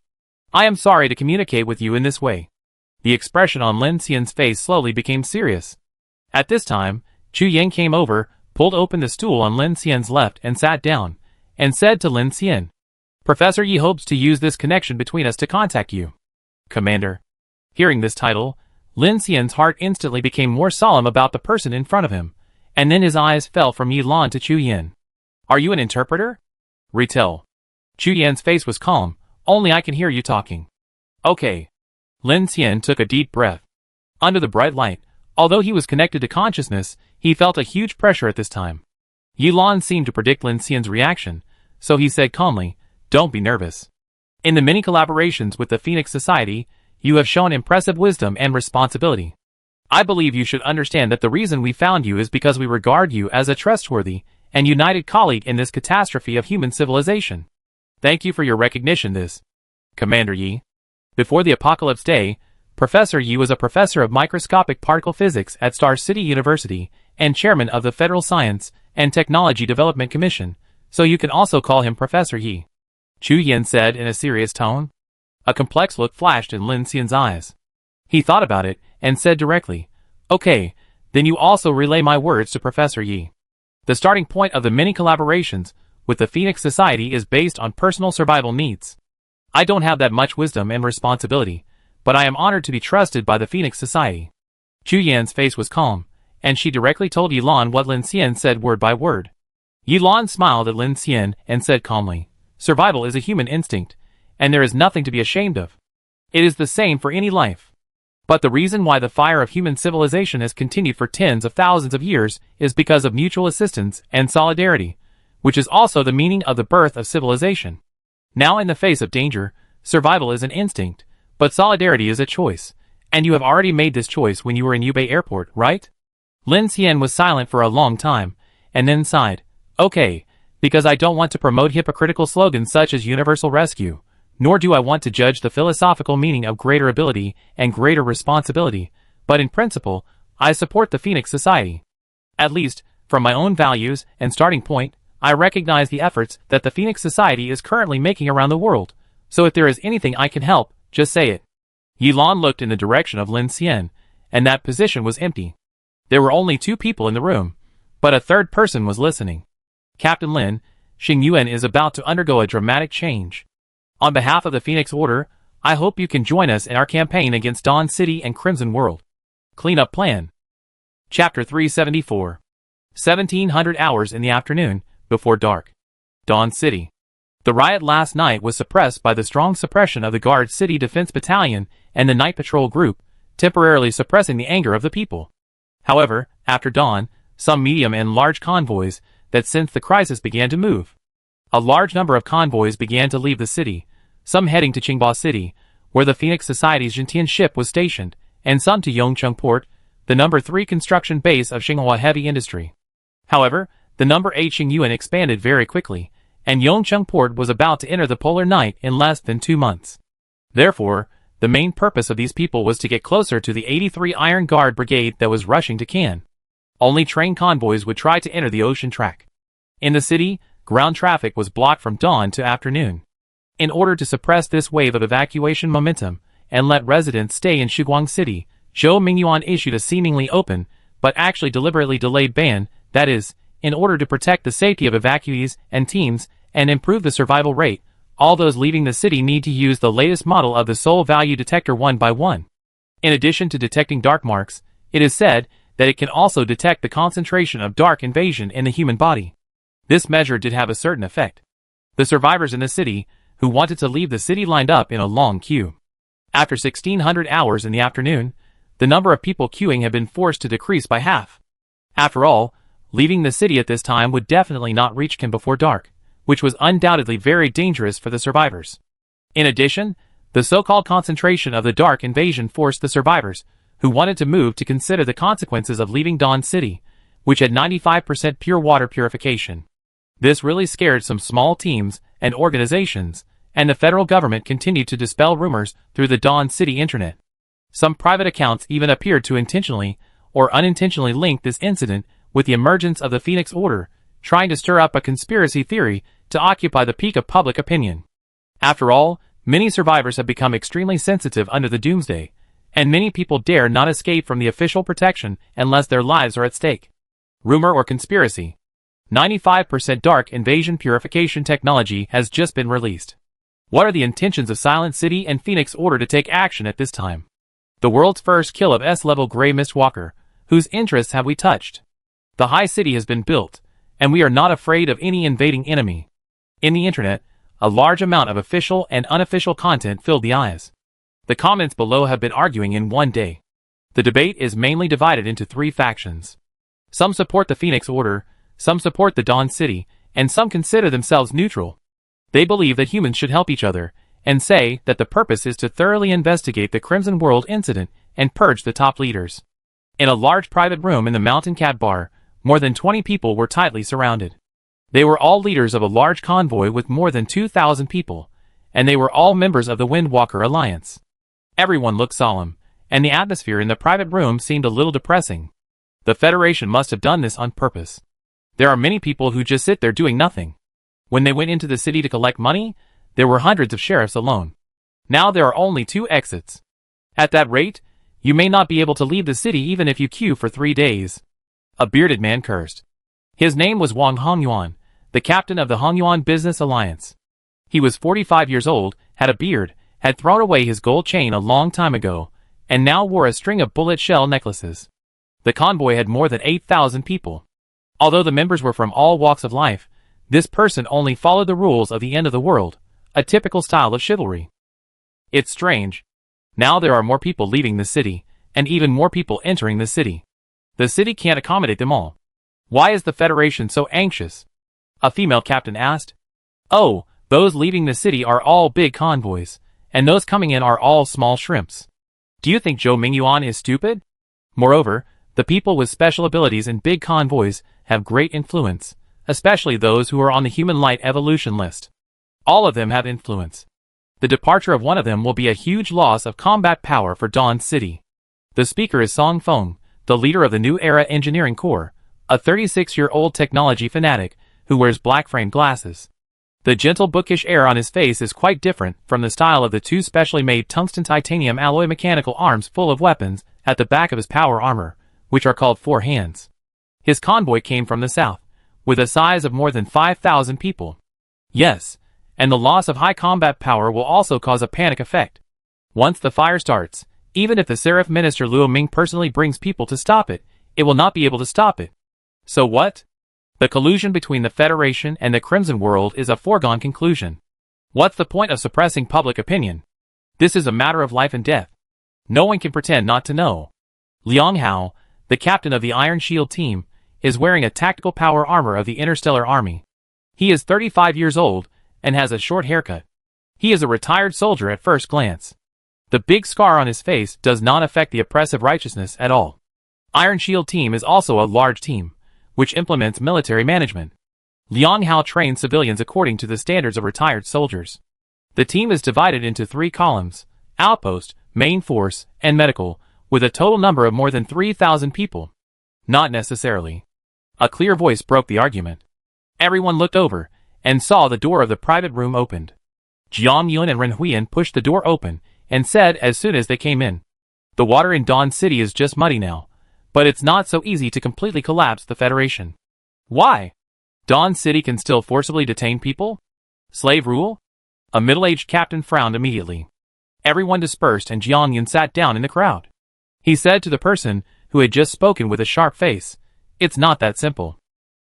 I am sorry to communicate with you in this way. The expression on Lin Xian's face slowly became serious. At this time, Chu Yan came over, pulled open the stool on Lin Xian's left and sat down, and said to Lin Xian, Professor Yi hopes to use this connection between us to contact you. Commander. Hearing this title, Lin Xian's heart instantly became more solemn about the person in front of him, and then his eyes fell from Yi Lan to Chu Yan. Are you an interpreter? Retell. Chu Yan's face was calm. Only I can hear you talking. Okay. Lin Xian took a deep breath. Under the bright light, although he was connected to consciousness, he felt a huge pressure at this time. Yilan seemed to predict Lin Xian's reaction, so he said calmly, "Don't be nervous. In the many collaborations with the Phoenix Society, you have shown impressive wisdom and responsibility. I believe you should understand that the reason we found you is because we regard you as a trustworthy and united colleague in this catastrophe of human civilization. Thank you for your recognition this, Commander Yi." Before the Apocalypse Day, Professor Yi was a professor of microscopic particle physics at Star City University and chairman of the Federal Science and Technology Development Commission, so you can also call him Professor Yi. Chu Yin said in a serious tone. A complex look flashed in Lin Xian's eyes. He thought about it and said directly, "Okay, then you also relay my words to Professor Yi. The starting point of the many collaborations with the Phoenix Society is based on personal survival needs. I don't have that much wisdom and responsibility, but I am honored to be trusted by the Phoenix Society." Chu Yan's face was calm, and she directly told Yilan what Lin Xian said word by word. Yilan smiled at Lin Xian and said calmly, "Survival is a human instinct, and there is nothing to be ashamed of. It is the same for any life. But the reason why the fire of human civilization has continued for tens of thousands of years is because of mutual assistance and solidarity, which is also the meaning of the birth of civilization. Now in the face of danger, survival is an instinct, but solidarity is a choice, and you have already made this choice when you were in Yubei Airport, right?" Lin Xian was silent for a long time, and then sighed, "Okay, because I don't want to promote hypocritical slogans such as universal rescue, nor do I want to judge the philosophical meaning of greater ability and greater responsibility, but in principle, I support the Phoenix Society. At least, from my own values and starting point, I recognize the efforts that the Phoenix Society is currently making around the world, so if there is anything I can help, just say it." Yilan looked in the direction of Lin Xian, and that position was empty. There were only two people in the room, but a third person was listening. "Captain Lin, Xing Yuan is about to undergo a dramatic change. On behalf of the Phoenix Order, I hope you can join us in our campaign against Dawn City and Crimson World. Cleanup Plan." Chapter 374. 1700 hours in the afternoon, before dark. Dawn City. The riot last night was suppressed by the strong suppression of the Guard City Defense Battalion and the Night Patrol Group, temporarily suppressing the anger of the people. However, after dawn, some medium and large convoys that sensed the crisis began to move. A large number of convoys began to leave the city, some heading to Qingba City, where the Phoenix Society's Jintian ship was stationed, and some to Yongcheng Port, the number 3 construction base of Xinghua Heavy Industry. However, the number 8 Xingyuan expanded very quickly, and Yongcheng Port was about to enter the polar night in less than 2 months. Therefore, the main purpose of these people was to get closer to the 83 Iron Guard Brigade that was rushing to Cannes. Only train convoys would try to enter the ocean track. In the city, ground traffic was blocked from dawn to afternoon. In order to suppress this wave of evacuation momentum and let residents stay in Shiguang City, Zhou Mingyuan issued a seemingly open, but actually deliberately delayed ban, that is, in order to protect the safety of evacuees and teams and improve the survival rate, all those leaving the city need to use the latest model of the Soul Value Detector one by one. In addition to detecting dark marks, it is said that it can also detect the concentration of dark invasion in the human body. This measure did have a certain effect. The survivors in the city, who wanted to leave the city, lined up in a long queue. After 1600 hours in the afternoon, the number of people queuing had been forced to decrease by half. After all, leaving the city at this time would definitely not reach Cannes before dark, which was undoubtedly very dangerous for the survivors. In addition, the so-called concentration of the dark invasion forced the survivors, who wanted to move, to consider the consequences of leaving Dawn City, which had 95% pure water purification. This really scared some small teams and organizations, and the federal government continued to dispel rumors through the Dawn City internet. Some private accounts even appeared to intentionally or unintentionally link this incident with the emergence of the Phoenix Order, trying to stir up a conspiracy theory to occupy the peak of public opinion. After all, many survivors have become extremely sensitive under the Doomsday, and many people dare not escape from the official protection unless their lives are at stake. Rumor or conspiracy? 95% dark invasion purification technology has just been released. What are the intentions of Silent City and Phoenix Order to take action at this time? The world's first kill of S-level Grey Mistwalker, whose interests have we touched? The High City has been built, and we are not afraid of any invading enemy. In the internet, a large amount of official and unofficial content filled the eyes. The comments below have been arguing in one day. The debate is mainly divided into three factions. Some support the Phoenix Order, some support the Dawn City, and some consider themselves neutral. They believe that humans should help each other, and say that the purpose is to thoroughly investigate the Crimson World incident and purge the top leaders. In a large private room in the Mountain Cat Bar, more than 20 people were tightly surrounded. They were all leaders of a large convoy with more than 2,000 people, and they were all members of the Windwalker Alliance. Everyone looked solemn, and the atmosphere in the private room seemed a little depressing. The Federation must have done this on purpose. There are many people who just sit there doing nothing. When they went into the city to collect money, there were hundreds of sheriffs alone. Now there are only 2 exits. At that rate, you may not be able to leave the city even if you queue for 3 days. A bearded man cursed. His name was Wang Hongyuan, the captain of the Hongyuan Business Alliance. He was 45 years old, had a beard, had thrown away his gold chain a long time ago, and now wore a string of bullet shell necklaces. The convoy had more than 8,000 people. Although the members were from all walks of life, this person only followed the rules of the end of the world, a typical style of chivalry. It's strange. Now there are more people leaving the city, and even more people entering the city. The city can't accommodate them all. Why is the Federation so anxious? A female captain asked. Oh, those leaving the city are all big convoys, and those coming in are all small shrimps. Do you think Zhou Mingyuan is stupid? Moreover, the people with special abilities in big convoys have great influence, especially those who are on the human light evolution list. All of them have influence. The departure of one of them will be a huge loss of combat power for Dawn City. The speaker is Song Feng, the leader of the New Era Engineering Corps, a 36-year-old technology fanatic who wears black-framed glasses. The gentle bookish air on his face is quite different from the style of the 2 specially made tungsten titanium alloy mechanical arms full of weapons at the back of his power armor, which are called 4 hands. His convoy came from the south, with a size of more than 5,000 people. Yes, and the loss of high combat power will also cause a panic effect. Once the fire starts, even if the Seraph Minister Luo Ming personally brings people to stop it, it will not be able to stop it. So what? The collusion between the Federation and the Crimson World is a foregone conclusion. What's the point of suppressing public opinion? This is a matter of life and death. No one can pretend not to know. Liang Hao, the captain of the Iron Shield team, is wearing a tactical power armor of the Interstellar Army. He is 35 years old and has a short haircut. He is a retired soldier at first glance. The big scar on his face does not affect the oppressive righteousness at all. Iron Shield team is also a large team, which implements military management. Liang Hao trains civilians according to the standards of retired soldiers. The team is divided into 3 columns: outpost, main force, and medical, with a total number of more than 3,000 people. Not necessarily. A clear voice broke the argument. Everyone looked over, and saw the door of the private room opened. Jiang Yun and Ren Huiyan pushed the door open, and said as soon as they came in, "The water in Dawn City is just muddy now, but it's not so easy to completely collapse the Federation." Why? Dawn City can still forcibly detain people? Slave rule? A middle-aged captain frowned immediately. Everyone dispersed and Jiang Yun sat down in the crowd. He said to the person who had just spoken with a sharp face, "It's not that simple.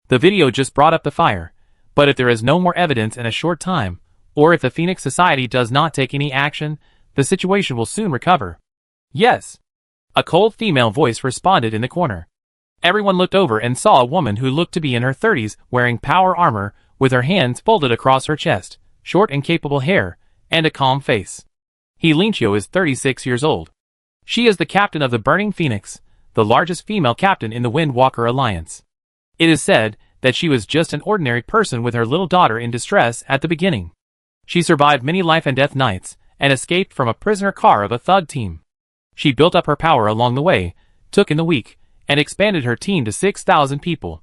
The video just brought up the fire, but if there is no more evidence in a short time, or if the Phoenix Society does not take any action, the situation will soon recover." "Yes." A cold female voice responded in the corner. Everyone looked over and saw a woman who looked to be in her 30s wearing power armor with her hands folded across her chest, short and capable hair, and a calm face. He Linqiu is 36 years old. She is the captain of the Burning Phoenix, the largest female captain in the Windwalker Alliance. It is said that she was just an ordinary person with her little daughter in distress at the beginning. She survived many life and death nights and escaped from a prisoner car of a thug team. She built up her power along the way, took in the weak, and expanded her team to 6,000 people.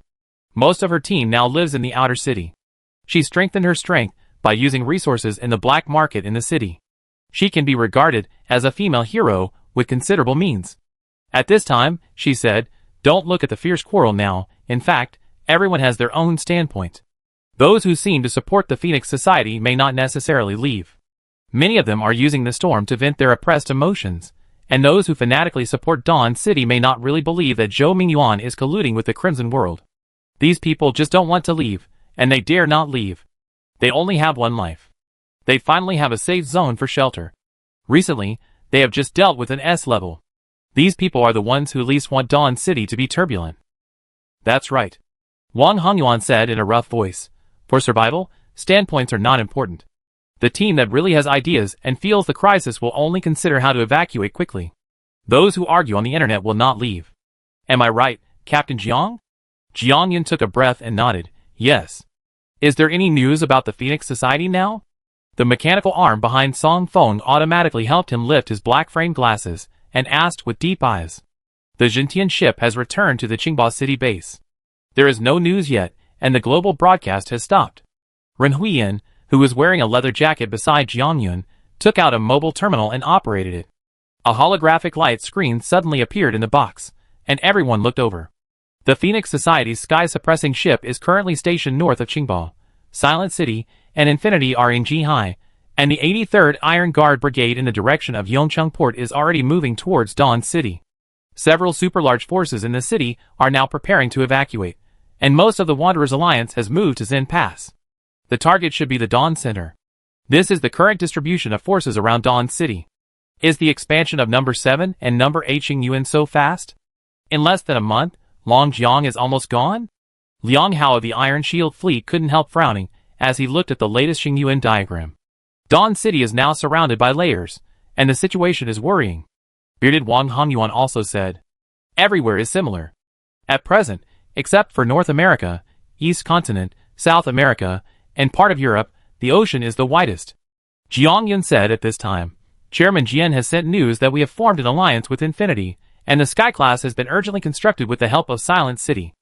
Most of her team now lives in the outer city. She strengthened her strength by using resources in the black market in the city. She can be regarded as a female hero with considerable means. At this time, she said, "Don't look at the fierce quarrel now. In fact, everyone has their own standpoint. Those who seem to support the Phoenix Society may not necessarily leave. Many of them are using the storm to vent their oppressed emotions, and those who fanatically support Dawn City may not really believe that Zhou Mingyuan is colluding with the Crimson World. These people just don't want to leave, and they dare not leave. They only have one life. They finally have a safe zone for shelter. Recently, they have just dealt with an S level. These people are the ones who least want Dawn City to be turbulent. That's right. Wang Hongyuan said in a rough voice. For survival, standpoints are not important. The team that really has ideas and feels the crisis will only consider how to evacuate quickly. Those who argue on the internet will not leave. Am I right, Captain Jiang? Jiang Yun took a breath and nodded. Yes. Is there any news about the Phoenix Society now? The mechanical arm behind Song Feng automatically helped him lift his black-framed glasses and asked with deep eyes. The Jintian ship has returned to the Qingba City base. There is no news yet, and the global broadcast has stopped. Ren Huiyan, who was wearing a leather jacket beside Jiang Yun, took out a mobile terminal and operated it. A holographic light screen suddenly appeared in the box, and everyone looked over. The Phoenix Society's sky-suppressing ship is currently stationed north of Qingba. Silent City and Infinity are in Zhihai, and the 83rd Iron Guard Brigade in the direction of Yongcheng Port is already moving towards Dawn City. Several super-large forces in the city are now preparing to evacuate, and most of the Wanderers Alliance has moved to Xin Pass. The target should be the Dawn Center. This is the current distribution of forces around Dawn City. Is the expansion of number 7 and number 8 Xingyuan so fast? In less than a month, Long Jiang is almost gone? Liang Hao of the Iron Shield Fleet couldn't help frowning as he looked at the latest Xingyuan diagram. Dawn City is now surrounded by layers, and the situation is worrying. Bearded Wang Hongyuan also said. Everywhere is similar. At present, except for North America, East Continent, South America, and part of Europe, the ocean is the widest. Jiang Yun said at this time. Chairman Jian has sent news that we have formed an alliance with Infinity, and the Sky Class has been urgently constructed with the help of Silent City.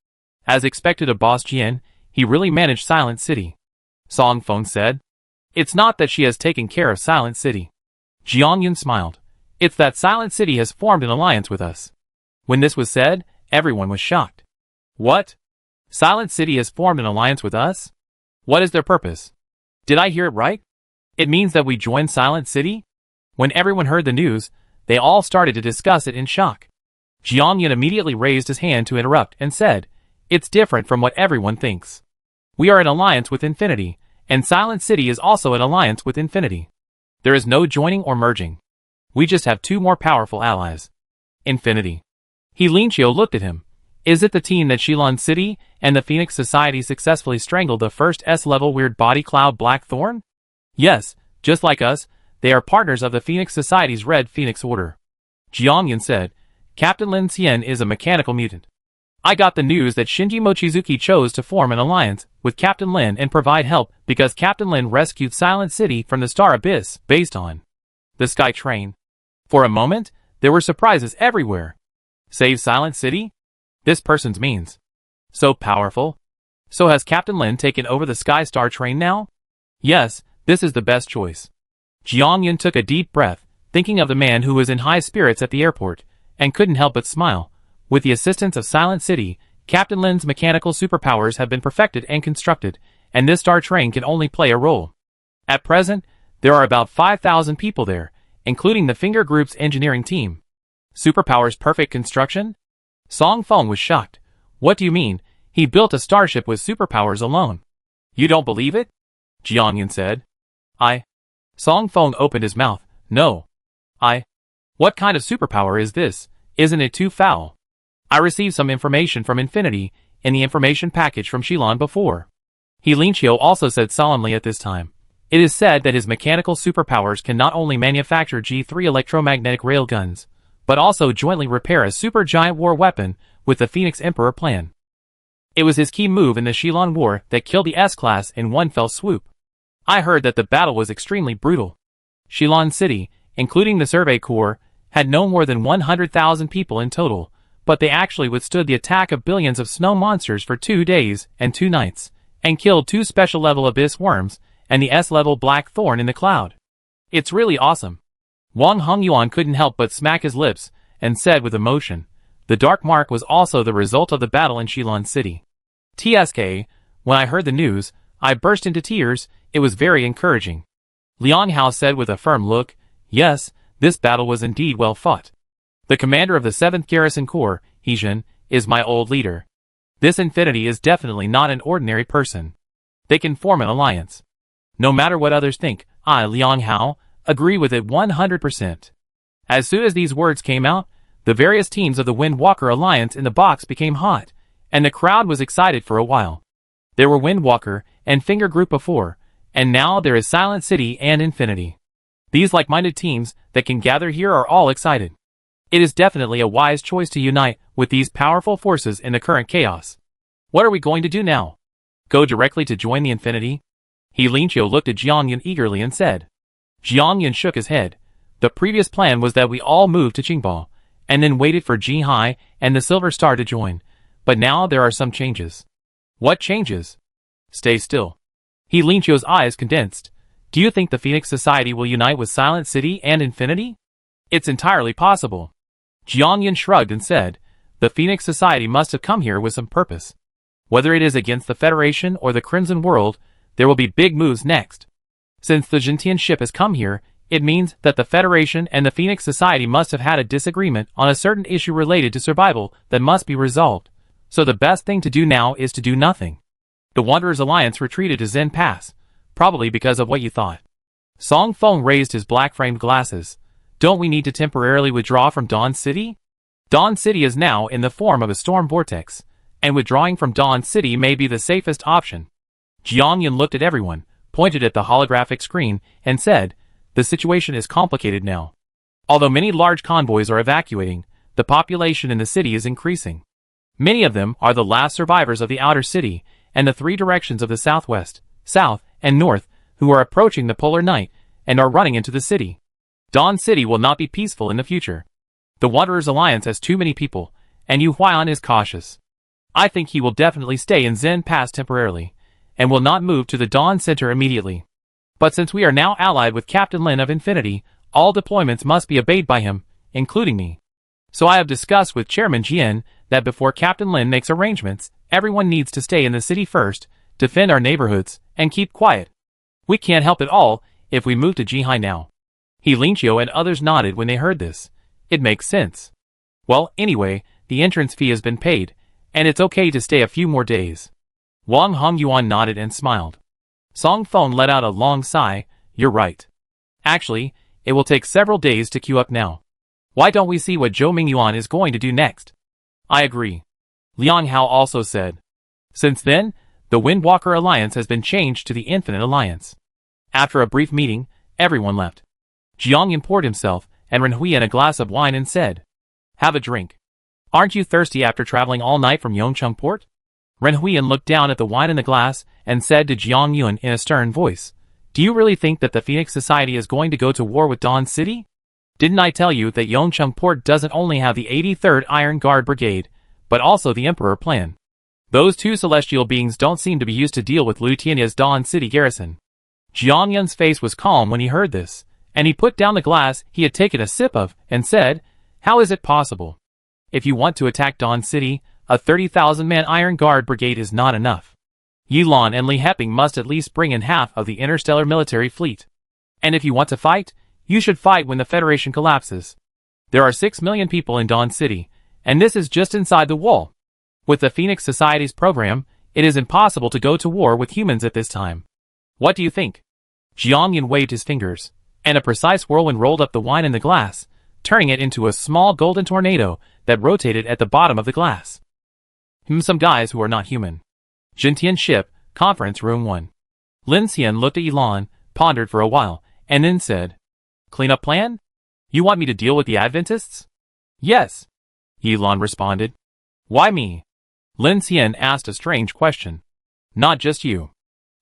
As expected of Boss Jian, he really managed Silent City. Song Feng said. It's not that she has taken care of Silent City. Jiang Yun smiled. It's that Silent City has formed an alliance with us. When this was said, everyone was shocked. What? Silent City has formed an alliance with us? What is their purpose? Did I hear it right? It means that we join Silent City? When everyone heard the news, they all started to discuss it in shock. Jiang Yun immediately raised his hand to interrupt and said, It's different from what everyone thinks. We are an alliance with Infinity, and Silent City is also an alliance with Infinity. There is no joining or merging. We just have two more powerful allies. Infinity. He Linqiu looked at him. Is it the team that Shilon City and the Phoenix Society successfully strangled the first S-level weird body cloud Blackthorn? Yes, just like us, they are partners of the Phoenix Society's Red Phoenix Order. Jiang Yun said, Captain Lin Xian is a mechanical mutant. I got the news that Shinji Mochizuki chose to form an alliance with Captain Lin and provide help because Captain Lin rescued Silent City from the Star Abyss based on the Sky Train. For a moment, there were surprises everywhere. Save Silent City? This person's means. So powerful. So has Captain Lin taken over the Sky Star Train now? Yes, this is the best choice. Jiang Yun took a deep breath, thinking of the man who was in high spirits at the airport, and couldn't help but smile. With the assistance of Silent City, Captain Lin's mechanical superpowers have been perfected and constructed, and this star train can only play a role. At present, there are about 5,000 people there, including the Finger Group's engineering team. Superpowers perfect construction? Song Feng was shocked. What do you mean? He built a starship with superpowers alone. You don't believe it? Jiang Yun said. Song Feng opened his mouth. No. What kind of superpower is this? Isn't it too foul? I received some information from Infinity in the information package from Shilon before. He Linqiu also said solemnly at this time. It is said that his mechanical superpowers can not only manufacture G3 electromagnetic railguns, but also jointly repair a supergiant war weapon with the Phoenix Emperor plan. It was his key move in the Shilon War that killed the S-Class in one fell swoop. I heard that the battle was extremely brutal. Shilon City, including the Survey Corps, had no more than 100,000 people in total, but they actually withstood the attack of billions of snow monsters for 2 days and 2 nights, and killed 2 special-level abyss worms and the S-level black thorn in the cloud. It's really awesome. Wang Hongyuan couldn't help but smack his lips and said with emotion, the dark mark was also the result of the battle in Shilon City. TSK, when I heard the news, I burst into tears. It was very encouraging. Liang Hao said with a firm look, yes, this battle was indeed well fought. The commander of the 7th Garrison Corps, Heijin, is my old leader. This Infinity is definitely not an ordinary person. They can form an alliance. No matter what others think, I, Liang Hao, agree with it 100%. As soon as these words came out, The various teams of the Windwalker Alliance in the box became hot, and the crowd was excited for a while. There were Windwalker and Finger Group before, and now there is Silent City and Infinity. These like-minded teams that can gather here are all excited. It is definitely a wise choice to unite with these powerful forces in the current chaos. What are we going to do now? Go directly to join the Infinity? He Linqiu looked at Jiangyan eagerly and said. Jiangyan shook his head. The previous plan was that we all moved to Qingbo, and then waited for Jihai and the Silver Star to join, but now there are some changes. What changes? Stay still. He Linqiu's eyes condensed. Do you think the Phoenix Society will unite with Silent City and Infinity? It's entirely possible. Jiangyan shrugged and said, the Phoenix Society must have come here with some purpose. Whether it is against the Federation or the Crimson World, there will be big moves next. Since the Gentian ship has come here, it means that the Federation and the Phoenix Society must have had a disagreement on a certain issue related to survival that must be resolved. So the best thing to do now is to do nothing. The Wanderers Alliance retreated to Zen Pass, probably because of what you thought. Song Feng raised his black-framed glasses. Don't we need to temporarily withdraw from Dawn City? Dawn City is now in the form of a storm vortex, and withdrawing from Dawn City may be the safest option. Jiangyan looked at everyone, pointed at the holographic screen, and said, the situation is complicated now. Although many large convoys are evacuating, the population in the city is increasing. Many of them are the last survivors of the outer city, and the three directions of the southwest, south, and north, who are approaching the polar night, and are running into the city. Dawn City will not be peaceful in the future. The Wanderers Alliance has too many people, and Yu Huaiyan is cautious. I think he will definitely stay in Zen Pass temporarily, and will not move to the Dawn Center immediately. But since we are now allied with Captain Lin of Infinity, all deployments must be obeyed by him, including me. So I have discussed with Chairman Jian that before Captain Lin makes arrangements, everyone needs to stay in the city first, defend our neighborhoods, and keep quiet. We can't help it all if we move to Jihai now. He Linqiu and others nodded when they heard this. It makes sense. Well, anyway, the entrance fee has been paid, and it's okay to stay a few more days. Wang Hongyuan nodded and smiled. Song Feng let out a long sigh. You're right. Actually, it will take several days to queue up now. Why don't we see what Zhou Mingyuan is going to do next? I agree. Liang Hao also said. Since then, the Windwalker Alliance has been changed to the Infinite Alliance. After a brief meeting, everyone left. Jiangyan poured himself and Renhui a glass of wine and said, have a drink. Aren't you thirsty after traveling all night from Yongcheng Port? Renhui looked down at the wine in the glass and said to Jiangyan in a stern voice, do you really think that the Phoenix Society is going to go to war with Dawn City? Didn't I tell you that Yongcheng Port doesn't only have the 83rd Iron Guard Brigade, but also the Emperor Plan? Those two celestial beings don't seem to be used to deal with Liu Tianya's Dawn City garrison. Jiangyan's face was calm when he heard this, and he put down the glass he had taken a sip of, and said, how is it possible? If you want to attack Dawn City, a 30,000-man Iron Guard Brigade is not enough. Yilan and Li Heping must at least bring in half of the interstellar military fleet. And if you want to fight, you should fight when the Federation collapses. There are 6 million people in Dawn City, and this is just inside the wall. With the Phoenix Society's program, it is impossible to go to war with humans at this time. What do you think? Jiangyan waved his fingers, and a precise whirlwind rolled up the wine in the glass, turning it into a small golden tornado that rotated at the bottom of the glass. Some guys who are not human. Gentian Ship, Conference Room 1. Lin Xian looked at Yilan, pondered for a while, and then said, cleanup plan? You want me to deal with the Adventists? Yes. Yilan responded. Why me? Lin Xian asked a strange question. Not just you.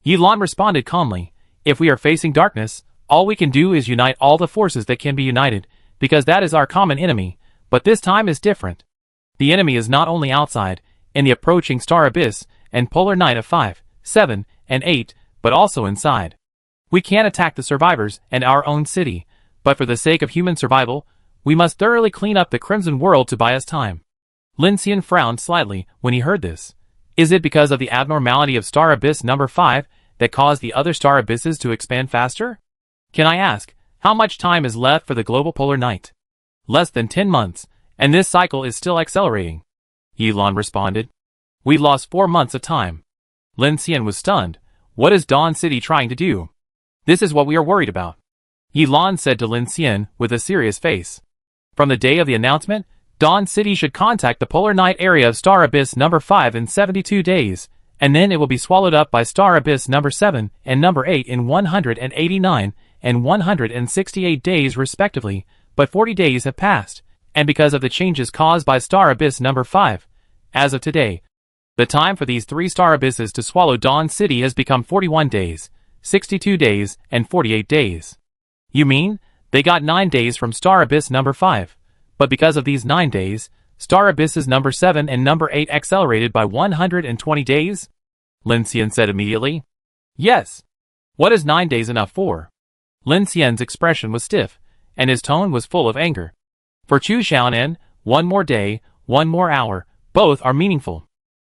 Yilan responded calmly. If we are facing darkness, all we can do is unite all the forces that can be united, because that is our common enemy, but this time is different. The enemy is not only outside, in the approaching star abyss, and polar night of 5, 7, and 8, but also inside. We can't attack the survivors and our own city, but for the sake of human survival, we must thoroughly clean up the Crimson World to buy us time. Lin Xian frowned slightly when he heard this. Is it because of the abnormality of star abyss number 5 that caused the other star abysses to expand faster? Can I ask, how much time is left for the global polar night? Less than 10 months, and this cycle is still accelerating. Yilan responded. We lost 4 months of time. Lin Xian was stunned. What is Dawn City trying to do? This is what we are worried about. Yilan said to Lin Xian with a serious face. From the day of the announcement, Dawn City should contact the polar night area of star abyss number 5 in 72 days, and then it will be swallowed up by star abyss number 7 and number 8 in 189 and 168 days respectively, but 40 days have passed, and because of the changes caused by star abyss number 5, as of today, the time for these 3 star abysses to swallow Dawn City has become 41 days, 62 days, and 48 days. You mean, they got 9 days from star abyss number 5, but because of these 9 days, star abysses number 7 and number 8 accelerated by 120 days? Lin Xian said immediately. Yes. What is 9 days enough for? Lin Xian's expression was stiff, and his tone was full of anger. For Chu Xiaonan, 1 more day, 1 more hour, both are meaningful.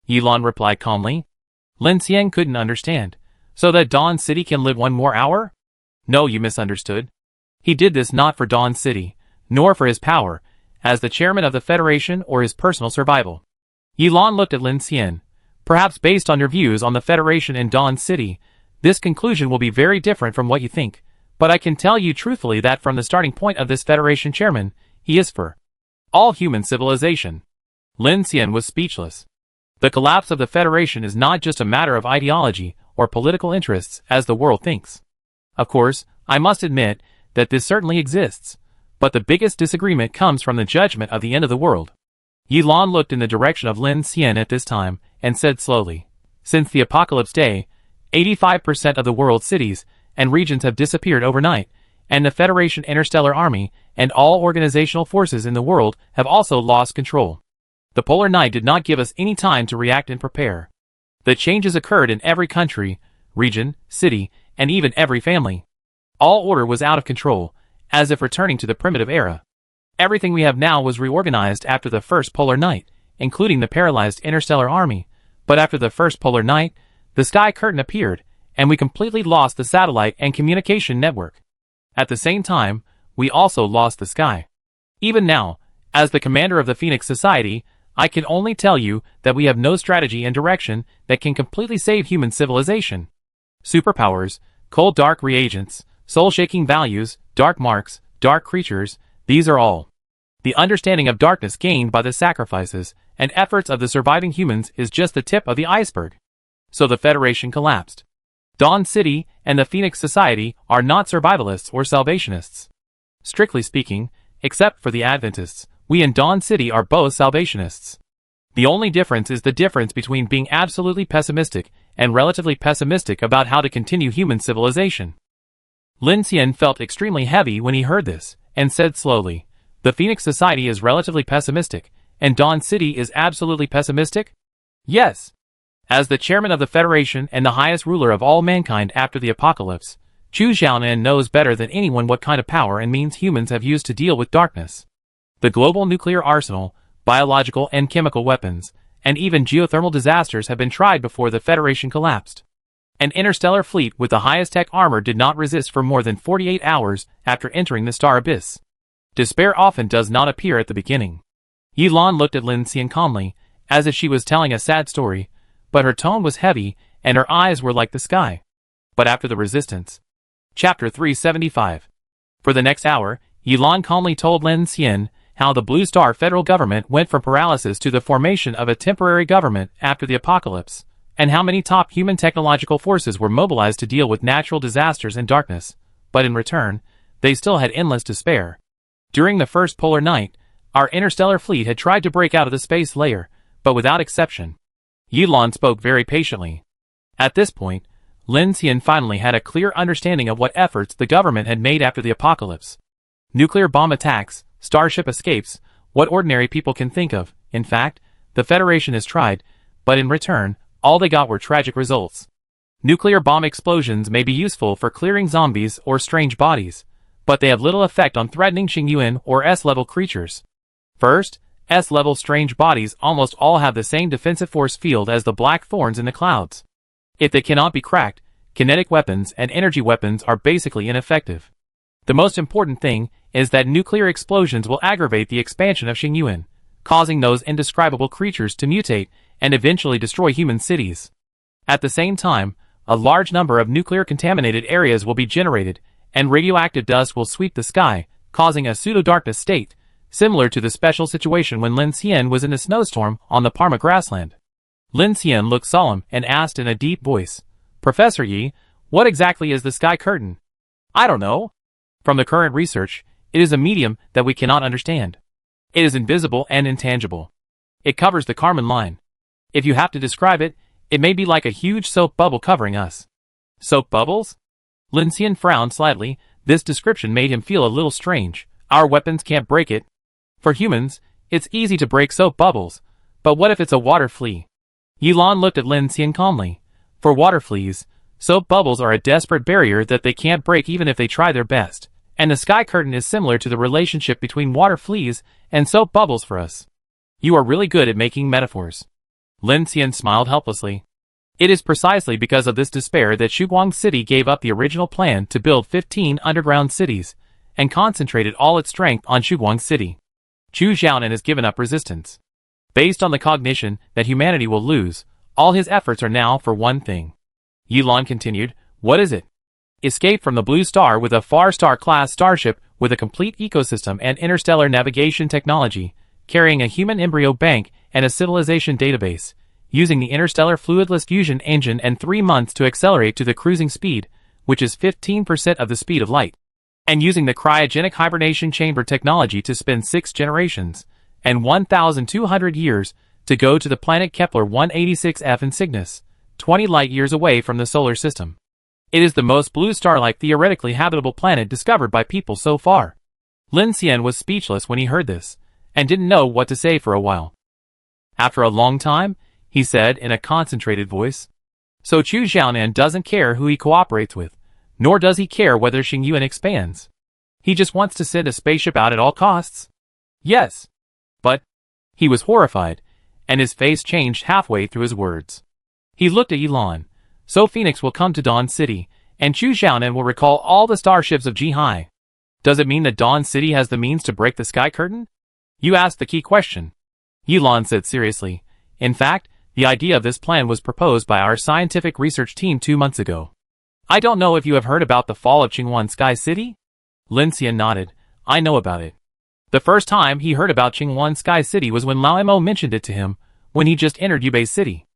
Yilan replied calmly. Lin Xian couldn't understand. So that Dawn City can live 1 more hour? No, you misunderstood. He did this not for Dawn City, nor for his power, as the chairman of the Federation or his personal survival. Yilan looked at Lin Xian. Perhaps based on your views on the Federation in Dawn City, this conclusion will be very different from what you think, but I can tell you truthfully that from the starting point of this Federation chairman, he is for all human civilization. Lin Xian was speechless. The collapse of the Federation is not just a matter of ideology or political interests as the world thinks. Of course, I must admit that this certainly exists, but the biggest disagreement comes from the judgment of the end of the world. Yilan looked in the direction of Lin Xian at this time and said slowly, since the apocalypse day, 85% of the world's cities and regions have disappeared overnight, and the Federation Interstellar Army and all organizational forces in the world have also lost control. The polar night did not give us any time to react and prepare. The changes occurred in every country, region, city, and even every family. All order was out of control, as if returning to the primitive era. Everything we have now was reorganized after the first polar night, including the paralyzed interstellar army, but after the first polar night, the sky curtain appeared, and we completely lost the satellite and communication network. At the same time, we also lost the sky. Even now, as the commander of the Phoenix Society, I can only tell you that we have no strategy and direction that can completely save human civilization. Superpowers, cold dark reagents, soul-shaking values, dark marks, dark creatures, these are all. The understanding of darkness gained by the sacrifices and efforts of the surviving humans is just the tip of the iceberg. So the Federation collapsed. Dawn City and the Phoenix Society are not survivalists or salvationists. Strictly speaking, except for the Adventists, we in Dawn City are both salvationists. The only difference is the difference between being absolutely pessimistic and relatively pessimistic about how to continue human civilization. Lin Xian felt extremely heavy when he heard this, and said slowly, the Phoenix Society is relatively pessimistic, and Dawn City is absolutely pessimistic? Yes. As the chairman of the Federation and the highest ruler of all mankind after the apocalypse, Chu Xiaonan knows better than anyone what kind of power and means humans have used to deal with darkness. The global nuclear arsenal, biological and chemical weapons, and even geothermal disasters have been tried before the Federation collapsed. An interstellar fleet with the highest tech armor did not resist for more than 48 hours after entering the star abyss. Despair often does not appear at the beginning. Yilan looked at Lin Xian calmly, as if she was telling a sad story, but her tone was heavy and her eyes were like the sky. But after the resistance. Chapter 375. For the next hour, Yilan calmly told Lin Xian how the Blue Star federal government went from paralysis to the formation of a temporary government after the apocalypse, and how many top human technological forces were mobilized to deal with natural disasters and darkness, but in return, they still had endless despair. During the first polar night, our interstellar fleet had tried to break out of the space layer, but without exception. Yilan spoke very patiently. At this point, Lin Xian finally had a clear understanding of what efforts the government had made after the apocalypse. Nuclear bomb attacks, starship escapes, what ordinary people can think of. In fact, the Federation has tried, but in return, all they got were tragic results. Nuclear bomb explosions may be useful for clearing zombies or strange bodies, but they have little effect on threatening Xingyuan or S-level creatures. First, S-level strange bodies almost all have the same defensive force field as the black thorns in the clouds. If they cannot be cracked, kinetic weapons and energy weapons are basically ineffective. The most important thing is that nuclear explosions will aggravate the expansion of Xingyuan, causing those indescribable creatures to mutate and eventually destroy human cities. At the same time, a large number of nuclear-contaminated areas will be generated, and radioactive dust will sweep the sky, causing a pseudo-darkness state, similar to the special situation when Lin Xian was in a snowstorm on the Parma grassland. Lin Xian looked solemn and asked in a deep voice, "Professor Yi, what exactly is the sky curtain?" "I don't know. From the current research, it is a medium that we cannot understand. It is invisible and intangible. It covers the Karman line. If you have to describe it, it may be like a huge soap bubble covering us." "Soap bubbles?" Lin Xian frowned slightly. This description made him feel a little strange. "Our weapons can't break it. For humans, it's easy to break soap bubbles, but what if it's a water flea?" Yilan looked at Lin Xian calmly. "For water fleas, soap bubbles are a desperate barrier that they can't break even if they try their best, and the sky curtain is similar to the relationship between water fleas and soap bubbles for us." "You are really good at making metaphors." Lin Xian smiled helplessly. It is precisely because of this despair that Shuguang City gave up the original plan to build 15 underground cities, and concentrated all its strength on Shuguang City. Chu Xiaonan has given up resistance. Based on the cognition that humanity will lose, all his efforts are now for one thing. Yilan continued, "What is it?" "Escape from the Blue Star with a Far Star-class starship with a complete ecosystem and interstellar navigation technology, carrying a human embryo bank and a civilization database, using the interstellar fluidless fusion engine and 3 months to accelerate to the cruising speed, which is 15% of the speed of light, and using the cryogenic hibernation chamber technology to spin 6 generations, and 1,200 years, to go to the planet Kepler 186f in Cygnus, 20 light-years away from the solar system. It is the most blue star-like theoretically habitable planet discovered by people so far." Lin Xian was speechless when he heard this, and didn't know what to say for a while. After a long time, he said in a concentrated voice, "So Chu Xiaonan doesn't care who he cooperates with, nor does he care whether Xingyuan expands. He just wants to send a spaceship out at all costs?" "Yes." "But..." He was horrified, and his face changed halfway through his words. He looked at Yilan. "So Phoenix will come to Dawn City, and Chu Xiaonan will recall all the starships of Jihai. Does it mean that Dawn City has the means to break the sky curtain?" "You asked the key question," Yilan said seriously. "In fact, the idea of this plan was proposed by our scientific research team 2 months ago. I don't know if you have heard about the fall of Qingwan Sky City?" Lin Xian nodded. "I know about it. The first time he heard about Qingwan Sky City was when Lao Mo mentioned it to him, when he just entered Yubei City.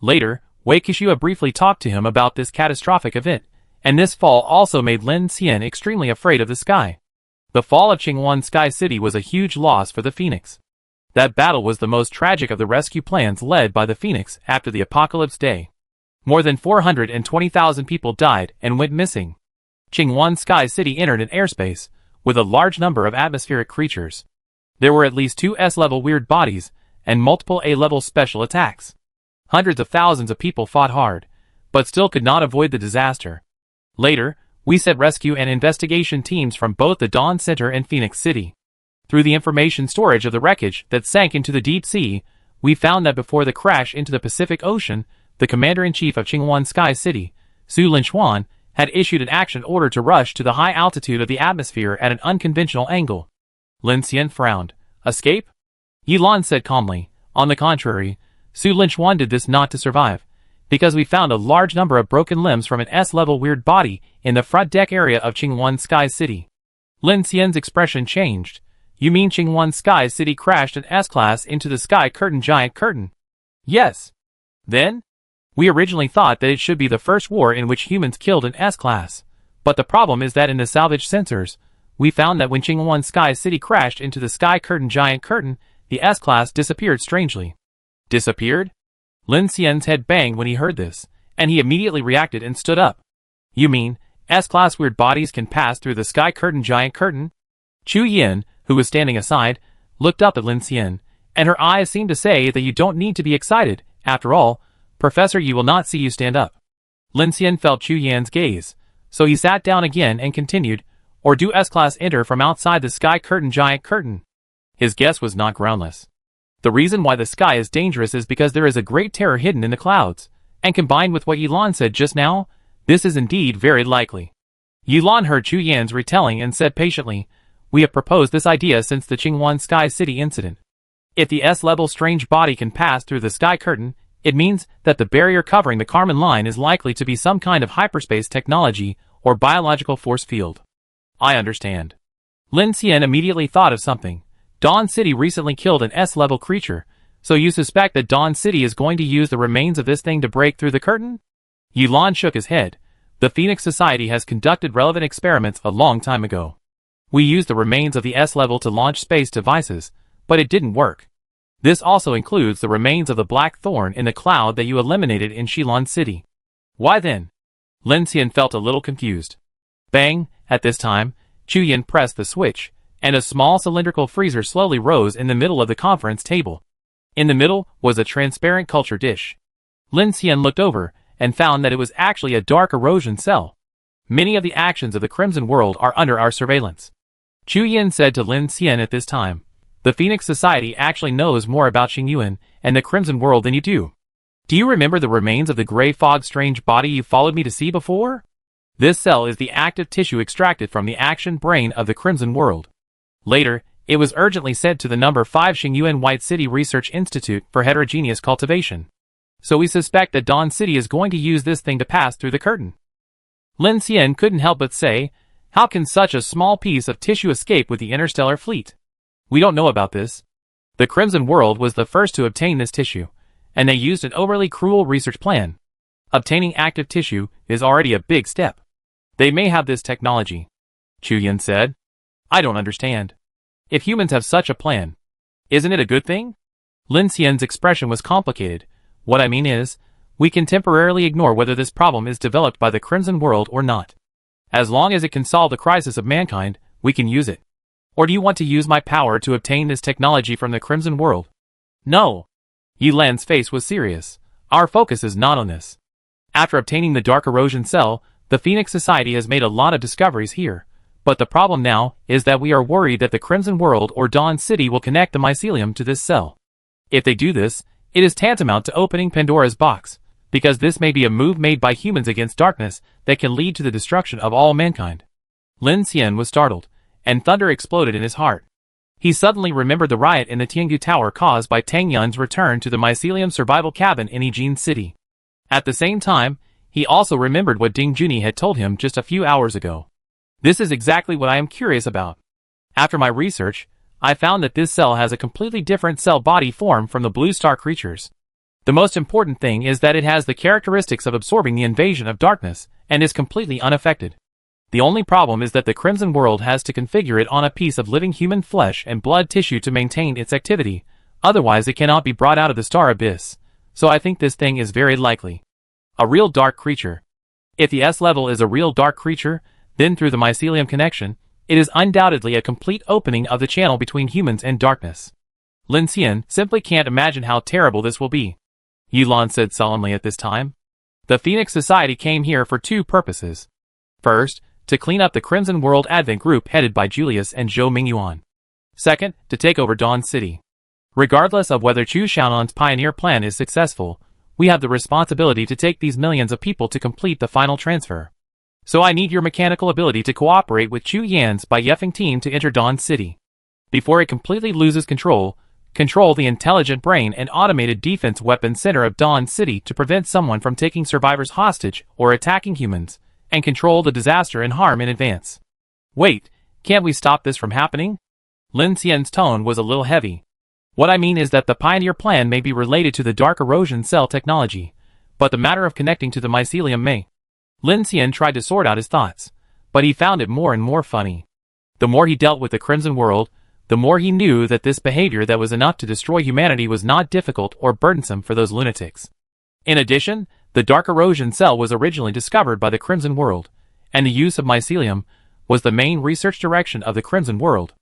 Later, Wei Kishua briefly talked to him about this catastrophic event, and this fall also made Lin Xian extremely afraid of the sky. The fall of Qingwan Sky City was a huge loss for the Phoenix. That battle was the most tragic of the rescue plans led by the Phoenix after the Apocalypse Day. More than 420,000 people died and went missing. Qingwan Sky City entered an airspace with a large number of atmospheric creatures. There were at least 2 S-level weird bodies and multiple A-level special attacks. Hundreds of thousands of people fought hard, but still could not avoid the disaster. Later, we sent rescue and investigation teams from both the Dawn Center and Phoenix City. Through the information storage of the wreckage that sank into the deep sea, we found that before the crash into the Pacific Ocean, the commander-in-chief of Qingwan Sky City, Su Linchuan, had issued an action order to rush to the high altitude of the atmosphere at an unconventional angle. Lin Xian frowned. "Escape?" Yilan said calmly. "On the contrary, Su Linchuan did this not to survive, because we found a large number of broken limbs from an S-level weird body in the front deck area of Qingwan Sky City." Lin Xian's expression changed. "You mean Qingwan Sky City crashed an S-class into the sky curtain giant curtain?" "Yes." "Then? We originally thought that it should be the first war in which humans killed an S-class, but the problem is that in the salvage sensors, we found that when Qingwan Sky City crashed into the sky curtain giant curtain, the S-class disappeared strangely." "Disappeared?" Lin Xian's head banged when he heard this, and he immediately reacted and stood up. "You mean, S-class weird bodies can pass through the sky curtain giant curtain?" Chu Yin, who was standing aside, looked up at Lin Xian, and her eyes seemed to say that you don't need to be excited. After all, Professor Yi will not see you stand up. Lin Xian felt Chu Yan's gaze, so he sat down again and continued, "Or do S-class enter from outside the sky curtain giant curtain?" His guess was not groundless. The reason why the sky is dangerous is because there is a great terror hidden in the clouds, and combined with what Yilan said just now, this is indeed very likely. Yilan heard Chu Yan's retelling and said patiently, "We have proposed this idea since the Qingwan Sky City incident. If the S-level strange body can pass through the sky curtain, it means that the barrier covering the Karman line is likely to be some kind of hyperspace technology or biological force field." "I understand." Lin Xian immediately thought of something. Dawn City recently killed an S-level creature, so you suspect that Dawn City is going to use the remains of this thing to break through the curtain? Yulan shook his head. The Phoenix Society has conducted relevant experiments a long time ago. We used the remains of the S-level to launch space devices, but it didn't work. This also includes the remains of the Black Thorn in the cloud that you eliminated in Shilon City. Why then? Lin Xian felt a little confused. Bang! At this time, Chu Yin pressed the switch, and a small cylindrical freezer slowly rose in the middle of the conference table. In the middle was a transparent culture dish. Lin Xian looked over and found that it was actually a dark erosion cell. Many of the actions of the Crimson World are under our surveillance. Chu Yin said to Lin Xian at this time, the Phoenix Society actually knows more about Xingyuan and the Crimson World than you do. Do you remember the remains of the gray fog strange body you followed me to see before? This cell is the active tissue extracted from the action brain of the Crimson World. Later, it was urgently sent to the number 5 Xingyuan White City Research Institute for Heterogeneous Cultivation. So we suspect that Dawn City is going to use this thing to pass through the curtain. Lin Xian couldn't help but say, how can such a small piece of tissue escape with the interstellar fleet? We don't know about this. The Crimson World was the first to obtain this tissue, and they used an overly cruel research plan. Obtaining active tissue is already a big step. They may have this technology. Chu Yin said. I don't understand. If humans have such a plan, isn't it a good thing? Lin Xian's expression was complicated. What I mean is, we can temporarily ignore whether this problem is developed by the Crimson World or not. As long as it can solve the crisis of mankind, we can use it. Or do you want to use my power to obtain this technology from the Crimson World? No. Yilan's face was serious. Our focus is not on this. After obtaining the Dark Erosion Cell, the Phoenix Society has made a lot of discoveries here. But the problem now is that we are worried that the Crimson World or Dawn City will connect the mycelium to this cell. If they do this, it is tantamount to opening Pandora's box, because this may be a move made by humans against darkness that can lead to the destruction of all mankind. Lin Xian was startled, and thunder exploded in his heart. He suddenly remembered the riot in the Tiangu Tower caused by Tang Yun's return to the mycelium survival cabin in Yijin City. At the same time, he also remembered what Ding Junyi had told him just a few hours ago. This is exactly what I am curious about. After my research, I found that this cell has a completely different cell body form from the blue star creatures. The most important thing is that it has the characteristics of absorbing the invasion of darkness, and is completely unaffected. The only problem is that the Crimson World has to configure it on a piece of living human flesh and blood tissue to maintain its activity, otherwise it cannot be brought out of the star abyss, so I think this thing is very likely a real dark creature. If the S-level is a real dark creature, then through the mycelium connection, it is undoubtedly a complete opening of the channel between humans and darkness. Lin Xian simply can't imagine how terrible this will be. Yulan said solemnly at this time. The Phoenix Society came here for 2 purposes. First, to clean up the Crimson World Advent Group headed by Julius and Zhou Mingyuan. Second, to take over Dawn City. Regardless of whether Chu Xiaonan's pioneer plan is successful, we have the responsibility to take these millions of people to complete the final transfer. So I need your mechanical ability to cooperate with Chu Yan's by Yefeng team to enter Dawn City. Before it completely loses control the intelligent brain and automated defense weapons center of Dawn City to prevent someone from taking survivors hostage or attacking humans, and control the disaster and harm in advance. Wait, can't we stop this from happening? Lin Xian's tone was a little heavy. What I mean is that the pioneer plan may be related to the dark erosion cell technology, but the matter of connecting to the mycelium may. Lin Xian tried to sort out his thoughts, but he found it more and more funny. The more he dealt with the Crimson World, the more he knew that this behavior that was enough to destroy humanity was not difficult or burdensome for those lunatics. In addition, the dark erosion cell was originally discovered by the Crimson World, and the use of mycelium was the main research direction of the Crimson World.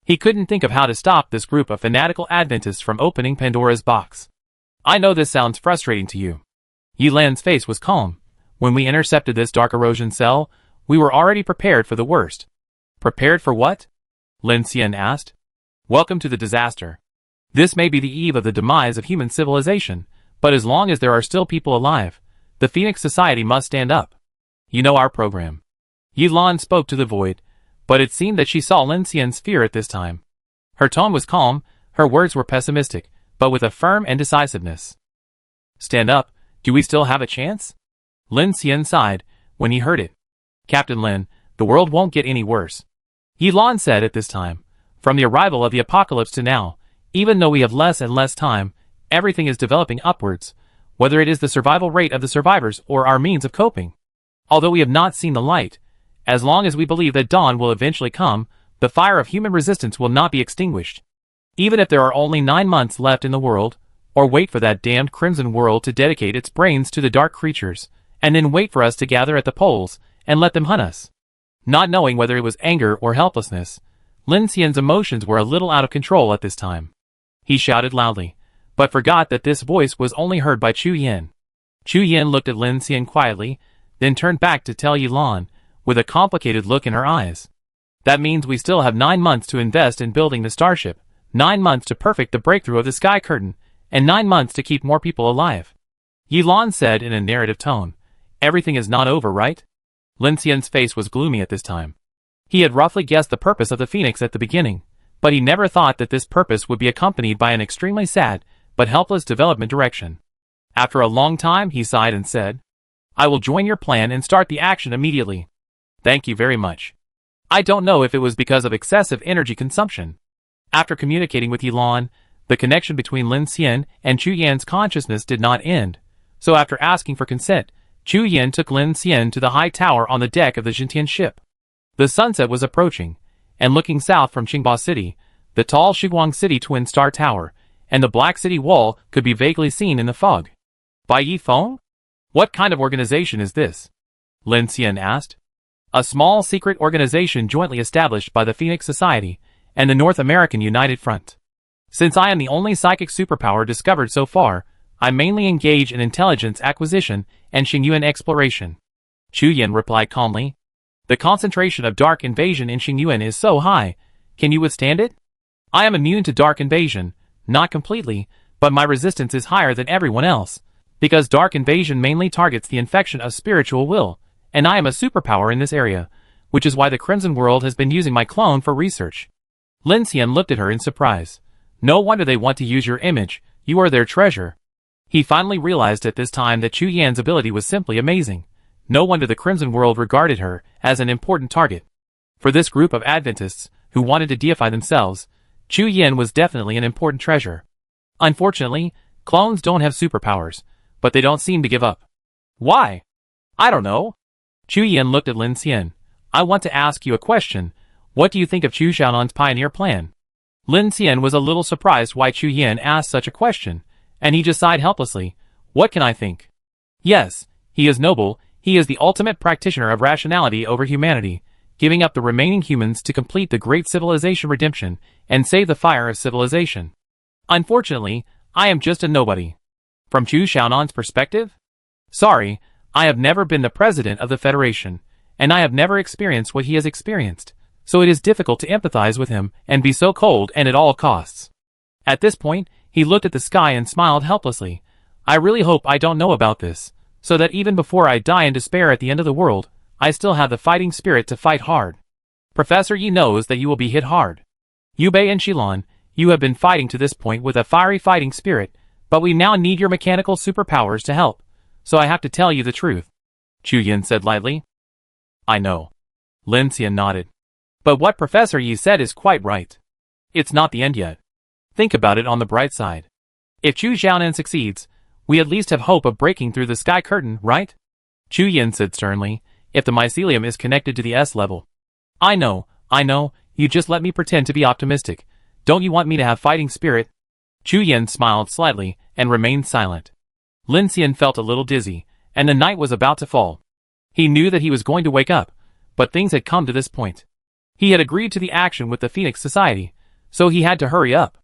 He couldn't think of how to stop this group of fanatical Adventists from opening Pandora's box. I know this sounds frustrating to you. Yilan's face was calm. When we intercepted this dark erosion cell, we were already prepared for the worst. Prepared for what? Lin Xian asked. Welcome to the disaster. This may be the eve of the demise of human civilization, but as long as there are still people alive, the Phoenix Society must stand up. You know our program. Yilan spoke to the void, but it seemed that she saw Lin Xian's fear at this time. Her tone was calm, her words were pessimistic, but with a firm and decisiveness. Stand up, do we still have a chance? Lin Xian sighed when he heard it. Captain Lin, the world won't get any worse. Yilan said at this time. From the arrival of the apocalypse to now, even though we have less and less time, everything is developing upwards, whether it is the survival rate of the survivors or our means of coping. Although we have not seen the light, as long as we believe that dawn will eventually come, the fire of human resistance will not be extinguished. Even if there are only 9 months left in the world, or wait for that damned crimson world to dedicate its brains to the dark creatures, and then wait for us to gather at the poles and let them hunt us. Not knowing whether it was anger or helplessness, Lin Xian's emotions were a little out of control at this time. He shouted loudly, but forgot that this voice was only heard by Chu Yin. Chu Yin looked at Lin Xian quietly, then turned back to tell Yilan, with a complicated look in her eyes. That means we still have 9 months to invest in building the starship, 9 months to perfect the breakthrough of the sky curtain, and 9 months to keep more people alive. Yilan said in a narrative tone, "Everything is not over, right?" Lin Xian's face was gloomy at this time. He had roughly guessed the purpose of the Phoenix at the beginning, but he never thought that this purpose would be accompanied by an extremely sad, but helpless development direction. After a long time, he sighed and said, "I will join your plan and start the action immediately. Thank you very much." I don't know if it was because of excessive energy consumption. After communicating with Yilan, the connection between Lin Xian and Chu Yan's consciousness did not end, so after asking for consent, Chu Yan took Lin Xian to the high tower on the deck of the Jintian ship. The sunset was approaching, and looking south from Qingba City, the tall Shiguang City Twin Star Tower, and the Black City Wall could be vaguely seen in the fog. Bai Yi Feng? What kind of organization is this? Lin Xian asked. A small secret organization jointly established by the Phoenix Society and the North American United Front. Since I am the only psychic superpower discovered so far, I mainly engage in intelligence acquisition and Xingyuan exploration. Chu Yan replied calmly. The concentration of dark invasion in Xingyuan is so high, can you withstand it? I am immune to dark invasion, not completely, but my resistance is higher than everyone else, because dark invasion mainly targets the infection of spiritual will, and I am a superpower in this area, which is why the Crimson World has been using my clone for research. Lin Xian looked at her in surprise. No wonder they want to use your image, you are their treasure. He finally realized at this time that Chu Yan's ability was simply amazing. No wonder the Crimson World regarded her as an important target. For this group of Adventists, who wanted to deify themselves, Chu Yan was definitely an important treasure. Unfortunately, clones don't have superpowers, but they don't seem to give up. Why? I don't know. Chu Yan looked at Lin Xian. I want to ask you a question. What do you think of Chu Xiaonan's pioneer plan? Lin Xian was a little surprised why Chu Yan asked such a question, and he just sighed helplessly. What can I think? Yes, he is noble. He is the ultimate practitioner of rationality over humanity, giving up the remaining humans to complete the great civilization redemption and save the fire of civilization. Unfortunately, I am just a nobody. From Chu Xiaonan's perspective? Sorry, I have never been the president of the Federation, and I have never experienced what he has experienced, so it is difficult to empathize with him and be so cold and at all costs. At this point, he looked at the sky and smiled helplessly. I really hope I don't know about this, so that even before I die in despair at the end of the world, I still have the fighting spirit to fight hard. Professor Yi knows that you will be hit hard. Yubei and Shilan, you have been fighting to this point with a fiery fighting spirit, but we now need your mechanical superpowers to help, so I have to tell you the truth. Chu Yan said lightly. I know. Lin Xian nodded. But what Professor Yi said is quite right. It's not the end yet. Think about it on the bright side. If Chu Xiaonan succeeds, we at least have hope of breaking through the sky curtain, right? Chu Yan said sternly, if the mycelium is connected to the S level. I know, you just let me pretend to be optimistic. Don't you want me to have fighting spirit? Chu Yan smiled slightly and remained silent. Lin Xian felt a little dizzy, and the night was about to fall. He knew that he was going to wake up, but things had come to this point. He had agreed to the action with the Phoenix Society, so he had to hurry up.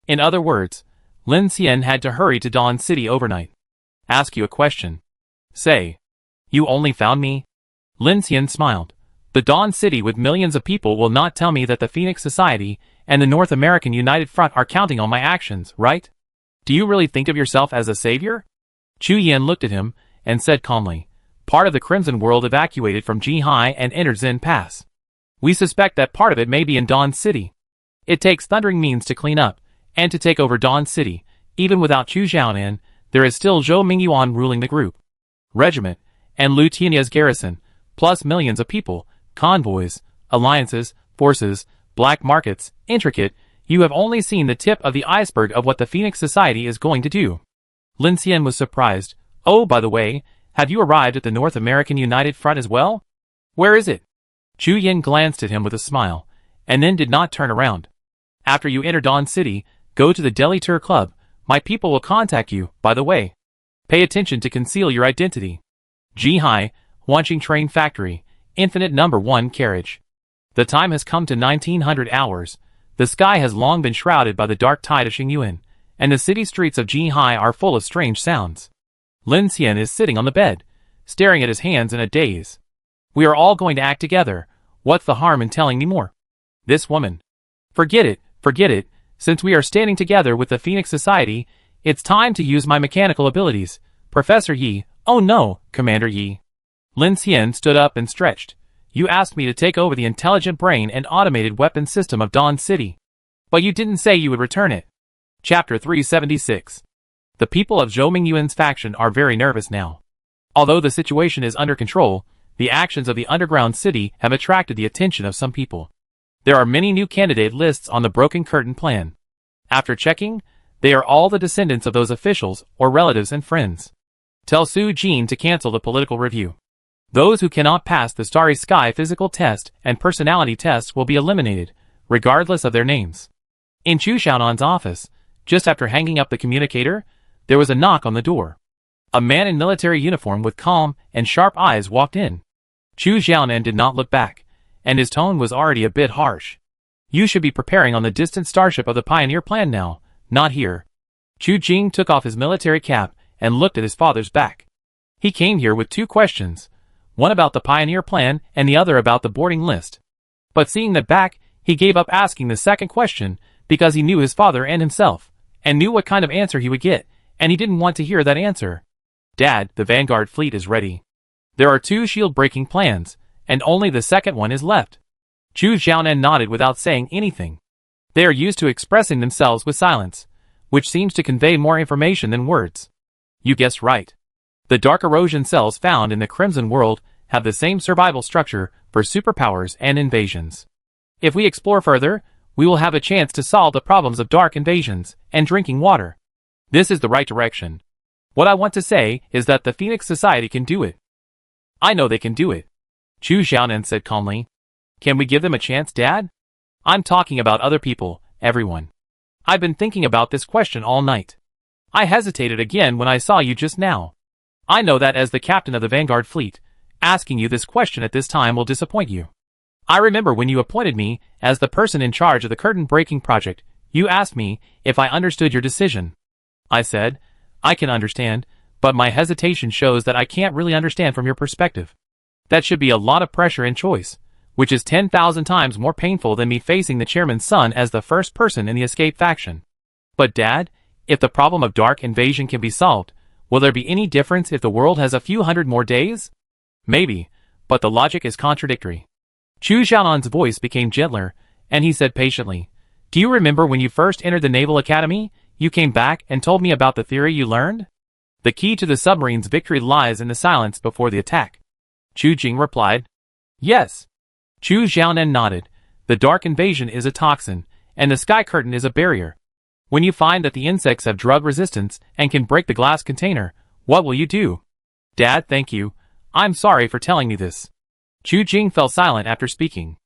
In other words, Lin Xian had to hurry to Dawn City overnight. Ask you a question. Say. You only found me? Lin Xian smiled. The Dawn City with millions of people will not tell me that the Phoenix Society and the North American United Front are counting on my actions, right? Do you really think of yourself as a savior? Chu Yan looked at him and said calmly, part of the Crimson World evacuated from Jihai and entered Zen Pass. We suspect that part of it may be in Dawn City. It takes thundering means to clean up and to take over Dawn City. Even without Chu Xiaonan, there is still Zhou Mingyuan ruling the group, regiment, and Lu Tianya's garrison, plus millions of people, convoys, alliances, forces, black markets, intricate, you have only seen the tip of the iceberg of what the Phoenix Society is going to do. Lin Xian was surprised. Oh, by the way, have you arrived at the North American United Front as well? Where is it? Chu Yin glanced at him with a smile, and then did not turn around. After you enter Dawn City, go to the Delhi Tour Club. My people will contact you, by the way. Pay attention to conceal your identity. Jihai, Wanqing Train Factory, Infinite Number 1 Carriage. The time has come to 1900 hours. The sky has long been shrouded by the dark tide of Xingyuan, and the city streets of Jihai are full of strange sounds. Lin Xian is sitting on the bed, staring at his hands in a daze. We are all going to act together. What's the harm in telling me more? This woman. Forget it. Since we are standing together with the Phoenix Society, it's time to use my mechanical abilities. Professor Yi. Oh no, Commander Yi. Lin Xian stood up and stretched. You asked me to take over the intelligent brain and automated weapon system of Dawn City. But you didn't say you would return it. Chapter 376. The people of Zhou Mingyuan's faction are very nervous now. Although the situation is under control, the actions of the underground city have attracted the attention of some people. There are many new candidate lists on the Broken Curtain plan. After checking, they are all the descendants of those officials or relatives and friends. Tell Su Jin to cancel the political review. Those who cannot pass the Starry Sky physical test and personality tests will be eliminated, regardless of their names. In Chu Xiaonan's office, just after hanging up the communicator, there was a knock on the door. A man in military uniform with calm and sharp eyes walked in. Chu Xiaonan did not look back, and his tone was already a bit harsh. You should be preparing on the distant starship of the Pioneer Plan now, not here. Chu Jing took off his military cap and looked at his father's back. He came here with two questions, one about the Pioneer Plan and the other about the boarding list. But seeing the back, he gave up asking the second question because he knew his father and himself, and knew what kind of answer he would get, and he didn't want to hear that answer. Dad, the Vanguard fleet is ready. There are 2 shield-breaking plans, and only the second one is left. Chu Xiaonan nodded without saying anything. They are used to expressing themselves with silence, which seems to convey more information than words. You guessed right. The dark erosion cells found in the Crimson World have the same survival structure for superpowers and invasions. If we explore further, we will have a chance to solve the problems of dark invasions and drinking water. This is the right direction. What I want to say is that the Phoenix Society can do it. I know they can do it. Chu Xiaonan said calmly. Can we give them a chance, Dad? I'm talking about other people, everyone. I've been thinking about this question all night. I hesitated again when I saw you just now. I know that as the captain of the Vanguard fleet, asking you this question at this time will disappoint you. I remember when you appointed me as the person in charge of the curtain breaking project, you asked me if I understood your decision. I said, I can understand, but my hesitation shows that I can't really understand from your perspective. That should be a lot of pressure and choice, which is 10,000 times more painful than me facing the chairman's son as the first person in the escape faction. But Dad, if the problem of dark invasion can be solved, will there be any difference if the world has a few hundred more days? Maybe, but the logic is contradictory. Chu Xiaonan's voice became gentler, and he said patiently, Do you remember when you first entered the Naval Academy? You came back and told me about the theory you learned? The key to the submarine's victory lies in the silence before the attack. Chu Jing replied, Yes. Chu Xiaonan nodded. The dark invasion is a toxin, and the sky curtain is a barrier. When you find that the insects have drug resistance and can break the glass container, what will you do? Dad, thank you. I'm sorry for telling you this. Chu Jing fell silent after speaking.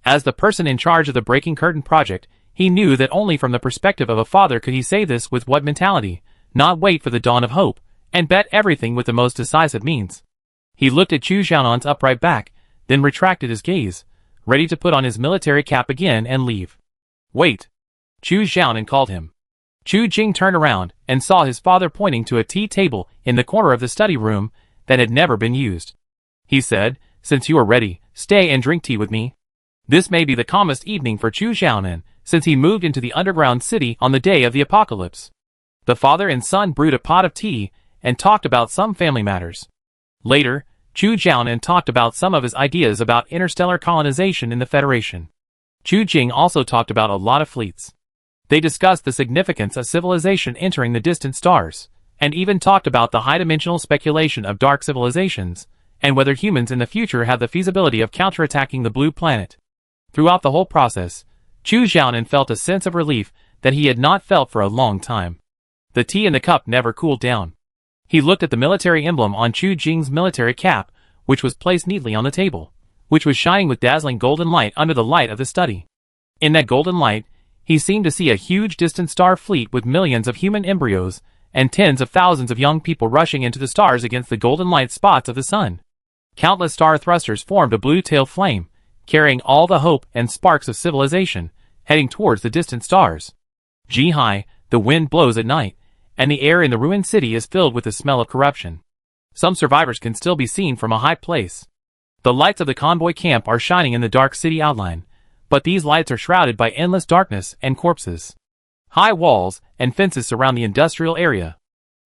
As the person in charge of the Breaking Curtain project, he knew that only from the perspective of a father could he say this with what mentality, not wait for the dawn of hope, and bet everything with the most decisive means. He looked at Chu Xiaonan's upright back, then retracted his gaze, ready to put on his military cap again and leave. Wait. Chu Xiaonan called him. Chu Jing turned around and saw his father pointing to a tea table in the corner of the study room that had never been used. He said, Since you are ready, stay and drink tea with me. This may be the calmest evening for Chu Xiaonan, since he moved into the underground city on the day of the apocalypse. The father and son brewed a pot of tea and talked about some family matters. Later, Chu Xiaonan talked about some of his ideas about interstellar colonization in the Federation. Chu Jing also talked about a lot of fleets. They discussed the significance of civilization entering the distant stars, and even talked about the high-dimensional speculation of dark civilizations, and whether humans in the future have the feasibility of counterattacking the blue planet. Throughout the whole process, Chu Xiaonan felt a sense of relief that he had not felt for a long time. The tea in the cup never cooled down. He looked at the military emblem on Chu Jing's military cap, which was placed neatly on the table, which was shining with dazzling golden light under the light of the study. In that golden light, he seemed to see a huge distant star fleet with millions of human embryos and tens of thousands of young people rushing into the stars against the golden light spots of the sun. Countless star thrusters formed a blue tail flame, carrying all the hope and sparks of civilization, heading towards the distant stars. Ji-hai, the wind blows at night, and the air in the ruined city is filled with the smell of corruption. Some survivors can still be seen from a high place. The lights of the convoy camp are shining in the dark city outline, but these lights are shrouded by endless darkness and corpses. High walls and fences surround the industrial area.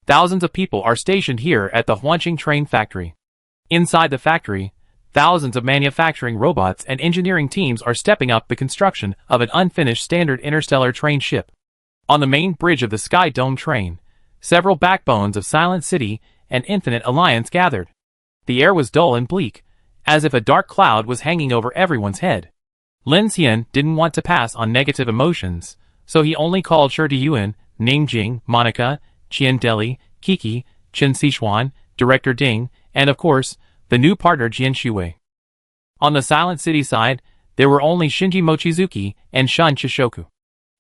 Thousands of people are stationed here at the Huanqing train factory. Inside the factory, thousands of manufacturing robots and engineering teams are stepping up the construction of an unfinished standard interstellar train ship. On the main bridge of the Sky Dome train, several backbones of Silent City and Infinite Alliance gathered. The air was dull and bleak, as if a dark cloud was hanging over everyone's head. Lin Xian didn't want to pass on negative emotions, so he only called Shi Diyuan, Ning Jing, Monica, Qian Deli, Kiki, Chen Sichuan, Director Ding, and of course, the new partner Jian Shuwei. On the Silent City side, there were only Shinji Mochizuki and Shun Chishoku.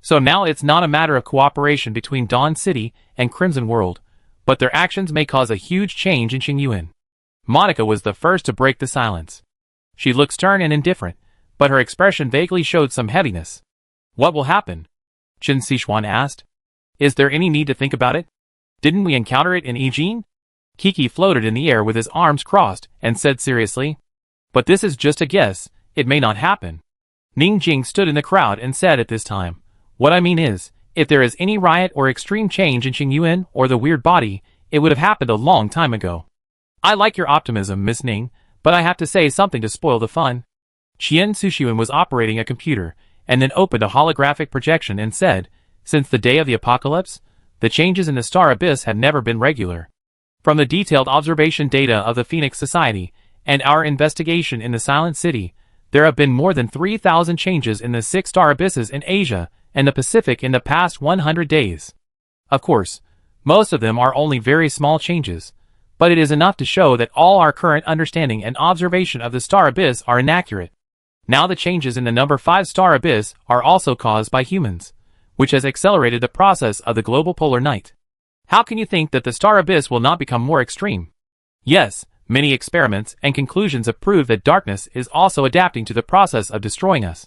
So now it's not a matter of cooperation between Dawn City and Crimson World, but their actions may cause a huge change in Qingyuan. Monica was the first to break the silence. She looked stern and indifferent, but her expression vaguely showed some heaviness. What will happen? Chen Sichuan asked. Is there any need to think about it? Didn't we encounter it in Yijin? Kiki floated in the air with his arms crossed and said seriously. But this is just a guess, it may not happen. Ning Jing stood in the crowd and said at this time, what I mean is, if there is any riot or extreme change in Qingyuan or the weird body, it would have happened a long time ago. I like your optimism, Miss Ning, but I have to say something to spoil the fun. Qian Sushuan was operating a computer, and then opened a holographic projection and said, since the day of the apocalypse, the changes in the star abyss have never been regular. From the detailed observation data of the Phoenix Society, and our investigation in the Silent City, there have been more than 3,000 changes in the 6 star abysses in Asia and the Pacific in the past 100 days. Of course, most of them are only very small changes, but it is enough to show that all our current understanding and observation of the star abyss are inaccurate. Now the changes in the number 5 star abyss are also caused by humans, which has accelerated the process of the global polar night. How can you think that the star abyss will not become more extreme? Yes, many experiments and conclusions have proved that darkness is also adapting to the process of destroying us.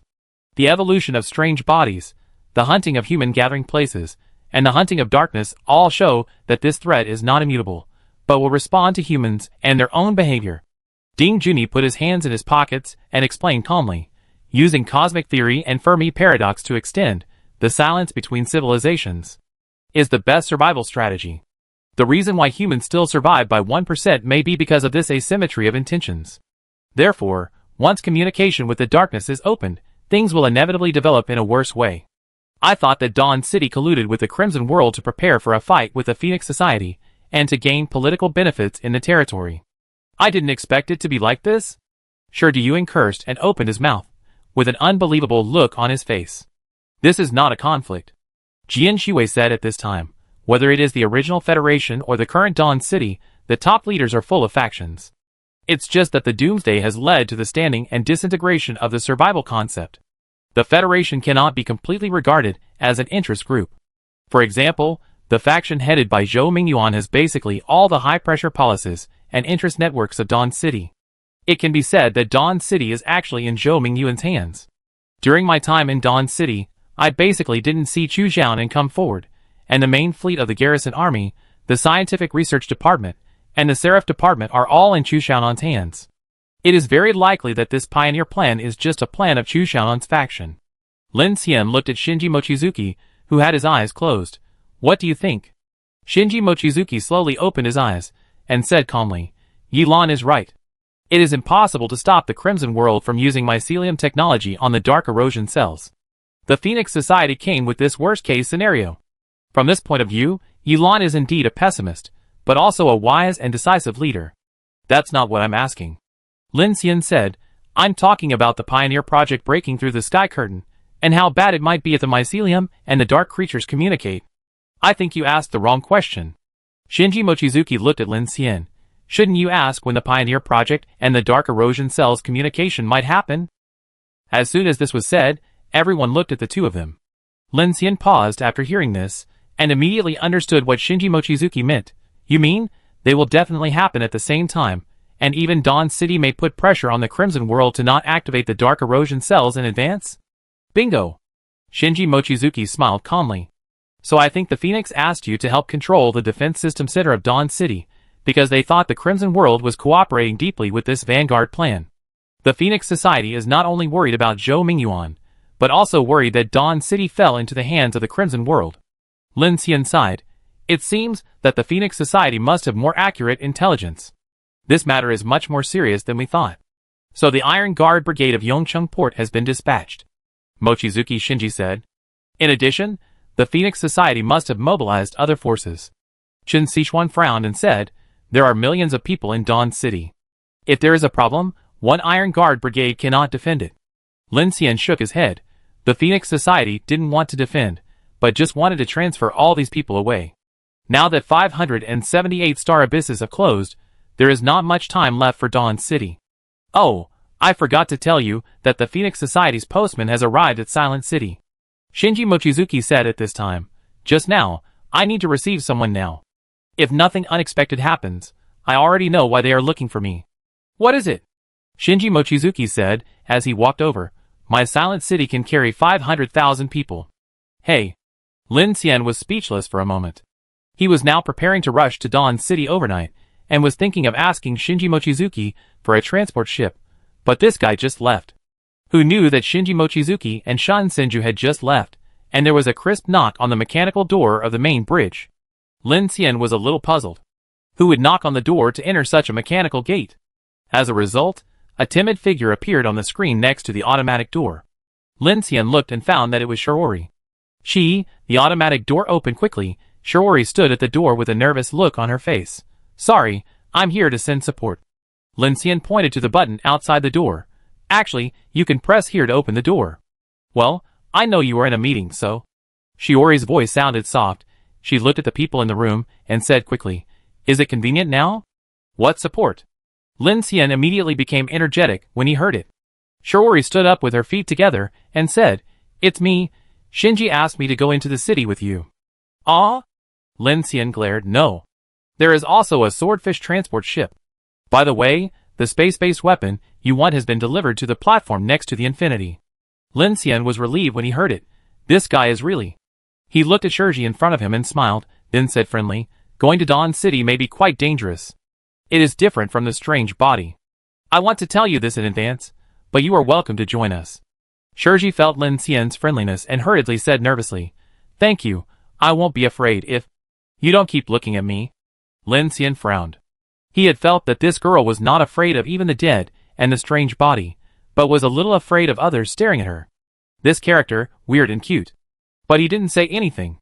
The evolution of strange bodies, the hunting of human gathering places, and the hunting of darkness all show that this threat is not immutable, but will respond to humans and their own behavior. Ding Junyi put his hands in his pockets and explained calmly, using cosmic theory and Fermi paradox to extend, the silence between civilizations is the best survival strategy. The reason why humans still survive by 1% may be because of this asymmetry of intentions. Therefore, once communication with the darkness is opened, things will inevitably develop in a worse way. I thought that Dawn City colluded with the Crimson World to prepare for a fight with the Phoenix Society, and to gain political benefits in the territory. I didn't expect it to be like this. Shi Diyuan cursed and opened his mouth, with an unbelievable look on his face. This is not a conflict. Jian Shuwei said at this time, whether it is the original Federation or the current Dawn City, the top leaders are full of factions. It's just that the Doomsday has led to the standing and disintegration of the survival concept. The Federation cannot be completely regarded as an interest group. For example, the faction headed by Zhou Mingyuan has basically all the high-pressure policies and interest networks of Dawn City. It can be said that Dawn City is actually in Zhou Mingyuan's hands. During my time in Dawn City, I basically didn't see Chu Xiaonan come forward, and the main fleet of the garrison army, the scientific research department, and the Seraph department are all in Chu Xiaonan's hands. It is very likely that this pioneer plan is just a plan of Chu Xiaonan's faction. Lin Xian looked at Shinji Mochizuki, who had his eyes closed. What do you think? Shinji Mochizuki slowly opened his eyes, and said calmly, Yilan is right. It is impossible to stop the Crimson World from using mycelium technology on the dark erosion cells. The Phoenix Society came with this worst-case scenario. From this point of view, Yilan is indeed a pessimist, but also a wise and decisive leader. That's not what I'm asking. Lin Xian said, I'm talking about the Pioneer Project breaking through the sky curtain, and how bad it might be if the mycelium and the dark creatures communicate. I think you asked the wrong question. Shinji Mochizuki looked at Lin Xian. Shouldn't you ask when the Pioneer Project and the Dark Erosion Cell's communication might happen? As soon as this was said, everyone looked at the two of them. Lin Xian paused after hearing this, and immediately understood what Shinji Mochizuki meant. You mean, they will definitely happen at the same time, and even Dawn City may put pressure on the Crimson World to not activate the Dark Erosion Cells in advance? Bingo! Shinji Mochizuki smiled calmly. So I think the Phoenix asked you to help control the defense system center of Dawn City, because they thought the Crimson World was cooperating deeply with this Vanguard plan. The Phoenix Society is not only worried about Zhou Mingyuan, but also worried that Dawn City fell into the hands of the Crimson World. Lin Xian sighed. It seems that the Phoenix Society must have more accurate intelligence. This matter is much more serious than we thought. So the Iron Guard Brigade of Yongcheng Port has been dispatched, Mochizuki Shinji said. In addition, the Phoenix Society must have mobilized other forces. Chen Sichuan frowned and said, there are millions of people in Dawn City. If there is a problem, one Iron Guard Brigade cannot defend it. Lin Xian shook his head. The Phoenix Society didn't want to defend, but just wanted to transfer all these people away. Now that 578 star abysses have closed, there is not much time left for Dawn City. Oh, I forgot to tell you that the Phoenix Society's postman has arrived at Silent City. Shinji Mochizuki said at this time. Just now, I need to receive someone now. If nothing unexpected happens, I already know why they are looking for me. What is it? Shinji Mochizuki said, as he walked over. My Silent City can carry 500,000 people. Hey. Lin Xian was speechless for a moment. He was now preparing to rush to Dawn City overnight, and was thinking of asking Shinji Mochizuki for a transport ship. But this guy just left. Who knew that Shinji Mochizuki and Shan Senju had just left, and there was a crisp knock on the mechanical door of the main bridge. Lin Xian was a little puzzled. Who would knock on the door to enter such a mechanical gate? As a result, a timid figure appeared on the screen next to the automatic door. Lin Xian looked and found that it was Shiori. The automatic door opened quickly. Shiori stood at the door with a nervous look on her face. Sorry, I'm here to send support. Lin Xian pointed to the button outside the door. Actually, you can press here to open the door. Well, I know you are in a meeting, so. Shiori's voice sounded soft. She looked at the people in the room and said quickly, is it convenient now? What support? Lin Xian immediately became energetic when he heard it. Shiori stood up with her feet together and said, it's me. Shinji asked me to go into the city with you. Ah? Lin Xian glared. No. There is also a swordfish transport ship. By the way, the space-based weapon you want has been delivered to the platform next to the Infinity. Lin Xian was relieved when he heard it. This guy is really. He looked at Shinji in front of him and smiled, then said friendly, going to Dawn City may be quite dangerous. It is different from the strange body. I want to tell you this in advance, but you are welcome to join us. Shinji felt Lin Xian's friendliness and hurriedly said nervously, thank you, I won't be afraid if you don't keep looking at me. Lin Xian frowned. He had felt that this girl was not afraid of even the dead and the strange body, but was a little afraid of others staring at her. This character, weird and cute. But he didn't say anything.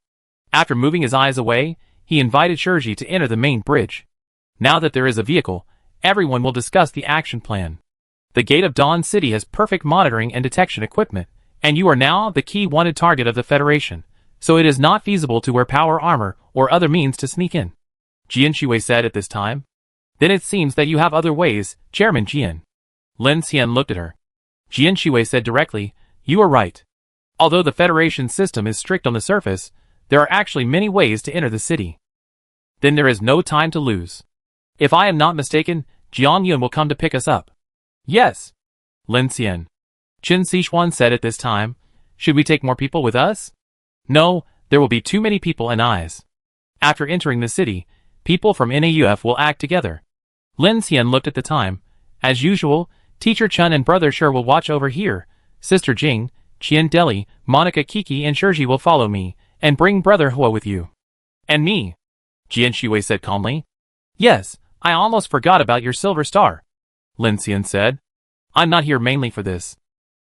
After moving his eyes away, he invited Shinji to enter the main bridge. Now that there is a vehicle, everyone will discuss the action plan. The gate of Dawn City has perfect monitoring and detection equipment, and you are now the key wanted target of the Federation, so it is not feasible to wear power armor or other means to sneak in. Jian Shui said at this time. Then it seems that you have other ways, Chairman Jian. Lin Xian looked at her. Jian Shui said directly, you are right. Although the Federation system is strict on the surface, there are actually many ways to enter the city. Then there is no time to lose. If I am not mistaken, Jiang Yun will come to pick us up. Yes. Lin Xian. Chen Sichuan said at this time, should we take more people with us? No, there will be too many people and eyes. After entering the city, people from NAUF will act together. Lin Xian looked at the time. As usual, Teacher Chun and Brother Sher will watch over here. Sister Jing, Qian Deli, Monica Kiki and Sherji will follow me, and bring Brother Hua with you. And me. Jian Shui said calmly. Yes, I almost forgot about your silver star. Lin Xian said. I'm not here mainly for this.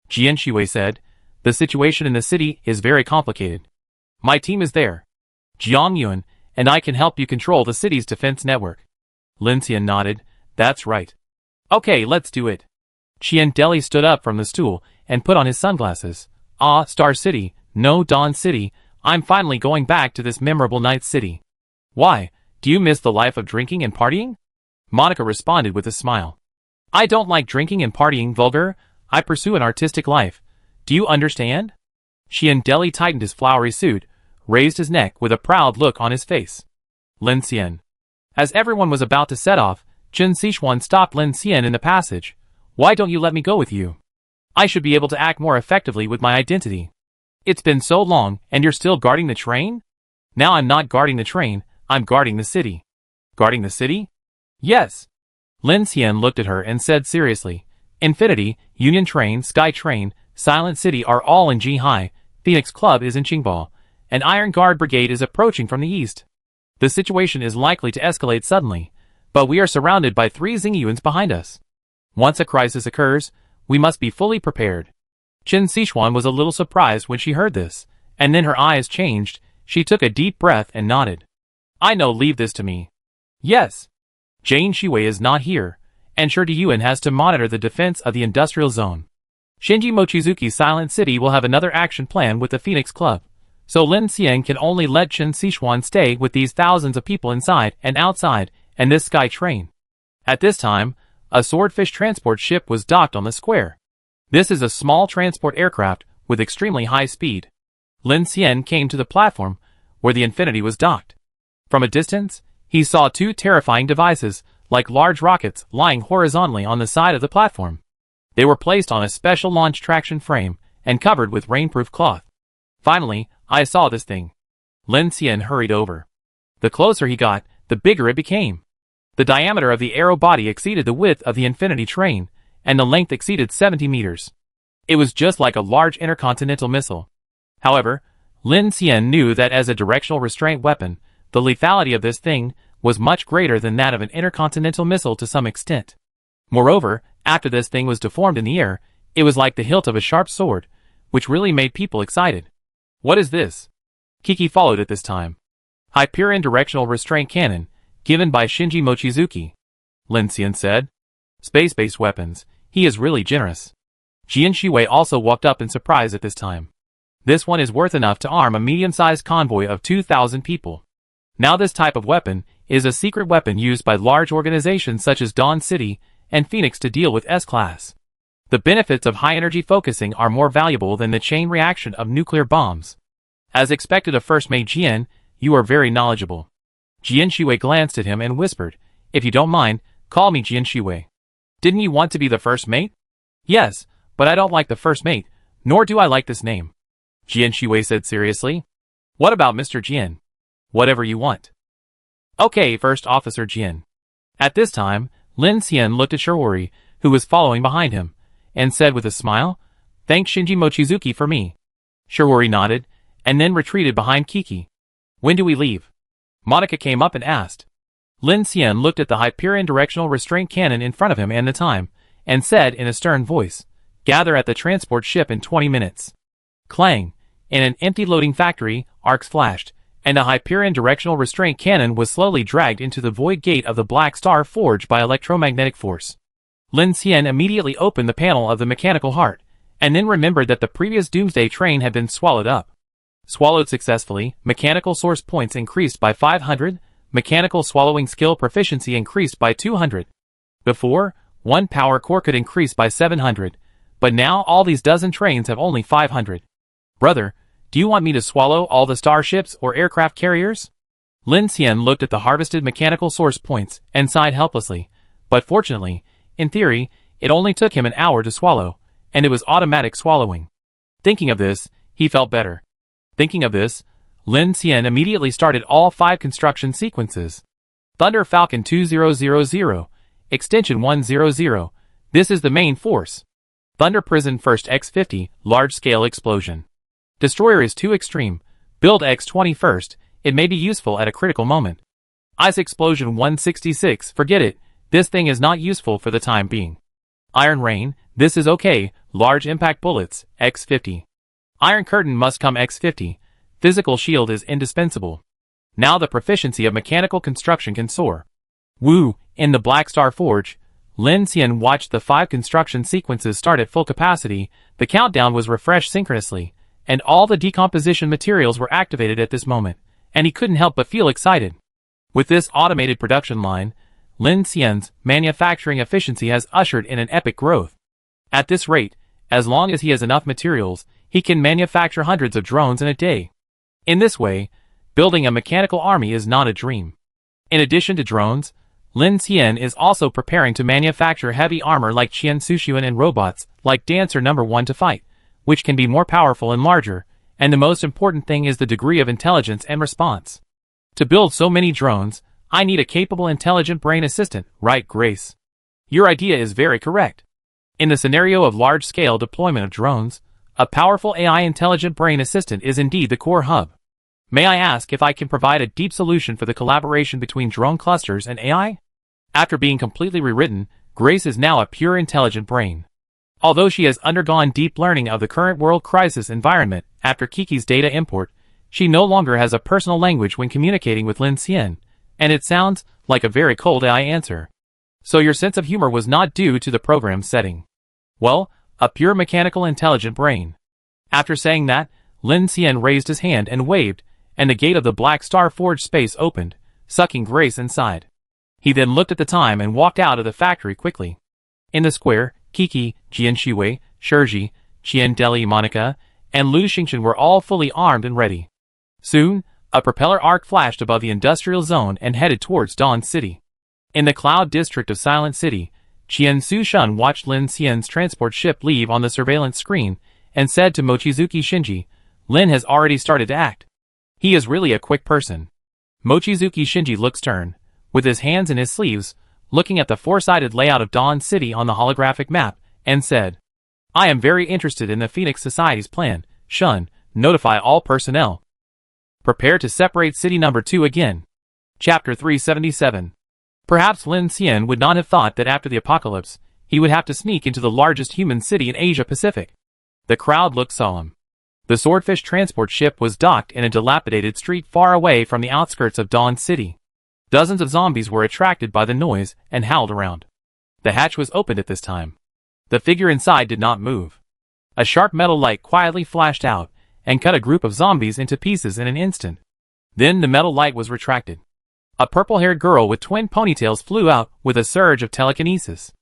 Jian Shui said. The situation in the city is very complicated. My team is there. Jiang Yun, and I can help you control the city's defense network. Lin Xian nodded. That's right. Okay, let's do it. Qian Deli stood up from the stool and put on his sunglasses. Ah, Star City, no Dawn City, I'm finally going back to this memorable night city. Why, do you miss the life of drinking and partying? Monica responded with a smile. I don't like drinking and partying, vulgar. I pursue an artistic life. Do you understand? Xian Deli tightened his flowery suit, raised his neck with a proud look on his face. Lin Xian. As everyone was about to set off, Chen Sichuan stopped Lin Xian in the passage. Why don't you let me go with you? I should be able to act more effectively with my identity. It's been so long, and you're still guarding the train? Now I'm not guarding the train, I'm guarding the city. Guarding the city? Yes. Lin Xian looked at her and said seriously, Infinity, Union Train, Sky Train, Silent City are all in Zhihai, Phoenix Club is in Qingbao, and Iron Guard Brigade is approaching from the east. The situation is likely to escalate suddenly, but we are surrounded by 3 Xingyuans behind us. Once a crisis occurs, we must be fully prepared. Chen Sichuan was a little surprised when she heard this, and then her eyes changed, she took a deep breath and nodded. I know, leave this to me. Yes. Jane Shiwei is not here, and Shi Diyuan has to monitor the defense of the industrial zone. Shinji Mochizuki's Silent City will have another action plan with the Phoenix Club, so Lin Xian can only let Chen Sichuan stay with these thousands of people inside and outside, and this Sky Train. At this time, a swordfish transport ship was docked on the square. This is a small transport aircraft with extremely high speed. Lin Xian came to the platform where the Infinity was docked. From a distance, he saw 2 terrifying devices, like large rockets, lying horizontally on the side of the platform. They were placed on a special launch traction frame and covered with rainproof cloth. Finally, I saw this thing. Lin Xian hurried over. The closer he got, the bigger it became. The diameter of the aero body exceeded the width of the Infinity train, and the length exceeded 70 meters. It was just like a large intercontinental missile. However, Lin Xian knew that as a directional restraint weapon, the lethality of this thing was much greater than that of an intercontinental missile to some extent. Moreover, after this thing was deformed in the air, it was like the hilt of a sharp sword, which really made people excited. What is this? Kiki followed at this time. Hyperion Directional Restraint Cannon, given by Shinji Mochizuki. Lin Xian said. Space-based weapons, he is really generous. Jian Shiwei also walked up in surprise at this time. This one is worth enough to arm a medium-sized convoy of 2,000 people. Now this type of weapon is a secret weapon used by large organizations such as Dawn City and Phoenix to deal with S-Class. The benefits of high-energy focusing are more valuable than the chain reaction of nuclear bombs. As expected of First Mate Jian, you are very knowledgeable. Jian Shiwei glanced at him and whispered, If you don't mind, call me Jian Shiwei. Didn't you want to be the first mate? Yes, but I don't like the first mate, nor do I like this name. Jian Shiwei said seriously. What about Mr. Jian? Whatever you want. Okay, First Officer Jian. At this time, Lin Xian looked at Shiwei, who was following behind him, and said with a smile, Thank Shinji Mochizuki for me. Shiwei nodded, and then retreated behind Kiki. When do we leave? Monica came up and asked. Lin Xian looked at the Hyperion Directional Restraint Cannon in front of him and the time, and said in a stern voice, Gather at the transport ship in 20 minutes. Clang! In an empty loading factory, arcs flashed, and a Hyperion Directional Restraint Cannon was slowly dragged into the void gate of the Black Star Forge by electromagnetic force. Lin Xian immediately opened the panel of the mechanical heart, and then remembered that the previous Doomsday train had been swallowed up. Swallowed successfully, mechanical source points increased by 500, mechanical swallowing skill proficiency increased by 200. Before, one power core could increase by 700, but now all these dozen trains have only 500. Brother, do you want me to swallow all the starships or aircraft carriers? Lin Xian looked at the harvested mechanical source points and sighed helplessly, but fortunately, in theory, it only took him an hour to swallow, and it was automatic swallowing. Thinking of this, he felt better. Thinking of this, Lin Xian immediately started all 5 construction sequences. Thunder Falcon 2000, Extension 100, this is the main force. Thunder Prison First X50, large-scale explosion. Destroyer is too extreme, build X20 first, it may be useful at a critical moment. Ice Explosion 166, forget it, this thing is not useful for the time being. Iron Rain, this is okay, large impact bullets, X50. Iron Curtain must come X50, physical shield is indispensable. Now the proficiency of mechanical construction can soar. Woo, in the Black Star Forge, Lin Xian watched the 5 construction sequences start at full capacity. The countdown was refreshed synchronously, and all the decomposition materials were activated at this moment, and he couldn't help but feel excited. With this automated production line, Lin Xian's manufacturing efficiency has ushered in an epic growth. At this rate, as long as he has enough materials, he can manufacture hundreds of drones in a day. In this way, building a mechanical army is not a dream. In addition to drones, Lin Xian is also preparing to manufacture heavy armor like Qian Sushuan and robots like Dancer No. 1 to fight, which can be more powerful and larger, and the most important thing is the degree of intelligence and response. To build so many drones, I need a capable intelligent brain assistant, right, Grace? Your idea is very correct. In the scenario of large-scale deployment of drones, a powerful AI intelligent brain assistant is indeed the core hub. May I ask if I can provide a deep solution for the collaboration between drone clusters and AI? After being completely rewritten, Grace is now a pure intelligent brain. Although she has undergone deep learning of the current world crisis environment after Kiki's data import, she no longer has a personal language when communicating with Lin Xian, and it sounds like a very cold AI answer. So your sense of humor was not due to the program setting. Well, a pure mechanical intelligent brain. After saying that, Lin Xian raised his hand and waved, and the gate of the Black Star Forge space opened, sucking Grace inside. He then looked at the time and walked out of the factory quickly. In the square, Kiki, Jian Shuwei, Shirji, Qian Deli Monica, and Lu Xingchen were all fully armed and ready. Soon, a propeller arc flashed above the industrial zone and headed towards Dawn City. In the cloud district of Silent City, Qian Sushun watched Lin Xian's transport ship leave on the surveillance screen and said to Mochizuki Shinji, "Lin has already started to act. He is really a quick person." Mochizuki Shinji looked stern, with his hands in his sleeves, looking at the four-sided layout of Dawn City on the holographic map, and said, "I am very interested in the Phoenix Society's plan. Shun, notify all personnel. Prepare to separate City Number 2 again." Chapter 377. Perhaps Lin Xian would not have thought that after the apocalypse, he would have to sneak into the largest human city in Asia Pacific. The crowd looked solemn. The Swordfish transport ship was docked in a dilapidated street far away from the outskirts of Dawn City. Dozens of zombies were attracted by the noise and howled around. The hatch was opened at this time. The figure inside did not move. A sharp metal light quietly flashed out and cut a group of zombies into pieces in an instant. Then the metal light was retracted. A purple-haired girl with twin ponytails flew out with a surge of telekinesis.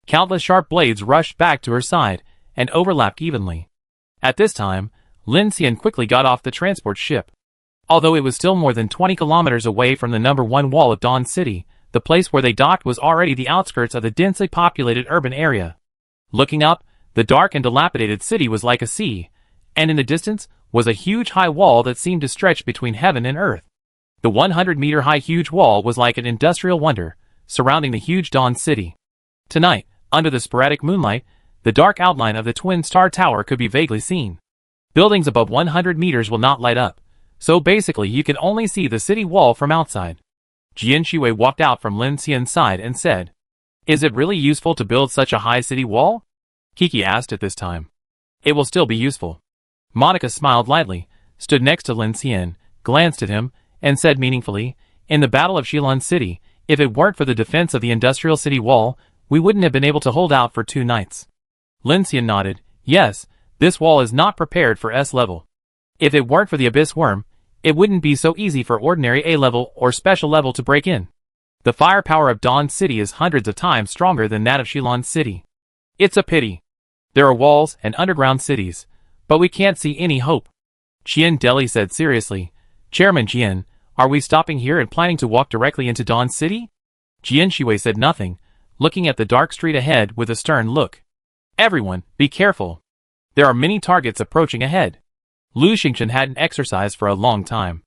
Countless sharp blades rushed back to her side and overlapped evenly. At this time, Lin Xian quickly got off the transport ship. Although it was still more than 20 kilometers away from the number 1 wall of Dawn City, the place where they docked was already the outskirts of the densely populated urban area. Looking up, the dark and dilapidated city was like a sea, and in the distance was a huge high wall that seemed to stretch between heaven and earth. The 100-meter-high huge wall was like an industrial wonder, surrounding the huge Dawn City. Tonight, under the sporadic moonlight, the dark outline of the Twin Star Tower could be vaguely seen. Buildings above 100 meters will not light up, so basically you can only see the city wall from outside. Jian Shuwei walked out from Lin Xian's side and said, "Is it really useful to build such a high city wall?" Kiki asked at this time. "It will still be useful." Monica smiled lightly, stood next to Lin Xian, glanced at him, and said meaningfully, "In the Battle of Shilin City, if it weren't for the defense of the industrial city wall, we wouldn't have been able to hold out for 2 nights. Lin Xian nodded. "Yes, this wall is not prepared for S-level. If it weren't for the Abyss Worm, it wouldn't be so easy for ordinary A-level or special level to break in. The firepower of Dawn City is hundreds of times stronger than that of Shilin City. It's a pity. There are walls and underground cities, but we can't see any hope." Qian Deli said seriously, "Chairman Jian, are we stopping here and planning to walk directly into Dawn City?" Jian Shuwei said nothing, looking at the dark street ahead with a stern look. "Everyone, be careful. There are many targets approaching ahead." Lu Xingchen hadn't exercised for a long time.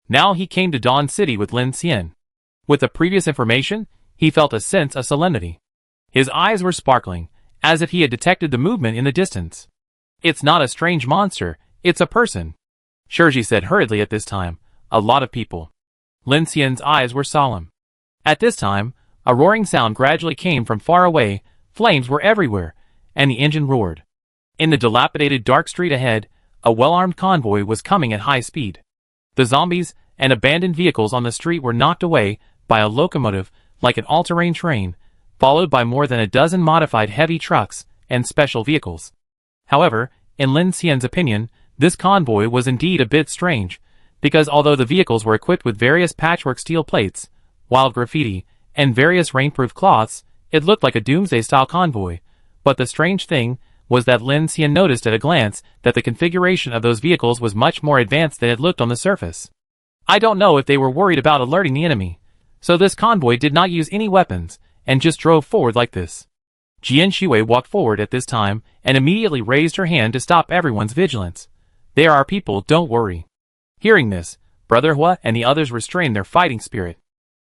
Now he came to Dawn City with Lin Xian. With the previous information, he felt a sense of solemnity. His eyes were sparkling, as if he had detected the movement in the distance. "It's not a strange monster, it's a person," Shirji said hurriedly at this time. "A lot of people." Lin Xian's eyes were solemn. At this time, a roaring sound gradually came from far away, flames were everywhere, and the engine roared. In the dilapidated dark street ahead, a well-armed convoy was coming at high speed. The zombies and abandoned vehicles on the street were knocked away by a locomotive like an all-terrain train, followed by more than a dozen modified heavy trucks and special vehicles. However, in Lin Xian's opinion, this convoy was indeed a bit strange, because although the vehicles were equipped with various patchwork steel plates, wild graffiti, and various rainproof cloths, it looked like a Doomsday-style convoy. But the strange thing was that Lin Xian noticed at a glance that the configuration of those vehicles was much more advanced than it looked on the surface. I don't know if they were worried about alerting the enemy, so this convoy did not use any weapons, and just drove forward like this. Jian Shui walked forward at this time, and immediately raised her hand to stop everyone's vigilance. They are our people, don't worry. Hearing this, Brother Hua and the others restrained their fighting spirit.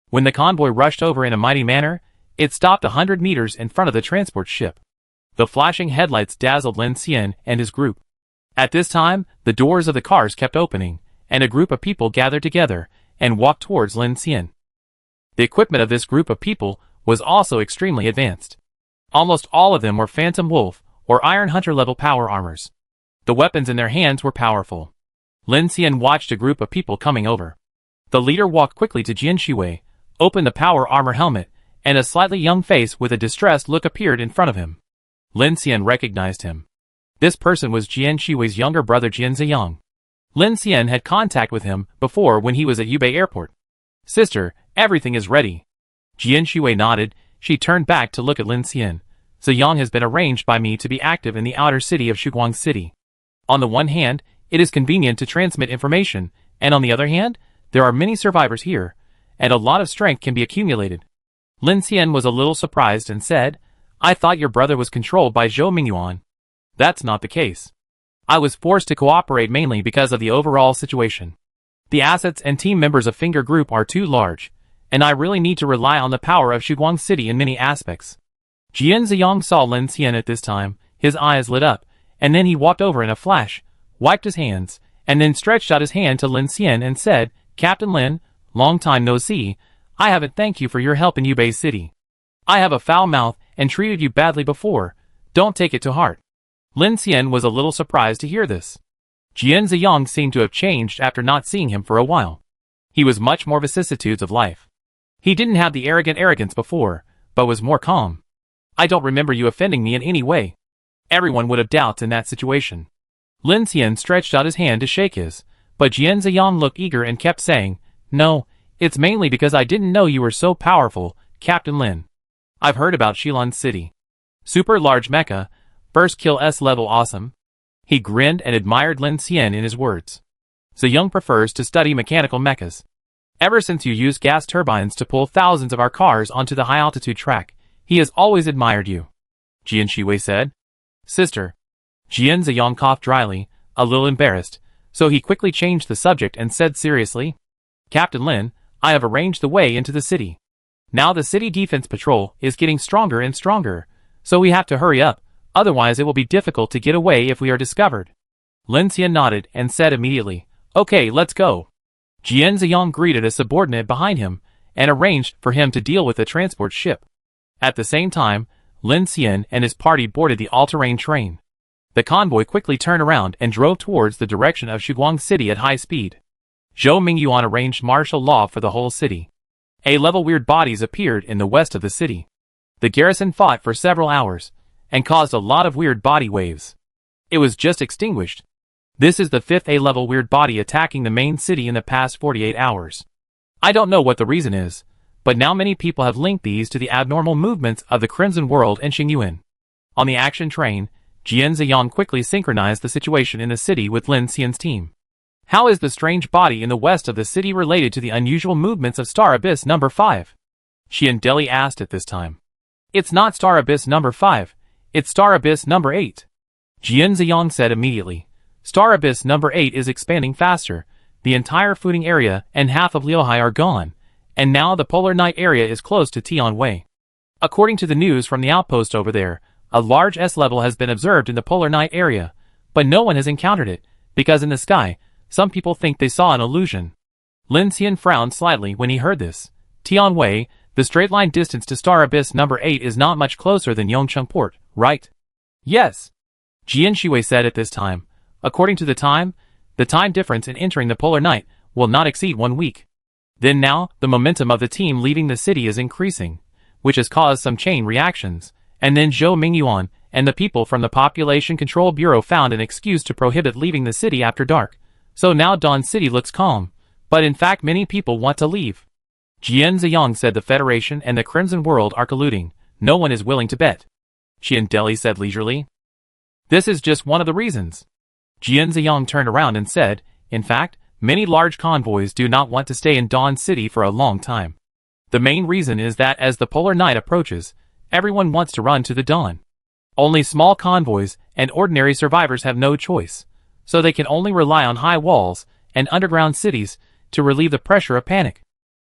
When the convoy rushed over in a mighty manner, it stopped 100 meters in front of the transport ship. The flashing headlights dazzled Lin Xian and his group. At this time, the doors of the cars kept opening, and a group of people gathered together and walked towards Lin Xian. The equipment of this group of people was also extremely advanced. Almost all of them were Phantom Wolf or Iron Hunter level power armors. The weapons in their hands were powerful. Lin Xian watched a group of people coming over. The leader walked quickly to Jian Shui, opened the power armor helmet, and a slightly young face with a distressed look appeared in front of him. Lin Xian recognized him. This person was Jian Shui's younger brother Jian Ziyang. Lin Xian had contact with him before when he was at Yubei Airport. Sister, everything is ready. Jian Shui nodded. She turned back to look at Lin Xian. Ziyang has been arranged by me to be active in the outer city of Shuguang City. On the one hand, it is convenient to transmit information, and on the other hand, there are many survivors here, and a lot of strength can be accumulated. Lin Xian was a little surprised and said, I thought your brother was controlled by Zhou Mingyuan. That's not the case. I was forced to cooperate mainly because of the overall situation. The assets and team members of Finger Group are too large, and I really need to rely on the power of Shuguang City in many aspects. Jian Ziyang saw Lin Xian at this time, his eyes lit up, and then he walked over in a flash, wiped his hands, and then stretched out his hand to Lin Xian and said, Captain Lin, long time no see, I haven't thanked you for your help in Yubei City. I have a foul mouth and treated you badly before, don't take it to heart. Lin Xian was a little surprised to hear this. Jian Ziyang seemed to have changed after not seeing him for a while. He was much more vicissitudes of life. He didn't have the arrogance before, but was more calm. I don't remember you offending me in any way. Everyone would have doubts in that situation. Lin Xian stretched out his hand to shake his, but Jian Ziyang looked eager and kept saying, No, it's mainly because I didn't know you were so powerful, Captain Lin. I've heard about Shilon City. Super large mecha, first kill S-level awesome. He grinned and admired Lin Xian in his words. Ziyang prefers to study mechanical mechas. Ever since you used gas turbines to pull thousands of our cars onto the high-altitude track, he has always admired you. Jian Shui said. Sister. Jian Ziyang coughed dryly, a little embarrassed, so he quickly changed the subject and said seriously, Captain Lin, I have arranged the way into the city. Now the city defense patrol is getting stronger and stronger, so we have to hurry up, otherwise it will be difficult to get away if we are discovered. Lin Xian nodded and said immediately, Okay, let's go. Jian Ziyang greeted a subordinate behind him and arranged for him to deal with the transport ship. At the same time, Lin Xian and his party boarded the all-terrain train. The convoy quickly turned around and drove towards the direction of Shuguang City at high speed. Zhou Mingyuan arranged martial law for the whole city. A-level weird bodies appeared in the west of the city. The garrison fought for several hours, and caused a lot of weird body waves. It was just extinguished. This is the 5th A-level weird body attacking the main city in the past 48 hours. I don't know what the reason is, but now many people have linked these to the abnormal movements of the Crimson World and Xingyuan. On the action train, Jian Ziyang quickly synchronized the situation in the city with Lin Xian's team. How is the strange body in the west of the city related to the unusual movements of Star Abyss number 5? Xian Deli asked at this time. It's not Star Abyss number 5, it's Star Abyss number 8. Jian Ziyang said immediately. Star Abyss number 8 is expanding faster, the entire Fuding area and half of Liuhai are gone, and now the Polar Night area is close to Tianwei. According to the news from the outpost over there, a large S-level has been observed in the Polar Night area, but no one has encountered it, because in the sky, some people think they saw an illusion. Lin Xian frowned slightly when he heard this. Tianwei, the straight-line distance to Star Abyss number 8 is not much closer than Yongcheng Port, right? Yes. Jian Shui said at this time. According to the time difference in entering the Polar Night will not exceed 1 week. Then now, the momentum of the team leaving the city is increasing. which has caused some chain reactions, and then Zhou Mingyuan and the people from the Population Control Bureau found an excuse to prohibit leaving the city after dark. So now Dawn City looks calm, but in fact many people want to leave. Jian Ziyang said the Federation and the Crimson World are colluding. No one is willing to bet. Qian Deli said leisurely. This is just one of the reasons. Jian Ziyang turned around and said, in fact, many large convoys do not want to stay in Dawn City for a long time. The main reason is that as the polar night approaches, everyone wants to run to the dawn. Only small convoys and ordinary survivors have no choice, so they can only rely on high walls and underground cities to relieve the pressure of panic.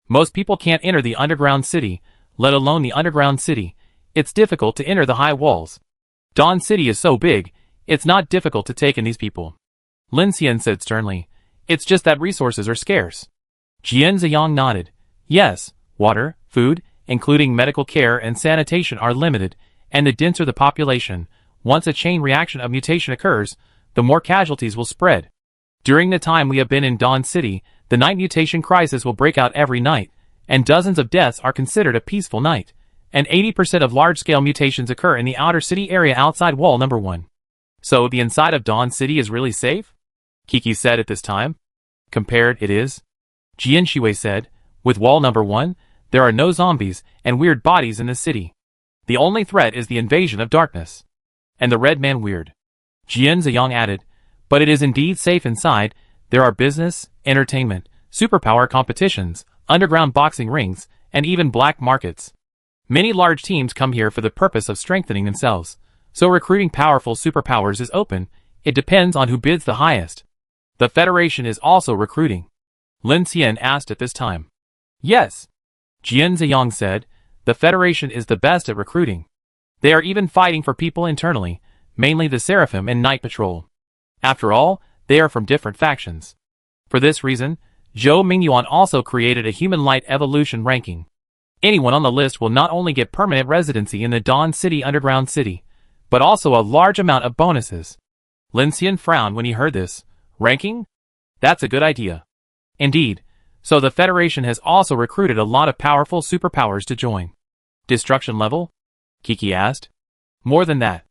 Most people can't enter the underground city, let alone the underground city. It's difficult to enter the high walls. Dawn City is so big, it's not difficult to take in these people. Lin Xian said sternly, it's just that resources are scarce. Jian Ziyang nodded. Yes, water, food, including medical care and sanitation are limited, and the denser the population, once a chain reaction of mutation occurs, the more casualties will spread. During the time we have been in Dawn City, the night mutation crisis will break out every night, and dozens of deaths are considered a peaceful night, and 80% of large-scale mutations occur in the outer city area outside wall number 1. So the inside of Dawn City is really safe? Kiki said at this time. Compared, it is. Jian Shiwei said, with wall number 1, there are no zombies and weird bodies in the city. The only threat is the invasion of darkness. And the red man weird. Jian Ziyang added, but it is indeed safe inside. There are business, entertainment, superpower competitions, underground boxing rings, and even black markets. Many large teams come here for the purpose of strengthening themselves, so recruiting powerful superpowers is open. It depends on who bids the highest. The Federation is also recruiting. Lin Xian asked at this time. Yes. Jian Ziyang said, the Federation is the best at recruiting. They are even fighting for people internally, mainly the Seraphim and Night Patrol. After all, they are from different factions. For this reason, Zhou Mingyuan also created a human light evolution ranking. Anyone on the list will not only get permanent residency in the Dawn City underground city, but also a large amount of bonuses. Lin Xian frowned when he heard this. Ranking? That's a good idea. Indeed, so the Federation has also recruited a lot of powerful superpowers to join. Destruction level? Kiki asked. More than that.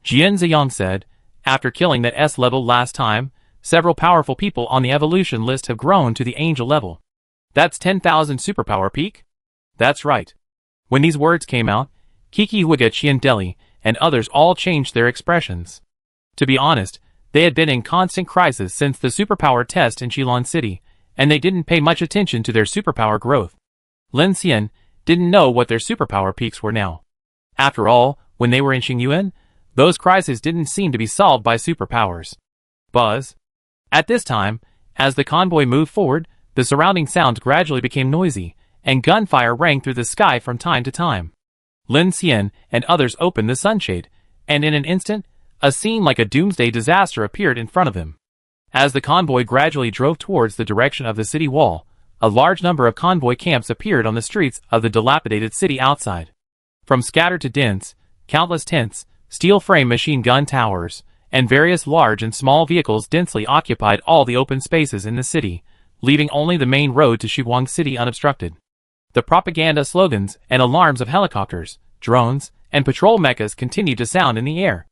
Jian Ziyang said, after killing that S level last time, several powerful people on the evolution list have grown to the angel level. That's 10,000 superpower peak? That's right. When these words came out, Kiki Huiga Qian Deli and others all changed their expressions. To be honest, they had been in constant crisis since the superpower test in Qilon City, and they didn't pay much attention to their superpower growth. Lin Xian didn't know what their superpower peaks were now. After all, when they were in Xingyuan, those crises didn't seem to be solved by superpowers. Buzz. At this time, as the convoy moved forward, the surrounding sounds gradually became noisy, and gunfire rang through the sky from time to time. Lin Xian and others opened the sunshade, and in an instant, a scene like a doomsday disaster appeared in front of him. As the convoy gradually drove towards the direction of the city wall, a large number of convoy camps appeared on the streets of the dilapidated city outside. From scattered to dense, countless tents, steel frame machine gun towers, and various large and small vehicles densely occupied all the open spaces in the city, leaving only the main road to Shiguang City unobstructed. The propaganda slogans and alarms of helicopters, drones, and patrol mechas continued to sound in the air.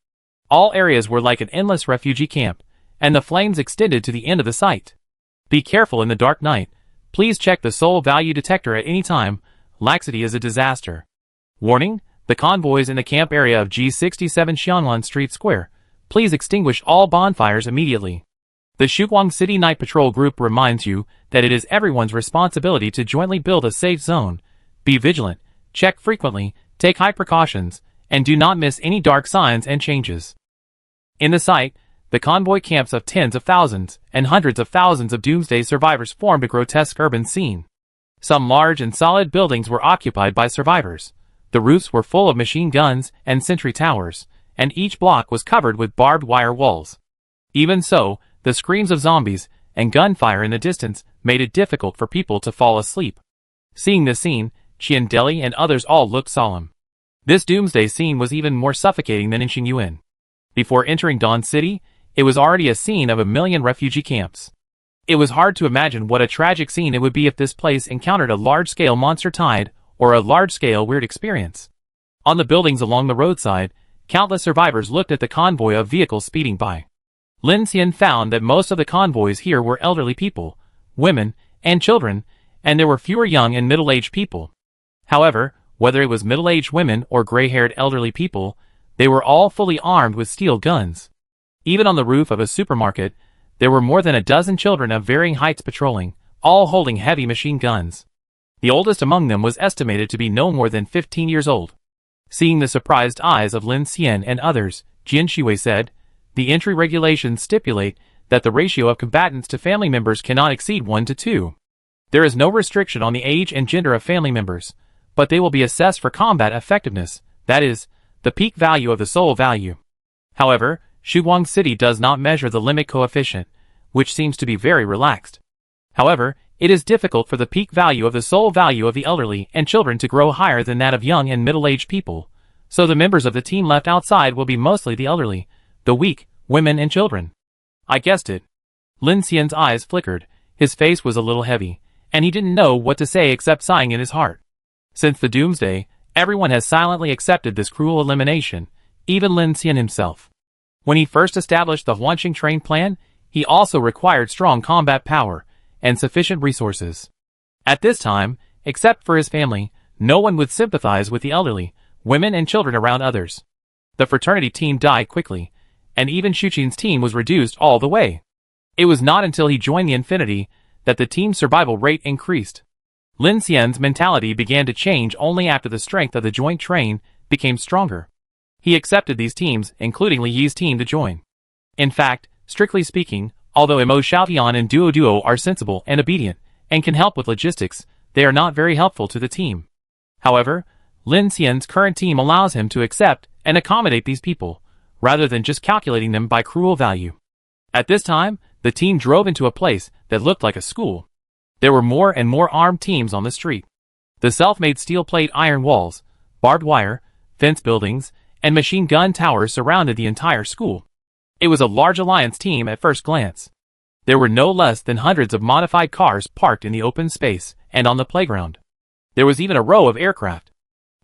All areas were like an endless refugee camp, and the flames extended to the end of the site. Be careful in the dark night. Please check the soul value detector at any time. Laxity is a disaster. Warning, the convoys in the camp area of G67 Xianlan Street Square. Please extinguish all bonfires immediately. The Shiguang City Night Patrol Group reminds you that it is everyone's responsibility to jointly build a safe zone. Be vigilant, check frequently, take high precautions, and do not miss any dark signs and changes. In the site, the convoy camps of tens of thousands and hundreds of thousands of Doomsday survivors formed a grotesque urban scene. Some large and solid buildings were occupied by survivors. The roofs were full of machine guns and sentry towers, and each block was covered with barbed wire walls. Even so, the screams of zombies and gunfire in the distance made it difficult for people to fall asleep. Seeing the scene, Qian Deli and others all looked solemn. This doomsday scene was even more suffocating than in Xingyuan. Before entering Dawn City, it was already a scene of 1 million refugee camps. It was hard to imagine what a tragic scene it would be if this place encountered a large-scale monster tide or a large-scale weird experience. On the buildings along the roadside, countless survivors looked at the convoy of vehicles speeding by. Lin Xian found that most of the convoys here were elderly people, women, and children, and there were fewer young and middle-aged people. However, whether it was middle-aged women or gray-haired elderly people, they were all fully armed with steel guns. Even on the roof of a supermarket, there were more than a dozen children of varying heights patrolling, all holding heavy machine guns. The oldest among them was estimated to be no more than 15 years old. Seeing the surprised eyes of Lin Xian and others, Jian Shiwei said, "The entry regulations stipulate that the ratio of combatants to family members cannot exceed 1 to 2. There is no restriction on the age and gender of family members, but they will be assessed for combat effectiveness, that is, the peak value of the soul value." However, Shuguang City does not measure the limit coefficient, which seems to be very relaxed. However, it is difficult for the peak value of the soul value of the elderly and children to grow higher than that of young and middle-aged people, so the members of the team left outside will be mostly the elderly, the weak, women and children. I guessed it. Lin Xian's eyes flickered, his face was a little heavy, and he didn't know what to say except sighing in his heart. Since the Doomsday, everyone has silently accepted this cruel elimination, even Lin Xian himself. When he first established the Huanqing train plan, he also required strong combat power and sufficient resources. At this time, except for his family, no one would sympathize with the elderly, women and children around others. The fraternity team died quickly, and even Shuqin's team was reduced all the way. It was not until he joined the Infinity that the team's survival rate increased. Lin Xian's mentality began to change only after the strength of the joint train became stronger. He accepted these teams, including Li Yi's team, to join. In fact, strictly speaking, although Mo Xiaotian and Duo Duo are sensible and obedient, and can help with logistics, they are not very helpful to the team. However, Lin Xian's current team allows him to accept and accommodate these people, rather than just calculating them by cruel value. At this time, the team drove into a place that looked like a school. There were more and more armed teams on the street. The self-made steel-plate iron walls, barbed wire, fence buildings, and machine gun towers surrounded the entire school. It was a large alliance team at first glance. There were no less than hundreds of modified cars parked in the open space and on the playground. There was even a row of aircraft.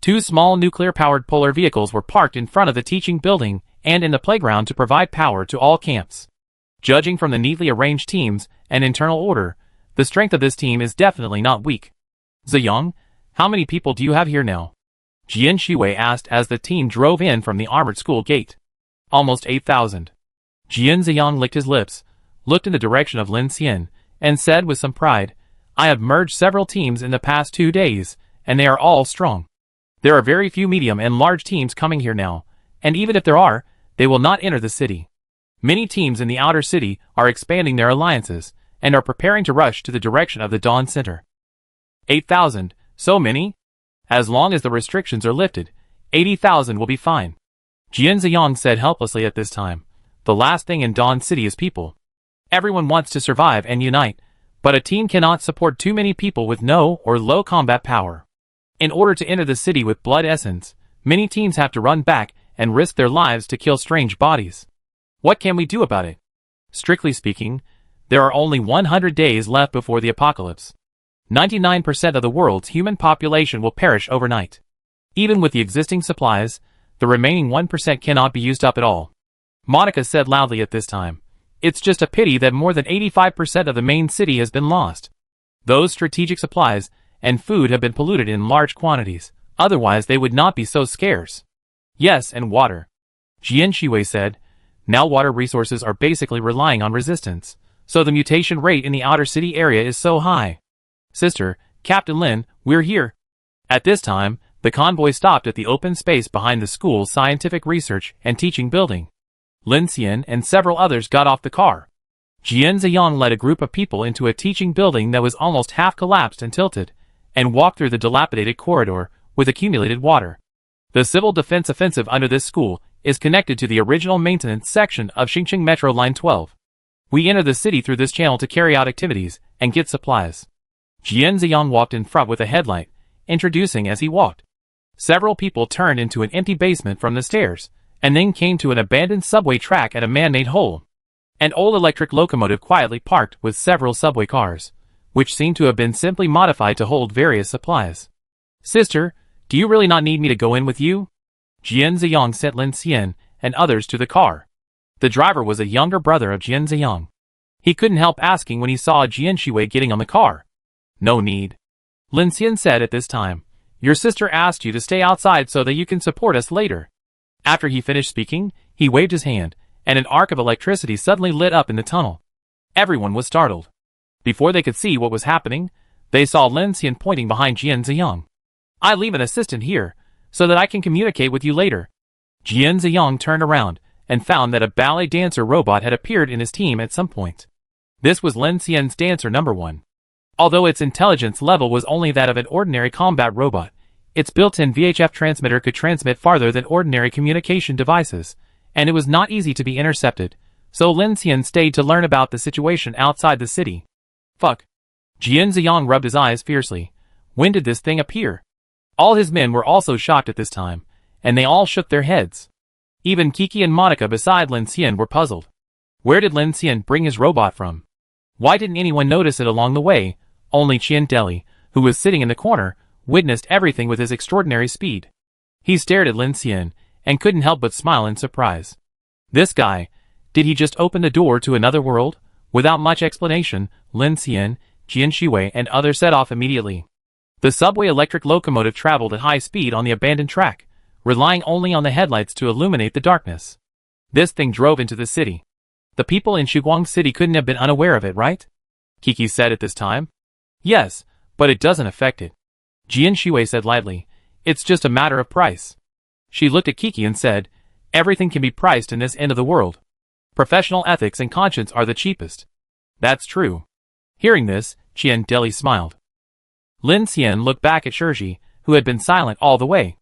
2 small nuclear-powered polar vehicles were parked in front of the teaching building and in the playground to provide power to all camps. Judging from the neatly arranged teams and internal order, the strength of this team is definitely not weak. Ziyang, how many people do you have here now? Jian Shiwei asked as the team drove in from the armored school gate. Almost 8,000. Jian Ziyang licked his lips, looked in the direction of Lin Xian, and said with some pride, "I have merged several teams in the past 2 days, and they are all strong. There are very few medium and large teams coming here now, and even if there are, they will not enter the city. Many teams in the outer city are expanding their alliances, and are preparing to rush to the direction of the Dawn Center." 8,000, so many? As long as the restrictions are lifted, 80,000 will be fine. Jian Ziyang said helplessly at this time. The last thing in Dawn City is people. Everyone wants to survive and unite, but a team cannot support too many people with no or low combat power. In order to enter the city with blood essence, many teams have to run back and risk their lives to kill strange bodies. What can we do about it? Strictly speaking, there are only 100 days left before the apocalypse. 99% of the world's human population will perish overnight. Even with the existing supplies, the remaining 1% cannot be used up at all. Monica said loudly at this time. It's just a pity that more than 85% of the main city has been lost. Those strategic supplies and food have been polluted in large quantities, otherwise they would not be so scarce. Yes, and water. Jian Shiwei said. Now water resources are basically relying on resistance, so the mutation rate in the outer city area is so high. Sister, Captain Lin, we're here. At this time, the convoy stopped at the open space behind the school's scientific research and teaching building. Lin Xian and several others got off the car. Jian Ziyang led a group of people into a teaching building that was almost half collapsed and tilted, and walked through the dilapidated corridor with accumulated water. The civil defense offensive under this school is connected to the original maintenance section of Xingqing Metro Line 12. We enter the city through this channel to carry out activities and get supplies. Jian Ziyang walked in front with a headlight, introducing as he walked. Several people turned into an empty basement from the stairs, and then came to an abandoned subway track at a man-made hole. An old electric locomotive quietly parked with several subway cars, which seemed to have been simply modified to hold various supplies. Sister, do you really not need me to go in with you? Jian Ziyang sent Lin Xian and others to the car. The driver was a younger brother of Jian Ziyang. He couldn't help asking when he saw Jian Shui getting on the car. No need. Lin Xian said at this time. Your sister asked you to stay outside so that you can support us later. After he finished speaking, he waved his hand, and an arc of electricity suddenly lit up in the tunnel. Everyone was startled. Before they could see what was happening, they saw Lin Xian pointing behind Jian Ziyang. I leave an assistant here, so that I can communicate with you later. Jian Ziyang turned around, and found that a ballet dancer robot had appeared in his team at some point. This was Lin Xian's dancer number 1. Although its intelligence level was only that of an ordinary combat robot, its built-in VHF transmitter could transmit farther than ordinary communication devices, and it was not easy to be intercepted, so Lin Xian stayed to learn about the situation outside the city. Fuck. Jian Ziyang rubbed his eyes fiercely. When did this thing appear? All his men were also shocked at this time, and they all shook their heads. Even Kiki and Monica beside Lin Xian were puzzled. Where did Lin Xian bring his robot from? Why didn't anyone notice it along the way? Only Qian Deli, who was sitting in the corner, witnessed everything with his extraordinary speed. He stared at Lin Xian, and couldn't help but smile in surprise. This guy, did he just open the door to another world? Without much explanation, Lin Xian, Jian Shui and others set off immediately. The subway electric locomotive traveled at high speed on the abandoned track, relying only on the headlights to illuminate the darkness. This thing drove into the city. The people in Shiguang City couldn't have been unaware of it, right? Kiki said at this time. Yes, but it doesn't affect it. Jian Shui said lightly. It's just a matter of price. She looked at Kiki and said, everything can be priced in this end of the world. Professional ethics and conscience are the cheapest. That's true. Hearing this, Qian Deli smiled. Lin Xian looked back at Shiji, who had been silent all the way.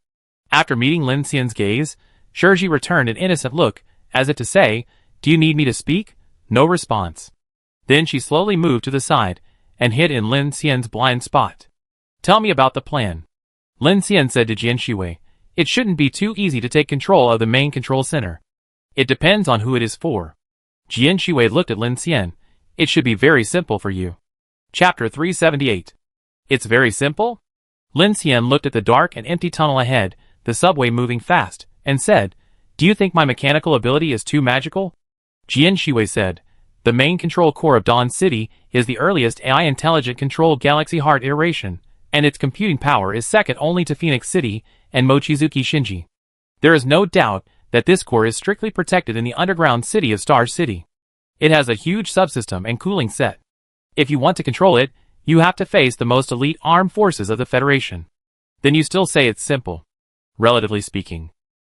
After meeting Lin Xian's gaze, Shiji returned an innocent look, as if to say, do you need me to speak? No response. Then she slowly moved to the side, and hid in Lin Xian's blind spot. Tell me about the plan. Lin Xian said to Jian Shui, it shouldn't be too easy to take control of the main control center. It depends on who it is for. Jian Shui looked at Lin Xian. It should be very simple for you. Chapter 378. It's very simple? Lin Xian looked at the dark and empty tunnel ahead, the subway moving fast, and said, do you think my mechanical ability is too magical? Jian Shui said, the main control core of Dawn City is the earliest AI intelligent controlled Galaxy Heart iteration, and its computing power is second only to Phoenix City and Mochizuki Shinji. There is no doubt that this core is strictly protected in the underground city of Star City. It has a huge subsystem and cooling set. If you want to control it, you have to face the most elite armed forces of the Federation. Then you still say it's simple. Relatively speaking.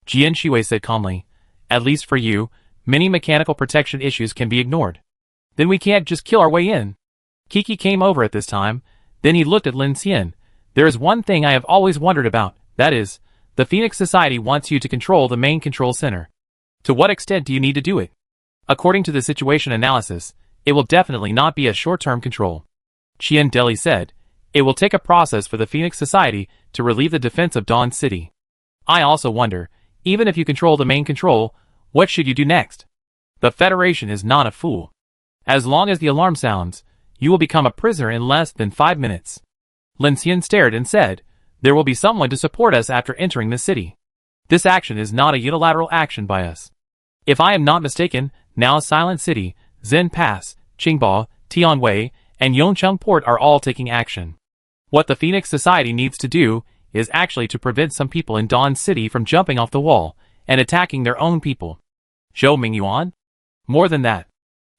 Jian Shui said calmly, at least for you, many mechanical protection issues can be ignored. Then we can't just kill our way in. Kiki came over at this time, then he looked at Lin Xian. There is one thing I have always wondered about, that is, the Phoenix Society wants you to control the main control center. To what extent do you need to do it? According to the situation analysis, it will definitely not be a short-term control. Qian Deli said, it will take a process for the Phoenix Society to relieve the defense of Dawn City. I also wonder, even if you control the main control, what should you do next? The Federation is not a fool. As long as the alarm sounds, you will become a prisoner in less than 5 minutes. Lin Xian stared and said, there will be someone to support us after entering the city. This action is not a unilateral action by us. If I am not mistaken, now Silent City, Zen Pass, Qingba, Tianwei, and Yongcheng Port are all taking action. What the Phoenix Society needs to do is actually to prevent some people in Dawn City from jumping off the wall and attacking their own people. Zhou Mingyuan? More than that.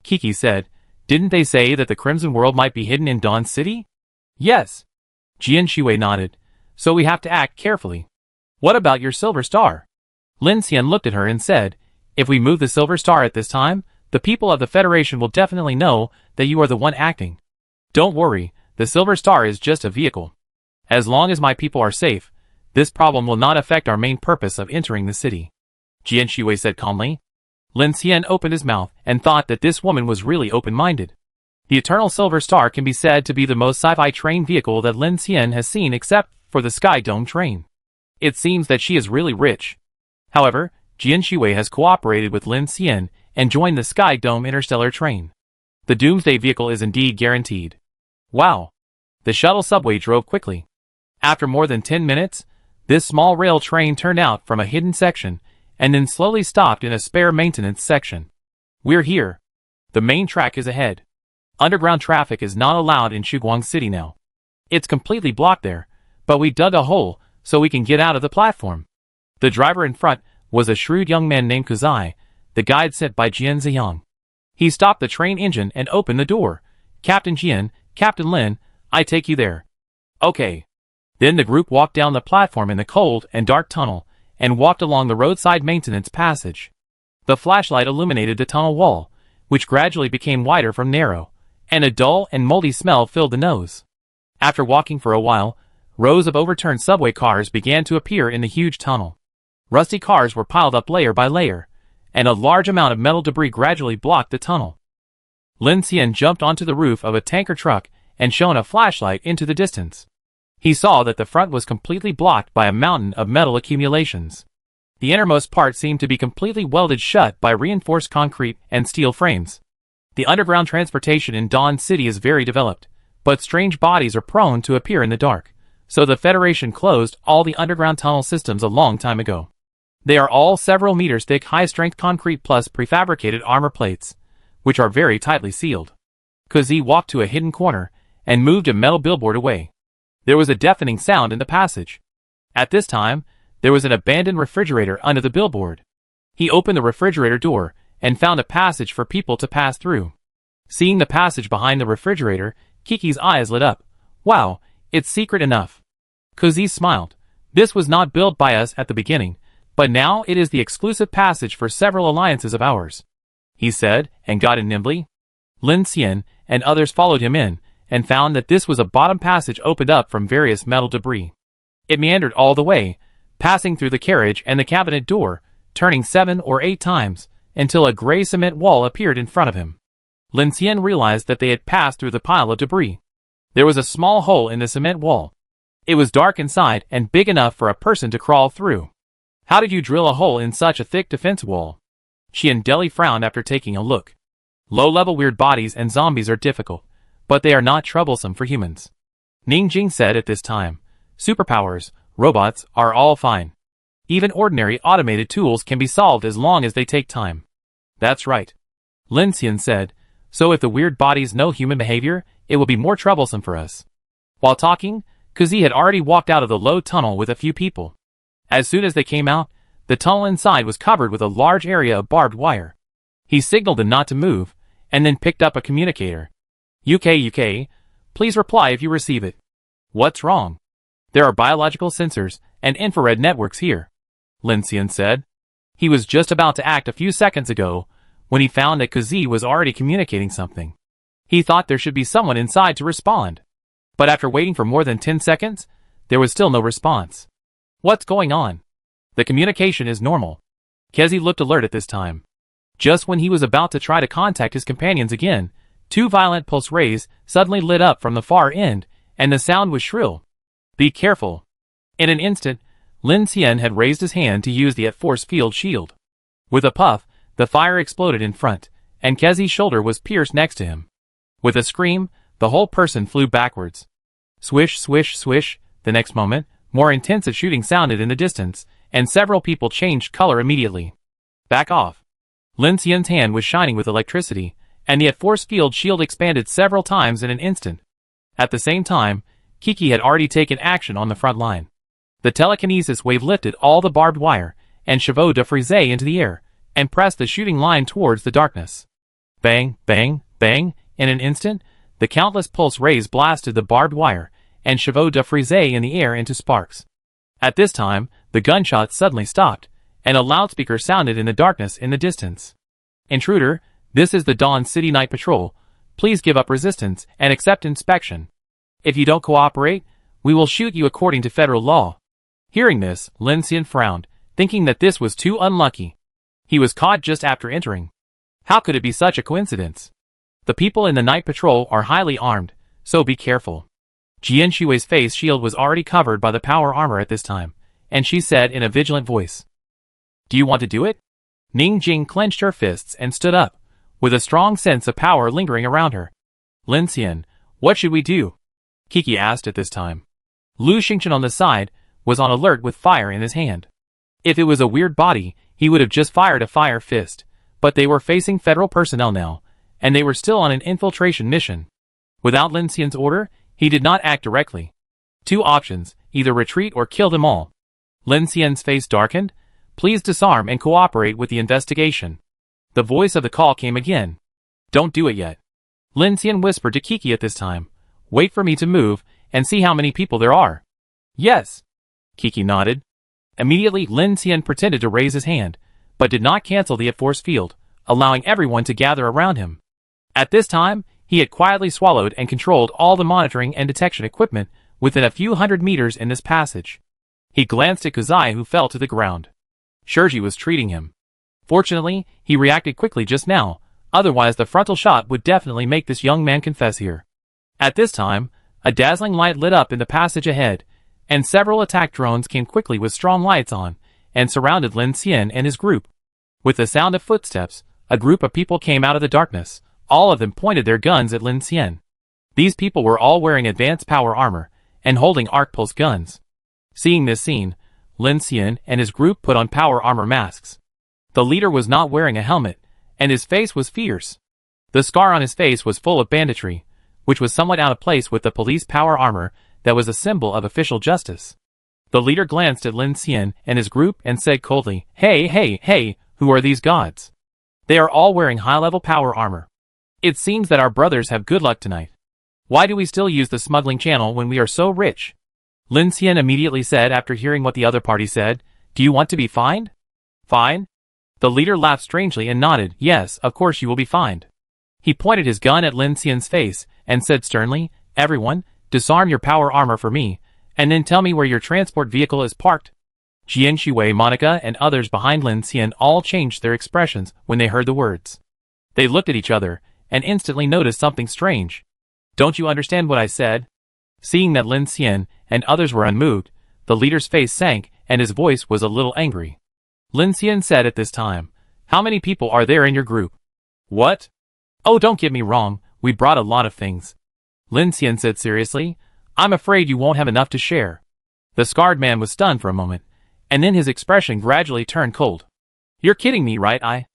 Kiki said, didn't they say that the Crimson World might be hidden in Dawn City? Yes. Jian Shui nodded. So we have to act carefully. What about your Silver Star? Lin Xian looked at her and said, if we move the Silver Star at this time, the people of the Federation will definitely know that you are the one acting. Don't worry, the Silver Star is just a vehicle. As long as my people are safe, this problem will not affect our main purpose of entering the city. Jian Shui said calmly. Lin Xian opened his mouth and thought that this woman was really open-minded. The Eternal Silver Star can be said to be the most sci-fi train vehicle that Lin Xian has seen except for the Sky Dome train. It seems that she is really rich. However, Jian Shui has cooperated with Lin Xian and joined the Sky Dome interstellar train. The Doomsday vehicle is indeed guaranteed. Wow! The shuttle subway drove quickly. After more than 10 minutes, this small rail train turned out from a hidden section and then slowly stopped in a spare maintenance section. We're here. The main track is ahead. Underground traffic is not allowed in Shiguang City now. It's completely blocked there, but we dug a hole so we can get out of the platform. The driver in front was a shrewd young man named Kuzai, the guide sent by Jian Ziyang. He stopped the train engine and opened the door. Captain Jian, Captain Lin, I take you there. Okay. Then the group walked down the platform in the cold and dark tunnel and walked along the roadside maintenance passage. The flashlight illuminated the tunnel wall, which gradually became wider from narrow, and a dull and moldy smell filled the nose. After walking for a while, rows of overturned subway cars began to appear in the huge tunnel. Rusty cars were piled up layer by layer, and a large amount of metal debris gradually blocked the tunnel. Lin Xian jumped onto the roof of a tanker truck and shone a flashlight into the distance. He saw that the front was completely blocked by a mountain of metal accumulations. The innermost part seemed to be completely welded shut by reinforced concrete and steel frames. The underground transportation in Dawn City is very developed, but strange bodies are prone to appear in the dark, so the Federation closed all the underground tunnel systems a long time ago. They are all several meters thick high-strength concrete plus prefabricated armor plates, which are very tightly sealed. Kuzi walked to a hidden corner and moved a metal billboard away. There was a deafening sound in the passage. At this time, there was an abandoned refrigerator under the billboard. He opened the refrigerator door and found a passage for people to pass through. Seeing the passage behind the refrigerator, Kiki's eyes lit up. Wow, it's secret enough. Kuzi smiled. This was not built by us at the beginning, but now it is the exclusive passage for several alliances of ours, he said, and got in nimbly. Lin Xian and others followed him in, and found that this was a bottom passage opened up from various metal debris. It meandered all the way, passing through the carriage and the cabinet door, turning 7 or 8 times, until a gray cement wall appeared in front of him. Lin Xian realized that they had passed through the pile of debris. There was a small hole in the cement wall. It was dark inside and big enough for a person to crawl through. How did you drill a hole in such a thick defense wall? Qian Deli frowned after taking a look. Low-level weird bodies and zombies are difficult, but they are not troublesome for humans. Ning Jing said at this time, superpowers, robots, are all fine. Even ordinary automated tools can be solved as long as they take time. That's right. Lin Xian said, so if the weird bodies know human behavior, it will be more troublesome for us. While talking, Kuzi had already walked out of the low tunnel with a few people. As soon as they came out, the tunnel inside was covered with a large area of barbed wire. He signaled them not to move, and then picked up a communicator. UK, please reply if you receive it. What's wrong? There are biological sensors and infrared networks here, Lin Xian said. He was just about to act a few seconds ago when he found that Kuzi was already communicating something. He thought there should be someone inside to respond. But after waiting for more than 10 seconds, there was still no response. What's going on? The communication is normal. Kezi looked alert at this time. Just when he was about to try to contact his companions again, 2 violent pulse rays suddenly lit up from the far end, and the sound was shrill. Be careful. In an instant, Lin Xian had raised his hand to use the force field shield. With a puff, the fire exploded in front, and Kezi's shoulder was pierced next to him. With a scream, the whole person flew backwards. Swish, swish, swish. The next moment, more intense shooting sounded in the distance, and several people changed color immediately. Back off. Lin Xian's hand was shining with electricity, and the force field shield expanded several times in an instant. At the same time, Kiki had already taken action on the front line. The telekinesis wave lifted all the barbed wire and chevaux de frise into the air, and pressed the shooting line towards the darkness. Bang, bang, bang. In an instant, the countless pulse rays blasted the barbed wire and chevaux de frise in the air into sparks. At this time, the gunshots suddenly stopped, and a loudspeaker sounded in the darkness in the distance. Intruder, this is the Dawn City Night Patrol. Please give up resistance and accept inspection. If you don't cooperate, we will shoot you according to federal law. Hearing this, Lin Xian frowned, thinking that this was too unlucky. He was caught just after entering. How could it be such a coincidence? The people in the night patrol are highly armed, so be careful. Jian Shui's face shield was already covered by the power armor at this time, and she said in a vigilant voice, Do you want to do it? Ning Jing clenched her fists and stood up, with a strong sense of power lingering around her. Lin Xian, what should we do? Kiki asked at this time. Lu Xingchen on the side was on alert with fire in his hand. If it was a weird body, he would have just fired a fire fist, but they were facing federal personnel now, and they were still on an infiltration mission. Without Lin Xian's order, he did not act directly. Two options, either retreat or kill them all. Lin Xian's face darkened. Please disarm and cooperate with the investigation. The voice of the call came again. Don't do it yet. Lin Xian whispered to Kiki at this time. Wait for me to move, and see how many people there are. Yes. Kiki nodded. Immediately Lin Xian pretended to raise his hand, but did not cancel the force field, allowing everyone to gather around him. At this time, he had quietly swallowed and controlled all the monitoring and detection equipment within a few hundred meters in this passage. He glanced at Kazai, who fell to the ground. Shirji was treating him. Fortunately, he reacted quickly just now, otherwise the frontal shot would definitely make this young man confess here. At this time, a dazzling light lit up in the passage ahead, and several attack drones came quickly with strong lights on, and surrounded Lin Xian and his group. With the sound of footsteps, a group of people came out of the darkness. All of them pointed their guns at Lin Xian. These people were all wearing advanced power armor, and holding arc pulse guns. Seeing this scene, Lin Xian and his group put on power armor masks. The leader was not wearing a helmet, and his face was fierce. The scar on his face was full of banditry, which was somewhat out of place with the police power armor that was a symbol of official justice. The leader glanced at Lin Xian and his group and said coldly, Hey, who are these gods? They are all wearing high-level power armor. It seems that our brothers have good luck tonight. Why do we still use the smuggling channel when we are so rich? Lin Xian immediately said after hearing what the other party said, Do you want to be fined? Fine? The leader laughed strangely and nodded, Yes, of course you will be fined. He pointed his gun at Lin Xian's face and said sternly, Everyone, disarm your power armor for me, and then tell me where your transport vehicle is parked. Jian Shui, Monica, and others behind Lin Xian all changed their expressions when they heard the words. They looked at each other and instantly noticed something strange. Don't you understand what I said? Seeing that Lin Xian and others were unmoved, the leader's face sank and his voice was a little angry. Lin Xian said at this time, How many people are there in your group? What? Oh, don't get me wrong, we brought a lot of things. Lin Xian said seriously, I'm afraid you won't have enough to share. The scarred man was stunned for a moment, and then his expression gradually turned cold. You're kidding me, right?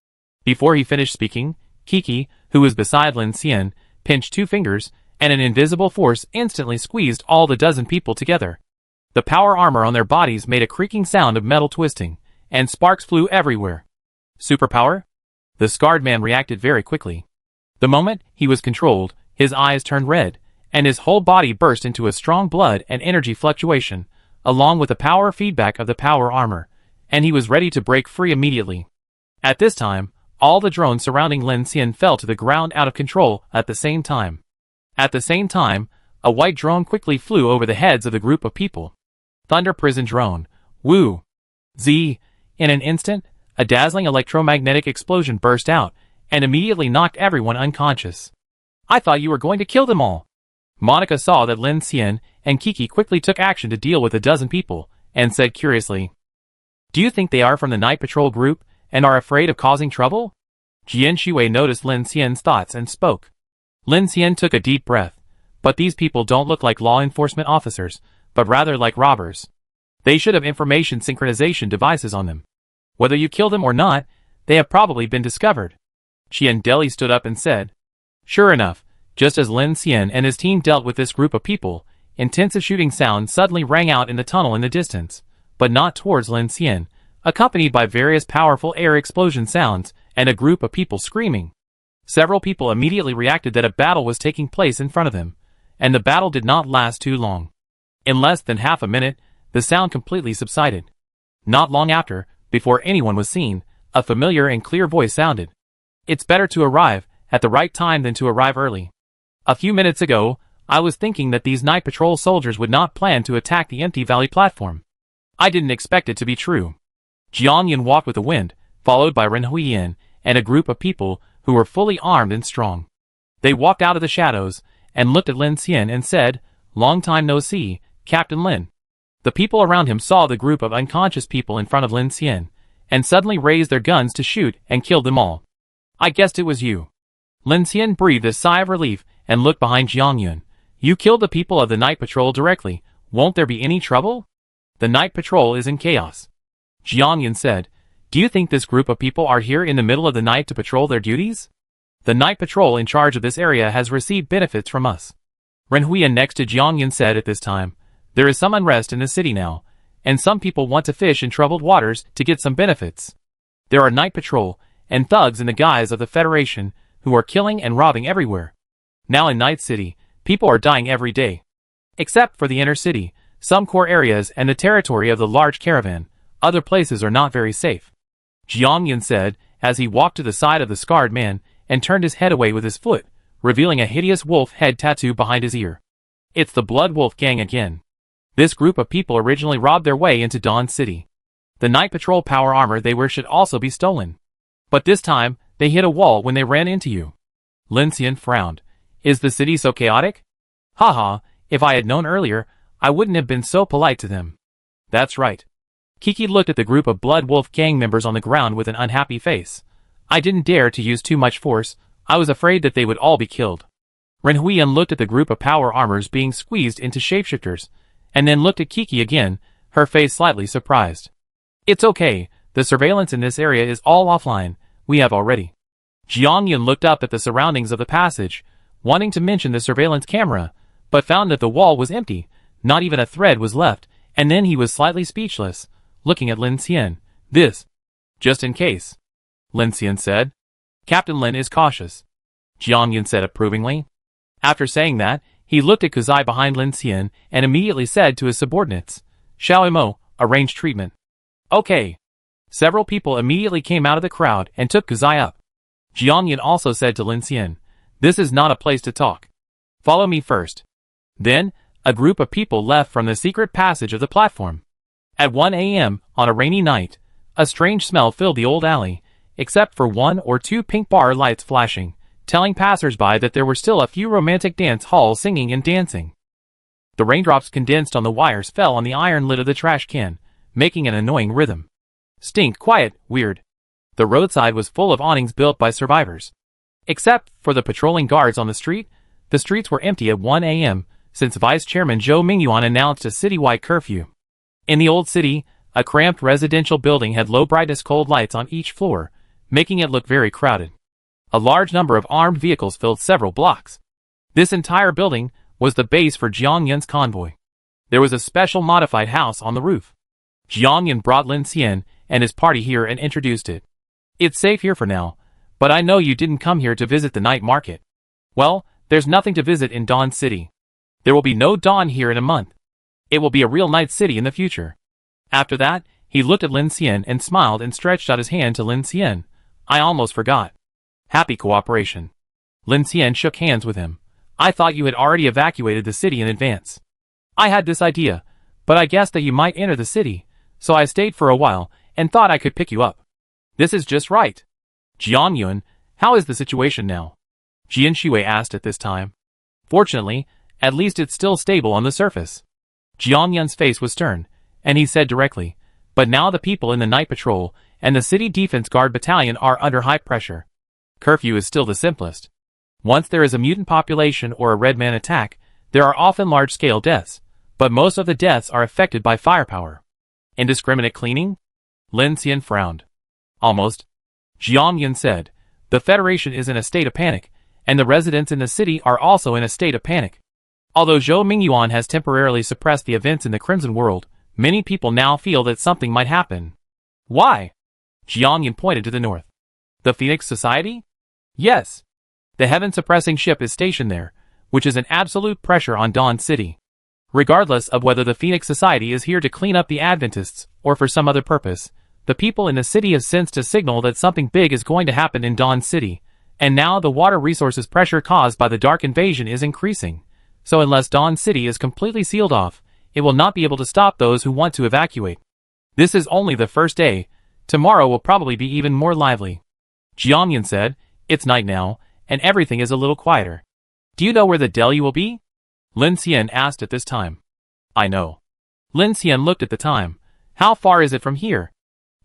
Before he finished speaking, Kiki, who was beside Lin Xian, pinched two fingers, and an invisible force instantly squeezed all the dozen people together. The power armor on their bodies made a creaking sound of metal twisting, and sparks flew everywhere. Superpower? The scarred man reacted very quickly. The moment he was controlled, his eyes turned red, and his whole body burst into a strong blood and energy fluctuation, along with the power feedback of the power armor, and he was ready to break free immediately. At this time, all the drones surrounding Lin Xian fell to the ground out of control at the same time. At the same time, a white drone quickly flew over the heads of the group of people. Thunder Prison Drone. Woo! Z. In an instant, a dazzling electromagnetic explosion burst out, and immediately knocked everyone unconscious. I thought you were going to kill them all. Monica saw that Lin Xian and Kiki quickly took action to deal with a dozen people, and said curiously, Do you think they are from the night patrol group, and are afraid of causing trouble? Jian Shui noticed Lin Xian's thoughts and spoke. Lin Xian took a deep breath. But these people don't look like law enforcement officers, but rather like robbers. They should have information synchronization devices on them. Whether you kill them or not, they have probably been discovered. Qian Deli stood up and said, Sure enough, just as Lin Xian and his team dealt with this group of people, intensive shooting sounds suddenly rang out in the tunnel in the distance, but not towards Lin Xian, accompanied by various powerful air explosion sounds and a group of people screaming. Several people immediately reacted that a battle was taking place in front of them, and the battle did not last too long. In less than half a minute, the sound completely subsided. Not long after, before anyone was seen, a familiar and clear voice sounded. It's better to arrive at the right time than to arrive early. A few minutes ago, I was thinking that these night patrol soldiers would not plan to attack the empty valley platform. I didn't expect it to be true. Jiang Yin walked with the wind, followed by Ren Huiyin and a group of people who were fully armed and strong. They walked out of the shadows and looked at Lin Xian and said, Long time no see, Captain Lin. The people around him saw the group of unconscious people in front of Lin Xian, and suddenly raised their guns to shoot and killed them all. I guessed it was you. Lin Xian breathed a sigh of relief and looked behind Jiang Yun. You killed the people of the night patrol directly. Won't there be any trouble? The night patrol is in chaos. Jiang Yan said, do you think this group of people are here in the middle of the night to patrol their duties? The night patrol in charge of this area has received benefits from us. Ren Huiyan next to Jiang Yan said at this time, there is some unrest in the city now, and some people want to fish in troubled waters to get some benefits. There are night patrol and thugs in the guise of the Federation who are killing and robbing everywhere. Now in Night City, people are dying every day. Except for the inner city, some core areas and the territory of the large caravan, other places are not very safe. Jiang Yan said as he walked to the side of the scarred man and turned his head away with his foot, revealing a hideous wolf head tattoo behind his ear. It's the Blood Wolf Gang again. This group of people originally robbed their way into Dawn City. The night patrol power armor they wear should also be stolen. But this time, they hit a wall when they ran into you. Lin Xian frowned. Is the city so chaotic? Haha, if I had known earlier, I wouldn't have been so polite to them. That's right. Kiki looked at the group of Blood Wolf Gang members on the ground with an unhappy face. I didn't dare to use too much force, I was afraid that they would all be killed. Ren Huiyan looked at the group of power armors being squeezed into shapeshifters, and then looked at Kiki again, her face slightly surprised. It's okay, the surveillance in this area is all offline, we have already. Jiang Yan looked up at the surroundings of the passage, wanting to mention the surveillance camera, but found that the wall was empty, not even a thread was left, and then he was slightly speechless, looking at Lin Xian. This. Just in case. Lin Xian said. Captain Lin is cautious. Jiang Yan said approvingly. After saying that, he looked at Kuzai behind Lin Xian and immediately said to his subordinates, Xiao Imo, arrange treatment. Okay. Several people immediately came out of the crowd and took Kuzai up. Jiang Yan also said to Lin Xian, this is not a place to talk. Follow me first. Then, a group of people left from the secret passage of the platform. At 1 a.m., on a rainy night, a strange smell filled the old alley, except for 1 or 2 pink bar lights flashing, telling passers-by that there were still a few romantic dance halls singing and dancing. The raindrops condensed on the wires fell on the iron lid of the trash can, making an annoying rhythm. Stink, quiet, weird. The roadside was full of awnings built by survivors. Except for the patrolling guards on the streets were empty at 1 a.m., since Vice Chairman Zhou Mingyuan announced a citywide curfew. In the old city, a cramped residential building had low-brightness cold lights on each floor, making it look very crowded. A large number of armed vehicles filled several blocks. This entire building was the base for Jiang Yan's convoy. There was a special modified house on the roof. Jiang Yan brought Lin Xian and his party here and introduced it. It's safe here for now, but I know you didn't come here to visit the night market. Well, there's nothing to visit in Dawn City. There will be no dawn here in a month. It will be a real night city in the future. After that, he looked at Lin Xian and smiled and stretched out his hand to Lin Xian. I almost forgot. Happy cooperation. Lin Xian shook hands with him. I thought you had already evacuated the city in advance. I had this idea, but I guessed that you might enter the city, so I stayed for a while and thought I could pick you up. This is just right. Jiang Yuan, how is the situation now? Jian Shui asked at this time. Fortunately, at least it's still stable on the surface. Jiang Yan's face was stern, and he said directly, but now the people in the night patrol and the city defense guard battalion are under high pressure. Curfew is still the simplest. Once there is a mutant population or a red man attack, there are often large-scale deaths, but most of the deaths are affected by firepower. Indiscriminate cleaning? Lin Xian frowned. Almost. Jiang Yan said, the Federation is in a state of panic, and the residents in the city are also in a state of panic. Although Zhou Mingyuan has temporarily suppressed the events in the Crimson World, many people now feel that something might happen. Why? Jiang Yan pointed to the north. The Phoenix Society? Yes. The heaven-suppressing ship is stationed there, which is an absolute pressure on Dawn City. Regardless of whether the Phoenix Society is here to clean up the Adventists or for some other purpose, the people in the city have sensed a signal that something big is going to happen in Dawn City, and now the water resources pressure caused by the Dark Invasion is increasing. So unless Dawn City is completely sealed off, it will not be able to stop those who want to evacuate. This is only the first day. Tomorrow will probably be even more lively. Jiang Yan said, it's night now, and everything is a little quieter. Do you know where the deli will be? Lin Xian asked at this time. I know. Lin Xian looked at the time. How far is it from here?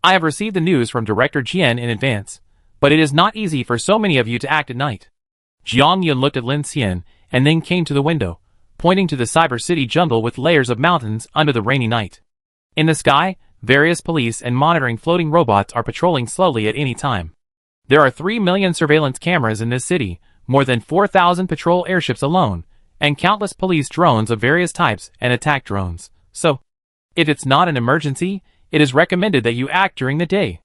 I have received the news from Director Jian in advance, but it is not easy for so many of you to act at night. Jiang Yan looked at Lin Xian, and then came to the window, pointing to the Cyber City jungle with layers of mountains under the rainy night. In the sky, various police and monitoring floating robots are patrolling slowly at any time. There are 3 million surveillance cameras in this city, more than 4,000 patrol airships alone, and countless police drones of various types and attack drones. So, if it's not an emergency, it is recommended that you act during the day.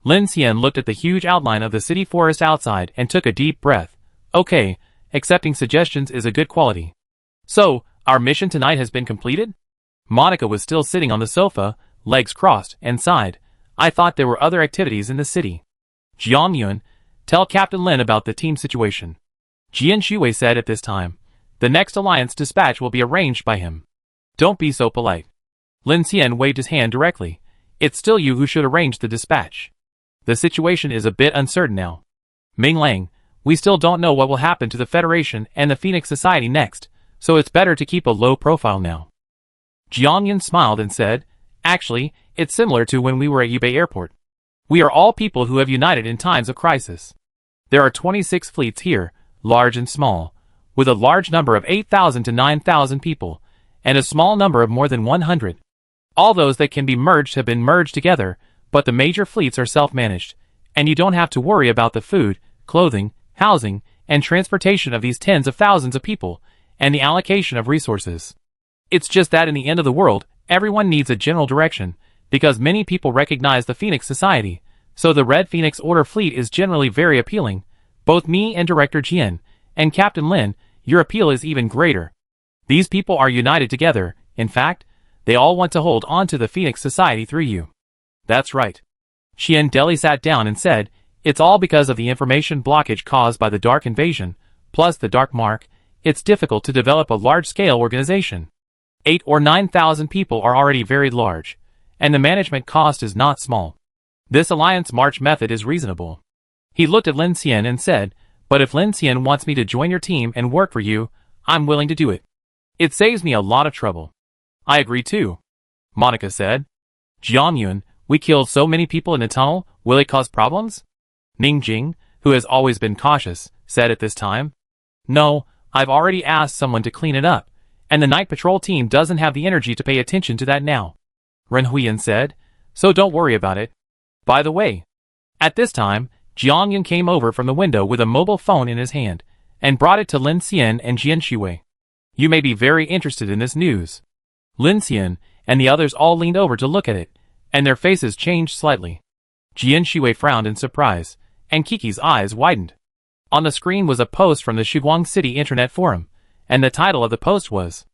Lin Xian looked at the huge outline of the city forest outside and took a deep breath. Okay, accepting suggestions is a good quality. So, our mission tonight has been completed? Monica was still sitting on the sofa, legs crossed, and sighed. I thought there were other activities in the city. Jiang Yun, tell Captain Lin about the team situation. Jian Shui said at this time. The next alliance dispatch will be arranged by him. Don't be so polite. Lin Xian waved his hand directly. It's still you who should arrange the dispatch. The situation is a bit uncertain now. Ming Lang, we still don't know what will happen to the Federation and the Phoenix Society next, so it's better to keep a low profile now. Jiang Yun smiled and said, Actually, it's similar to when we were at Yubei Airport. We are all people who have united in times of crisis. There are 26 fleets here, large and small, with a large number of 8,000 to 9,000 people, and a small number of more than 100. All those that can be merged have been merged together, but the major fleets are self-managed, and you don't have to worry about the food, clothing, housing, and transportation of these tens of thousands of people, and the allocation of resources. It's just that in the end of the world, everyone needs a general direction, because many people recognize the Phoenix Society, so the Red Phoenix Order fleet is generally very appealing. Both me and Director Jian, and Captain Lin, your appeal is even greater. These people are united together, in fact, they all want to hold on to the Phoenix Society through you. That's right. Xian Deli sat down and said, it's all because of the information blockage caused by the Dark Invasion, plus the Dark Mark, it's difficult to develop a large-scale organization. 8 or 9,000 people are already very large, and the management cost is not small. This alliance march method is reasonable. He looked at Lin Xian and said, but if Lin Xian wants me to join your team and work for you, I'm willing to do it. It saves me a lot of trouble. I agree too. Monica said. Jiang Yun, we killed so many people in the tunnel, will it cause problems? Ning Jing, who has always been cautious, said at this time. No, I've already asked someone to clean it up, and the night patrol team doesn't have the energy to pay attention to that now. Ren Huiyan said, so don't worry about it. By the way, at this time, Jiang Yun came over from the window with a mobile phone in his hand, and brought it to Lin Xian and Jian Shui. You may be very interested in this news. Lin Xian and the others all leaned over to look at it, and their faces changed slightly. Jian Shui frowned in surprise, and Kiki's eyes widened. On the screen was a post from the Shiguang City Internet Forum, and the title of the post was,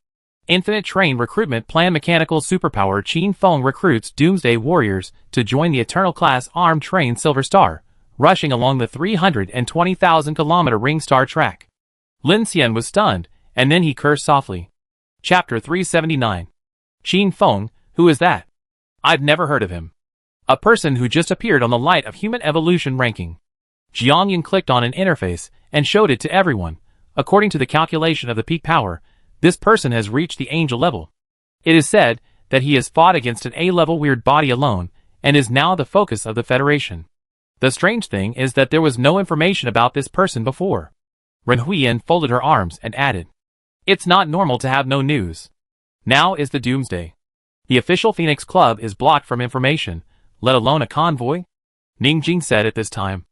Infinite Train Recruitment Plan Mechanical Superpower Qin Feng recruits Doomsday Warriors to join the Eternal Class Armed Train Silver Star, rushing along the 320,000-kilometer Ring Star track. Lin Xian was stunned, and then he cursed softly. Chapter 379. Qin Feng, who is that? I've never heard of him. A person who just appeared on the Light of Human Evolution ranking. Jiang Yun clicked on an interface and showed it to everyone. According to the calculation of the peak power, this person has reached the angel level. It is said that he has fought against an A-level weird body alone, and is now the focus of the Federation. The strange thing is that there was no information about this person before. Ren Huiyan folded her arms and added, it's not normal to have no news. Now is the Doomsday. The official Phoenix Club is blocked from information, let alone a convoy? Ning Jing said at this time.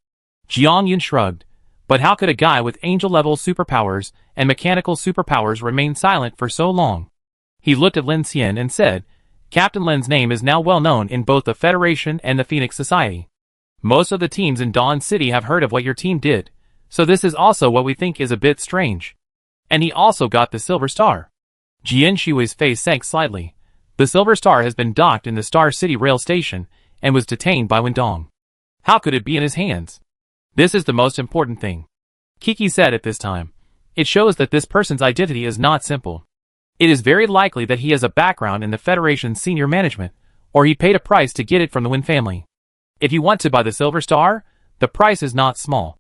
Jiang Yun shrugged. But how could a guy with angel-level superpowers and mechanical superpowers remain silent for so long? He looked at Lin Xian and said, Captain Lin's name is now well known in both the Federation and the Phoenix Society. Most of the teams in Dawn City have heard of what your team did, so this is also what we think is a bit strange. And he also got the Silver Star. Jian Shui's face sank slightly. The Silver Star has been docked in the Star City rail station and was detained by Wendong. How could it be in his hands? This is the most important thing. Kiki said at this time. It shows that this person's identity is not simple. It is very likely that he has a background in the Federation's senior management, or he paid a price to get it from the Wen family. If you want to buy the Silver Star, the price is not small.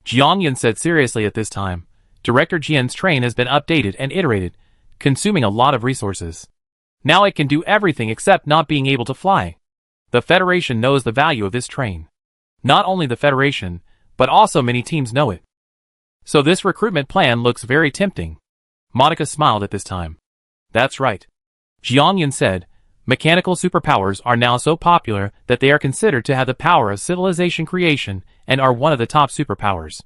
Jiang Yun said seriously at this time. Director Jian's train has been updated and iterated, consuming a lot of resources. Now it can do everything except not being able to fly. The Federation knows the value of this train. Not only the Federation, but also many teams know it. So this recruitment plan looks very tempting. Monica smiled at this time. That's right. Jiangyan said, mechanical superpowers are now so popular that they are considered to have the power of civilization creation and are one of the top superpowers.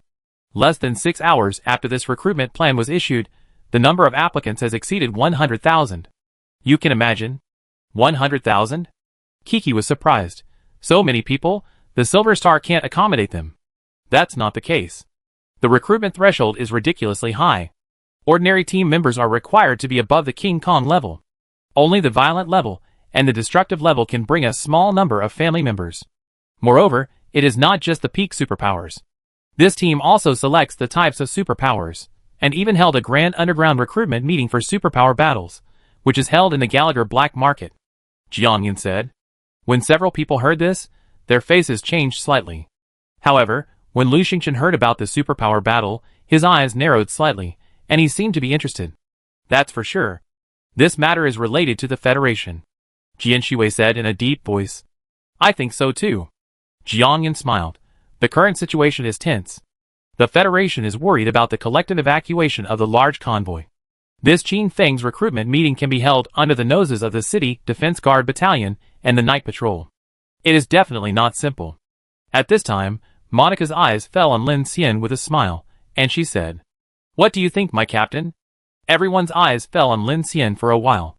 Less than 6 hours after this recruitment plan was issued, the number of applicants has exceeded 100,000. You can imagine? 100,000? Kiki was surprised. So many people, the Silver Star can't accommodate them. That's not the case. The recruitment threshold is ridiculously high. Ordinary team members are required to be above the King Kong level. Only the violent level and the destructive level can bring a small number of family members. Moreover, it is not just the peak superpowers. This team also selects the types of superpowers, and even held a grand underground recruitment meeting for superpower battles, which is held in the Gallagher Black Market. Jiangyan said. When several people heard this, their faces changed slightly. However, when Lu Xingchen heard about the superpower battle, his eyes narrowed slightly, and he seemed to be interested. That's for sure. This matter is related to the Federation, Jian Shui said in a deep voice. I think so too. Jiangyan smiled. The current situation is tense. The Federation is worried about the collective evacuation of the large convoy. This Qin Feng's recruitment meeting can be held under the noses of the City Defense Guard Battalion and the Night Patrol. It is definitely not simple. At this time, Monica's eyes fell on Lin Xian with a smile, and she said, What do you think, my captain? Everyone's eyes fell on Lin Xian for a while.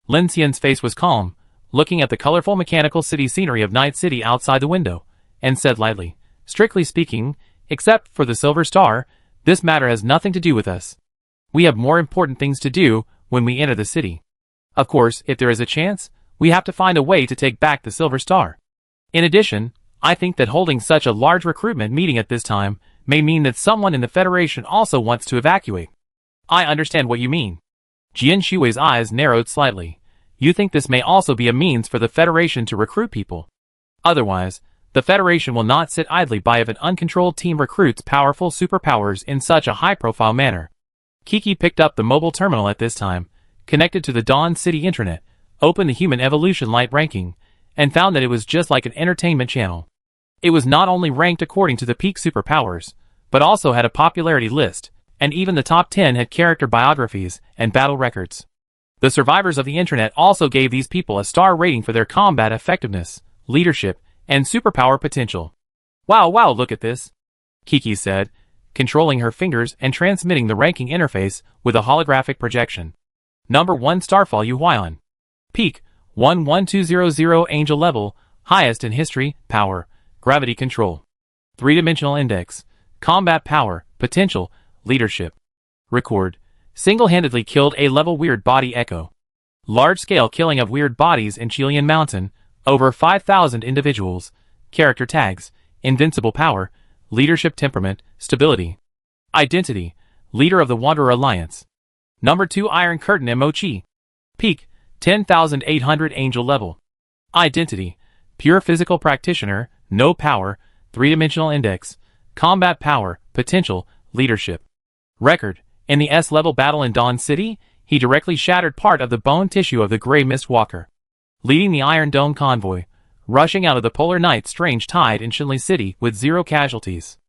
Lin Xian's face was calm, looking at the colorful mechanical city scenery of Night City outside the window, and said lightly, Strictly speaking, except for the Silver Star, this matter has nothing to do with us. We have more important things to do when we enter the city. Of course, if there is a chance, we have to find a way to take back the Silver Star. In addition, I think that holding such a large recruitment meeting at this time may mean that someone in the Federation also wants to evacuate. I understand what you mean. Jian Shui's eyes narrowed slightly. You think this may also be a means for the Federation to recruit people. Otherwise, the Federation will not sit idly by if an uncontrolled team recruits powerful superpowers in such a high-profile manner. Kiki picked up the mobile terminal at this time, connected to the Dawn City Internet, opened the Human Evolution Light ranking, and found that it was just like an entertainment channel. It was not only ranked according to the peak superpowers, but also had a popularity list, and even the top 10 had character biographies and battle records. The survivors of the Internet also gave these people a star rating for their combat effectiveness, leadership, and superpower potential. Wow, look at this, Kiki said, controlling her fingers and transmitting the ranking interface with a holographic projection. Number 1 Starfall Yu Huion. Peak, 11200 Angel Level, highest in history, power, gravity control. 3-dimensional index, combat power, potential, leadership. Record, single-handedly killed A-level Weird Body Echo. Large-scale killing of weird bodies in Qilian Mountain, over 5,000 individuals. Character tags, invincible power, leadership temperament, stability. Identity, leader of the Wanderer Alliance. Number 2 Iron Curtain Mochi. Peak, 10,800 Angel Level. Identity, pure physical practitioner, no power, 3-dimensional index, combat power, potential, leadership. Record, in the S-level battle in Dawn City, he directly shattered part of the bone tissue of the Grey Mist Walker. Leading the Iron Dome convoy, rushing out of the Polar Night Strange Tide in Shinli City with 0 casualties.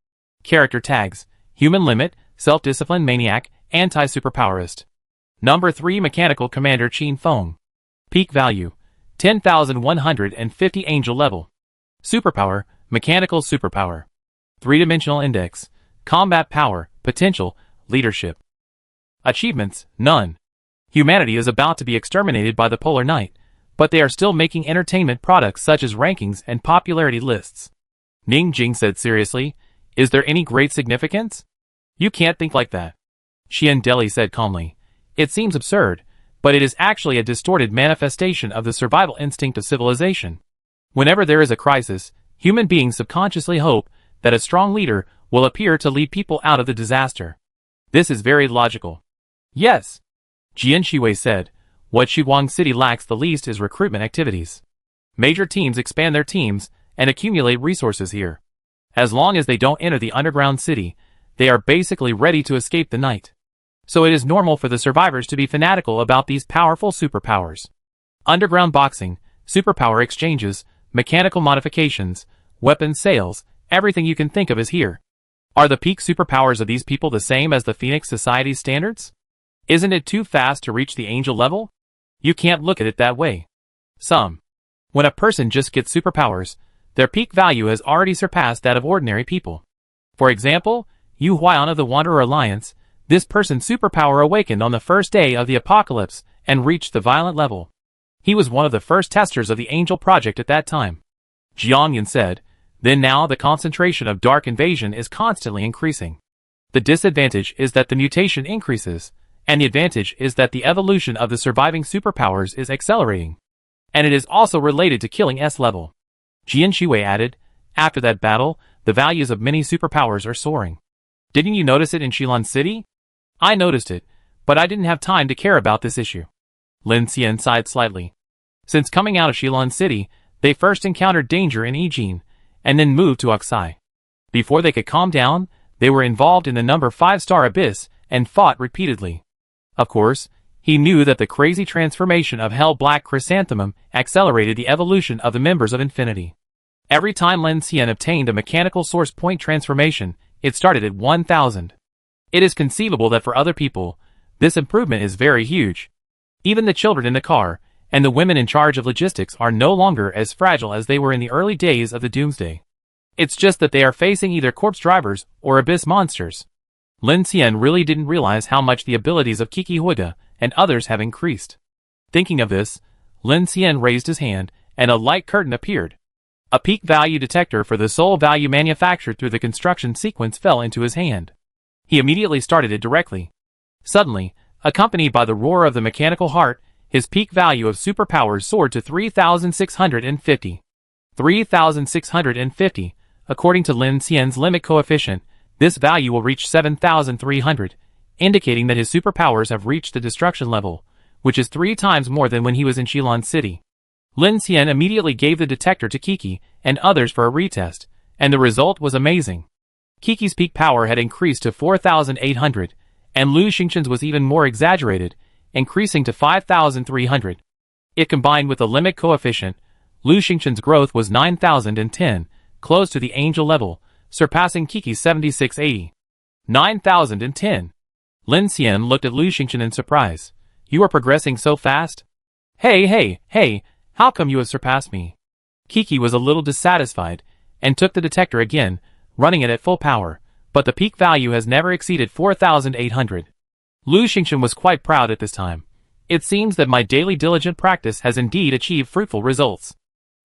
Character tags, human limit, self-discipline maniac, anti-superpowerist. Number 3 Mechanical Commander Qin Feng. Peak value, 10,150 Angel Level. Superpower, mechanical superpower. 3-dimensional index, combat power, potential, leadership. Achievements, none. Humanity is about to be exterminated by the Polar Night, but they are still making entertainment products such as rankings and popularity lists. Ning Jing said seriously, Is there any great significance? You can't think like that. Xian Deli said calmly, It seems absurd, but it is actually a distorted manifestation of the survival instinct of civilization. Whenever there is a crisis, human beings subconsciously hope that a strong leader will appear to lead people out of the disaster. This is very logical. Yes, Jian Shui said, what Shuguang City lacks the least is recruitment activities. Major teams expand their teams and accumulate resources here. As long as they don't enter the underground city, they are basically ready to escape the night. So it is normal for the survivors to be fanatical about these powerful superpowers. Underground boxing, superpower exchanges, mechanical modifications, weapons sales, everything you can think of is here. Are the peak superpowers of these people the same as the Phoenix Society's standards? Isn't it too fast to reach the angel level? You can't look at it that way. When a person just gets superpowers, their peak value has already surpassed that of ordinary people. For example, Yu Huiyan of the Wanderer Alliance, this person's superpower awakened on the first day of the apocalypse and reached the violent level. He was one of the first testers of the Angel Project at that time. Jiangyan said, then now the concentration of dark invasion is constantly increasing. The disadvantage is that the mutation increases, and the advantage is that the evolution of the surviving superpowers is accelerating. And it is also related to killing S level. Jian Shui added, after that battle, the values of many superpowers are soaring. Didn't you notice it in Shilin City? I noticed it, but I didn't have time to care about this issue. Lin Xian sighed slightly. Since coming out of Shilin City, they first encountered danger in Yijin, and then moved to Oxai. Before they could calm down, they were involved in the number 5-star abyss and fought repeatedly. Of course, he knew that the crazy transformation of Hell Black Chrysanthemum accelerated the evolution of the members of Infinity. Every time Lin Xian obtained a mechanical source point transformation, it started at 1000. It is conceivable that for other people, this improvement is very huge. Even the children in the car, and the women in charge of logistics are no longer as fragile as they were in the early days of the Doomsday. It's just that they are facing either corpse drivers or abyss monsters. Lin Xian really didn't realize how much the abilities of Kiki Huida and others have increased. Thinking of this, Lin Xian raised his hand, and a light curtain appeared. A peak value detector for the soul value manufactured through the construction sequence fell into his hand. He immediately started it directly. Suddenly, accompanied by the roar of the mechanical heart, his peak value of superpowers soared to 3,650. 3,650, according to Lin Xian's limit coefficient, this value will reach 7,300, indicating that his superpowers have reached the destruction level, which is 3 times more than when he was in Shilin City. Lin Xian immediately gave the detector to Kiki and others for a retest, and the result was amazing. Kiki's peak power had increased to 4,800, and Lu Xingqian's was even more exaggerated, increasing to 5,300. It combined with the limit coefficient, Lu Xingqian's growth was 9,010, close to the angel level, surpassing Kiki's 7680. 9,010. Lin Xian looked at Lu Xingqian in surprise. You are progressing so fast? Hey, how come you have surpassed me? Kiki was a little dissatisfied, and took the detector again, running it at full power, but the peak value has never exceeded 4,800. Lu Xingqian was quite proud at this time. It seems that my daily diligent practice has indeed achieved fruitful results.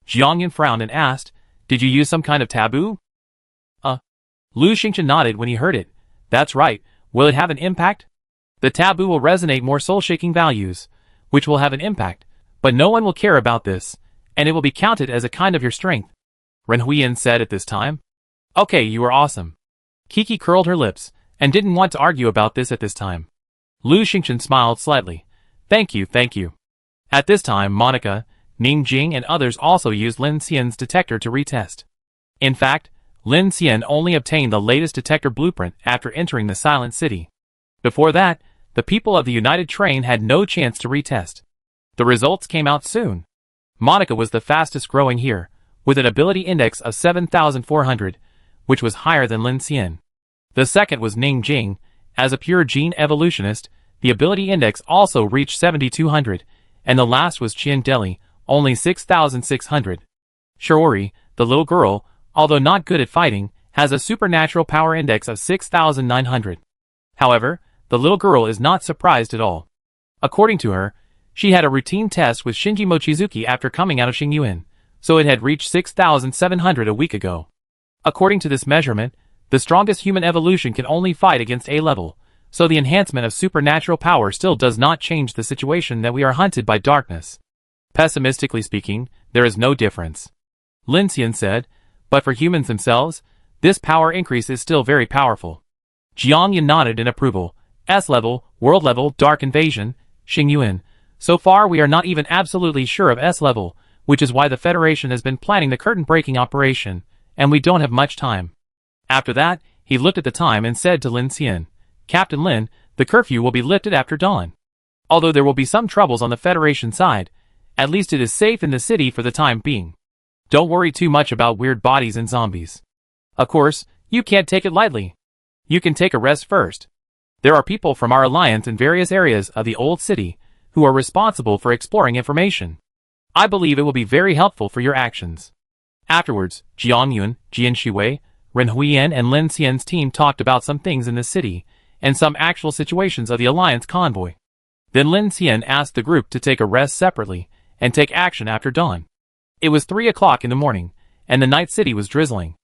Jiangyan frowned and asked, did you use some kind of taboo? Lu Xingqian nodded when he heard it. That's right, will it have an impact? The taboo will resonate more soul-shaking values, which will have an impact, but no one will care about this, and it will be counted as a kind of your strength. Ren Huiyan said at this time. Okay, you are awesome. Kiki curled her lips, and didn't want to argue about this at this time. Lu Xingqian smiled slightly. Thank you. At this time, Monica, Ning Jing and others also used Lin Xian's detector to retest. In fact, Lin Xian only obtained the latest detector blueprint after entering the Silent City. Before that, the people of the United Train had no chance to retest. The results came out soon. Monica was the fastest growing here, with an ability index of 7,400, which was higher than Lin Xian. The second was Ning Jing. As a pure gene evolutionist, the ability index also reached 7,200, and the last was Qian Deli, only 6,600. Shiori, the little girl, although not good at fighting, has a supernatural power index of 6,900. However, the little girl is not surprised at all. According to her, she had a routine test with Shinji Mochizuki after coming out of Xingyuan, so it had reached 6,700 a week ago. According to this measurement, the strongest human evolution can only fight against A level, so the enhancement of supernatural power still does not change the situation that we are hunted by darkness. Pessimistically speaking, there is no difference. Lin Xian said, but for humans themselves, this power increase is still very powerful. Jiangyan nodded in approval. S level, world level, dark invasion, Xingyuan. So far we are not even absolutely sure of S level, which is why the Federation has been planning the curtain-breaking operation, and we don't have much time. After that, he looked at the time and said to Lin Xian, Captain Lin, the curfew will be lifted after dawn. Although there will be some troubles on the Federation side, at least it is safe in the city for the time being. Don't worry too much about weird bodies and zombies. Of course, you can't take it lightly. You can take a rest first. There are people from our alliance in various areas of the old city who are responsible for exploring information. I believe it will be very helpful for your actions. Afterwards, Jiang Yun, Jian Shuwei, Ren Huiyan and Lin Xian's team talked about some things in the city and some actual situations of the alliance convoy. Then Lin Xian asked the group to take a rest separately and take action after dawn. It was 3 o'clock in the morning, and the night city was drizzling.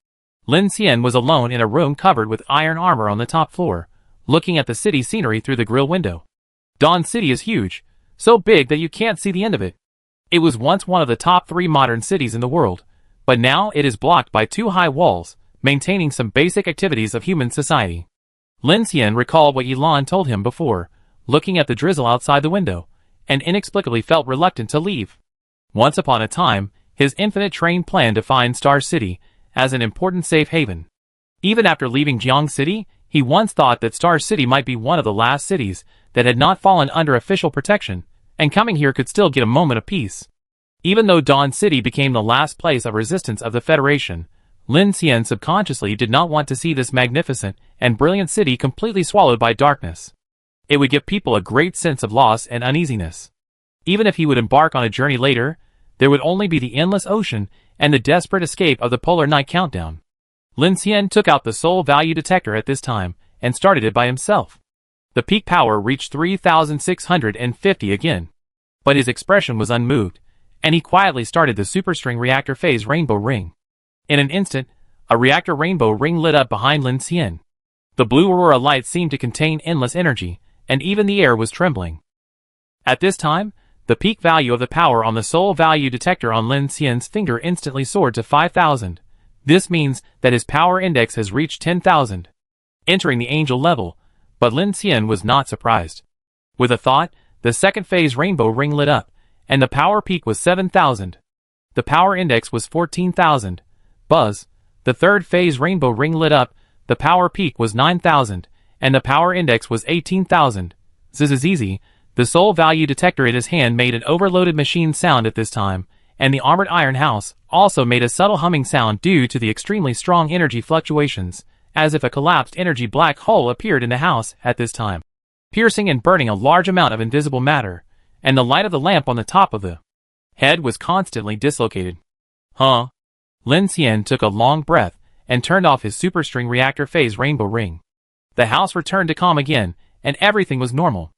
Lin Xian was alone in a room covered with iron armor on the top floor, looking at the city scenery through the grill window. Dawn City is huge, so big that you can't see the end of it. It was once one of the top 3 modern cities in the world, but now it is blocked by 2 high walls, maintaining some basic activities of human society. Lin Xian recalled what Yilan told him before, looking at the drizzle outside the window, and inexplicably felt reluctant to leave. Once upon a time, his infinite train planned to find Star City as an important safe haven. Even after leaving Jiang City, he once thought that Star City might be one of the last cities that had not fallen under official protection, and coming here could still get a moment of peace. Even though Dawn City became the last place of resistance of the Federation, Lin Xian subconsciously did not want to see this magnificent and brilliant city completely swallowed by darkness. It would give people a great sense of loss and uneasiness. Even if he would embark on a journey later, there would only be the endless ocean and the desperate escape of the polar night countdown. Lin Xian took out the soul value detector at this time and started it by himself. The peak power reached 3,650 again. But his expression was unmoved, and he quietly started the superstring reactor phase rainbow ring. In an instant, a reactor rainbow ring lit up behind Lin Xian. The blue aurora light seemed to contain endless energy, and even the air was trembling. At this time, the peak value of the power on the soul value detector on Lin Xian's finger instantly soared to 5,000. This means that his power index has reached 10,000, entering the angel level, but Lin Xian was not surprised. With a thought, the second phase rainbow ring lit up, and the power peak was 7,000. The power index was 14,000. Buzz. The third phase rainbow ring lit up, the power peak was 9,000, and the power index was 18,000. Zzz. The soul value detector in his hand made an overloaded machine sound at this time, and the armored iron house also made a subtle humming sound due to the extremely strong energy fluctuations, as if a collapsed energy black hole appeared in the house at this time, piercing and burning a large amount of invisible matter, and the light of the lamp on the top of the head was constantly dislocated. Huh? Lin Xian took a long breath and turned off his superstring reactor phase rainbow ring. The house returned to calm again, and everything was normal.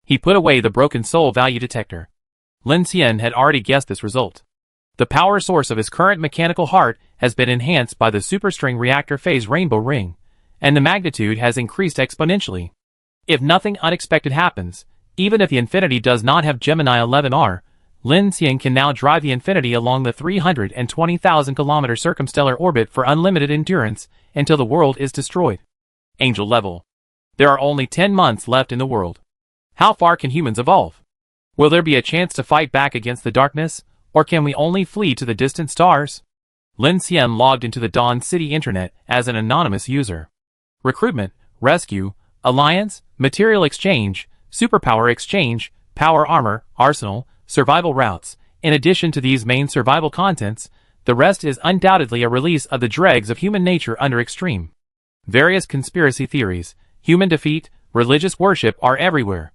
He put away the broken soul value detector. Lin Xian had already guessed this result. The power source of his current mechanical heart has been enhanced by the superstring reactor phase rainbow ring, and the magnitude has increased exponentially. If nothing unexpected happens, even if the Infinity does not have Gemini 11R, Lin Xian can now drive the Infinity along the 320,000 km circumstellar orbit for unlimited endurance until the world is destroyed. Angel level. There are only 10 months left in the world. How far can humans evolve? Will there be a chance to fight back against the darkness, or can we only flee to the distant stars? Lin Xian logged into the Dawn City internet as an anonymous user. Recruitment, rescue, alliance, material exchange, superpower exchange, power armor, arsenal, survival routes. In addition to these main survival contents, the rest is undoubtedly a release of the dregs of human nature under extreme. Various conspiracy theories, human defeat, religious worship are everywhere.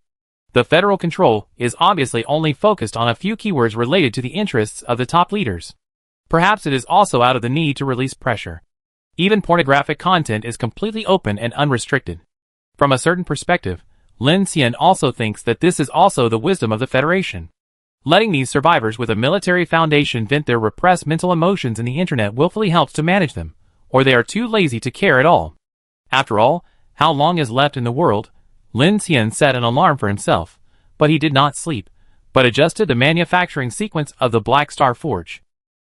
The federal control is obviously only focused on a few keywords related to the interests of the top leaders. Perhaps it is also out of the need to release pressure. Even pornographic content is completely open and unrestricted. From a certain perspective, Lin Xian also thinks that this is also the wisdom of the Federation. Letting these survivors with a military foundation vent their repressed mental emotions in the internet willfully helps to manage them, or they are too lazy to care at all. After all, how long is left in the world? Lin Xian set an alarm for himself, but he did not sleep, but adjusted the manufacturing sequence of the Black Star Forge.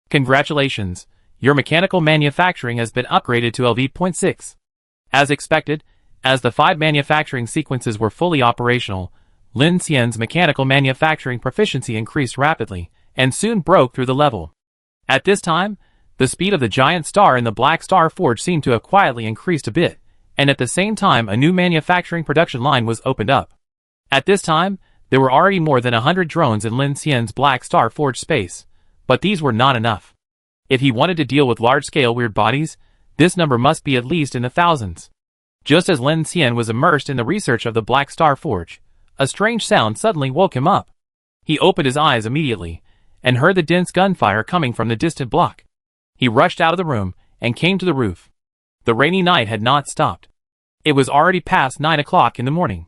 Congratulations, your mechanical manufacturing has been upgraded to LV.6. As expected, as the 5 manufacturing sequences were fully operational, Lin Xian's mechanical manufacturing proficiency increased rapidly, and soon broke through the level. At this time, the speed of the giant star in the Black Star Forge seemed to have quietly increased a bit, and at the same time a new manufacturing production line was opened up. At this time, there were already more than 100 drones in Lin Xian's Black Star Forge space, but these were not enough. If he wanted to deal with large-scale weird bodies, this number must be at least in the thousands. Just as Lin Xian was immersed in the research of the Black Star Forge, a strange sound suddenly woke him up. He opened his eyes immediately, and heard the dense gunfire coming from the distant block. He rushed out of the room, and came to the roof. The rainy night had not stopped. It was already past 9 o'clock in the morning.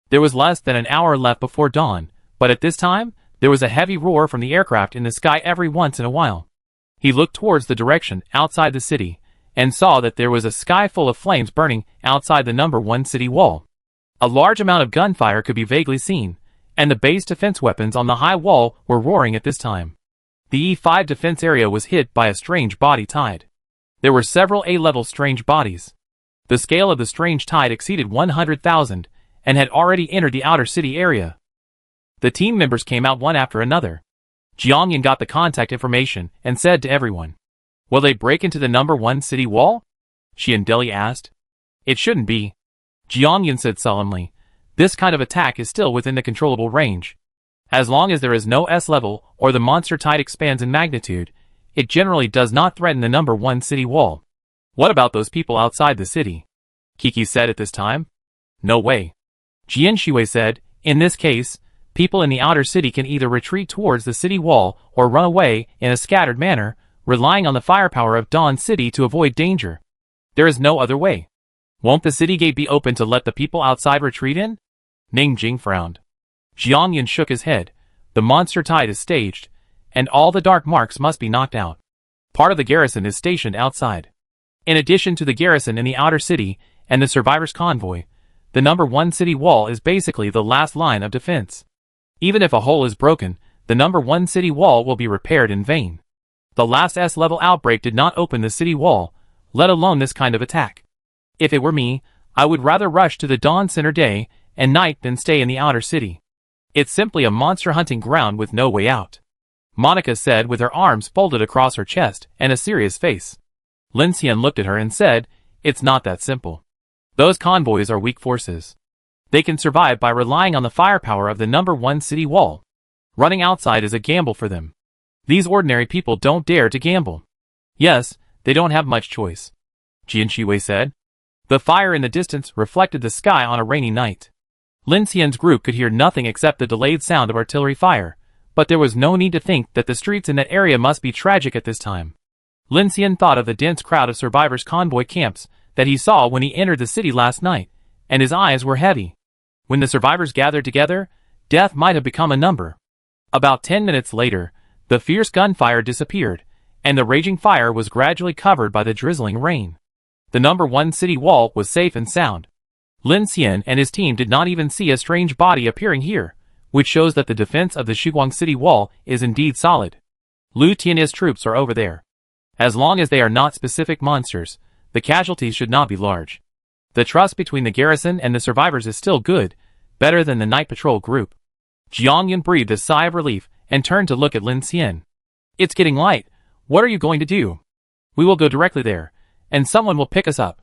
There was less than an hour left before dawn, but at this time, there was a heavy roar from the aircraft in the sky every once in a while. He looked towards the direction outside the city, and saw that there was a sky full of flames burning outside the number 1 city wall. A large amount of gunfire could be vaguely seen, and the base defense weapons on the high wall were roaring at this time. The E5 defense area was hit by a strange body tide. There were several A-level strange bodies. The scale of the strange tide exceeded 100,000, and had already entered the outer city area. The team members came out one after another. Jiangyan got the contact information and said to everyone, "Will they break into the number 1 city wall?" Xiandeli asked. "It shouldn't be," Jiangyan said solemnly. "This kind of attack is still within the controllable range. As long as there is no S-level or the monster tide expands in magnitude, it generally does not threaten the number 1 city wall." "What about those people outside the city?" Kiki said at this time. "No way," Jian Shui said. "In this case, people in the outer city can either retreat towards the city wall or run away in a scattered manner, relying on the firepower of Dawn City to avoid danger. There is no other way." "Won't the city gate be open to let the people outside retreat in?" Ning Jing frowned. Jiangyan shook his head. "The monster tide is staged, and all the dark marks must be knocked out. Part of the garrison is stationed outside. In addition to the garrison in the outer city and the survivors' convoy, the number 1 city wall is basically the last line of defense. Even if a hole is broken, the number 1 city wall will be repaired in vain. The last S-level outbreak did not open the city wall, let alone this kind of attack. If it were me, I would rather rush to the Dawn Center day and night than stay in the outer city. It's simply a monster hunting ground with no way out," Monica said with her arms folded across her chest and a serious face. Lin Xian looked at her and said, "It's not that simple. Those convoys are weak forces. They can survive by relying on the firepower of the number 1 city wall. Running outside is a gamble for them. These ordinary people don't dare to gamble." "Yes, they don't have much choice," Jian Shiwei said. The fire in the distance reflected the sky on a rainy night. Lin Xian's group could hear nothing except the delayed sound of artillery fire, but there was no need to think that the streets in that area must be tragic at this time. Lin Xian thought of the dense crowd of survivors' convoy camps that he saw when he entered the city last night, and his eyes were heavy. When the survivors gathered together, death might have become a number. About 10 minutes later, the fierce gunfire disappeared, and the raging fire was gradually covered by the drizzling rain. The number 1 city wall was safe and sound. Lin Xian and his team did not even see a strange body appearing here, which shows that the defense of the Shuguang city wall is indeed solid. Lu Tian and his troops are over there. As long as they are not specific monsters, the casualties should not be large. The trust between the garrison and the survivors is still good, better than the night patrol group. Jiangyan breathed a sigh of relief and turned to look at Lin Xian. "It's getting light. What are you going to do?" "We will go directly there, and someone will pick us up,"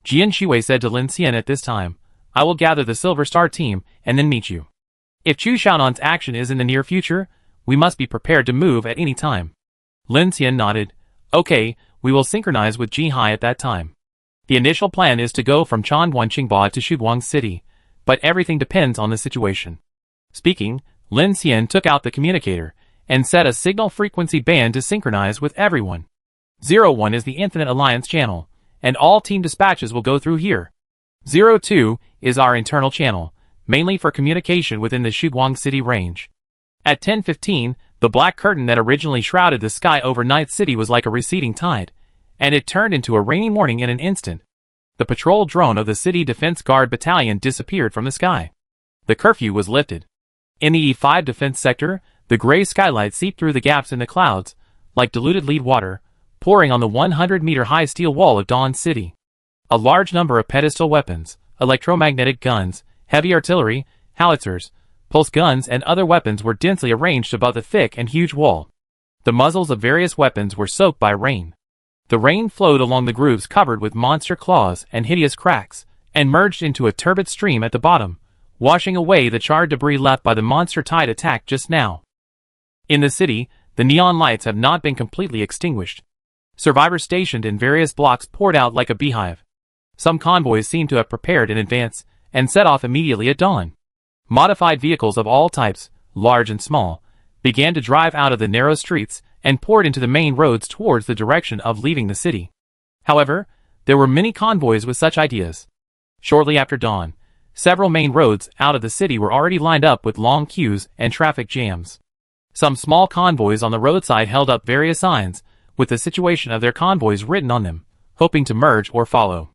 Jian Shiwei said to Lin Xian at this time. "I will gather the Silver Star team and then meet you. If Chu Xiaonan's action is in the near future, we must be prepared to move at any time." Lin Xian nodded. "Okay, we will synchronize with Ji Hai at that time. The initial plan is to go from Changguan Qingba to Shuguang City, but everything depends on the situation." Speaking, Lin Xian took out the communicator and set a signal frequency band to synchronize with everyone. 01 is the Infinite Alliance channel, and all team dispatches will go through here. 02 is our internal channel, mainly for communication within the Shuguang City range. At 10:15, the black curtain that originally shrouded the sky over Night City was like a receding tide, and it turned into a rainy morning in an instant. The patrol drone of the City Defense Guard Battalion disappeared from the sky. The curfew was lifted. In the E5 defense sector, the gray skylight seeped through the gaps in the clouds, like diluted lead water, pouring on the 100-meter-high steel wall of Dawn City. A large number of pedestal weapons, electromagnetic guns, heavy artillery, howitzers, pulse guns and other weapons were densely arranged above the thick and huge wall. The muzzles of various weapons were soaked by rain. The rain flowed along the grooves covered with monster claws and hideous cracks, and merged into a turbid stream at the bottom, washing away the charred debris left by the monster tide attack just now. In the city, the neon lights have not been completely extinguished. Survivors stationed in various blocks poured out like a beehive. Some convoys seemed to have prepared in advance and set off immediately at dawn. Modified vehicles of all types, large and small, began to drive out of the narrow streets and poured into the main roads towards the direction of leaving the city. However, there were many convoys with such ideas. Shortly after dawn, several main roads out of the city were already lined up with long queues and traffic jams. Some small convoys on the roadside held up various signs with the situation of their convoys written on them, hoping to merge or follow.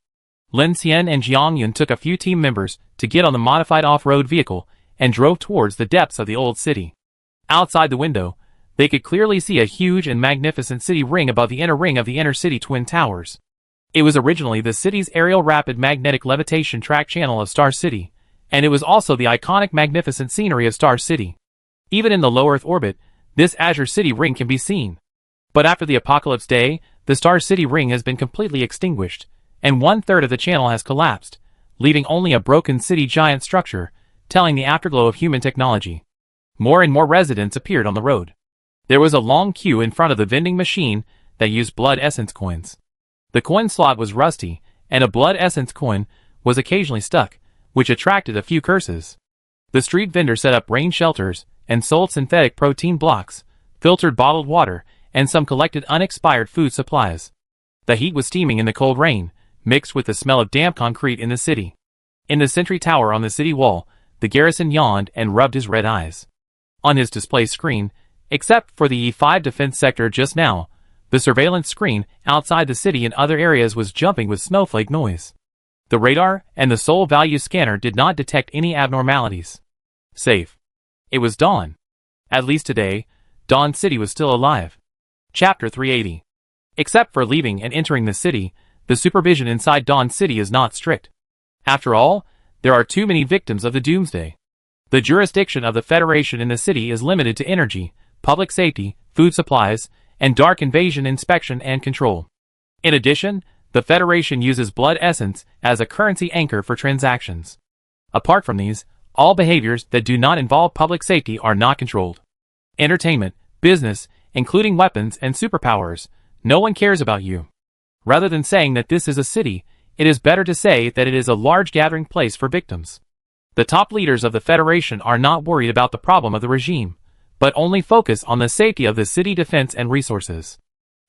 Lin Xian and Jiang Yun took a few team members to get on the modified off-road vehicle and drove towards the depths of the old city. Outside the window, they could clearly see a huge and magnificent city ring above the inner ring of the inner city twin towers. It was originally the city's aerial rapid magnetic levitation track channel of Star City, and it was also the iconic magnificent scenery of Star City. Even in the low Earth orbit, this Azure City ring can be seen. But after the Apocalypse Day, the Star City ring has been completely extinguished, and 1/3 of the channel has collapsed, leaving only a broken city giant structure, telling the afterglow of human technology. More and more residents appeared on the road. There was a long queue in front of the vending machine that used blood essence coins. The coin slot was rusty, and a blood essence coin was occasionally stuck, which attracted a few curses. The street vendor set up rain shelters and sold synthetic protein blocks, filtered bottled water, and some collected unexpired food supplies. The heat was steaming in the cold rain, mixed with the smell of damp concrete in the city. In the sentry tower on the city wall, the garrison yawned and rubbed his red eyes. On his display screen, except for the E5 defense sector just now, the surveillance screen outside the city and other areas was jumping with snowflake noise. The radar and the soul value scanner did not detect any abnormalities. Safe. It was dawn. At least today, Dawn City was still alive. Chapter 380. Except for leaving and entering the city, the supervision inside Dawn City is not strict. After all, there are too many victims of the Doomsday. The jurisdiction of the Federation in the city is limited to energy, public safety, food supplies, and dark invasion inspection and control. In addition, the Federation uses blood essence as a currency anchor for transactions. Apart from these, all behaviors that do not involve public safety are not controlled. Entertainment, business, including weapons and superpowers, no one cares about you. Rather than saying that this is a city, it is better to say that it is a large gathering place for victims. The top leaders of the Federation are not worried about the problem of the regime, but only focus on the safety of the city defense and resources.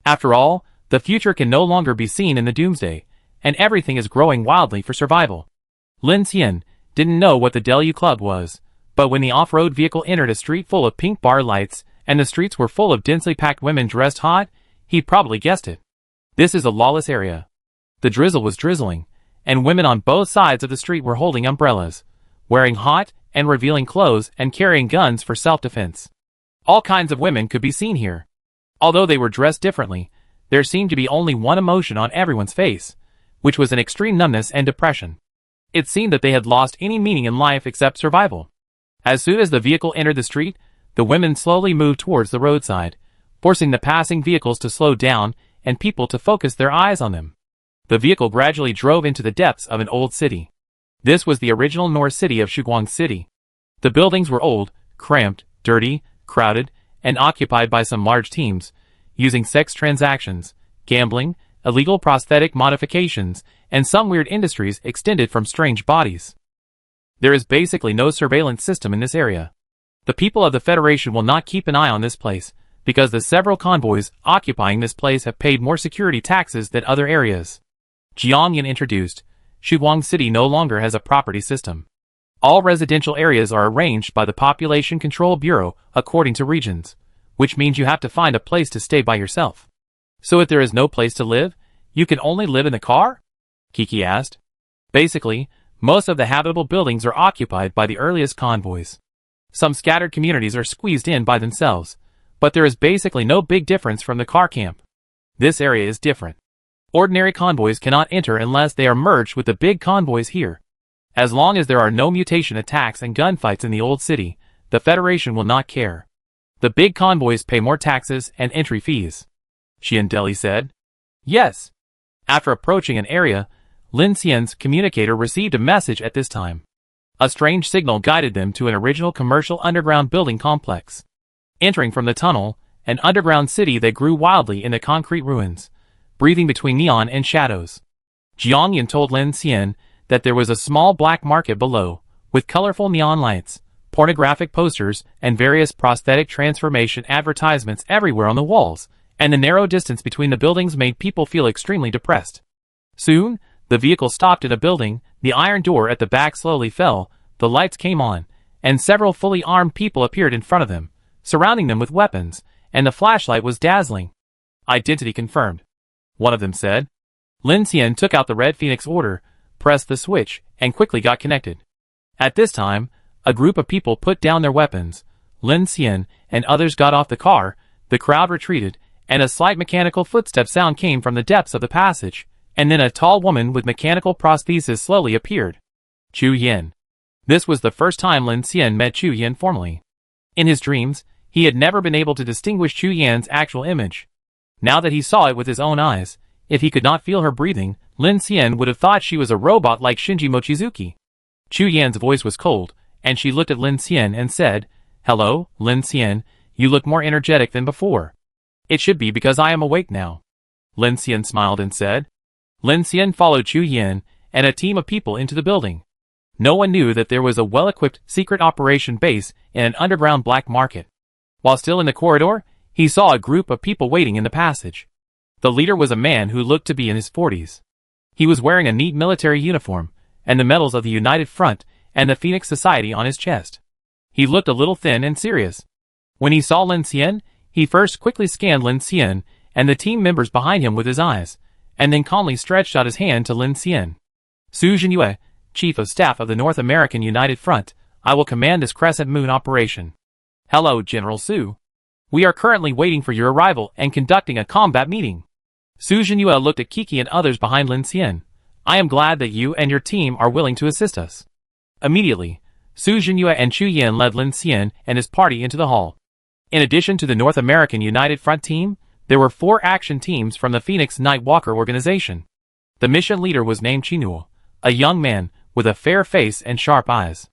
After all, the future can no longer be seen in the Doomsday, and everything is growing wildly for survival. Lin Xian didn't know what the Deluge Club was, but when the off-road vehicle entered a street full of pink bar lights and the streets were full of densely packed women dressed hot, he'd probably guessed it. This is a lawless area. The drizzle was drizzling, and women on both sides of the street were holding umbrellas, wearing hot and revealing clothes and carrying guns for self-defense. All kinds of women could be seen here. Although they were dressed differently, there seemed to be only one emotion on everyone's face, which was an extreme numbness and depression. It seemed that they had lost any meaning in life except survival. As soon as the vehicle entered the street, the women slowly moved towards the roadside, forcing the passing vehicles to slow down and people to focus their eyes on them. The vehicle gradually drove into the depths of an old city. This was the original North City of Shiguang City. The buildings were old, cramped, dirty, crowded, and occupied by some large teams, using sex transactions, gambling, illegal prosthetic modifications, and some weird industries extended from strange bodies. There is basically no surveillance system in this area. The people of the Federation will not keep an eye on this place, because the several convoys occupying this place have paid more security taxes than other areas. Jiang Yin introduced, Shiguang City no longer has a property system. All residential areas are arranged by the Population Control Bureau according to regions, which means you have to find a place to stay by yourself. So if there is no place to live, you can only live in the car? Kiki asked. Basically, most of the habitable buildings are occupied by the earliest convoys. Some scattered communities are squeezed in by themselves, but there is basically no big difference from the car camp. This area is different. Ordinary convoys cannot enter unless they are merged with the big convoys here. As long as there are no mutation attacks and gunfights in the old city, the Federation will not care. The big convoys pay more taxes and entry fees. Xiandeli said. Yes. After approaching an area, Lin Xian's communicator received a message at this time. A strange signal guided them to an original commercial underground building complex. Entering from the tunnel, an underground city that grew wildly in the concrete ruins, breathing between neon and shadows. Jiang Yan told Lin Xian that there was a small black market below, with colorful neon lights, pornographic posters, and various prosthetic transformation advertisements everywhere on the walls, and the narrow distance between the buildings made people feel extremely depressed. Soon, the vehicle stopped in a building, the iron door at the back slowly fell, the lights came on, and several fully armed people appeared in front of them, surrounding them with weapons, and the flashlight was dazzling. Identity confirmed, one of them said. Lin Xian took out the Red Phoenix order, pressed the switch, and quickly got connected. At this time, a group of people put down their weapons. Lin Xian and others got off the car, the crowd retreated, and a slight mechanical footstep sound came from the depths of the passage, and then a tall woman with mechanical prosthesis slowly appeared. Chu Yan. This was the first time Lin Xian met Chu Yan formally. In his dreams, he had never been able to distinguish Chu Yan's actual image. Now that he saw it with his own eyes, if he could not feel her breathing, Lin Xian would have thought she was a robot like Shinji Mochizuki. Chu Yan's voice was cold, and she looked at Lin Xian and said, "Hello, Lin Xian, you look more energetic than before. It should be because I am awake now." Lin Xian smiled and said. Lin Xian followed Chu Yan and a team of people into the building. No one knew that there was a well-equipped secret operation base in an underground black market. While still in the corridor, he saw a group of people waiting in the passage. The leader was a man who looked to be in his 40s. He was wearing a neat military uniform, and the medals of the United Front and the Phoenix Society on his chest. He looked a little thin and serious. When he saw Lin Xian, he first quickly scanned Lin Xian and the team members behind him with his eyes, and then calmly stretched out his hand to Lin Xian. "Su Jinyue, Chief of Staff of the North American United Front, I will command this Crescent Moon operation." "Hello, General Su. We are currently waiting for your arrival and conducting a combat meeting." Su Jinyue looked at Kiki and others behind Lin Xian. "I am glad that you and your team are willing to assist us." Immediately, Su Jinyue and Chu Yan led Lin Xian and his party into the hall. In addition to the North American United Front team, there were 4 action teams from the Phoenix Nightwalker organization. The mission leader was named Chinuo, a young man with a fair face and sharp eyes.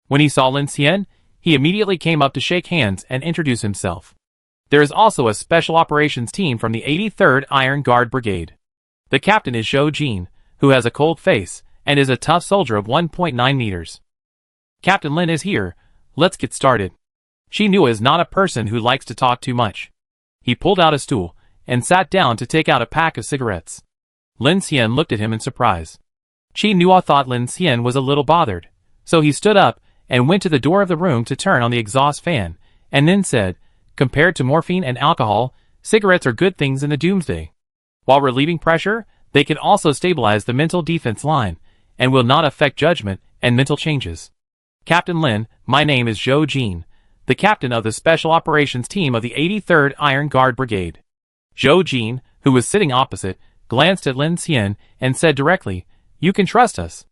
When he saw Lin Xian, he immediately came up to shake hands and introduce himself. There is also a special operations team from the 83rd Iron Guard Brigade. The captain is Zhou Jin, who has a cold face and is a tough soldier of 1.9 meters. "Captain Lin is here. Let's get started." Chinuo is not a person who likes to talk too much. He pulled out a stool and sat down to take out a pack of cigarettes. Lin Xian looked at him in surprise. Chinuo thought Lin Xian was a little bothered, so he stood up and went to the door of the room to turn on the exhaust fan, and then said, "Compared to morphine and alcohol, cigarettes are good things in the Doomsday. While relieving pressure, they can also stabilize the mental defense line, and will not affect judgment and mental changes. Captain Lin, my name is Zhou Jin, the captain of the Special Operations Team of the 83rd Iron Guard Brigade." Zhou Jin, who was sitting opposite, glanced at Lin Xian and said directly, "You can trust us."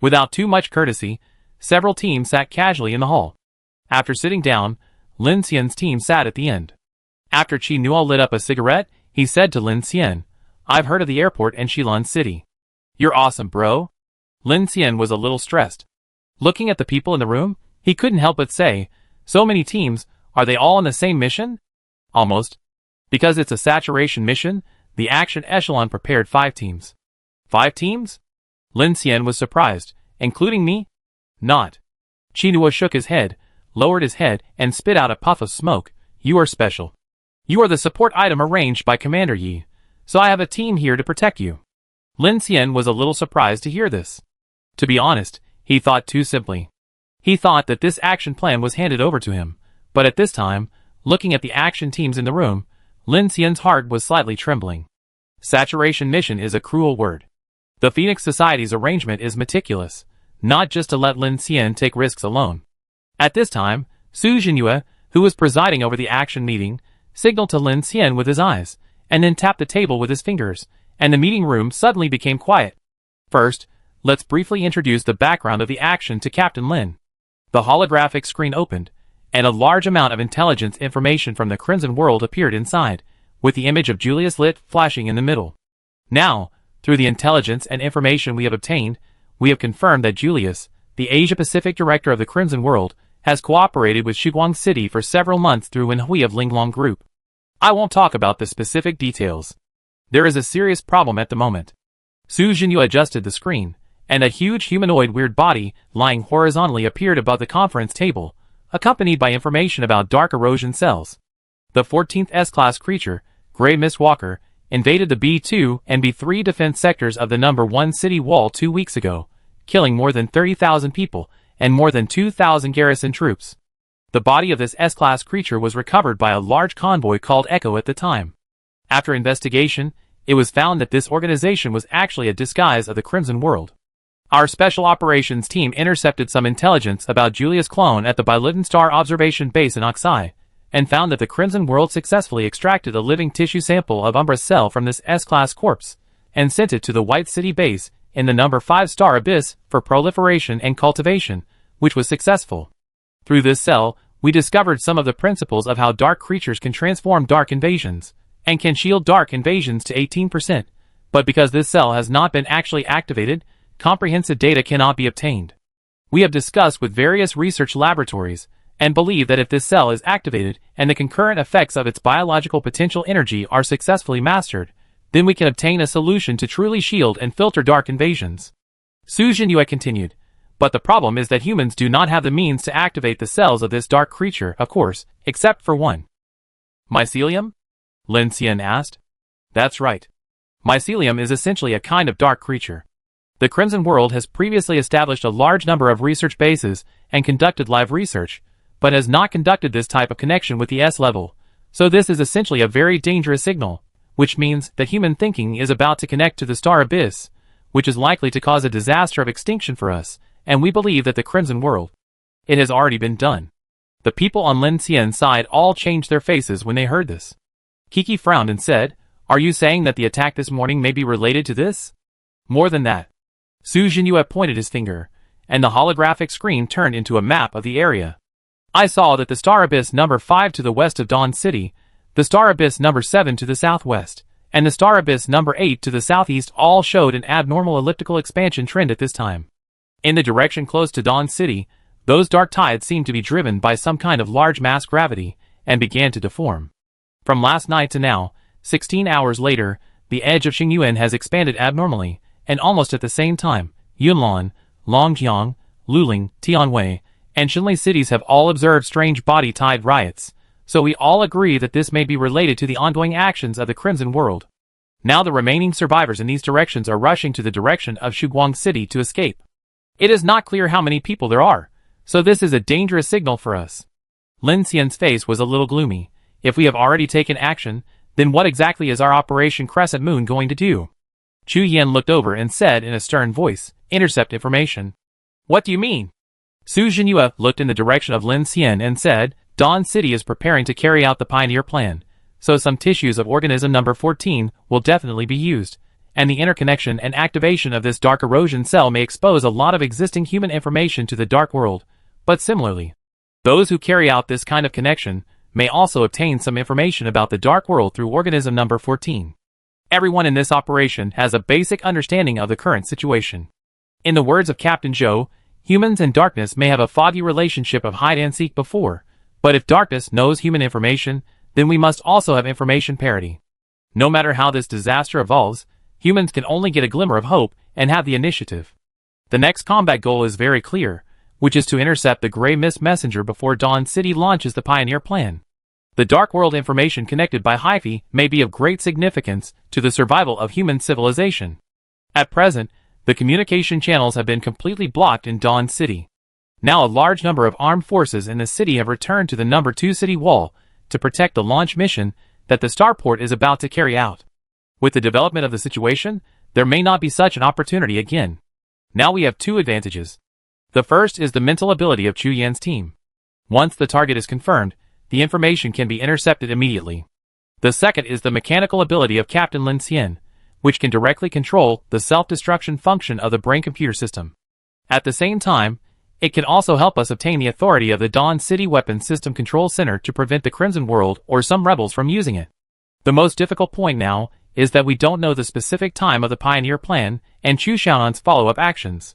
Without too much courtesy, several teams sat casually in the hall. After sitting down, Lin Xian's team sat at the end. After Chinuo lit up a cigarette, he said to Lin Xian, "I've heard of the airport and Shilin City. You're awesome, bro." Lin Xian was a little stressed. Looking at the people in the room, he couldn't help but say, "So many teams, are they all on the same mission?" "Almost. Because it's a saturation mission, the action echelon prepared 5 teams. 5 teams? Lin Xian was surprised, including me? Not. Chinuo shook his head, lowered his head, and spit out a puff of smoke. "You are special. You are the support item arranged by Commander Yi, so I have a team here to protect you." Lin Xian was a little surprised to hear this. To be honest, he thought too simply. He thought that this action plan was handed over to him, but at this time, looking at the action teams in the room, Lin Xian's heart was slightly trembling. Saturation mission is a cruel word. The Phoenix Society's arrangement is meticulous, not just to let Lin Xian take risks alone. At this time, Su Jinyue, who was presiding over the action meeting, signaled to Lin Xian with his eyes, and then tapped the table with his fingers, and the meeting room suddenly became quiet. First, let's briefly introduce the background of the action to Captain Lin. The holographic screen opened, and a large amount of intelligence information from the Crimson World appeared inside, with the image of Julius Litt flashing in the middle. Now, through the intelligence and information we have obtained, we have confirmed that Julius, the Asia-Pacific director of the Crimson World, has cooperated with Shiguang City for several months through Wenhui of Linglong Group. I won't talk about the specific details. There is a serious problem at the moment. Su Jinyu adjusted the screen, and a huge humanoid weird body lying horizontally appeared above the conference table, accompanied by information about dark erosion cells. The 14th S-class creature, Grey Mist Walker, invaded the B2 and B3 defense sectors of the number 1 city wall 2 weeks ago, killing more than 30,000 people and more than 2,000 garrison troops. The body of this S-class creature was recovered by a large convoy called Echo at the time. After investigation, it was found that this organization was actually a disguise of the Crimson World. Our special operations team intercepted some intelligence about Julia's clone at the Bilitten Star Observation Base in Oxai, and found that the Crimson World successfully extracted a living tissue sample of Umbra's cell from this S-class corpse, and sent it to the White City base in the number 5 star Abyss for proliferation and cultivation, which was successful. Through this cell, we discovered some of the principles of how dark creatures can transform dark invasions, and can shield dark invasions to 18%, but because this cell has not been actually activated, comprehensive data cannot be obtained. We have discussed with various research laboratories, and believe that if this cell is activated and the concurrent effects of its biological potential energy are successfully mastered, then we can obtain a solution to truly shield and filter dark invasions. Su Jinyu continued, but the problem is that humans do not have the means to activate the cells of this dark creature, of course, except for one. Mycelium? Lin Xian asked. That's right. Mycelium is essentially a kind of dark creature. The Crimson World has previously established a large number of research bases and conducted live research, but has not conducted this type of connection with the S-level, so this is essentially a very dangerous signal, which means that human thinking is about to connect to the Star Abyss, which is likely to cause a disaster of extinction for us, and we believe that the Crimson World. It has already been done. The people on Lin Xian's side all changed their faces when they heard this. Kiki frowned and said, "Are you saying that the attack this morning may be related to this?" More than that. Su Jinyu pointed his finger, and the holographic screen turned into a map of the area. I saw that the Star Abyss number 5 to the west of Dawn City, the Star Abyss number 7 to the southwest, and the Star Abyss number 8 to the southeast all showed an abnormal elliptical expansion trend at this time. In the direction close to Dawn City, those dark tides seemed to be driven by some kind of large mass gravity, and began to deform. From last night to now, 16 hours later, the edge of Xingyuan has expanded abnormally, and almost at the same time, Yunlan, Longjiang, Luling, Tianwei, and Shenlei cities have all observed strange body tide riots, so we all agree that this may be related to the ongoing actions of the Crimson World. Now the remaining survivors in these directions are rushing to the direction of Shuguang City to escape. It is not clear how many people there are, so this is a dangerous signal for us. Lin Xian's face was a little gloomy. If we have already taken action, then what exactly is our Operation Crescent Moon going to do? Chu Yan looked over and said in a stern voice, "Intercept information." What do you mean? Su Jinyu looked in the direction of Lin Xian and said, Dawn City is preparing to carry out the Pioneer Plan, so some tissues of organism number 14 will definitely be used, and the interconnection and activation of this dark erosion cell may expose a lot of existing human information to the dark world, but similarly, those who carry out this kind of connection may also obtain some information about the dark world through organism number 14. Everyone in this operation has a basic understanding of the current situation. In the words of Captain Zhou, humans and darkness may have a foggy relationship of hide-and-seek before, but if darkness knows human information, then we must also have information parity. No matter how this disaster evolves, humans can only get a glimmer of hope and have the initiative. The next combat goal is very clear, which is to intercept the Grey Mist Messenger before Dawn City launches the Pioneer Plan. The Dark World information connected by Hyphae may be of great significance to the survival of human civilization. At present, the communication channels have been completely blocked in Dawn City. Now a large number of armed forces in the city have returned to the number 2 city wall to protect the launch mission that the starport is about to carry out. With the development of the situation, there may not be such an opportunity again. Now we have two advantages. The first is the mental ability of Chu Yan's team. Once the target is confirmed, the information can be intercepted immediately. The second is the mechanical ability of Captain Lin Xian, which can directly control the self-destruction function of the brain-computer system. At the same time, it can also help us obtain the authority of the Dawn City Weapons System Control Center to prevent the Crimson World or some rebels from using it. The most difficult point now is that we don't know the specific time of the Pioneer Plan and Chu Xiaonan's follow-up actions.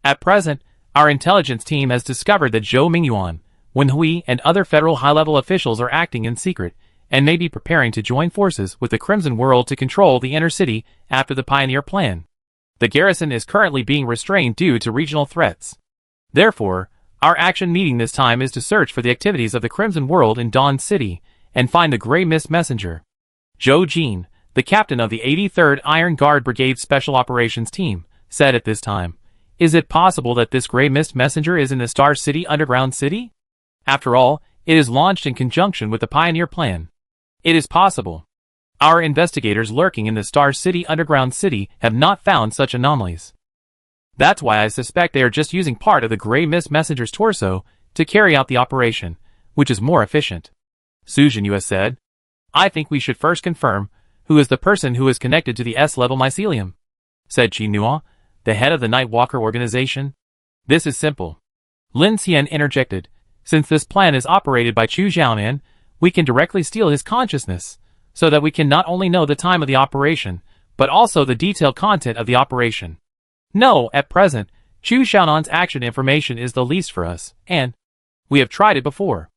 At present, our intelligence team has discovered that Zhou Mingyuan, Wen Hui, and other federal high-level officials are acting in secret and may be preparing to join forces with the Crimson World to control the inner city after the Pioneer Plan. The garrison is currently being restrained due to regional threats. Therefore, our action meeting this time is to search for the activities of the Crimson World in Dawn City and find the Grey Mist Messenger. Zhou Jin, the captain of the 83rd Iron Guard Brigade Special Operations Team, said at this time, "Is it possible that this Grey Mist Messenger is in the Star City underground city? After all, it is launched in conjunction with the Pioneer Plan. It is possible. Our investigators lurking in the Star City underground city have not found such anomalies. That's why I suspect they are just using part of the Grey Mist Messenger's torso to carry out the operation, which is more efficient." Su Jinyue said, "I think we should first confirm who is the person who is connected to the S-level mycelium," said Qi Nuo, the head of the Nightwalker organization. "This is simple." Lin Xian interjected, "Since this plan is operated by Chu Xiaonan, we can directly steal his consciousness, so that we can not only know the time of the operation, but also the detailed content of the operation. No, at present, Chu Xiaonan's action information is the least for us, and we have tried it before."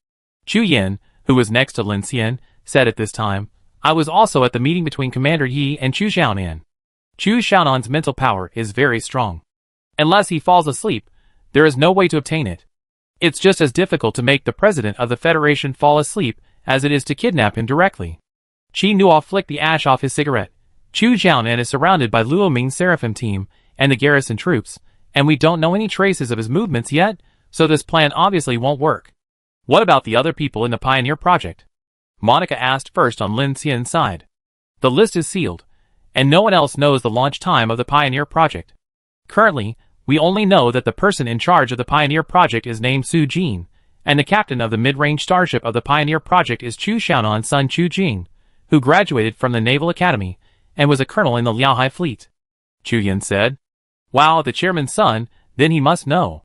Chu Yin, who was next to Lin Xian, said at this time, "I was also at the meeting between Commander Yi and Chu Xiaonan. Chu Xiaonan's mental power is very strong. Unless he falls asleep, there is no way to obtain it. It's just as difficult to make the president of the Federation fall asleep as it is to kidnap him directly." Qi Nuo flicked the ash off his cigarette. "Chu Xiaonan is surrounded by Luo Ming's Seraphim team and the garrison troops, and we don't know any traces of his movements yet, so this plan obviously won't work." "What about the other people in the Pioneer Project?" Monica asked first on Lin Xian's side. "The list is sealed, and no one else knows the launch time of the Pioneer Project. Currently, we only know that the person in charge of the Pioneer Project is named Su Jin, and the captain of the mid-range starship of the Pioneer Project is Chu Xiaonan's son Chu Jing, who graduated from the Naval Academy and was a colonel in the Liaohai fleet." Chu Yin said. "Wow, the chairman's son, then he must know."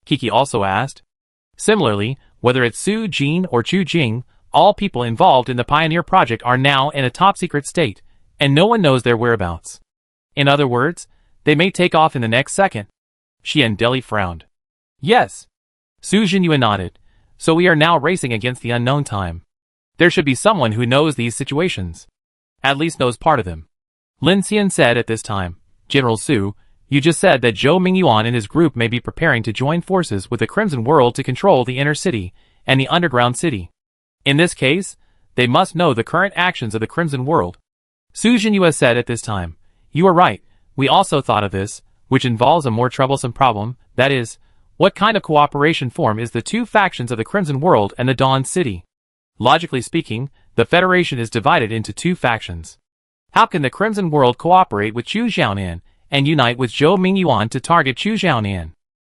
Kiki also asked. Similarly, whether it's Su Jin or Chu Jing, all people involved in the Pioneer Project are now in a top-secret state, and no one knows their whereabouts. In other words, they may take off in the next second. Xian Deli frowned. "Yes." Su Jinyue nodded. "So we are now racing against the unknown time. There should be someone who knows these situations. At least knows part of them." Lin Xian said at this time, "General Su, you just said that Zhou Mingyuan and his group may be preparing to join forces with the Crimson World to control the inner city and the underground city. In this case, they must know the current actions of the Crimson World." Su Jinyue said at this time, "You are right, we also thought of this, which involves a more troublesome problem, that is, what kind of cooperation form is the two factions of the Crimson World and the Dawn City? Logically speaking, the Federation is divided into two factions. How can the Crimson World cooperate with Chu Xiaonan and unite with Zhou Mingyuan to target Chu Xiaonan?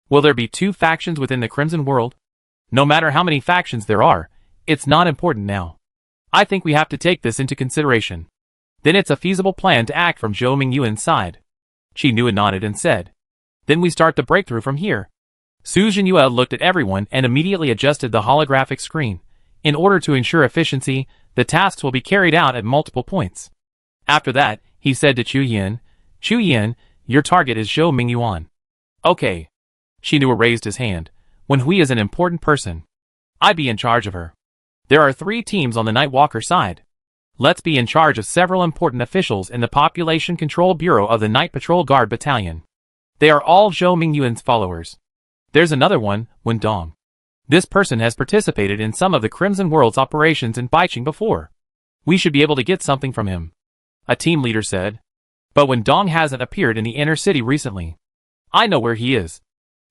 Will there be two factions within the Crimson World? No matter how many factions there are, it's not important now. I think we have to take this into consideration. Then it's a feasible plan to act from Zhou Mingyuan's side." Qi Nuo nodded and said, "Then we start the breakthrough from here." Su Jinyue looked at everyone and immediately adjusted the holographic screen. In order to ensure efficiency, the tasks will be carried out at multiple points. After that, he said to Chu Yin, "Chu Yin, your target is Zhou Mingyuan." "Okay." Qi Nuo raised his hand. "When Hui is an important person, I'd be in charge of her. There are 3 teams on the Nightwalker side. Let's be in charge of several important officials in the Population Control Bureau of the Night Patrol Guard Battalion. They are all Zhou Mingyuan's followers. There's another one, Wen Dong. This person has participated in some of the Crimson World's operations in Baiqing before. We should be able to get something from him," a team leader said. "But Wen Dong hasn't appeared in the inner city recently. I know where he is."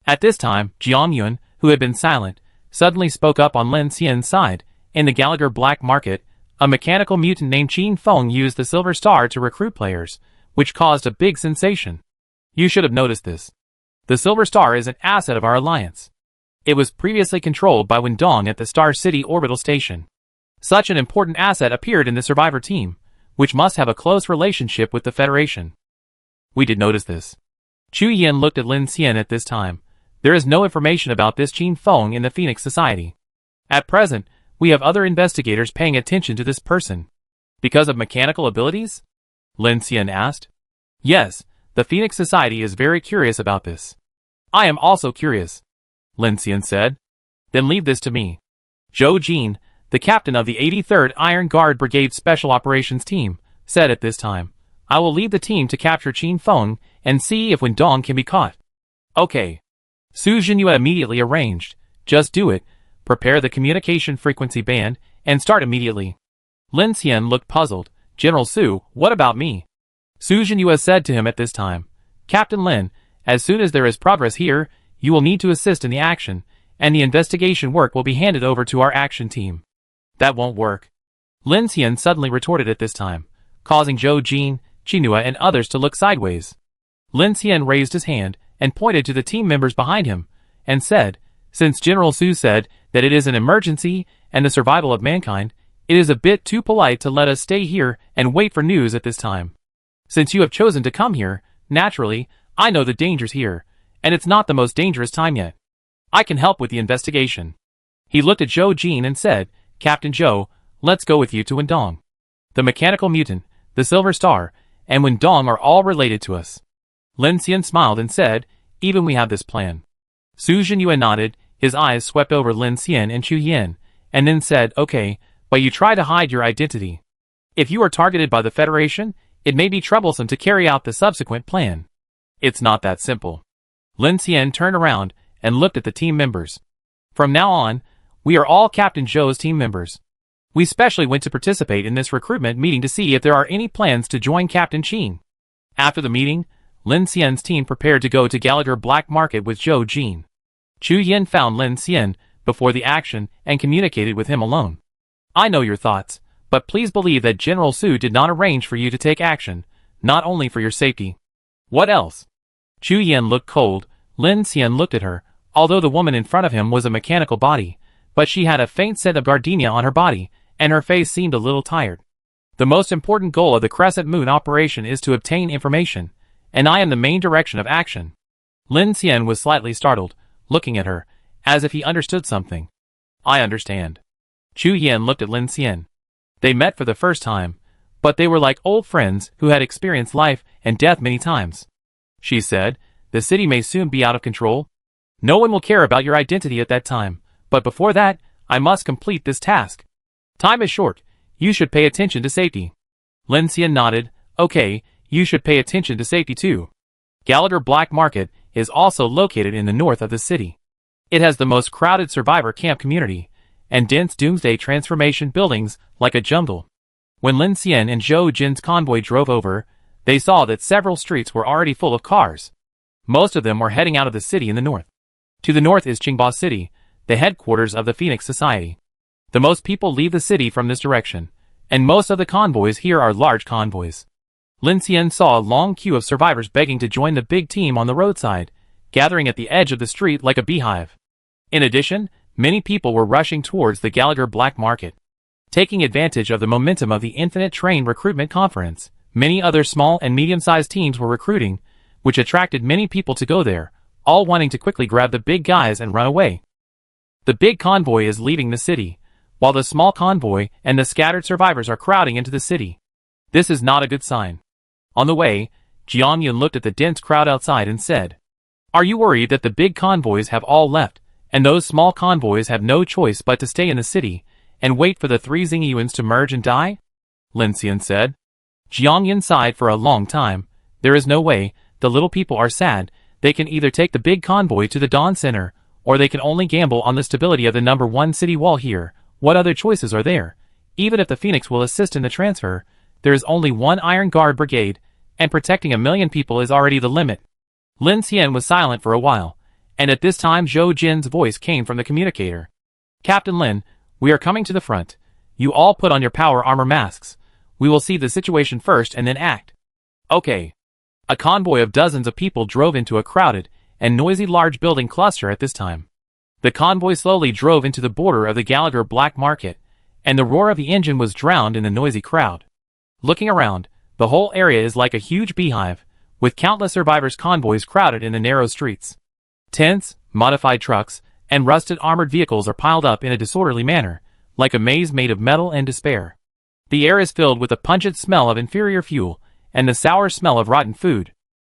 At this time, Jiang Yun, who had been silent, suddenly spoke up on Lin Xian's side. "In the Gallagher Black Market, a mechanical mutant named Qin Feng used the Silver Star to recruit players, which caused a big sensation. You should have noticed this. The Silver Star is an asset of our alliance. It was previously controlled by Wen Dong at the Star City Orbital Station. Such an important asset appeared in the Survivor team, which must have a close relationship with the Federation." "We did notice this." Chu Yin looked at Lin Xian at this time. "There is no information about this Qin Feng in the Phoenix Society. At present, we have other investigators paying attention to this person." "Because of mechanical abilities?" Lin Xian asked. "Yes, the Phoenix Society is very curious about this." "I am also curious," Lin Xian said. "Then leave this to me." Zhou Jin, the captain of the 83rd Iron Guard Brigade Special Operations Team, said at this time, I will lead the team to capture Qin Feng and see if Wendong can be caught. Okay. Su Jinyue immediately arranged. Just do it. Prepare the communication frequency band and start immediately. Lin Xian looked puzzled. General Su, what about me? Su Jinyue said to him at this time. Captain Lin, as soon as there is progress here, you will need to assist in the action, and the investigation work will be handed over to our action team. That won't work. Lin Xian suddenly retorted at this time, causing Zhou Jin, Qinhua and others to look sideways. Lin Xian raised his hand and pointed to the team members behind him, and said, since General Su said that it is an emergency and the survival of mankind, it is a bit too polite to let us stay here and wait for news at this time. Since you have chosen to come here, naturally, I know the dangers here, and it's not the most dangerous time yet. I can help with the investigation. He looked at Zhou Jin and said, Captain Zhou, let's go with you to Wendong. The mechanical mutant, the Silver Star, and Wendong are all related to us. Lin Xian smiled and said, even we have this plan. Su Jinyue nodded, his eyes swept over Lin Xian and Chu Yin, and then said, okay, but you try to hide your identity. If you are targeted by the Federation, it may be troublesome to carry out the subsequent plan. It's not that simple. Lin Xian turned around and looked at the team members. From now on, we are all Captain Zhou's team members. We specially went to participate in this recruitment meeting to see if there are any plans to join Captain Qin. After the meeting, Lin Xian's team prepared to go to Gallagher Black Market with Zhou Jin. Chu Yin found Lin Xian before the action and communicated with him alone. I know your thoughts, but please believe that General Su did not arrange for you to take action, not only for your safety. What else? Chu Yin looked cold. Lin Xian looked at her, although the woman in front of him was a mechanical body, but she had a faint scent of gardenia on her body, and her face seemed a little tired. The most important goal of the Crescent Moon operation is to obtain information, and I am the main direction of action. Lin Xian was slightly startled, looking at her, as if he understood something. I understand. Chu Yin looked at Lin Xian. They met for the first time, but they were like old friends who had experienced life and death many times. She said, the city may soon be out of control. No one will care about your identity at that time, but before that, I must complete this task. Time is short. You should pay attention to safety. Lin Xian nodded. Okay, you should pay attention to safety too. Gallagher Black Market is also located in the north of the city. It has the most crowded survivor camp community, and dense Doomsday transformation buildings like a jungle. When Lin Xian and Zhou Jin's convoy drove over, they saw that several streets were already full of cars. Most of them were heading out of the city in the north. To the north is Qingba City, the headquarters of the Phoenix Society. The most people leave the city from this direction, and most of the convoys here are large convoys. Lin Xian saw a long queue of survivors begging to join the big team on the roadside, gathering at the edge of the street like a beehive. In addition, many people were rushing towards the Gallagher Black Market. Taking advantage of the momentum of the Infinite Train Recruitment Conference, many other small and medium-sized teams were recruiting, which attracted many people to go there, all wanting to quickly grab the big guys and run away. The big convoy is leaving the city, while the small convoy and the scattered survivors are crowding into the city. This is not a good sign. On the way, Jiang Yun looked at the dense crowd outside and said, are you worried that the big convoys have all left, and those small convoys have no choice but to stay in the city, and wait for the three Xingyuans to merge and die? Lin Xian said. Jiang Yun sighed for a long time. There is no way, the little people are sad. They can either take the big convoy to the Dawn Center, or they can only gamble on the stability of the number 1 city wall here. What other choices are there? Even if the Phoenix will assist in the transfer, there is only one Iron Guard brigade, and protecting 1 million people is already the limit. Lin Xian was silent for a while, and at this time Zhou Jin's voice came from the communicator. Captain Lin, we are coming to the front. You all put on your power armor masks. We will see the situation first and then act. Okay. A convoy of dozens of people drove into a crowded and noisy large building cluster at this time. The convoy slowly drove into the border of the Gallagher Black Market, and the roar of the engine was drowned in the noisy crowd. Looking around, the whole area is like a huge beehive, with countless survivors' convoys crowded in the narrow streets. Tents, modified trucks, and rusted armored vehicles are piled up in a disorderly manner, like a maze made of metal and despair. The air is filled with the pungent smell of inferior fuel, and the sour smell of rotten food.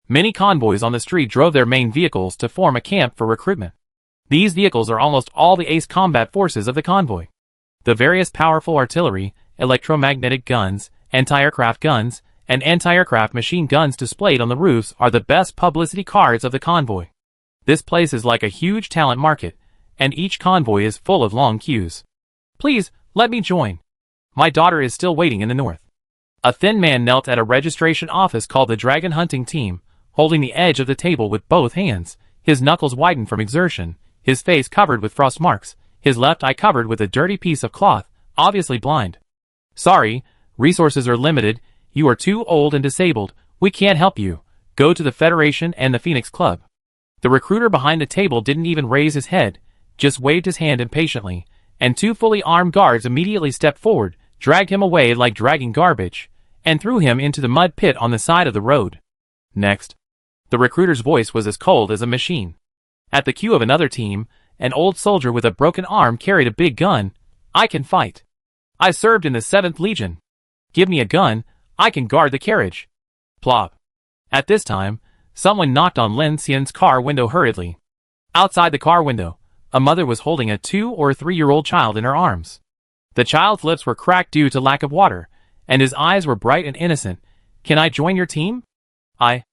Many convoys on the street drove their main vehicles to form a camp for recruitment. These vehicles are almost all the ace combat forces of the convoy. The various powerful artillery, electromagnetic guns, anti-aircraft guns, and anti-aircraft machine guns displayed on the roofs are the best publicity cards of the convoy. This place is like a huge talent market, and each convoy is full of long queues. Please, let me join. My daughter is still waiting in the north. A thin man knelt at a registration office called the Dragon Hunting Team, holding the edge of the table with both hands, his knuckles widened from exertion, his face covered with frost marks, his left eye covered with a dirty piece of cloth, obviously blind. Sorry, resources are limited, you are too old and disabled, we can't help you. Go to the Federation and the Phoenix Club. The recruiter behind the table didn't even raise his head, just waved his hand impatiently, and two fully armed guards immediately stepped forward, dragged him away like dragging garbage, and threw him into the mud pit on the side of the road. Next. The recruiter's voice was as cold as a machine. At the queue of another team, an old soldier with a broken arm carried a big gun. I can fight. I served in the 7th Legion. Give me a gun, I can guard the carriage. Plop. At this time, someone knocked on Lin Xian's car window hurriedly. Outside the car window, a mother was holding a 2- or 3-year-old child in her arms. The child's lips were cracked due to lack of water, and his eyes were bright and innocent. Can I join your team? I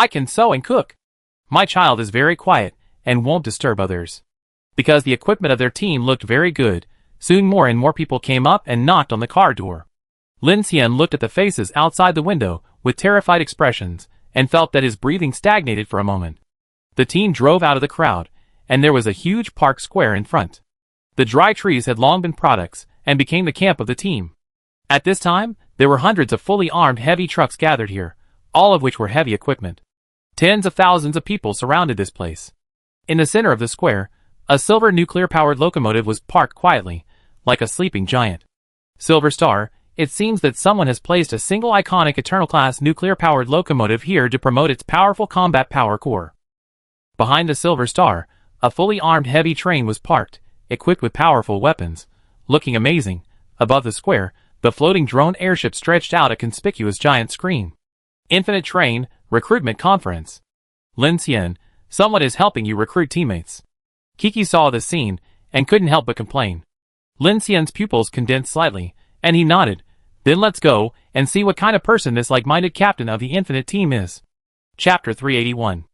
can sew and cook. My child is very quiet and won't disturb others. Because the equipment of their team looked very good, soon more and more people came up and knocked on the car door. Lin Xian looked at the faces outside the window with terrified expressions and felt that his breathing stagnated for a moment. The team drove out of the crowd, and there was a huge park square in front. The dry trees had long been products and became the camp of the team. At this time, there were hundreds of fully armed heavy trucks gathered here, all of which were heavy equipment. Tens of thousands of people surrounded this place. In the center of the square, a silver nuclear-powered locomotive was parked quietly, like a sleeping giant. Silver Star, it seems that someone has placed a single iconic Eternal-class nuclear-powered locomotive here to promote its powerful combat power core. Behind the Silver Star, a fully armed heavy train was parked, equipped with powerful weapons. Looking amazing, above the square, the floating drone airship stretched out a conspicuous giant screen. Infinite Train, Recruitment Conference. Lin Xian, someone is helping you recruit teammates. Kiki saw this scene, and couldn't help but complain. Lin Xian's pupils condensed slightly, and he nodded. Then let's go, and see what kind of person this like-minded captain of the Infinite Team is. Chapter 381.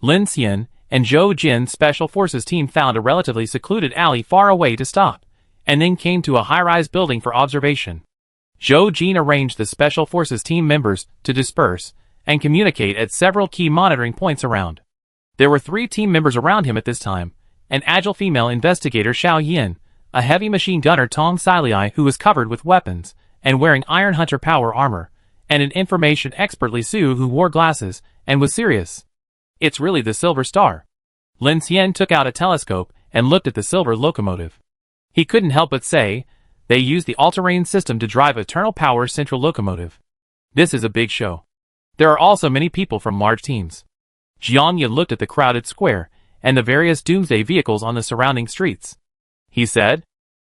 Lin Xian and Zhou Jin's Special Forces team found a relatively secluded alley far away to stop, and then came to a high-rise building for observation. Zhou Jin arranged the Special Forces team members to disperse and communicate at several key monitoring points around. There were 3 team members around him at this time, an agile female investigator Xiao Yin, a heavy machine gunner Tong Silei who was covered with weapons and wearing Iron Hunter power armor, and an information expert Li Su who wore glasses and was serious. It's really the Silver Star. Lin Xian took out a telescope and looked at the silver locomotive. He couldn't help but say, they used the all-terrain system to drive Eternal Power Central Locomotive. This is a big show. There are also many people from large teams. Jiang Yin looked at the crowded square and the various Doomsday vehicles on the surrounding streets. He said,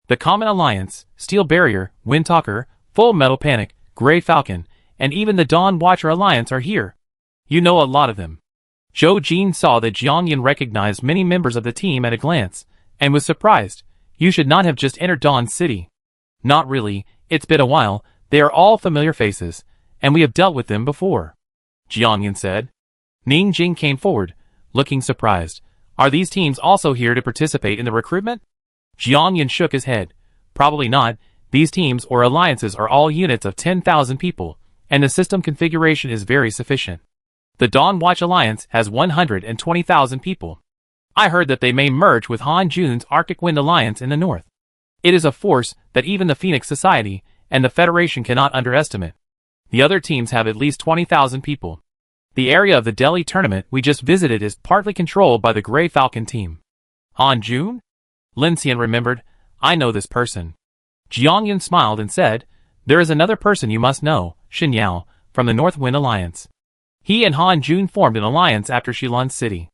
the Common Alliance, Steel Barrier, Windtalker, Full Metal Panic, Grey Falcon, and even the Dawn Watcher Alliance are here. You know a lot of them. Zhou Jin saw that Jiang Yin recognized many members of the team at a glance, and was surprised. You should not have just entered Dawn City. Not really, it's been a while, they are all familiar faces, and we have dealt with them before. Jiang Yin said. Ning Jing came forward, looking surprised. Are these teams also here to participate in the recruitment? Jiang Yin shook his head. Probably not, these teams or alliances are all units of 10,000 people, and the system configuration is very sufficient. The Dawn Watch Alliance has 120,000 people. I heard that they may merge with Han Jun's Arctic Wind Alliance in the north. It is a force that even the Phoenix Society and the Federation cannot underestimate. The other teams have at least 20,000 people. The area of the Delhi tournament we just visited is partly controlled by the Grey Falcon team. Han Jun? Lin Xian remembered, I know this person. Jiang Yin smiled and said, there is another person you must know, Xin Yao, from the North Wind Alliance. He and Han Jun formed an alliance after Shilin City.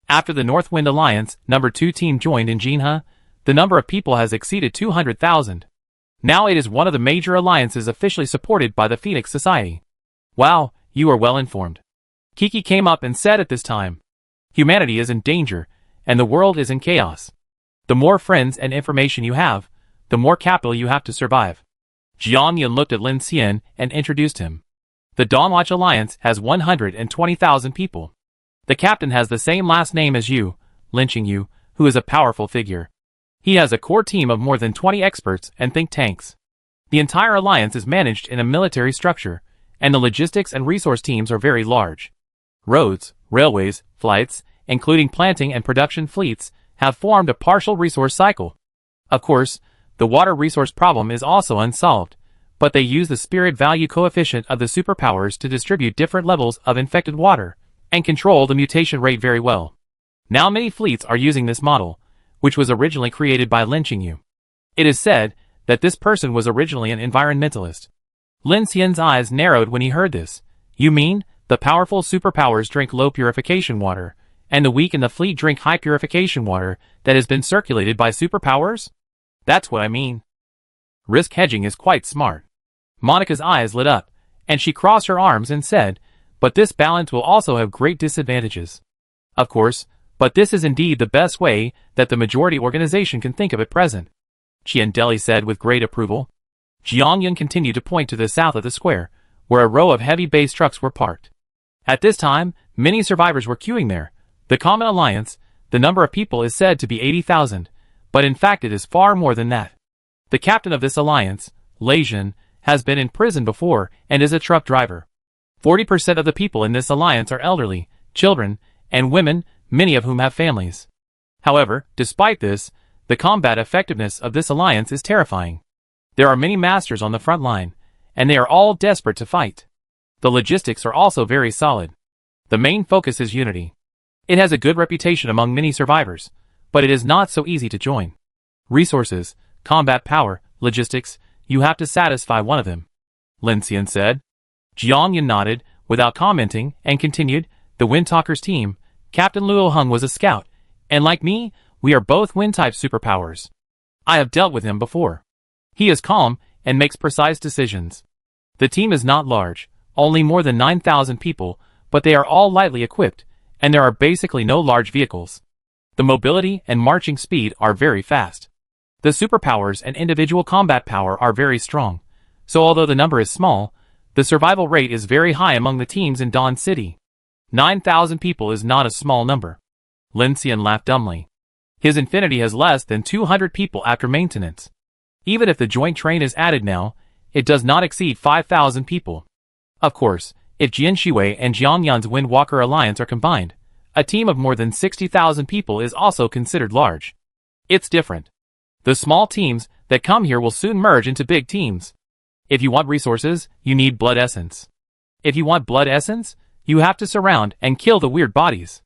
After the North Wind Alliance, number 2 team joined in Jinhe, the number of people has exceeded 200,000. Now it is one of the major alliances officially supported by the Phoenix Society. Wow, you are well informed. Kiki came up and said at this time, humanity is in danger, and the world is in chaos. The more friends and information you have, the more capital you have to survive. Jiang Yin looked at Lin Xian and introduced him. The Dawnwatch Alliance has 120,000 people. The captain has the same last name as you, Lynching You, who is a powerful figure. He has a core team of more than 20 experts and think tanks. The entire alliance is managed in a military structure, and the logistics and resource teams are very large. Roads, railways, flights, including planting and production fleets, have formed a partial resource cycle. Of course, the water resource problem is also unsolved, but they use the spirit value coefficient of the superpowers to distribute different levels of infected water, and control the mutation rate very well. Now many fleets are using this model, which was originally created by Lynching You. It is said that this person was originally an environmentalist. Lin Xian's eyes narrowed when he heard this. You mean, the powerful superpowers drink low purification water, and the weak in the fleet drink high purification water that has been circulated by superpowers? That's what I mean. Risk hedging is quite smart. Monica's eyes lit up, and she crossed her arms and said, but this balance will also have great disadvantages. Of course, but this is indeed the best way that the majority organization can think of at present. Qian Deli said with great approval. Jiangyun continued to point to the south of the square, where a row of heavy base trucks were parked. At this time, many survivors were queuing there. The Common Alliance, the number of people is said to be 80,000, but in fact it is far more than that. The captain of this alliance, Lei Jin, has been in prison before and is a truck driver. 40% of the people in this alliance are elderly, children, and women, many of whom have families. However, despite this, the combat effectiveness of this alliance is terrifying. There are many masters on the front line, and they are all desperate to fight. The logistics are also very solid. The main focus is unity. It has a good reputation among many survivors, but it is not so easy to join. Resources, combat power, logistics, you have to satisfy one of them. Lin Xian said. Jiangyun nodded, without commenting, and continued, the Windtalkers team, Captain Luo Hung was a scout, and like me, we are both wind-type superpowers. I have dealt with him before. He is calm, and makes precise decisions. The team is not large, only more than 9,000 people, but they are all lightly equipped, and there are basically no large vehicles. The mobility and marching speed are very fast. The superpowers and individual combat power are very strong, so although the number is small, the survival rate is very high among the teams in Dawn City. 9,000 people is not a small number. Lin Xian laughed dumbly. His Infinity has less than 200 people after maintenance. Even if the joint train is added now, it does not exceed 5,000 people. Of course, if Jian Shui and Jiangyun's Windwalker Alliance are combined, a team of more than 60,000 people is also considered large. It's different. The small teams that come here will soon merge into big teams. If you want resources, you need blood essence. If you want blood essence, you have to surround and kill the weird bodies.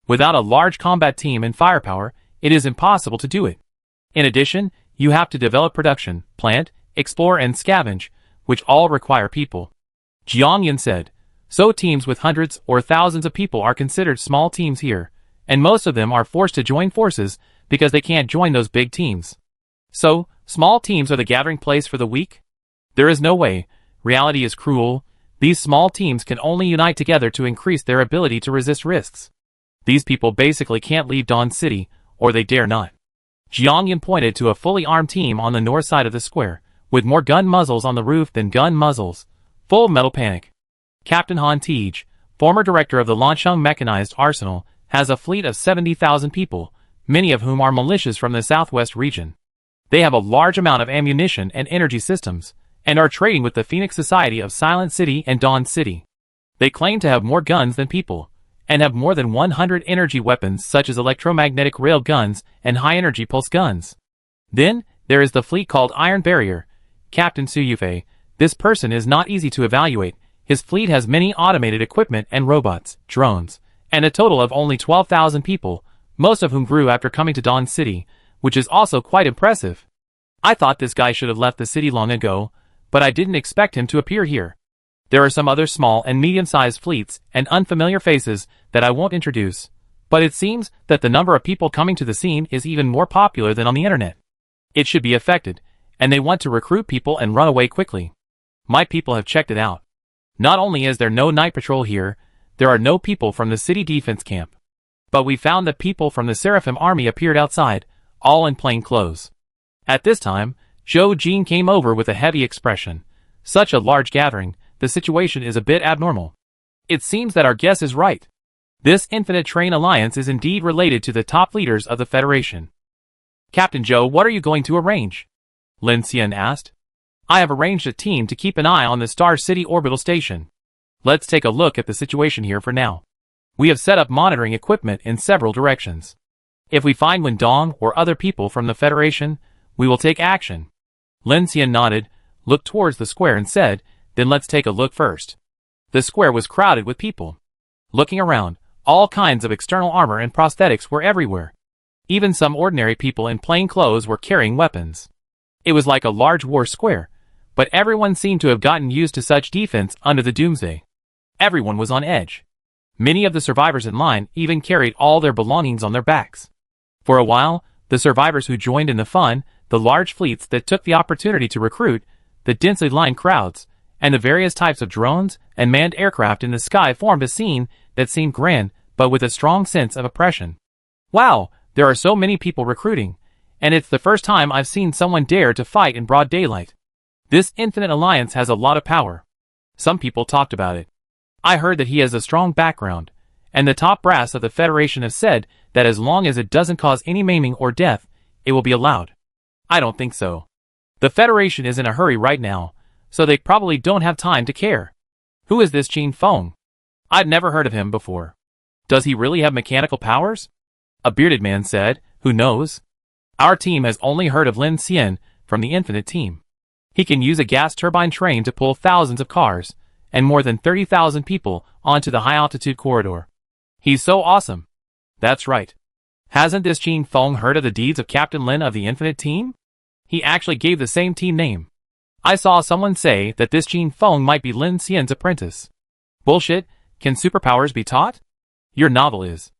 Without a large combat team and firepower, it is impossible to do it. In addition, you have to develop production, plant, explore and scavenge, which all require people. Jiangyun said, so teams with hundreds or thousands of people are considered small teams here, and most of them are forced to join forces because they can't join those big teams. So, small teams are the gathering place for the weak? There is no way. Reality is cruel. These small teams can only unite together to increase their ability to resist risks. These people basically can't leave Dawn City, or they dare not. Jiangyun pointed to a fully armed team on the north side of the square, with more gun muzzles on the roof than gun muzzles. Full metal panic. Captain Han Tej, former director of the Lansheng Mechanized Arsenal, has a fleet of 70,000 people, many of whom are militias from the southwest region. They have a large amount of ammunition and energy systems, and are trading with the Phoenix Society of Silent City and Dawn City. They claim to have more guns than people, and have more than 100 energy weapons such as electromagnetic rail guns and high-energy pulse guns. Then, there is the fleet called Iron Barrier. Captain Su Yufei, this person is not easy to evaluate. His fleet has many automated equipment and robots, drones, and a total of only 12,000 people, most of whom grew after coming to Dawn City, which is also quite impressive. I thought this guy should have left the city long ago, but I didn't expect him to appear here. There are some other small and medium-sized fleets and unfamiliar faces that I won't introduce, but it seems that the number of people coming to the scene is even more popular than on the internet. It should be affected, and they want to recruit people and run away quickly. My people have checked it out. Not only is there no night patrol here, there are no people from the city defense camp. But we found that people from the Seraphim army appeared outside, all in plain clothes. At this time, Zhou Jin came over with a heavy expression. Such a large gathering, the situation is a bit abnormal. It seems that our guess is right. This Infinite Train Alliance is indeed related to the top leaders of the Federation. Captain Joe, what are you going to arrange? Lin Xian asked. I have arranged a team to keep an eye on the Star City orbital station. Let's take a look at the situation here for now. We have set up monitoring equipment in several directions. If we find Wen Dong or other people from the Federation, we will take action. Lin Xian nodded, looked towards the square and said, then let's take a look first. The square was crowded with people. Looking around, all kinds of external armor and prosthetics were everywhere. Even some ordinary people in plain clothes were carrying weapons. It was like a large war square, but everyone seemed to have gotten used to such defense under the Doomsday. Everyone was on edge. Many of the survivors in line even carried all their belongings on their backs. For a while, the survivors who joined in the fun, the large fleets that took the opportunity to recruit, the densely lined crowds, and the various types of drones and manned aircraft in the sky formed a scene that seemed grand, but with a strong sense of oppression. Wow, there are so many people recruiting, and it's the first time I've seen someone dare to fight in broad daylight. This Infinite Alliance has a lot of power. Some people talked about it. I heard that he has a strong background, and the top brass of the Federation have said that as long as it doesn't cause any maiming or death, it will be allowed. I don't think so. The Federation is in a hurry right now, so they probably don't have time to care. Who is this Qin Feng? I'd never heard of him before. Does he really have mechanical powers? A bearded man said, who knows? Our team has only heard of Lin Xian from the Infinite team. He can use a gas turbine train to pull thousands of cars, and more than 30,000 people onto the high-altitude corridor. He's so awesome. That's right. Hasn't this Qin Feng heard of the deeds of Captain Lin of the Infinite team? He actually gave the same team name. I saw someone say that this Qin Feng might be Lin Xian's apprentice. Bullshit, can superpowers be taught? Your novel is.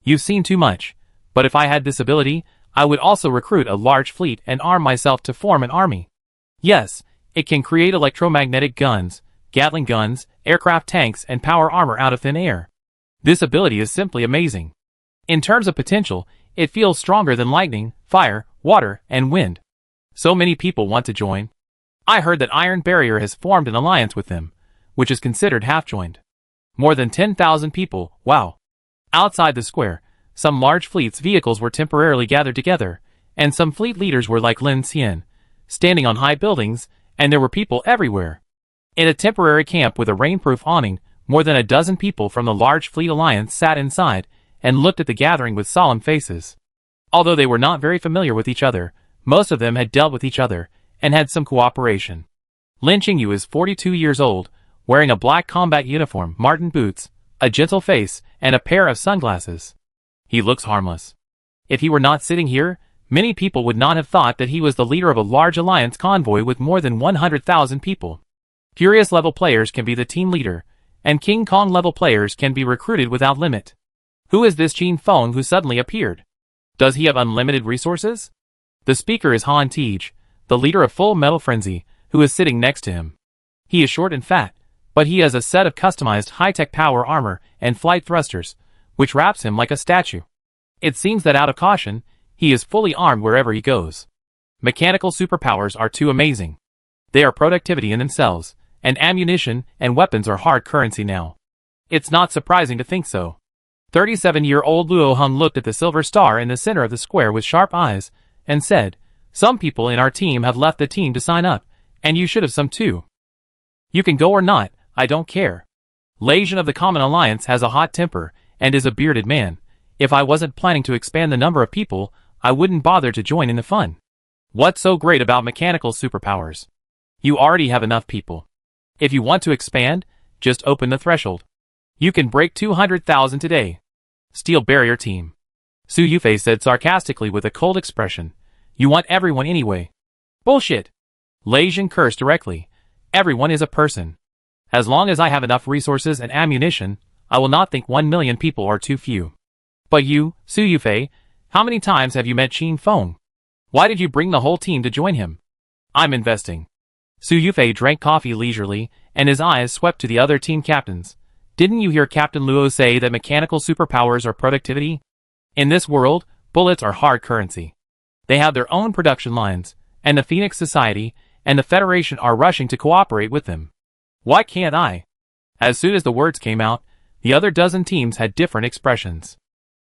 You've seen too much, but if I had this ability, I would also recruit a large fleet and arm myself to form an army. Yes, it can create electromagnetic guns, Gatling guns, aircraft tanks and power armor out of thin air. This ability is simply amazing. In terms of potential, it feels stronger than lightning, fire, water, and wind. So many people want to join. I heard that Iron Barrier has formed an alliance with them, which is considered half-joined. More than 10,000 people, wow. Outside the square, some large fleet's vehicles were temporarily gathered together, and some fleet leaders were like Lin Xian, standing on high buildings, and there were people everywhere. In a temporary camp with a rainproof awning, more than a dozen people from the large fleet alliance sat inside and looked at the gathering with solemn faces. Although they were not very familiar with each other, most of them had dealt with each other and had some cooperation. Lin Qingyu is 42 years old, wearing a black combat uniform, Martin boots, a gentle face, and a pair of sunglasses. He looks harmless. If he were not sitting here, many people would not have thought that he was the leader of a large alliance convoy with more than 100,000 people. Furious level players can be the team leader, and King Kong level players can be recruited without limit. Who is this Qin Feng who suddenly appeared? Does he have unlimited resources? The speaker is Han Tej, the leader of Full Metal Frenzy, who is sitting next to him. He is short and fat, but he has a set of customized high-tech power armor and flight thrusters, which wraps him like a statue. It seems that out of caution, he is fully armed wherever he goes. Mechanical superpowers are too amazing. They are productivity in themselves, and ammunition and weapons are hard currency now. It's not surprising to think so. 37-year-old Luo Heng looked at the silver star in the center of the square with sharp eyes, and said, "Some people in our team have left the team to sign up, and you should have some too. You can go or not, I don't care." Legion of the Common Alliance has a hot temper, and is a bearded man. If I wasn't planning to expand the number of people, I wouldn't bother to join in the fun. What's so great about mechanical superpowers? You already have enough people. If you want to expand, just open the threshold. You can break 200,000 today. Steel Barrier Team. Su Yufei said sarcastically with a cold expression. You want everyone anyway. Bullshit. Lei Jin cursed directly. Everyone is a person. As long as I have enough resources and ammunition, I will not think 1 million people are too few. But you, Su Yufei, how many times have you met Qin Feng? Why did you bring the whole team to join him? I'm investing. Su Yufei drank coffee leisurely, and his eyes swept to the other team captains. Didn't you hear Captain Luo say that mechanical superpowers are productivity? In this world, bullets are hard currency. They have their own production lines, and the Phoenix Society and the Federation are rushing to cooperate with them. Why can't I? As soon as the words came out, the other dozen teams had different expressions.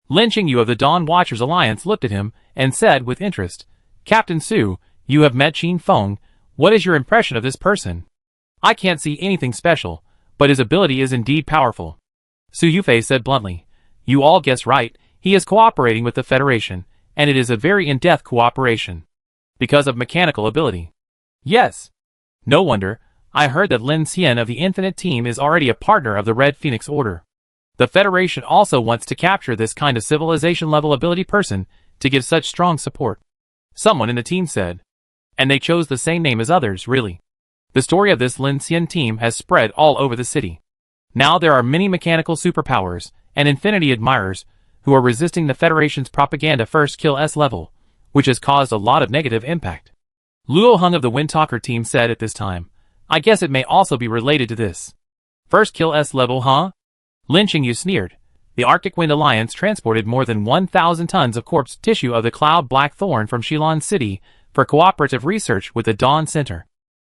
Lin Qingyu of the Dawn Watchers Alliance looked at him and said with interest, Captain Su, you have met Qin Feng. What is your impression of this person? I can't see anything special, but his ability is indeed powerful. Su Yufei said bluntly, you all guessed right, he is cooperating with the Federation, and it is a very in-depth cooperation. Because of mechanical ability. Yes. No wonder, I heard that Lin Xian of the Infinite Team is already a partner of the Red Phoenix Order. The Federation also wants to capture this kind of civilization-level ability person to give such strong support. Someone in the team said. And they chose the same name as others, really. The story of this Lin Xian team has spread all over the city. Now there are many mechanical superpowers and infinity admirers who are resisting the Federation's propaganda first kill S level, which has caused a lot of negative impact. Luo Hung of the Windtalker team said at this time, I guess it may also be related to this. First kill S level, huh? Lin Qingyu sneered. The Arctic Wind Alliance transported more than 1,000 tons of corpse tissue of the Cloud Black Thorn from Shilin City for cooperative research with the Dawn Center.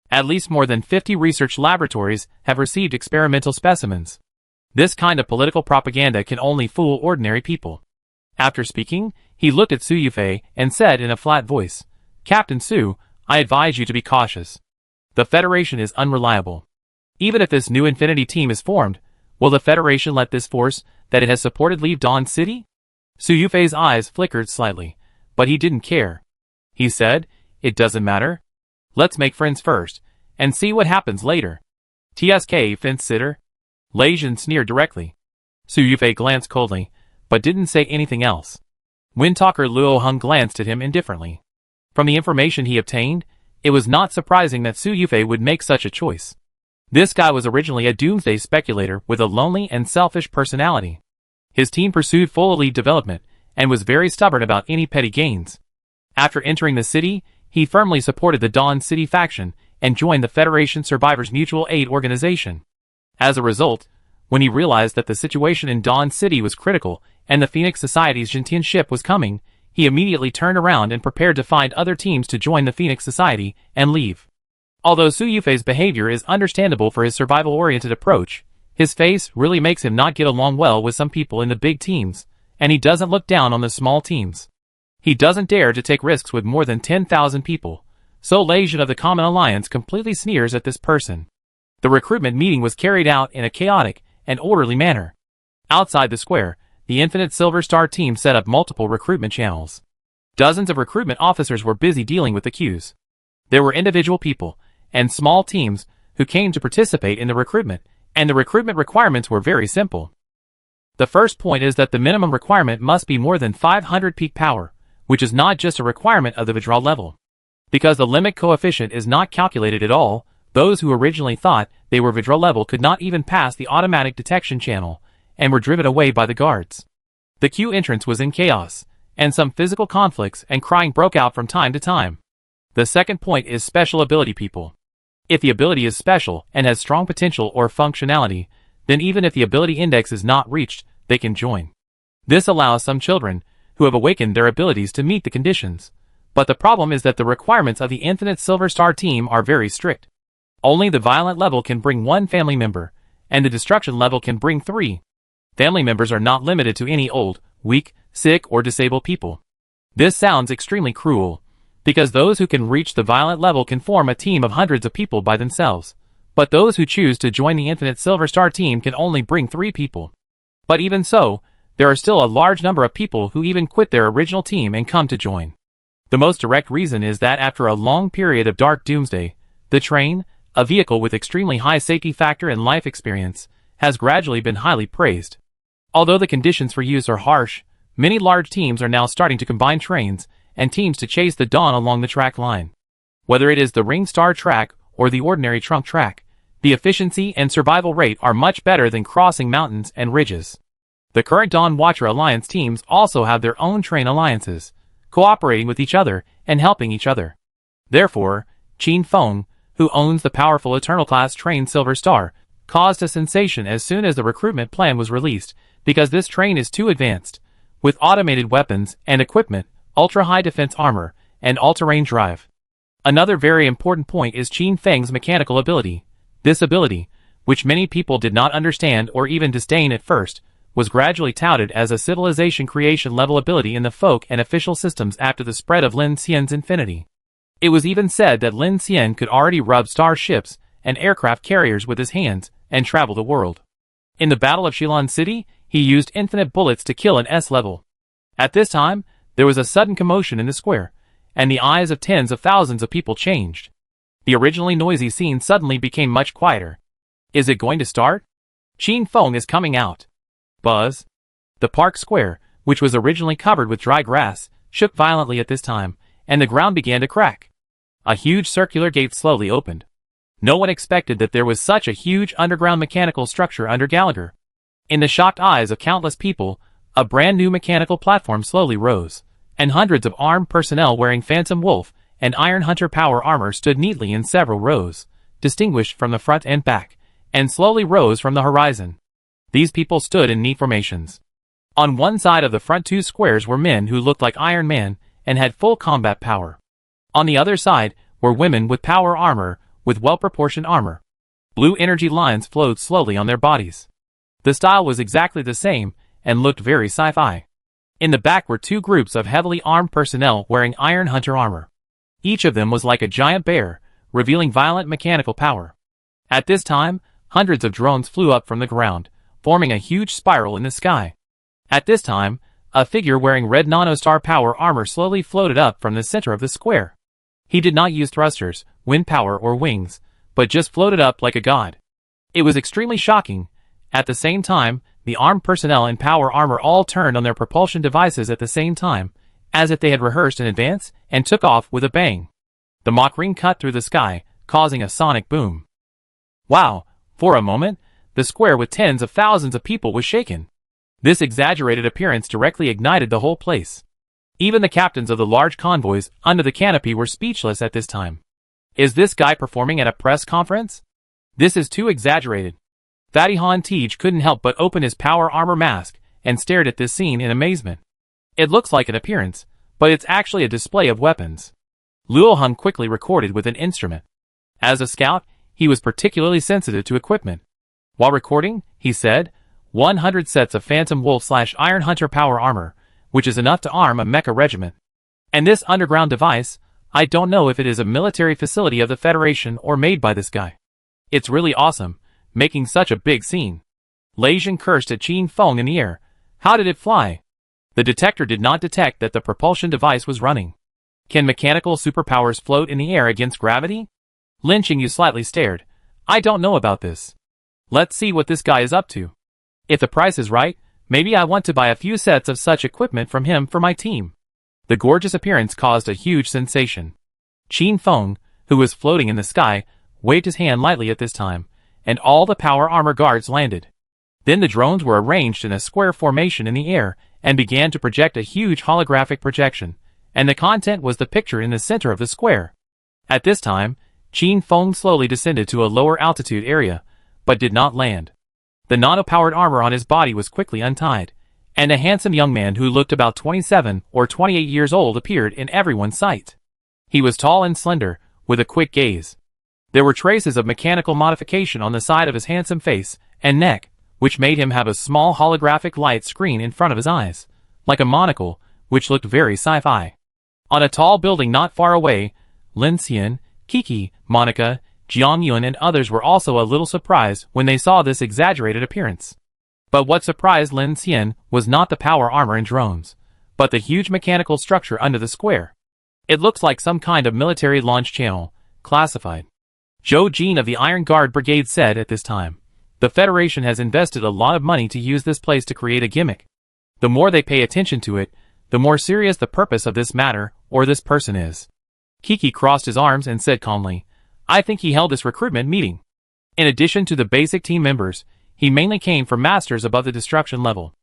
At least more than 50 research laboratories have received experimental specimens. This kind of political propaganda can only fool ordinary people. After speaking, he looked at Su Yufei and said in a flat voice, Captain Su, I advise you to be cautious. The Federation is unreliable. Even if this new Infinity team is formed, will the Federation let this force that it has supported leave Dawn City? Su Yufei's eyes flickered slightly, but he didn't care. He said, it doesn't matter. Let's make friends first, and see what happens later. TSK fence sitter? Lei Jin sneered directly. Su Yufei glanced coldly, but didn't say anything else. Windtalker Luo Hung glanced at him indifferently. From the information he obtained, it was not surprising that Su Yufei would make such a choice. This guy was originally a Doomsday speculator with a lonely and selfish personality. His team pursued full elite development, and was very stubborn about any petty gains. After entering the city, he firmly supported the Dawn City faction, and joined the Federation Survivors Mutual Aid Organization. As a result, when he realized that the situation in Dawn City was critical, and the Phoenix Society's Jintian ship was coming, he immediately turned around and prepared to find other teams to join the Phoenix Society, and leave. Although Su Yufei's behavior is understandable for his survival-oriented approach, his face really makes him not get along well with some people in the big teams, and he doesn't look down on the small teams. He doesn't dare to take risks with more than 10,000 people, so Lei Jin of the Common Alliance completely sneers at this person. The recruitment meeting was carried out in a chaotic and orderly manner. Outside the square, the Infinite Silver Star team set up multiple recruitment channels. Dozens of recruitment officers were busy dealing with the queues. There were individual people and small teams who came to participate in the recruitment, and the recruitment requirements were very simple. The first point is that the minimum requirement must be more than 500 peak power, which is not just a requirement of the withdrawal level. Because the limit coefficient is not calculated at all, those who originally thought they were withdrawal level could not even pass the automatic detection channel, and were driven away by the guards. The queue entrance was in chaos, and some physical conflicts and crying broke out from time to time. The second point is special ability people. If the ability is special and has strong potential or functionality, then even if the ability index is not reached, they can join. This allows some children who have awakened their abilities to meet the conditions. But the problem is that the requirements of the Infinite Silver Star team are very strict. Only the violent level can bring 1 family member, and the destruction level can bring 3. Family members are not limited to any old, weak, sick, or disabled people. This sounds extremely cruel, because those who can reach the violent level can form a team of hundreds of people by themselves, but those who choose to join the Infinite Silver Star team can only bring 3 people. But even so, there are still a large number of people who even quit their original team and come to join. The most direct reason is that after a long period of dark doomsday, the train, a vehicle with extremely high safety factor and life experience, has gradually been highly praised. Although the conditions for use are harsh, many large teams are now starting to combine trains and teams to chase the dawn along the track line. Whether it is the Ring Star track or the ordinary trunk track, the efficiency and survival rate are much better than crossing mountains and ridges. The current Dawn Watcher Alliance teams also have their own train alliances, cooperating with each other and helping each other. Therefore, Qin Feng, who owns the powerful Eternal Class train Silver Star, caused a sensation as soon as the recruitment plan was released, because this train is too advanced, with automated weapons and equipment, ultra-high defense armor, and all-terrain drive. Another very important point is Qin Feng's mechanical ability. This ability, which many people did not understand or even disdain at first, was gradually touted as a civilization creation level ability in the folk and official systems after the spread of Lin Xian's infinity. It was even said that Lin Xian could already rub starships and aircraft carriers with his hands and travel the world. In the Battle of Shilin City, he used infinite bullets to kill an S level. At this time, there was a sudden commotion in the square, and the eyes of tens of thousands of people changed. The originally noisy scene suddenly became much quieter. Is it going to start? Qin Feng is coming out. Buzz. The park square, which was originally covered with dry grass, shook violently at this time, and the ground began to crack. A huge circular gate slowly opened. No one expected that there was such a huge underground mechanical structure under Gallagher. In the shocked eyes of countless people, a brand new mechanical platform slowly rose, and hundreds of armed personnel wearing Phantom Wolf and Iron Hunter power armor stood neatly in several rows, distinguished from the front and back, and slowly rose from the horizon. These people stood in neat formations. On one side of the front two squares were men who looked like Iron Man and had full combat power. On the other side were women with power armor, with well-proportioned armor. Blue energy lines flowed slowly on their bodies. The style was exactly the same and looked very sci-fi. In the back were two groups of heavily armed personnel wearing Iron Hunter armor. Each of them was like a giant bear, revealing violent mechanical power. At this time, hundreds of drones flew up from the ground, forming a huge spiral in the sky. At this time, a figure wearing red nanostar power armor slowly floated up from the center of the square. He did not use thrusters, wind power or wings, but just floated up like a god. It was extremely shocking. At the same time, the armed personnel in power armor all turned on their propulsion devices at the same time, as if they had rehearsed in advance, and took off with a bang. The Mach ring cut through the sky, causing a sonic boom. Wow! For a moment, the square with tens of thousands of people was shaken. This exaggerated appearance directly ignited the whole place. Even the captains of the large convoys under the canopy were speechless at this time. Is this guy performing at a press conference? This is too exaggerated. Fatty Han Tej couldn't help but open his power armor mask and stared at this scene in amazement. It looks like an appearance, but it's actually a display of weapons. Luo Hung quickly recorded with an instrument. As a scout, he was particularly sensitive to equipment. While recording, he said, 100 sets of Phantom Wolf/Iron Hunter power armor, which is enough to arm a mecha regiment. And this underground device, I don't know if it is a military facility of the Federation or made by this guy. It's really awesome, making such a big scene. Lei Jin cursed at Qin Feng in the air. How did it fly? The detector did not detect that the propulsion device was running. Can mechanical superpowers float in the air against gravity? Lin Qingyu slightly stared. I don't know about this. Let's see what this guy is up to. If the price is right, maybe I want to buy a few sets of such equipment from him for my team. The gorgeous appearance caused a huge sensation. Qin Feng, who was floating in the sky, waved his hand lightly at this time, and all the power armor guards landed. Then the drones were arranged in a square formation in the air and began to project a huge holographic projection, and the content was the picture in the center of the square. At this time, Qin Feng slowly descended to a lower altitude area, but did not land. The nano-powered armor on his body was quickly untied, and a handsome young man who looked about 27 or 28 years old appeared in everyone's sight. He was tall and slender, with a quick gaze. There were traces of mechanical modification on the side of his handsome face and neck, which made him have a small holographic light screen in front of his eyes, like a monocle, which looked very sci-fi. On a tall building not far away, Lin Xian, Kiki, Monica, Jiang Yun and others were also a little surprised when they saw this exaggerated appearance. But what surprised Lin Xian was not the power armor and drones, but the huge mechanical structure under the square. It looks like some kind of military launch channel, classified. Zhou Jin of the Iron Guard Brigade said at this time, the Federation has invested a lot of money to use this place to create a gimmick. The more they pay attention to it, the more serious the purpose of this matter or this person is. Kiki crossed his arms and said calmly, I think he held this recruitment meeting. In addition to the basic team members, he mainly came from masters above the destruction level.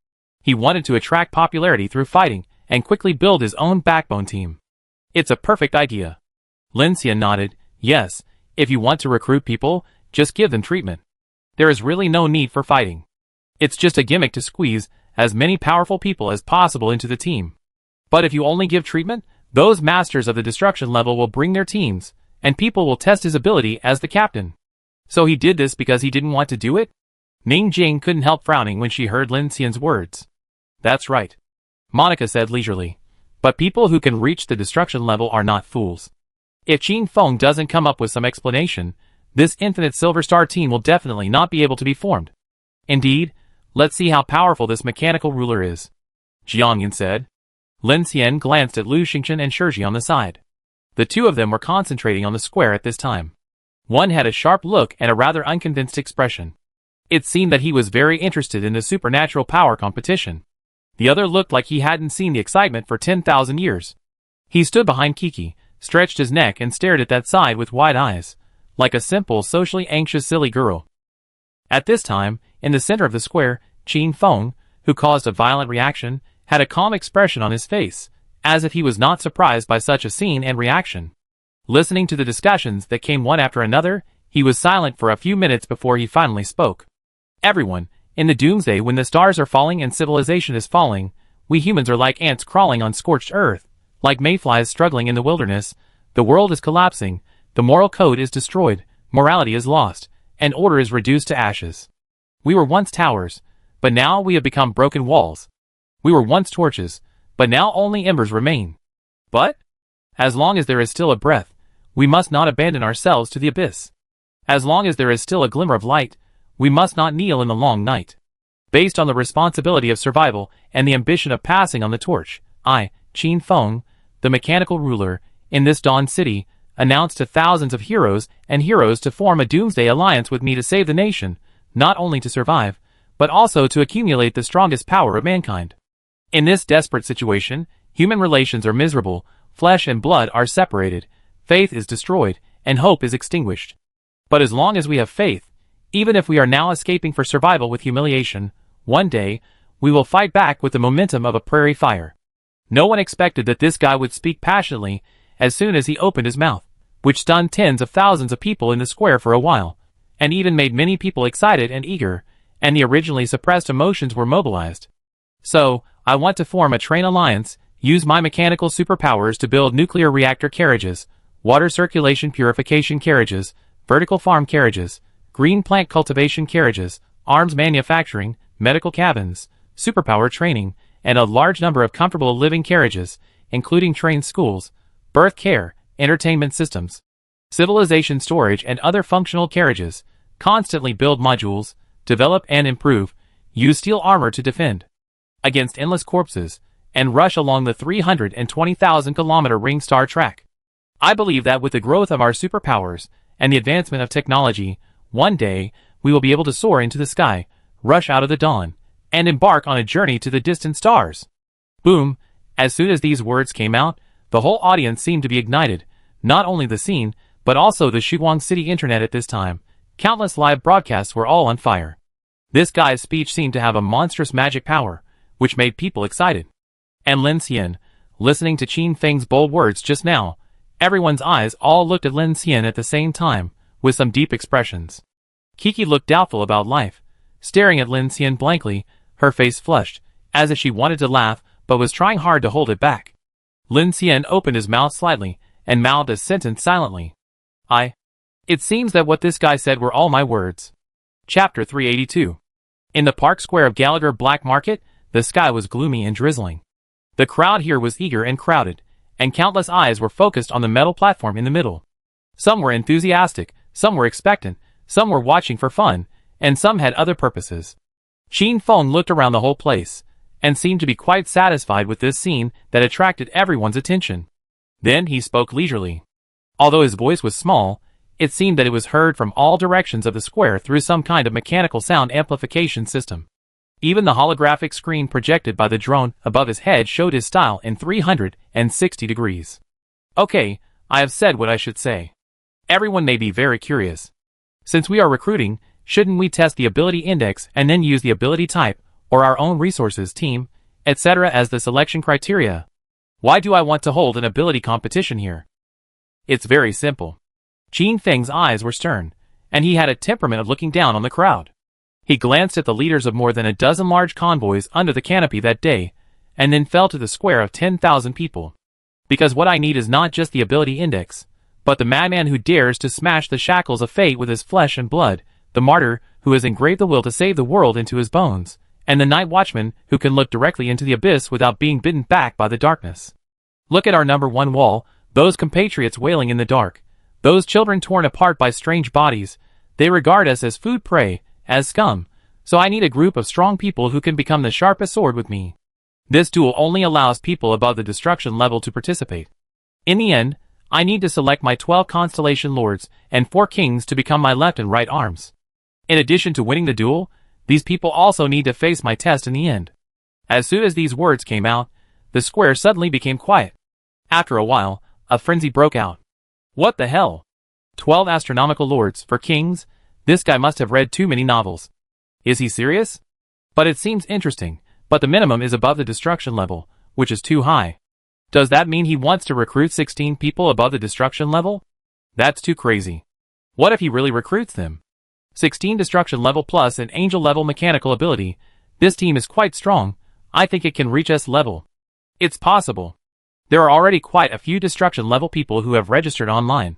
He wanted to attract popularity through fighting and quickly build his own backbone team. It's a perfect idea. Lin Xian nodded, yes, if you want to recruit people, just give them treatment. There is really no need for fighting. It's just a gimmick to squeeze as many powerful people as possible into the team. But if you only give treatment, those masters of the destruction level will bring their teams, and people will test his ability as the captain. So he did this because he didn't want to do it? Ning Jing couldn't help frowning when she heard Lin Xian's words. That's right, Monica said leisurely. But people who can reach the destruction level are not fools. If Qin Feng doesn't come up with some explanation, this infinite Silver Star team will definitely not be able to be formed. Indeed, let's see how powerful this mechanical ruler is, Jiangyan said. Lin Xian glanced at Lu Xingchen and Shiji on the side. The two of them were concentrating on the square at this time. One had a sharp look and a rather unconvinced expression. It seemed that he was very interested in the supernatural power competition. The other looked like he hadn't seen the excitement for 10,000 years. He stood behind Kiki, stretched his neck and stared at that side with wide eyes, like a simple, socially anxious silly girl. At this time, in the center of the square, Qin Feng, who caused a violent reaction, had a calm expression on his face, as if he was not surprised by such a scene and reaction. Listening to the discussions that came one after another, he was silent for a few minutes before he finally spoke. Everyone, in the Doomsday when the stars are falling and civilization is falling, we humans are like ants crawling on scorched earth, like mayflies struggling in the wilderness. The world is collapsing, the moral code is destroyed, morality is lost, and order is reduced to ashes. We were once towers, but now we have become broken walls. We were once torches, but now only embers remain. But, as long as there is still a breath, we must not abandon ourselves to the abyss. As long as there is still a glimmer of light, we must not kneel in the long night. Based on the responsibility of survival and the ambition of passing on the torch, I, Qin Feng, the mechanical ruler, in this Dawn City, announced to thousands of heroes and heroes to form a Doomsday alliance with me to save the nation, not only to survive, but also to accumulate the strongest power of mankind. In this desperate situation, human relations are miserable, flesh and blood are separated, faith is destroyed, and hope is extinguished. But as long as we have faith, even if we are now escaping for survival with humiliation, one day, we will fight back with the momentum of a prairie fire. No one expected that this guy would speak passionately as soon as he opened his mouth, which stunned tens of thousands of people in the square for a while, and even made many people excited and eager, and the originally suppressed emotions were mobilized. So, I want to form a train alliance, use my mechanical superpowers to build nuclear reactor carriages, water circulation purification carriages, vertical farm carriages, green plant cultivation carriages, arms manufacturing, medical cabins, superpower training, and a large number of comfortable living carriages, including trained schools, birth care, entertainment systems, civilization storage and other functional carriages, constantly build modules, develop and improve, use steel armor to defend against endless corpses, and rush along the 320,000-kilometer ring star track. I believe that with the growth of our superpowers and the advancement of technology, one day, we will be able to soar into the sky, rush out of the dawn, and embark on a journey to the distant stars. Boom! As soon as these words came out, the whole audience seemed to be ignited, not only the scene, but also the Shuguang City internet at this time. Countless live broadcasts were all on fire. This guy's speech seemed to have a monstrous magic power, which made people excited. And Lin Xian, listening to Qin Feng's bold words just now, everyone's eyes all looked at Lin Xian at the same time, with some deep expressions. Kiki looked doubtful about life, staring at Lin Xian blankly, her face flushed, as if she wanted to laugh, but was trying hard to hold it back. Lin Xian opened his mouth slightly, and mouthed a sentence silently. It seems that what this guy said were all my words. Chapter 382. In the park square of Gallagher Black Market, the sky was gloomy and drizzling. The crowd here was eager and crowded, and countless eyes were focused on the metal platform in the middle. Some were enthusiastic, some were expectant, some were watching for fun, and some had other purposes. Qin Feng looked around the whole place, and seemed to be quite satisfied with this scene that attracted everyone's attention. Then he spoke leisurely. Although his voice was small, it seemed that it was heard from all directions of the square through some kind of mechanical sound amplification system. Even the holographic screen projected by the drone above his head showed his style in 360 degrees. Okay, I have said what I should say. Everyone may be very curious. Since we are recruiting, shouldn't we test the ability index and then use the ability type, or our own resources team, etc. as the selection criteria? Why do I want to hold an ability competition here? It's very simple. Qin Feng's eyes were stern, and he had a temperament of looking down on the crowd. He glanced at the leaders of more than a dozen large convoys under the canopy that day, and then fell to the square of 10,000 people. Because what I need is not just the ability index, But the madman who dares to smash the shackles of fate with his flesh and blood, the martyr who has engraved the will to save the world into his bones, and the night watchman who can look directly into the abyss without being bitten back by the darkness. Look at our number one wall, those compatriots wailing in the dark, those children torn apart by strange bodies. They regard us as food prey, as scum, so I need a group of strong people who can become the sharpest sword with me. This duel only allows people above the destruction level to participate. In the end, I need to select my 12 constellation lords and 4 kings to become my left and right arms. In addition to winning the duel, these people also need to face my test in the end. As soon as these words came out, the square suddenly became quiet. After a while, a frenzy broke out. What the hell? 12 astronomical lords for kings? This guy must have read too many novels. Is he serious? But it seems interesting, but the minimum is above the destruction level, which is too high. Does that mean he wants to recruit 16 people above the destruction level? That's too crazy. What if he really recruits them? 16 destruction level plus an angel level mechanical ability. This team is quite strong. I think it can reach S level. It's possible. There are already quite a few destruction level people who have registered online.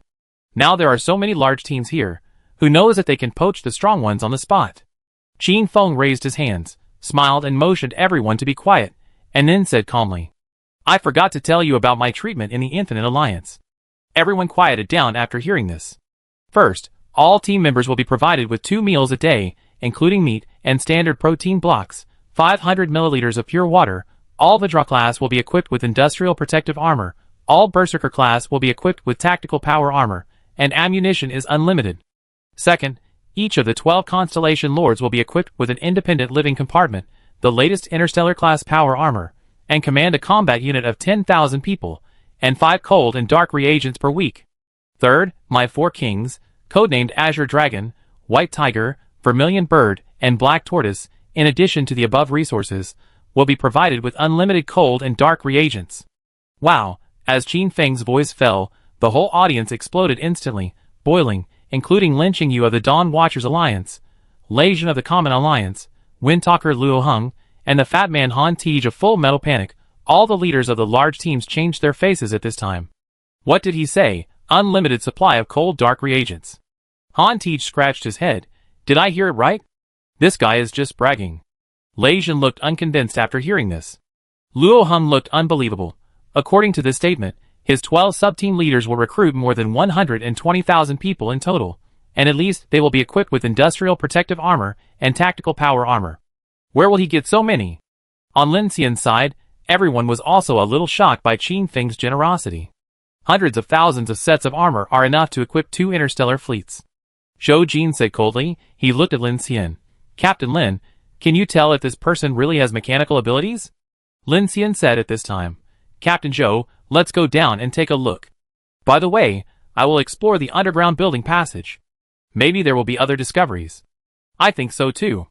Now there are so many large teams here. Who knows if they can poach the strong ones on the spot? Qin Feng raised his hands, smiled and motioned everyone to be quiet, and then said calmly, I forgot to tell you about my treatment in the Infinite Alliance. Everyone quieted down after hearing this. First, all team members will be provided with 2 meals a day, including meat and standard protein blocks, 500 milliliters of pure water. All Vajra class will be equipped with industrial protective armor. All Berserker class will be equipped with tactical power armor, and ammunition is unlimited. Second, each of the 12 constellation lords will be equipped with an independent living compartment, the latest interstellar class power armor, and command a combat unit of 10,000 people, and 5 cold and dark reagents per week. Third, my 4 kings, codenamed Azure Dragon, White Tiger, Vermilion Bird, and Black Tortoise, in addition to the above resources, will be provided with unlimited cold and dark reagents. Wow, as Qin Feng's voice fell, the whole audience exploded instantly, boiling, including Lin Qingyu of the Dawn Watchers Alliance, Lei Jin of the Common Alliance, Windtalker Luo Heng, and the fat man Han Tej of Full Metal Panic. All the leaders of the large teams changed their faces at this time. What did he say? Unlimited supply of cold dark reagents. Han Tej scratched his head. Did I hear it right? This guy is just bragging. Lei Jin looked unconvinced after hearing this. Luo Heng looked unbelievable. According to this statement, his 12 sub-team leaders will recruit more than 120,000 people in total, and at least they will be equipped with industrial protective armor and tactical power armor. Where will he get so many? On Lin Xian's side, everyone was also a little shocked by Qin Feng's generosity. Hundreds of thousands of sets of armor are enough to equip 2 interstellar fleets. Zhou Jin said coldly. He looked at Lin Xian. Captain Lin, can you tell if this person really has mechanical abilities? Lin Xian said at this time. Captain Zhou, let's go down and take a look. By the way, I will explore the underground building passage. Maybe there will be other discoveries. I think so too.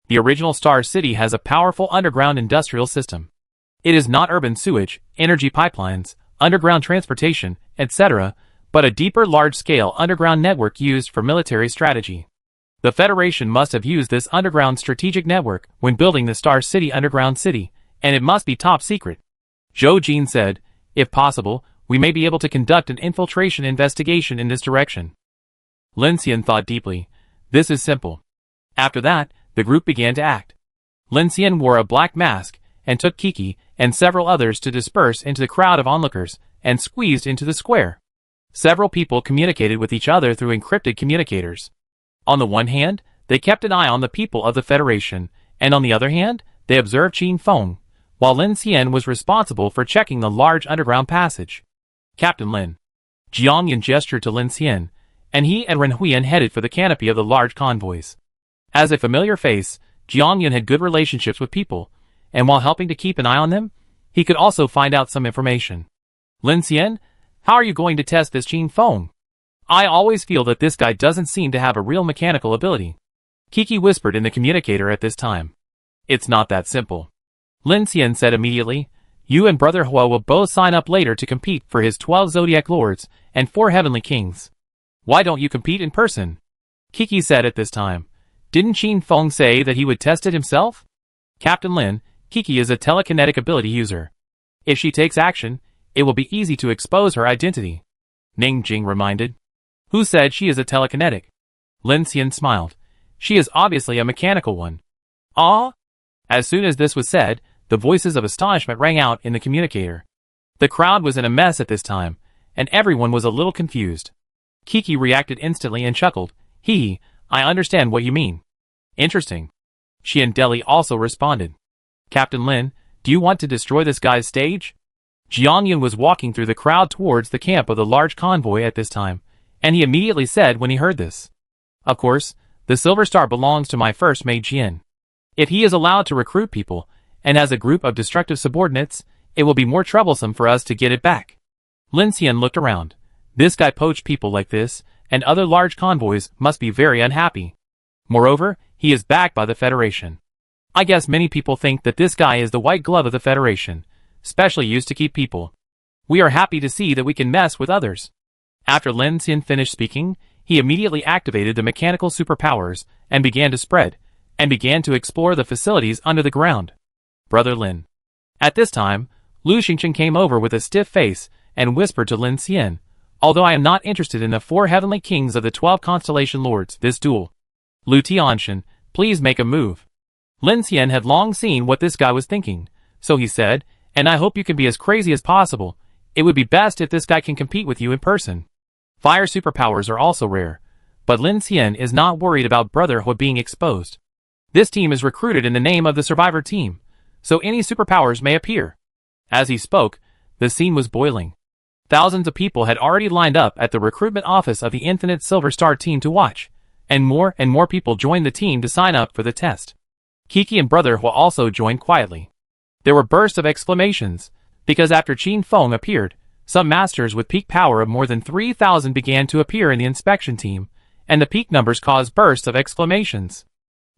The original Star City has a powerful underground industrial system. It is not urban sewage, energy pipelines, underground transportation, etc., but a deeper large-scale underground network used for military strategy. The Federation must have used this underground strategic network when building the Star City underground city, and it must be top secret. Zhou Jin said, if possible, we may be able to conduct an infiltration investigation in this direction. Lin Xian thought deeply. This is simple. After that, the group began to act. Lin Xian wore a black mask, and took Kiki and several others to disperse into the crowd of onlookers, and squeezed into the square. Several people communicated with each other through encrypted communicators. On the one hand, they kept an eye on the people of the Federation, and on the other hand, they observed Qin Feng, while Lin Xian was responsible for checking the large underground passage. Captain Lin. Jiang Yan gestured to Lin Xian, and he and Ren Huiyan headed for the canopy of the large convoys. As a familiar face, Jiang Yan had good relationships with people, and while helping to keep an eye on them, he could also find out some information. Lin Xian, how are you going to test this Qin Feng? I always feel that this guy doesn't seem to have a real mechanical ability. Kiki whispered in the communicator at this time. It's not that simple. Lin Xian said immediately, you and Brother Hua will both sign up later to compete for his 12 Zodiac Lords and 4 Heavenly Kings. Why don't you compete in person? Kiki said at this time. Didn't Qin Feng say that he would test it himself? Captain Lin, Kiki is a telekinetic ability user. If she takes action, it will be easy to expose her identity. Ning Jing reminded. Who said she is a telekinetic? Lin Xian smiled. She is obviously a mechanical one. Ah? As soon as this was said, the voices of astonishment rang out in the communicator. The crowd was in a mess at this time, and everyone was a little confused. Kiki reacted instantly and chuckled. I understand what you mean. Interesting. Xian Deli also responded. Captain Lin, do you want to destroy this guy's stage? Jiangyan was walking through the crowd towards the camp of the large convoy at this time, and he immediately said when he heard this. Of course, the Silver Star belongs to my first mate Jian. If he is allowed to recruit people, and has a group of destructive subordinates, it will be more troublesome for us to get it back. Lin Xian looked around. This guy poached people like this, and other large convoys must be very unhappy. Moreover, he is backed by the Federation. I guess many people think that this guy is the white glove of the Federation, specially used to keep people. We are happy to see that we can mess with others. After Lin Xian finished speaking, he immediately activated the mechanical superpowers and began to spread, and began to explore the facilities under the ground. Brother Lin. At this time, Lu Xingchen came over with a stiff face and whispered to Lin Xian, although I am not interested in the 4 heavenly kings of the 12 constellation lords, this duel. Lu Tianshan, please make a move. Lin Xian had long seen what this guy was thinking, so he said, and I hope you can be as crazy as possible. It would be best if this guy can compete with you in person. Fire superpowers are also rare, but Lin Xian is not worried about Brother He being exposed. This team is recruited in the name of the survivor team, so any superpowers may appear. As he spoke, the scene was boiling. Thousands of people had already lined up at the recruitment office of the Infinite Silver Star team to watch, and more people joined the team to sign up for the test. Kiki and Brother He also joined quietly. There were bursts of exclamations, because after Qin Feng appeared, some masters with peak power of more than 3,000 began to appear in the inspection team, and the peak numbers caused bursts of exclamations.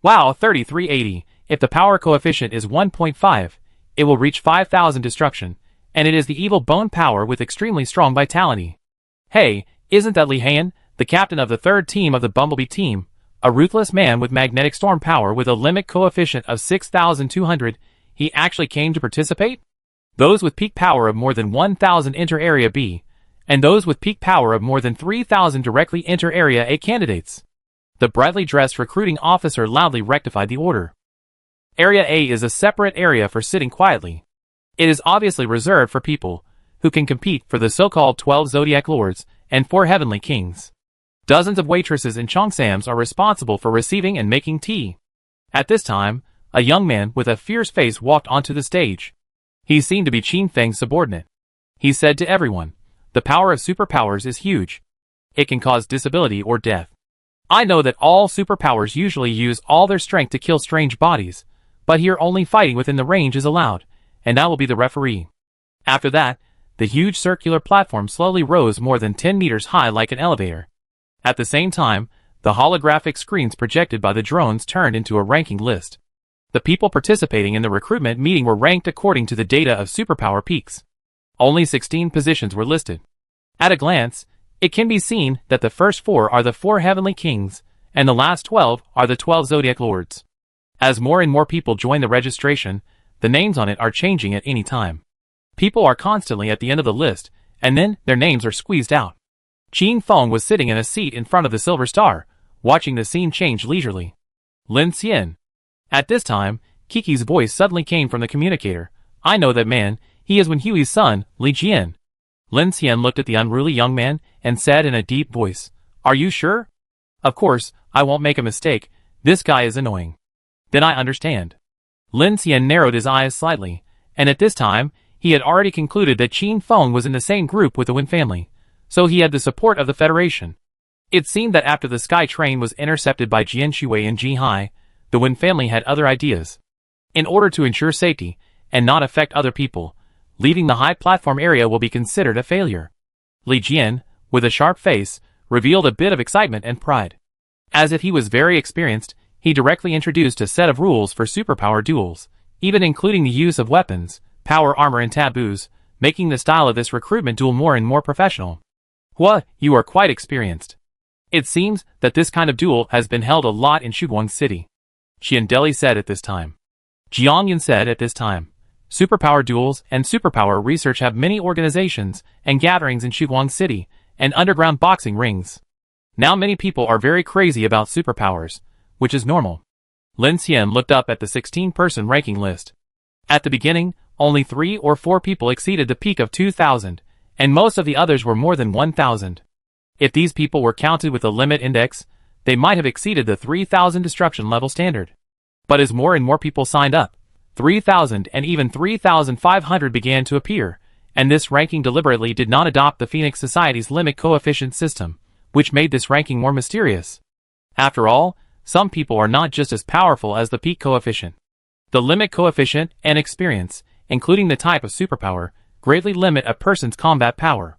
Wow, 3380, if the power coefficient is 1.5, it will reach 5,000 destruction, and it is the evil bone power with extremely strong vitality. Hey, isn't that Li Han, the captain of the 3rd team of the Bumblebee team, a ruthless man with magnetic storm power with a limit coefficient of 6,200, he actually came to participate? Those with peak power of more than 1,000 enter Area B, and those with peak power of more than 3,000 directly enter Area A candidates. The brightly dressed recruiting officer loudly rectified the order. Area A is a separate area for sitting quietly. It is obviously reserved for people who can compete for the so-called 12 Zodiac Lords and 4 Heavenly Kings. Dozens of waitresses and cheongsams are responsible for receiving and making tea. At this time, a young man with a fierce face walked onto the stage. He seemed to be Qin Feng's subordinate. He said to everyone, the power of superpowers is huge. It can cause disability or death. I know that all superpowers usually use all their strength to kill strange bodies, but here only fighting within the range is allowed, and I will be the referee. After that, the huge circular platform slowly rose more than 10 meters high like an elevator. At the same time, the holographic screens projected by the drones turned into a ranking list. The people participating in the recruitment meeting were ranked according to the data of superpower peaks. Only 16 positions were listed. At a glance, it can be seen that the first 4 are the 4 Heavenly Kings, and the last 12 are the 12 Zodiac Lords. As more and more people join the registration, the names on it are changing at any time. People are constantly at the end of the list, and then their names are squeezed out. Qin Feng was sitting in a seat in front of the Silver Star, watching the scene change leisurely. Lin Xian. At this time, Kiki's voice suddenly came from the communicator. I know that man, he is Wen Hui's son, Li Jian. Lin Xian looked at the unruly young man and said in a deep voice, Are you sure? Of course, I won't make a mistake, this guy is annoying. Then I understand. Lin Xian narrowed his eyes slightly, and at this time, he had already concluded that Qin Feng was in the same group with the Wen family, so he had the support of the Federation. It seemed that after the sky train was intercepted by Jian Shui and Ji Hai, the Wen family had other ideas. In order to ensure safety, and not affect other people, leaving the high platform area will be considered a failure. Li Jian, with a sharp face, revealed a bit of excitement and pride. As if he was very experienced, he directly introduced a set of rules for superpower duels, even including the use of weapons, power armor and taboos, making the style of this recruitment duel more and more professional. Hua, you are quite experienced. It seems that this kind of duel has been held a lot in Shuguang City. Qian Deli said at this time. Jiangyan said at this time. Superpower duels and superpower research have many organizations and gatherings in Shuguang City, and underground boxing rings. Now many people are very crazy about superpowers, which is normal. Lin Xian looked up at the 16-person ranking list. At the beginning, only 3 or 4 people exceeded the peak of 2,000, and most of the others were more than 1,000. If these people were counted with a limit index, they might have exceeded the 3,000 destruction level standard. But as more and more people signed up, 3,000 and even 3,500 began to appear, and this ranking deliberately did not adopt the Phoenix Society's limit coefficient system, which made this ranking more mysterious. After all, some people are not just as powerful as the peak coefficient. The limit coefficient and experience, including the type of superpower, greatly limit a person's combat power.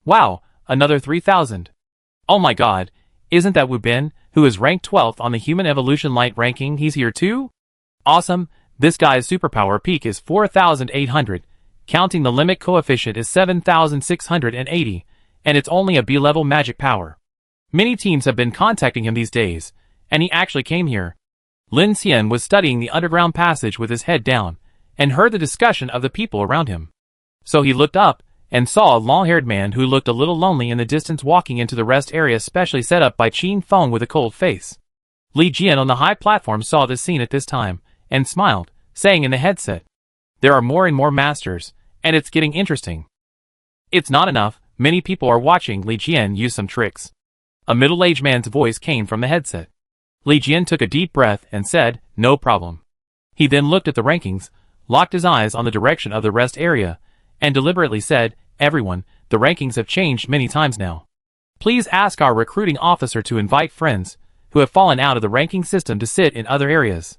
Wow, another 3,000. Oh my god, isn't that Wu Bin, who is ranked 12th on the Human Evolution Light ranking? He's here too? Awesome, this guy's superpower peak is 4,800, counting the limit coefficient is 7,680, and it's only a B-level magic power. Many teams have been contacting him these days, and he actually came here. Lin Xian was studying the underground passage with his head down, and heard the discussion of the people around him. So he looked up, and saw a long-haired man who looked a little lonely in the distance walking into the rest area specially set up by Qin Feng with a cold face. Li Jian on the high platform saw this scene at this time, and smiled, saying in the headset, "There are more and more masters, and it's getting interesting." "It's not enough, many people are watching Li Jian use some tricks." A middle-aged man's voice came from the headset. Li Jian took a deep breath and said, "No problem." He then looked at the rankings, locked his eyes on the direction of the rest area, and deliberately said, "Everyone, the rankings have changed many times now. Please ask our recruiting officer to invite friends who have fallen out of the ranking system to sit in other areas.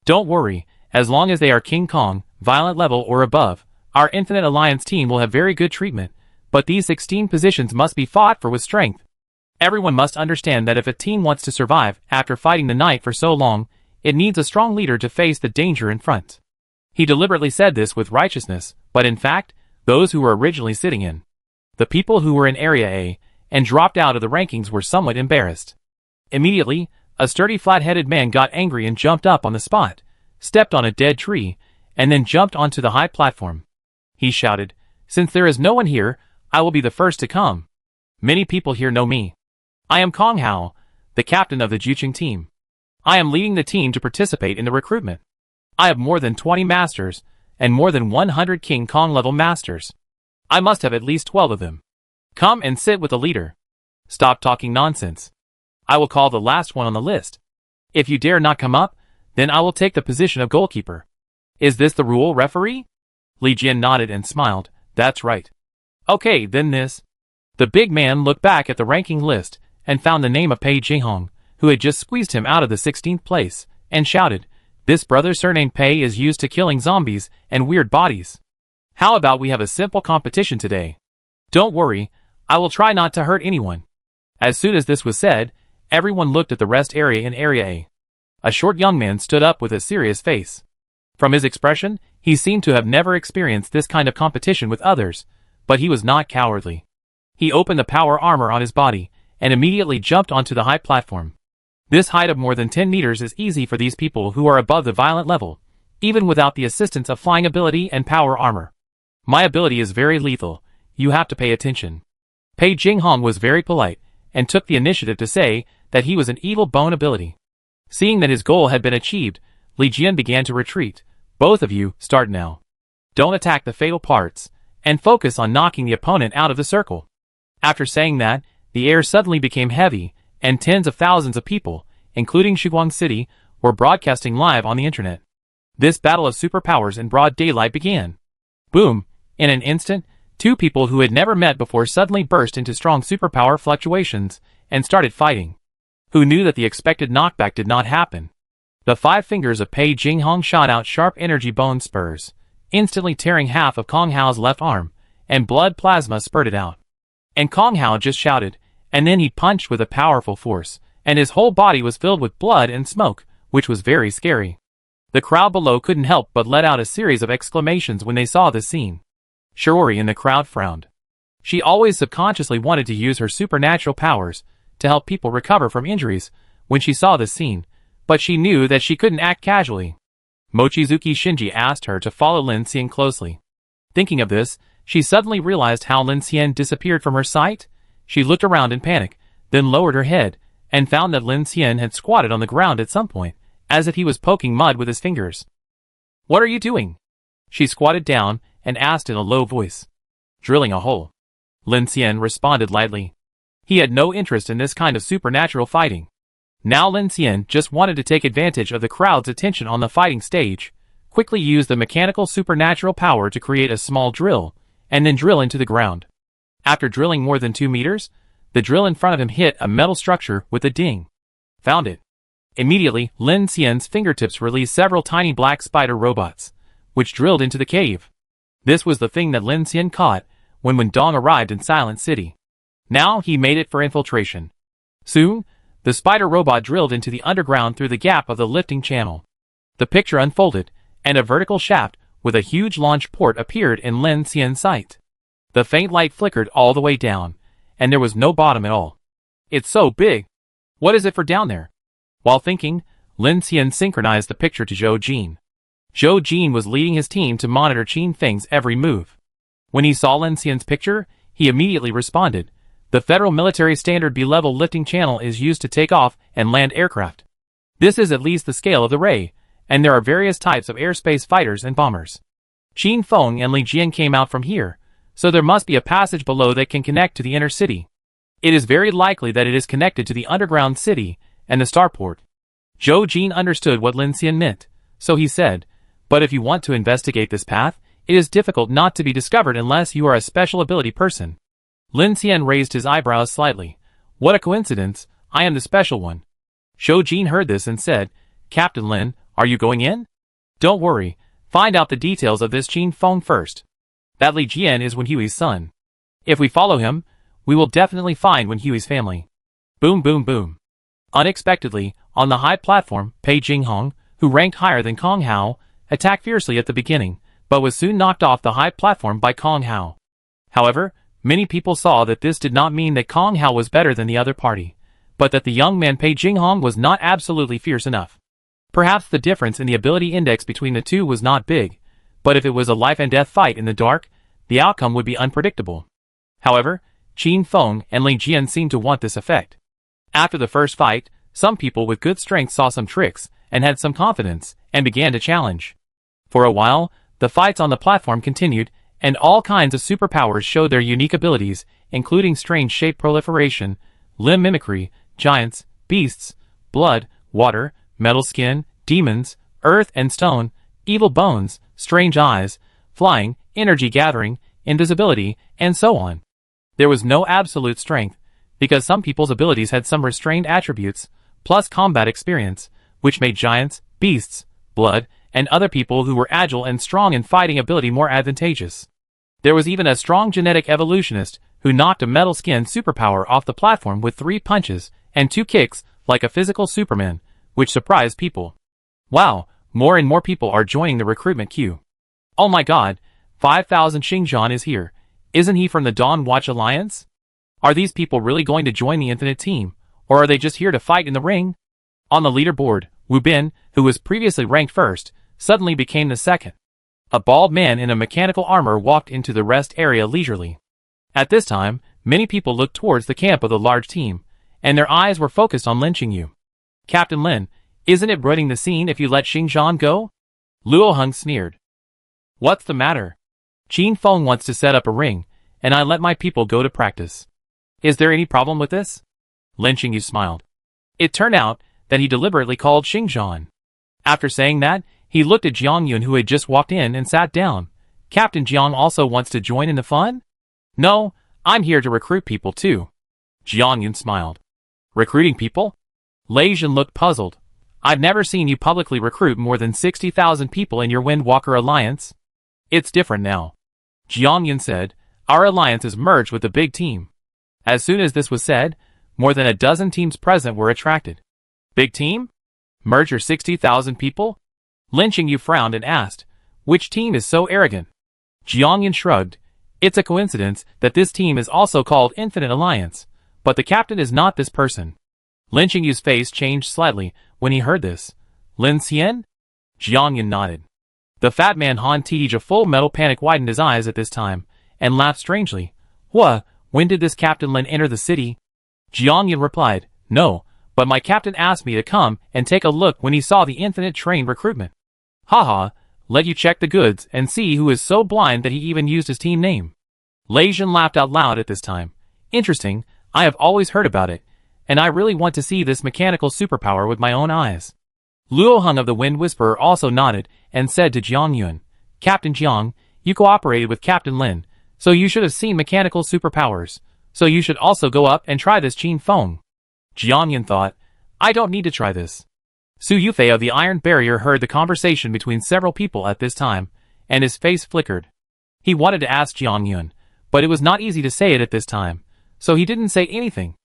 Don't worry, as long as they are King Kong, violent level or above, our Infinite Alliance team will have very good treatment, but these 16 positions must be fought for with strength. Everyone must understand that if a team wants to survive after fighting the night for so long, it needs a strong leader to face the danger in front." He deliberately said this with righteousness, but in fact, those who were originally sitting in the people who were in Area A and dropped out of the rankings were somewhat embarrassed. Immediately, a sturdy flat-headed man got angry and jumped up on the spot, stepped on a dead tree, and then jumped onto the high platform. He shouted, "Since there is no one here, I will be the first to come. Many people here know me. I am Kong Hao, the captain of the Juqing team. I am leading the team to participate in the recruitment. I have more than 20 masters, and more than 100 King Kong level masters. I must have at least 12 of them. Come and sit with the leader. Stop talking nonsense. I will call the last one on the list. If you dare not come up, then I will take the position of goalkeeper. Is this the rule, referee?" Li Jian nodded and smiled. "That's right." "Okay, then this." The big man looked back at the ranking list and found the name of Pei Jinghong, who had just squeezed him out of the 16th place, and shouted, "This brother surnamed Pei is used to killing zombies and weird bodies. How about we have a simple competition today? Don't worry, I will try not to hurt anyone." As soon as this was said, everyone looked at the rest area in Area A. A short young man stood up with a serious face. From his expression, he seemed to have never experienced this kind of competition with others, but he was not cowardly. He opened the power armor on his body, and immediately jumped onto the high platform. This height of more than 10 meters is easy for these people who are above the violent level, even without the assistance of flying ability and power armor. My ability is very lethal, you have to pay attention. Pei Jinghong was very polite, and took the initiative to say that he was an evil bone ability. Seeing that his goal had been achieved, Li Jian began to retreat. Both of you, start now. Don't attack the fatal parts, and focus on knocking the opponent out of the circle. After saying that, the air suddenly became heavy, and tens of thousands of people, including Shiguang City, were broadcasting live on the internet. This battle of superpowers in broad daylight began. Boom! In an instant, two people who had never met before suddenly burst into strong superpower fluctuations, and started fighting. Who knew that the expected knockback did not happen? The 5 fingers of Pei Jinghong shot out sharp energy bone spurs, instantly tearing half of Kong Hao's left arm, and blood plasma spurted out. And Kong Hao just shouted, and then he punched with a powerful force, and his whole body was filled with blood and smoke, which was very scary. The crowd below couldn't help but let out a series of exclamations when they saw this scene. Shiori in the crowd frowned. She always subconsciously wanted to use her supernatural powers to help people recover from injuries when she saw this scene, but she knew that she couldn't act casually. Mochizuki Shinji asked her to follow Lin Xian closely. Thinking of this, she suddenly realized how Lin Xian disappeared from her sight. She looked around in panic, then lowered her head, and found that Lin Xian had squatted on the ground at some point, as if he was poking mud with his fingers. "What are you doing?" She squatted down and asked in a low voice. "Drilling a hole." Lin Xian responded lightly. He had no interest in this kind of supernatural fighting. Now Lin Xian just wanted to take advantage of the crowd's attention on the fighting stage, quickly use the mechanical supernatural power to create a small drill, and then drill into the ground. After drilling more than 2 meters, the drill in front of him hit a metal structure with a ding. Found it. Immediately, Lin Xian's fingertips released several tiny black spider robots, which drilled into the cave. This was the thing that Lin Xian caught when Dong arrived in Silent City. Now he made it for infiltration. Soon, the spider robot drilled into the underground through the gap of the lifting channel. The picture unfolded, and a vertical shaft with a huge launch port appeared in Lin Xian's sight. The faint light flickered all the way down, and there was no bottom at all. "It's so big. What is it for down there?" While thinking, Lin Xian synchronized the picture to Zhou Jin. Zhou Jin was leading his team to monitor Qin Feng's every move. When he saw Lin Xian's picture, he immediately responded. "The Federal Military Standard B-level lifting channel is used to take off and land aircraft. This is at least the scale of the ray, and there are various types of airspace fighters and bombers. Qin Feng and Li Jian came out from here, so there must be a passage below that can connect to the inner city. It is very likely that it is connected to the underground city and the starport." Zhou Jin understood what Lin Xian meant, so he said, "But if you want to investigate this path, it is difficult not to be discovered unless you are a special ability person." Lin Xian raised his eyebrows slightly. "What a coincidence, I am the special one." Zhou Jin heard this and said, "Captain Lin, are you going in?" "Don't worry, find out the details of this Qin Feng first. That Li Jian is Wen Hui's son. If we follow him, we will definitely find Wen Hui's family." Boom boom boom. Unexpectedly, on the high platform, Pei Jinghong, who ranked higher than Kong Hao, attacked fiercely at the beginning, but was soon knocked off the high platform by Kong Hao. However, many people saw that this did not mean that Kong Hao was better than the other party, but that the young man Pei Jinghong was not absolutely fierce enough. Perhaps the difference in the ability index between the two was not big, but if it was a life and death fight in the dark, the outcome would be unpredictable. However, Qin Feng and Li Jian seemed to want this effect. After the first fight, some people with good strength saw some tricks and had some confidence and began to challenge. For a while, the fights on the platform continued, and all kinds of superpowers showed their unique abilities, including strange shape proliferation, limb mimicry, giants, beasts, blood, water, metal skin, demons, earth and stone, evil bones, strange eyes, flying, energy gathering, invisibility, and so on. There was no absolute strength, because some people's abilities had some restrained attributes, plus combat experience, which made giants, beasts, blood, and other people who were agile and strong in fighting ability more advantageous. There was even a strong genetic evolutionist who knocked a metal skin superpower off the platform with 3 punches and 2 kicks like a physical Superman, which surprised people. Wow, more and more people are joining the recruitment queue. Oh my god, 5,000 Xingzhan is here. Isn't he from the Dawn Watch Alliance? Are these people really going to join the Infinite Team, or are they just here to fight in the ring? On the leaderboard, Wu Bin, who was previously ranked first, suddenly became the second. A bald man in a mechanical armor walked into the rest area leisurely. At this time, many people looked towards the camp of the large team, and their eyes were focused on lynching you. "Captain Lin, isn't it ruining the scene if you let Xingzhan go?" Luo Heng sneered. "What's the matter? Qin Feng wants to set up a ring, and I let my people go to practice. Is there any problem with this?" Lin Qingyu smiled. It turned out that he deliberately called Xingzhan. After saying that, he looked at Jiang Yun, who had just walked in, and sat down. "Captain Jiang also wants to join in the fun?" "No, I'm here to recruit people too." Jiang Yun smiled. "Recruiting people?" Lei Jin looked puzzled. "I've never seen you publicly recruit more than 60,000 people in your Windwalker Alliance." "It's different now," Jiang Yun said. "Our alliance is merged with the big team." As soon as this was said, more than a dozen teams present were attracted. "Big team? Merge your 60,000 people?" Lin Qingyu frowned and asked, "Which team is so arrogant?" Jiang Yun shrugged. "It's a coincidence that this team is also called Infinite Alliance, but the captain is not this person." Lin Qingyu's face changed slightly when he heard this. "Lin Xian?" Jiang Yun nodded. The fat man Han Tij, a full metal panic, widened his eyes at this time, and laughed strangely. when did this Captain Lin enter the city? Jiang Yun replied, no, but my captain asked me to come and take a look when he saw the infinite train recruitment. Haha, let you check the goods and see who is so blind that he even used his team name. Lei Jin laughed out loud at this time. Interesting, I have always heard about it, and I really want to see this mechanical superpower with my own eyes. Luo Heng of the Wind Whisperer also nodded and said to Jiang Yun, Captain Jiang, you cooperated with Captain Lin, so you should have seen mechanical superpowers, so you should also go up and try this Qin Feng. Jiang Yun thought, I don't need to try this. Su Yufei of the Iron Barrier heard the conversation between several people at this time, and his face flickered. He wanted to ask Jiang Yun, but it was not easy to say it at this time, so he didn't say anything.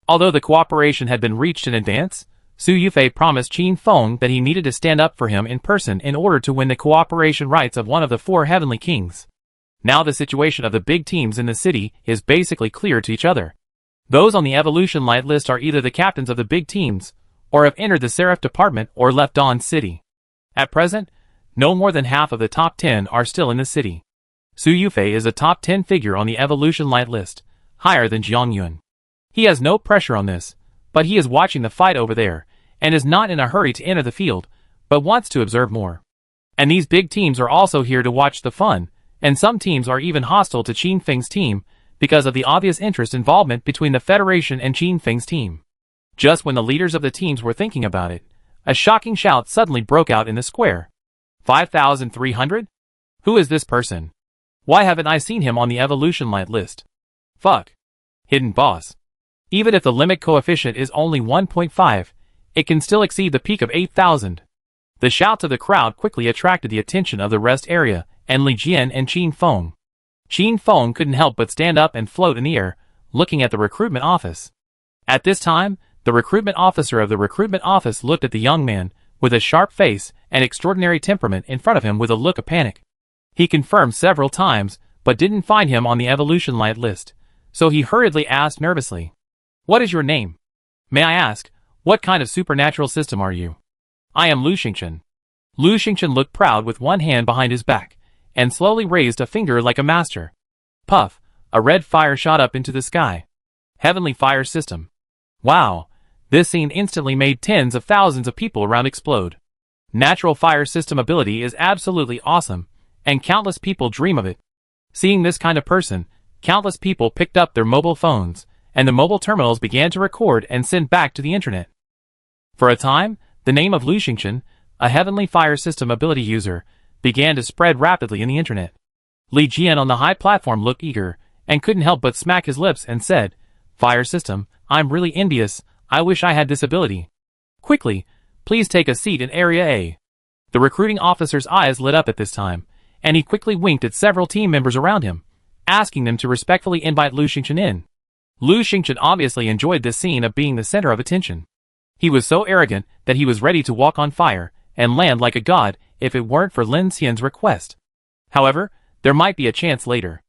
Although the cooperation had been reached in advance, Su Yufei promised Qin Feng that he needed to stand up for him in person in order to win the cooperation rights of one of the 4 heavenly kings. Now the situation of the big teams in the city is basically clear to each other. Those on the Evolution Light list are either the captains of the big teams, or have entered the Seraph Department or left Dawn City. At present, no more than half of the top 10 are still in the city. Su Yufei is a top 10 figure on the Evolution Light list, higher than Jiang Yun. He has no pressure on this, but he is watching the fight over there, and is not in a hurry to enter the field, but wants to observe more. And these big teams are also here to watch the fun, and some teams are even hostile to Qin Feng's team, because of the obvious interest involvement between the Federation and Qin Feng's team. Just when the leaders of the teams were thinking about it, a shocking shout suddenly broke out in the square. 5,300? Who is this person? Why haven't I seen him on the Evolution Light list? Fuck. Hidden boss. Even if the limit coefficient is only 1.5, it can still exceed the peak of 8,000. The shouts of the crowd quickly attracted the attention of the rest area, and Li Jian and Qin Feng. Qin Feng couldn't help but stand up and float in the air, looking at the recruitment office. At this time, the recruitment officer of the recruitment office looked at the young man, with a sharp face and extraordinary temperament in front of him with a look of panic. He confirmed several times, but didn't find him on the Evolution Light list, so he hurriedly asked nervously, What is your name? May I ask, what kind of supernatural system are you? I am Lu Xingchen. Lu Xingchen looked proud with one hand behind his back, and slowly raised a finger like a master. Puff, a red fire shot up into the sky. Heavenly fire system. Wow, this scene instantly made tens of thousands of people around explode. Natural fire system ability is absolutely awesome, and countless people dream of it. Seeing this kind of person, countless people picked up their mobile phones, and the mobile terminals began to record and send back to the internet. For a time, the name of Lu Xingchen, a heavenly fire system ability user, began to spread rapidly in the internet. Li Jian on the high platform looked eager, and couldn't help but smack his lips and said, Fire system, I'm really envious, I wish I had this ability. Quickly, please take a seat in Area A. The recruiting officer's eyes lit up at this time, and he quickly winked at several team members around him, asking them to respectfully invite Lu Xingchen in. Lu Xingchen obviously enjoyed this scene of being the center of attention. He was so arrogant that he was ready to walk on fire and land like a god if it weren't for Lin Xian's request. However, there might be a chance later.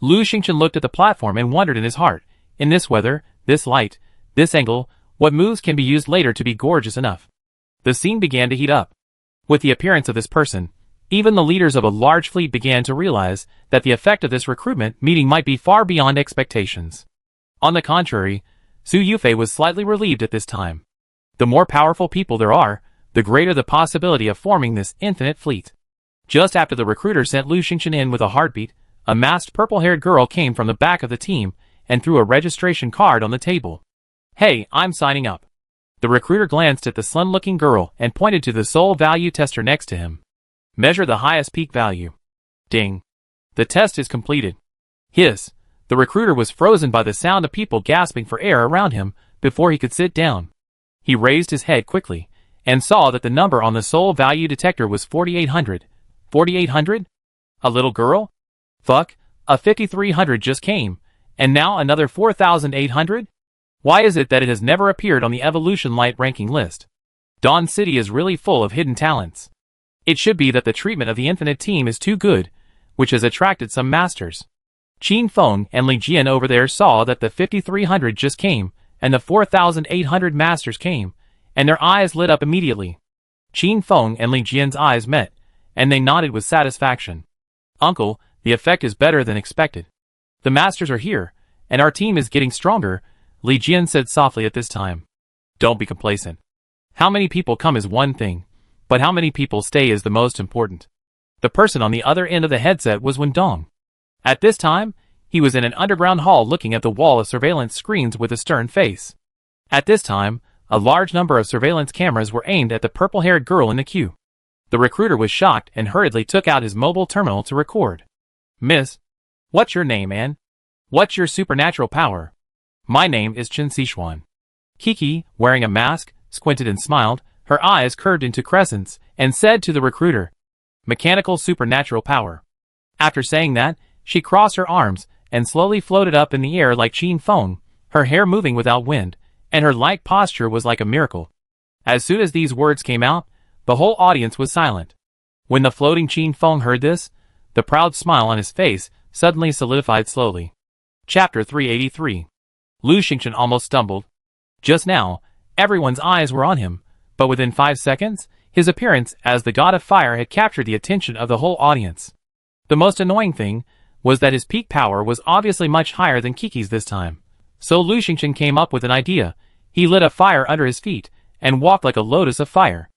Lu Xingchen looked at the platform and wondered in his heart, in this weather, this light, this angle, what moves can be used later to be gorgeous enough? The scene began to heat up. With the appearance of this person, even the leaders of a large fleet began to realize that the effect of this recruitment meeting might be far beyond expectations. On the contrary, Su Yufei was slightly relieved at this time. The more powerful people there are, the greater the possibility of forming this infinite fleet. Just after the recruiter sent Lu Xingchen in with a heartbeat, a masked purple-haired girl came from the back of the team and threw a registration card on the table. Hey, I'm signing up. The recruiter glanced at the slim-looking girl and pointed to the soul value tester next to him. Measure the highest peak value. Ding. The test is completed. Hiss. The recruiter was frozen by the sound of people gasping for air around him before he could sit down. He raised his head quickly and saw that the number on the soul value detector was 4,800. 4,800? A little girl? Fuck, a 5,300 just came, and now another 4,800? Why is it that it has never appeared on the Evolution Light ranking list? Dawn City is really full of hidden talents. It should be that the treatment of the Infinite Team is too good, which has attracted some masters. Qin Feng and Li Jian over there saw that the 5,300 just came, and the 4,800 masters came, and their eyes lit up immediately. Qin Feng and Li Jian's eyes met, and they nodded with satisfaction. Uncle, the effect is better than expected. The masters are here, and our team is getting stronger, Li Jian said softly at this time. Don't be complacent. How many people come is one thing, but how many people stay is the most important. The person on the other end of the headset was Wendong. At this time, he was in an underground hall looking at the wall of surveillance screens with a stern face. At this time, a large number of surveillance cameras were aimed at the purple-haired girl in the queue. The recruiter was shocked and hurriedly took out his mobile terminal to record. Miss, what's your name, and what's your supernatural power? My name is Chen Sichuan. Kiki, wearing a mask, squinted and smiled, her eyes curved into crescents, and said to the recruiter, Mechanical supernatural power. After saying that, she crossed her arms and slowly floated up in the air like Qin Feng, her hair moving without wind, and her light posture was like a miracle. As soon as these words came out, the whole audience was silent. When the floating Qin Feng heard this, the proud smile on his face suddenly solidified slowly. Chapter 383. Lu Xingchen almost stumbled. Just now, everyone's eyes were on him, but within 5 seconds, his appearance as the god of fire had captured the attention of the whole audience. The most annoying thing was that his peak power was obviously much higher than Kiki's this time. So Lu Xingchen came up with an idea. He lit a fire under his feet and walked like a lotus of fire.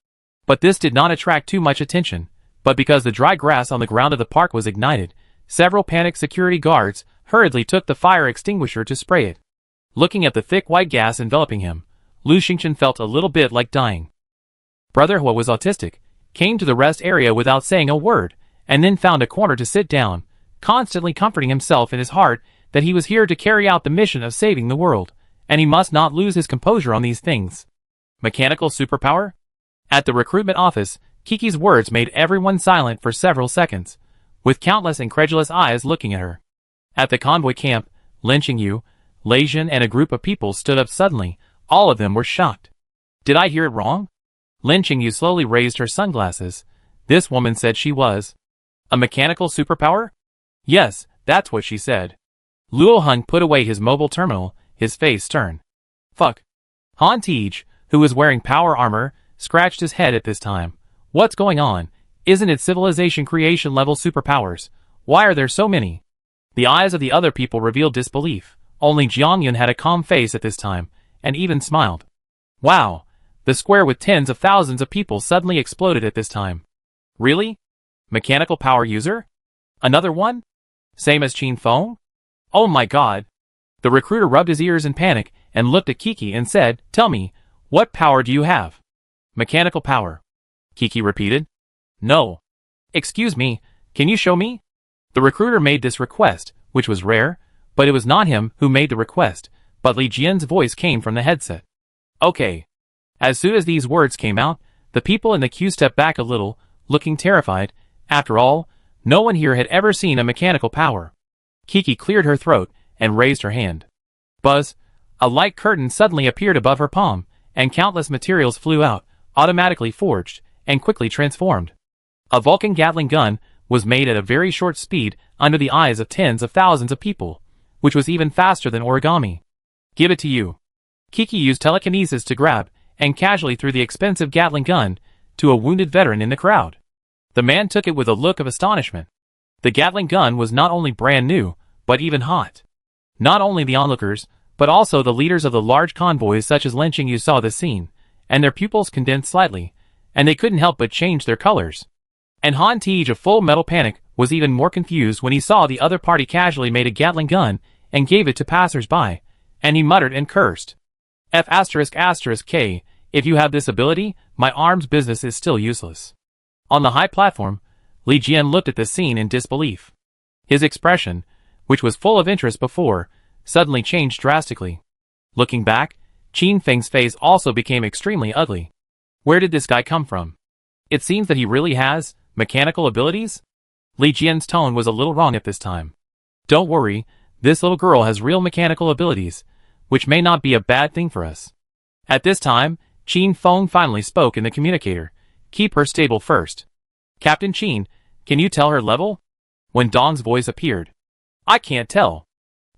But this did not attract too much attention, but because the dry grass on the ground of the park was ignited, several panicked security guards hurriedly took the fire extinguisher to spray it. Looking at the thick white gas enveloping him, Lu Xingchen felt a little bit like dying. Brother Hua was autistic, came to the rest area without saying a word, and then found a corner to sit down, constantly comforting himself in his heart that he was here to carry out the mission of saving the world, and he must not lose his composure on these things. Mechanical superpower? At the recruitment office, Kiki's words made everyone silent for several seconds, with countless incredulous eyes looking at her. At the convoy camp, Lin Qingyu, Lei Jin and a group of people stood up suddenly. All of them were shocked. Did I hear it wrong? Lin Qingyu slowly raised her sunglasses. This woman said she was a mechanical superpower? Yes, that's what she said. Luo Hun put away his mobile terminal, his face stern. Fuck. Han Tej, who was wearing power armor, scratched his head at this time. What's going on? Isn't it civilization creation level superpowers? Why are there so many? The eyes of the other people revealed disbelief. Only Jiangyun had a calm face at this time, and even smiled. Wow. The square with tens of thousands of people suddenly exploded at this time. Really? Mechanical power user? Another one? Same as Qin Feng? Oh my god. The recruiter rubbed his ears in panic and looked at Kiki and said, Tell me, what power do you have? Mechanical power. Kiki repeated. No. Excuse me, can you show me? The recruiter made this request, which was rare, but it was not him who made the request, but Li Jian's voice came from the headset. Okay. As soon as these words came out, the people in the queue stepped back a little, looking terrified. After all, no one here had ever seen a mechanical power. Kiki cleared her throat and raised her hand. Buzz, a light curtain suddenly appeared above her palm, and countless materials flew out, automatically forged, and quickly transformed. A Vulcan Gatling gun was made at a very short speed under the eyes of tens of thousands of people, which was even faster than origami. Give it to you. Kiki used telekinesis to grab, and casually threw the expensive Gatling gun to a wounded veteran in the crowd. The man took it with a look of astonishment. The Gatling gun was not only brand new, but even hot. Not only the onlookers, but also the leaders of the large convoys such as Lin Qingyu saw this scene, and their pupils condensed slightly, and they couldn't help but change their colors. And Han Tej of Full Metal Panic was even more confused when he saw the other party casually made a Gatling gun and gave it to passers-by, and he muttered and cursed. F***K, if you have this ability, my arms business is still useless. On the high platform, Li Jian looked at the scene in disbelief. His expression, which was full of interest before, suddenly changed drastically. Looking back, Qin Feng's face also became extremely ugly. Where did this guy come from? It seems that he really has mechanical abilities? Li Jian's tone was a little wrong at this time. Don't worry, this little girl has real mechanical abilities, which may not be a bad thing for us. At this time, Qin Feng finally spoke in the communicator. Keep her stable first. Captain Qin, can you tell her level? When Dong's voice appeared. I can't tell.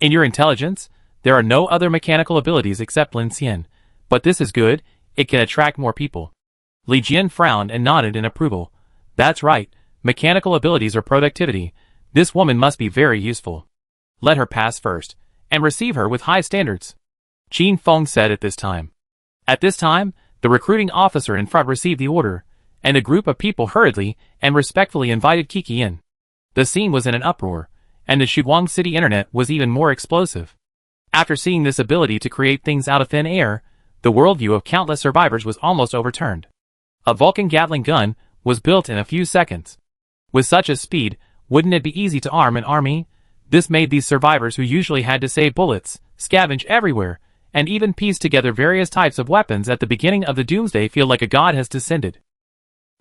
In your intelligence, there are no other mechanical abilities except Lin Xian, but this is good, it can attract more people. Li Jian frowned and nodded in approval. That's right, mechanical abilities are productivity. This woman must be very useful. Let her pass first, and receive her with high standards. Qin Feng said at this time. At this time, the recruiting officer in front received the order, and a group of people hurriedly and respectfully invited Kiki in. The scene was in an uproar, and the Shiguang City internet was even more explosive. After seeing this ability to create things out of thin air, the worldview of countless survivors was almost overturned. A Vulcan Gatling gun was built in a few seconds. With such a speed, wouldn't it be easy to arm an army? This made these survivors who usually had to save bullets, scavenge everywhere, and even piece together various types of weapons at the beginning of the Doomsday feel like a god has descended.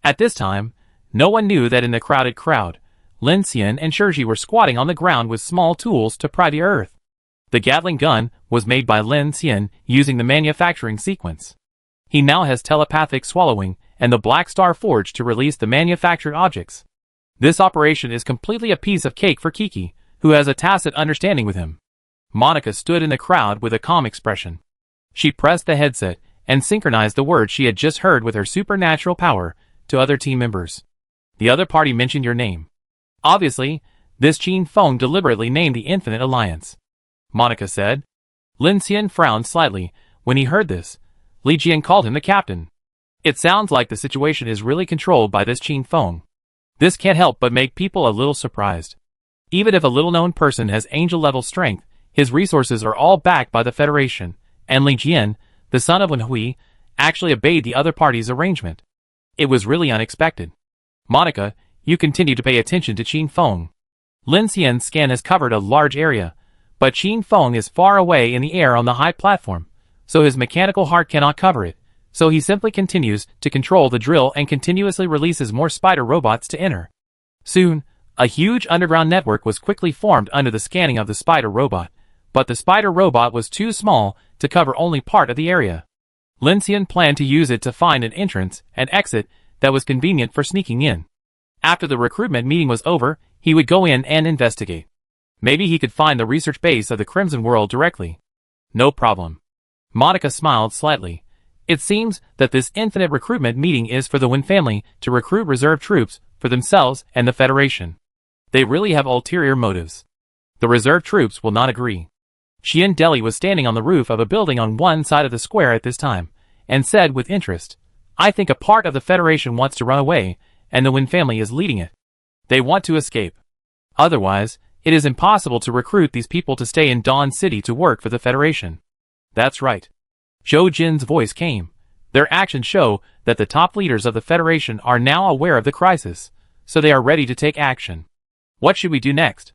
At this time, no one knew that in the crowded crowd, Lin Xian and Shiji were squatting on the ground with small tools to pry the earth. The Gatling gun was made by Lin Xian using the manufacturing sequence. He now has telepathic swallowing and the Black Star Forge to release the manufactured objects. This operation is completely a piece of cake for Kiki, who has a tacit understanding with him. Monica stood in the crowd with a calm expression. She pressed the headset and synchronized the words she had just heard with her supernatural power to other team members. The other party mentioned your name. Obviously, this Qin Feng deliberately named the Infinite Alliance. Monica said. Lin Xian frowned slightly when he heard this. Li Jian called him the captain. It sounds like the situation is really controlled by this Qin Feng. This can't help but make people a little surprised. Even if a little-known person has angel-level strength, his resources are all backed by the Federation, and Li Jian, the son of Wen Hui, actually obeyed the other party's arrangement. It was really unexpected. Monica, you continue to pay attention to Qin Feng. Lin Xian's scan has covered a large area, but Qin Feng is far away in the air on the high platform, so his mechanical heart cannot cover it, so he simply continues to control the drill and continuously releases more spider robots to enter. Soon, a huge underground network was quickly formed under the scanning of the spider robot, but the spider robot was too small to cover only part of the area. Lin Xian planned to use it to find an entrance and exit that was convenient for sneaking in. After the recruitment meeting was over, he would go in and investigate. Maybe he could find the research base of the Crimson World directly. No problem. Monica smiled slightly. It seems that this infinite recruitment meeting is for the Wen family to recruit reserve troops for themselves and the Federation. They really have ulterior motives. The reserve troops will not agree. Xian Deli was standing on the roof of a building on one side of the square at this time, and said with interest, I think a part of the Federation wants to run away, and the Wen family is leading it. They want to escape. Otherwise, it is impossible to recruit these people to stay in Dawn City to work for the Federation. That's right. Zhou Jin's voice came. Their actions show that the top leaders of the Federation are now aware of the crisis, so they are ready to take action. What should we do next?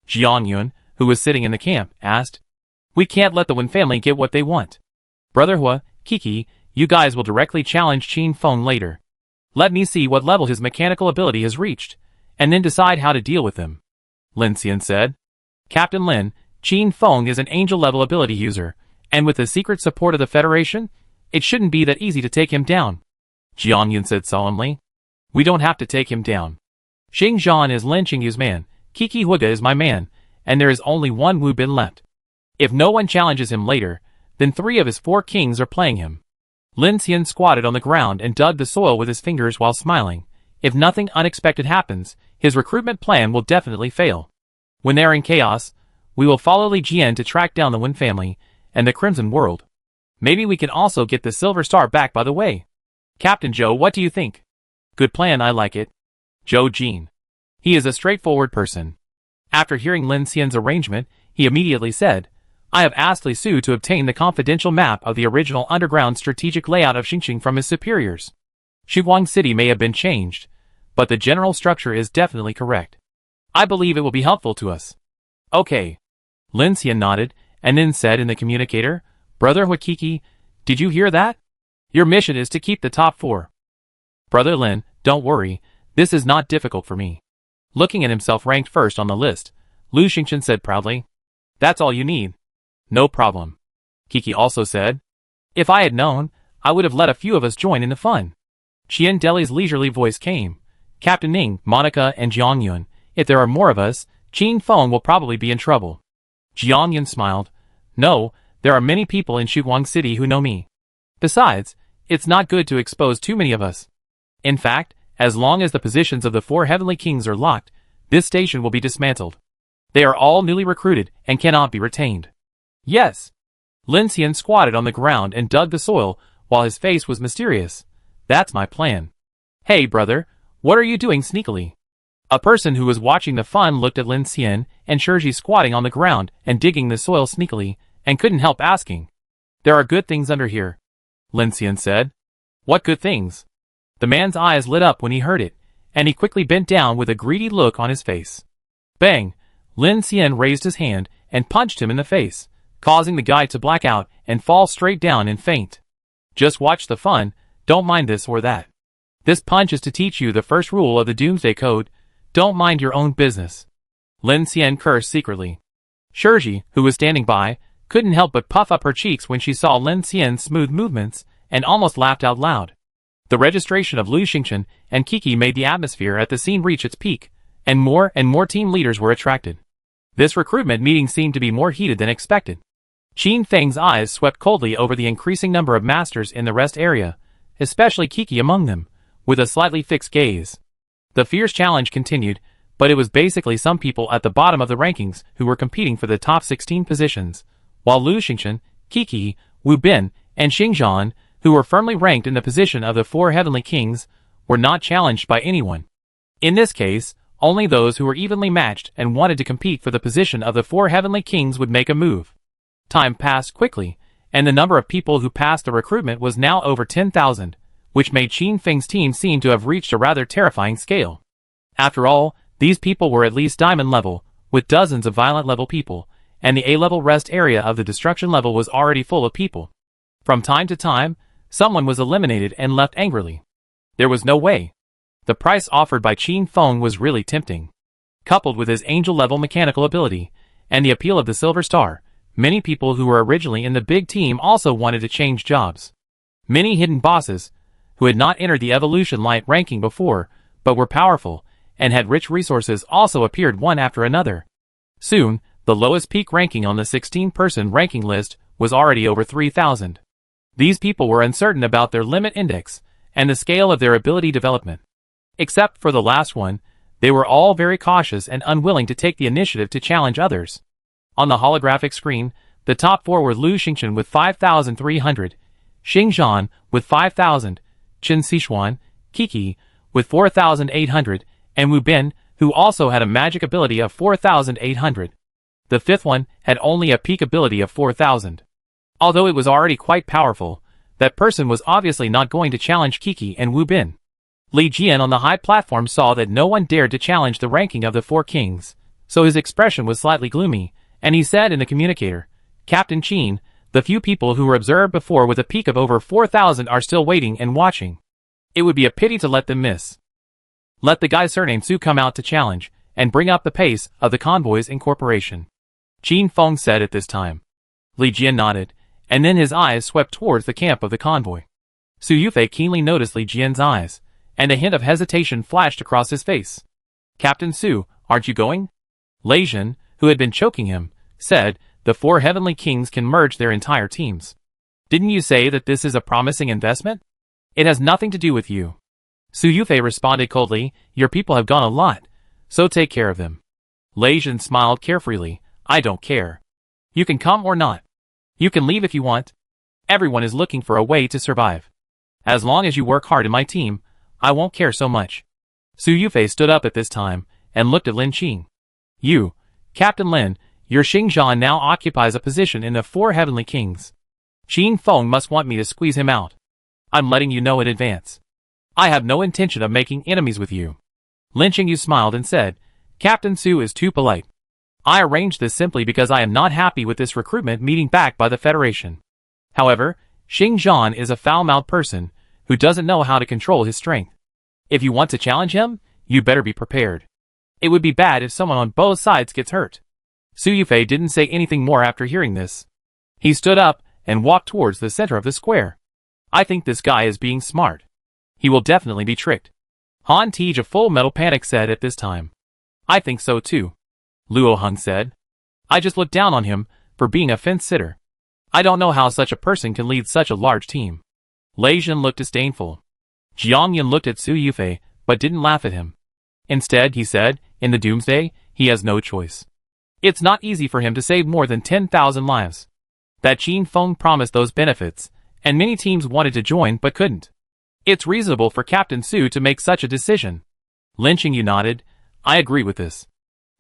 Jiang Yun, who was sitting in the camp, asked. We can't let the Wen family get what they want. Brother Hua, Kiki, you guys will directly challenge Qin Feng later. Let me see what level his mechanical ability has reached, and then decide how to deal with him. Lin Xian said. Captain Lin, Qin Feng is an angel-level ability user, and with the secret support of the Federation, it shouldn't be that easy to take him down. Jiang Yun said solemnly. We don't have to take him down. Xing Zhan is Lin Qingyu's man, Kiki Huiga is my man, and there is only one Wu Bin left. If no one challenges him later, then 3 of his 4 kings are playing him. Lin Xian squatted on the ground and dug the soil with his fingers while smiling. If nothing unexpected happens, his recruitment plan will definitely fail. When they are in chaos, we will follow Li Jian to track down the Wen family and the Crimson World. Maybe we can also get the Silver Star back by the way. Captain Zhou, what do you think? Good plan, I like it. Zhou Jin. He is a straightforward person. After hearing Lin Xian's arrangement, he immediately said, I have asked Li Su to obtain the confidential map of the original underground strategic layout of Xingqing from his superiors. Shiguang City may have been changed, but the general structure is definitely correct. I believe it will be helpful to us. Okay. Lin Xian nodded, and then said in the communicator, Brother Huakiki, did you hear that? Your mission is to keep the top 4. Brother Lin, don't worry, this is not difficult for me. Looking at himself ranked first on the list, Lu Xingchen said proudly. That's all you need. No problem. Kiki also said. If I had known, I would have let a few of us join in the fun. Xian Deli's leisurely voice came. Captain Ning, Monica, and Jiang Yun, if there are more of us, Qin Feng will probably be in trouble. Jiang Yun smiled. No, there are many people in Shiguang City who know me. Besides, it's not good to expose too many of us. In fact, as long as the positions of the 4 heavenly kings are locked, this station will be dismantled. They are all newly recruited and cannot be retained. Yes. Lin Xian squatted on the ground and dug the soil, while his face was mysterious. That's my plan. Hey brother, what are you doing sneakily? A person who was watching the fun looked at Lin Xian and Shirji squatting on the ground and digging the soil sneakily, and couldn't help asking. There are good things under here, Lin Xian said. What good things? The man's eyes lit up when he heard it, and he quickly bent down with a greedy look on his face. Bang! Lin Xian raised his hand and punched him in the face, causing the guy to black out and fall straight down and faint. Just watch the fun, don't mind this or that. This punch is to teach you the first rule of the Doomsday Code, don't mind your own business. Lin Xian cursed secretly. Shirji, who was standing by, couldn't help but puff up her cheeks when she saw Lin Xian's smooth movements, and almost laughed out loud. The registration of Lu Xingchen and Kiki made the atmosphere at the scene reach its peak, and more team leaders were attracted. This recruitment meeting seemed to be more heated than expected. Qin Feng's eyes swept coldly over the increasing number of masters in the rest area, especially Kiki among them, with a slightly fixed gaze. The fierce challenge continued, but it was basically some people at the bottom of the rankings who were competing for the top 16 positions, while Lu Xingchen, Kiki, Wu Bin, and Xingzhan, who were firmly ranked in the position of the 4 heavenly kings, were not challenged by anyone. In this case, only those who were evenly matched and wanted to compete for the position of the 4 heavenly kings would make a move. Time passed quickly, and the number of people who passed the recruitment was now over 10,000, which made Qin Feng's team seem to have reached a rather terrifying scale. After all, these people were at least diamond level, with dozens of violent level people, and the A-level rest area of the destruction level was already full of people. From time to time, someone was eliminated and left angrily. There was no way. The price offered by Qin Feng was really tempting. Coupled with his angel-level mechanical ability, and the appeal of the Silver Star, many people who were originally in the big team also wanted to change jobs. Many hidden bosses, who had not entered the Evolution Light ranking before, but were powerful, and had rich resources also appeared one after another. Soon, the lowest peak ranking on the 16-person ranking list was already over 3,000. These people were uncertain about their limit index, and the scale of their ability development. Except for the last one, they were all very cautious and unwilling to take the initiative to challenge others. On the holographic screen, the top 4 were Lu Xingchen with 5,300, Xingzhan with 5,000, Chen Xishuan, Kiki with 4,800, and Wu Bin, who also had a magic ability of 4,800. The 5th one had only a peak ability of 4,000. Although it was already quite powerful, that person was obviously not going to challenge Kiki and Wu Bin. Li Jian on the high platform saw that no one dared to challenge the ranking of the 4 kings, so his expression was slightly gloomy, and he said in the communicator, Captain Qin, the few people who were observed before with a peak of over 4,000 are still waiting and watching. It would be a pity to let them miss. Let the guy surnamed Su come out to challenge, and bring up the pace of the convoy's incorporation. Qin Feng said at this time. Li Jian nodded, and then his eyes swept towards the camp of the convoy. Su Yufei keenly noticed Li Jian's eyes, and a hint of hesitation flashed across his face. Captain Su, aren't you going? Lei Zhen, who had been choking him, said, the 4 heavenly kings can merge their entire teams. Didn't you say that this is a promising investment? It has nothing to do with you. Su Yufei responded coldly, your people have gone a lot, so take care of them. Lei Zhen smiled carefreely, I don't care. You can come or not. You can leave if you want. Everyone is looking for a way to survive. As long as you work hard in my team, I won't care so much. Su Yufei stood up at this time, and looked at Lin Qing. You, Captain Lin, your Xingzhan now occupies a position in the 4 heavenly kings. Qin Feng must want me to squeeze him out. I'm letting you know in advance. I have no intention of making enemies with you. Lin Qingyu smiled and said, Captain Su is too polite. I arranged this simply because I am not happy with this recruitment meeting backed by the Federation. However, Xingzhan is a foul-mouthed person, who doesn't know how to control his strength. If you want to challenge him, you better be prepared. It would be bad if someone on both sides gets hurt. Su Yufei didn't say anything more after hearing this. He stood up and walked towards the center of the square. I think this guy is being smart. He will definitely be tricked. Han Tej of Full Metal Panic said at this time. I think so too. Luo Heng said. I just looked down on him for being a fence-sitter. I don't know how such a person can lead such a large team. Lei Zhen looked disdainful. Jiang Yan looked at Su Yufei, but didn't laugh at him. Instead, he said, in the Doomsday, he has no choice. It's not easy for him to save more than 10,000 lives. that Qin Feng promised those benefits, and many teams wanted to join but couldn't. It's reasonable for Captain Su to make such a decision. Lin Qingyu nodded. I agree with this.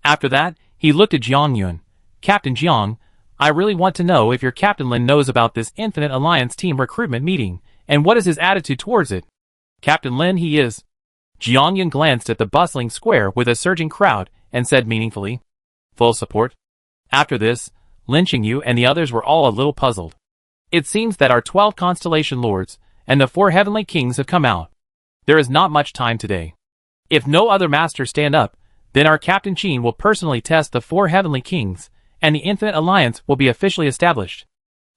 After that, he looked at Jiang Yun. Captain Jiang, I really want to know if your Captain Lin knows about this Infinite Alliance team recruitment meeting, and what is his attitude towards it. Captain Lin, he is. Jiang Yun glanced at the bustling square with a surging crowd and said meaningfully, full support. After this, Lin Qingyu and the others were all a little puzzled. It seems that our 12 constellation lords and the 4 heavenly kings have come out. There is not much time today. If no other masters stand up, then our Captain Qin will personally test the 4 heavenly kings, and the Infinite Alliance will be officially established.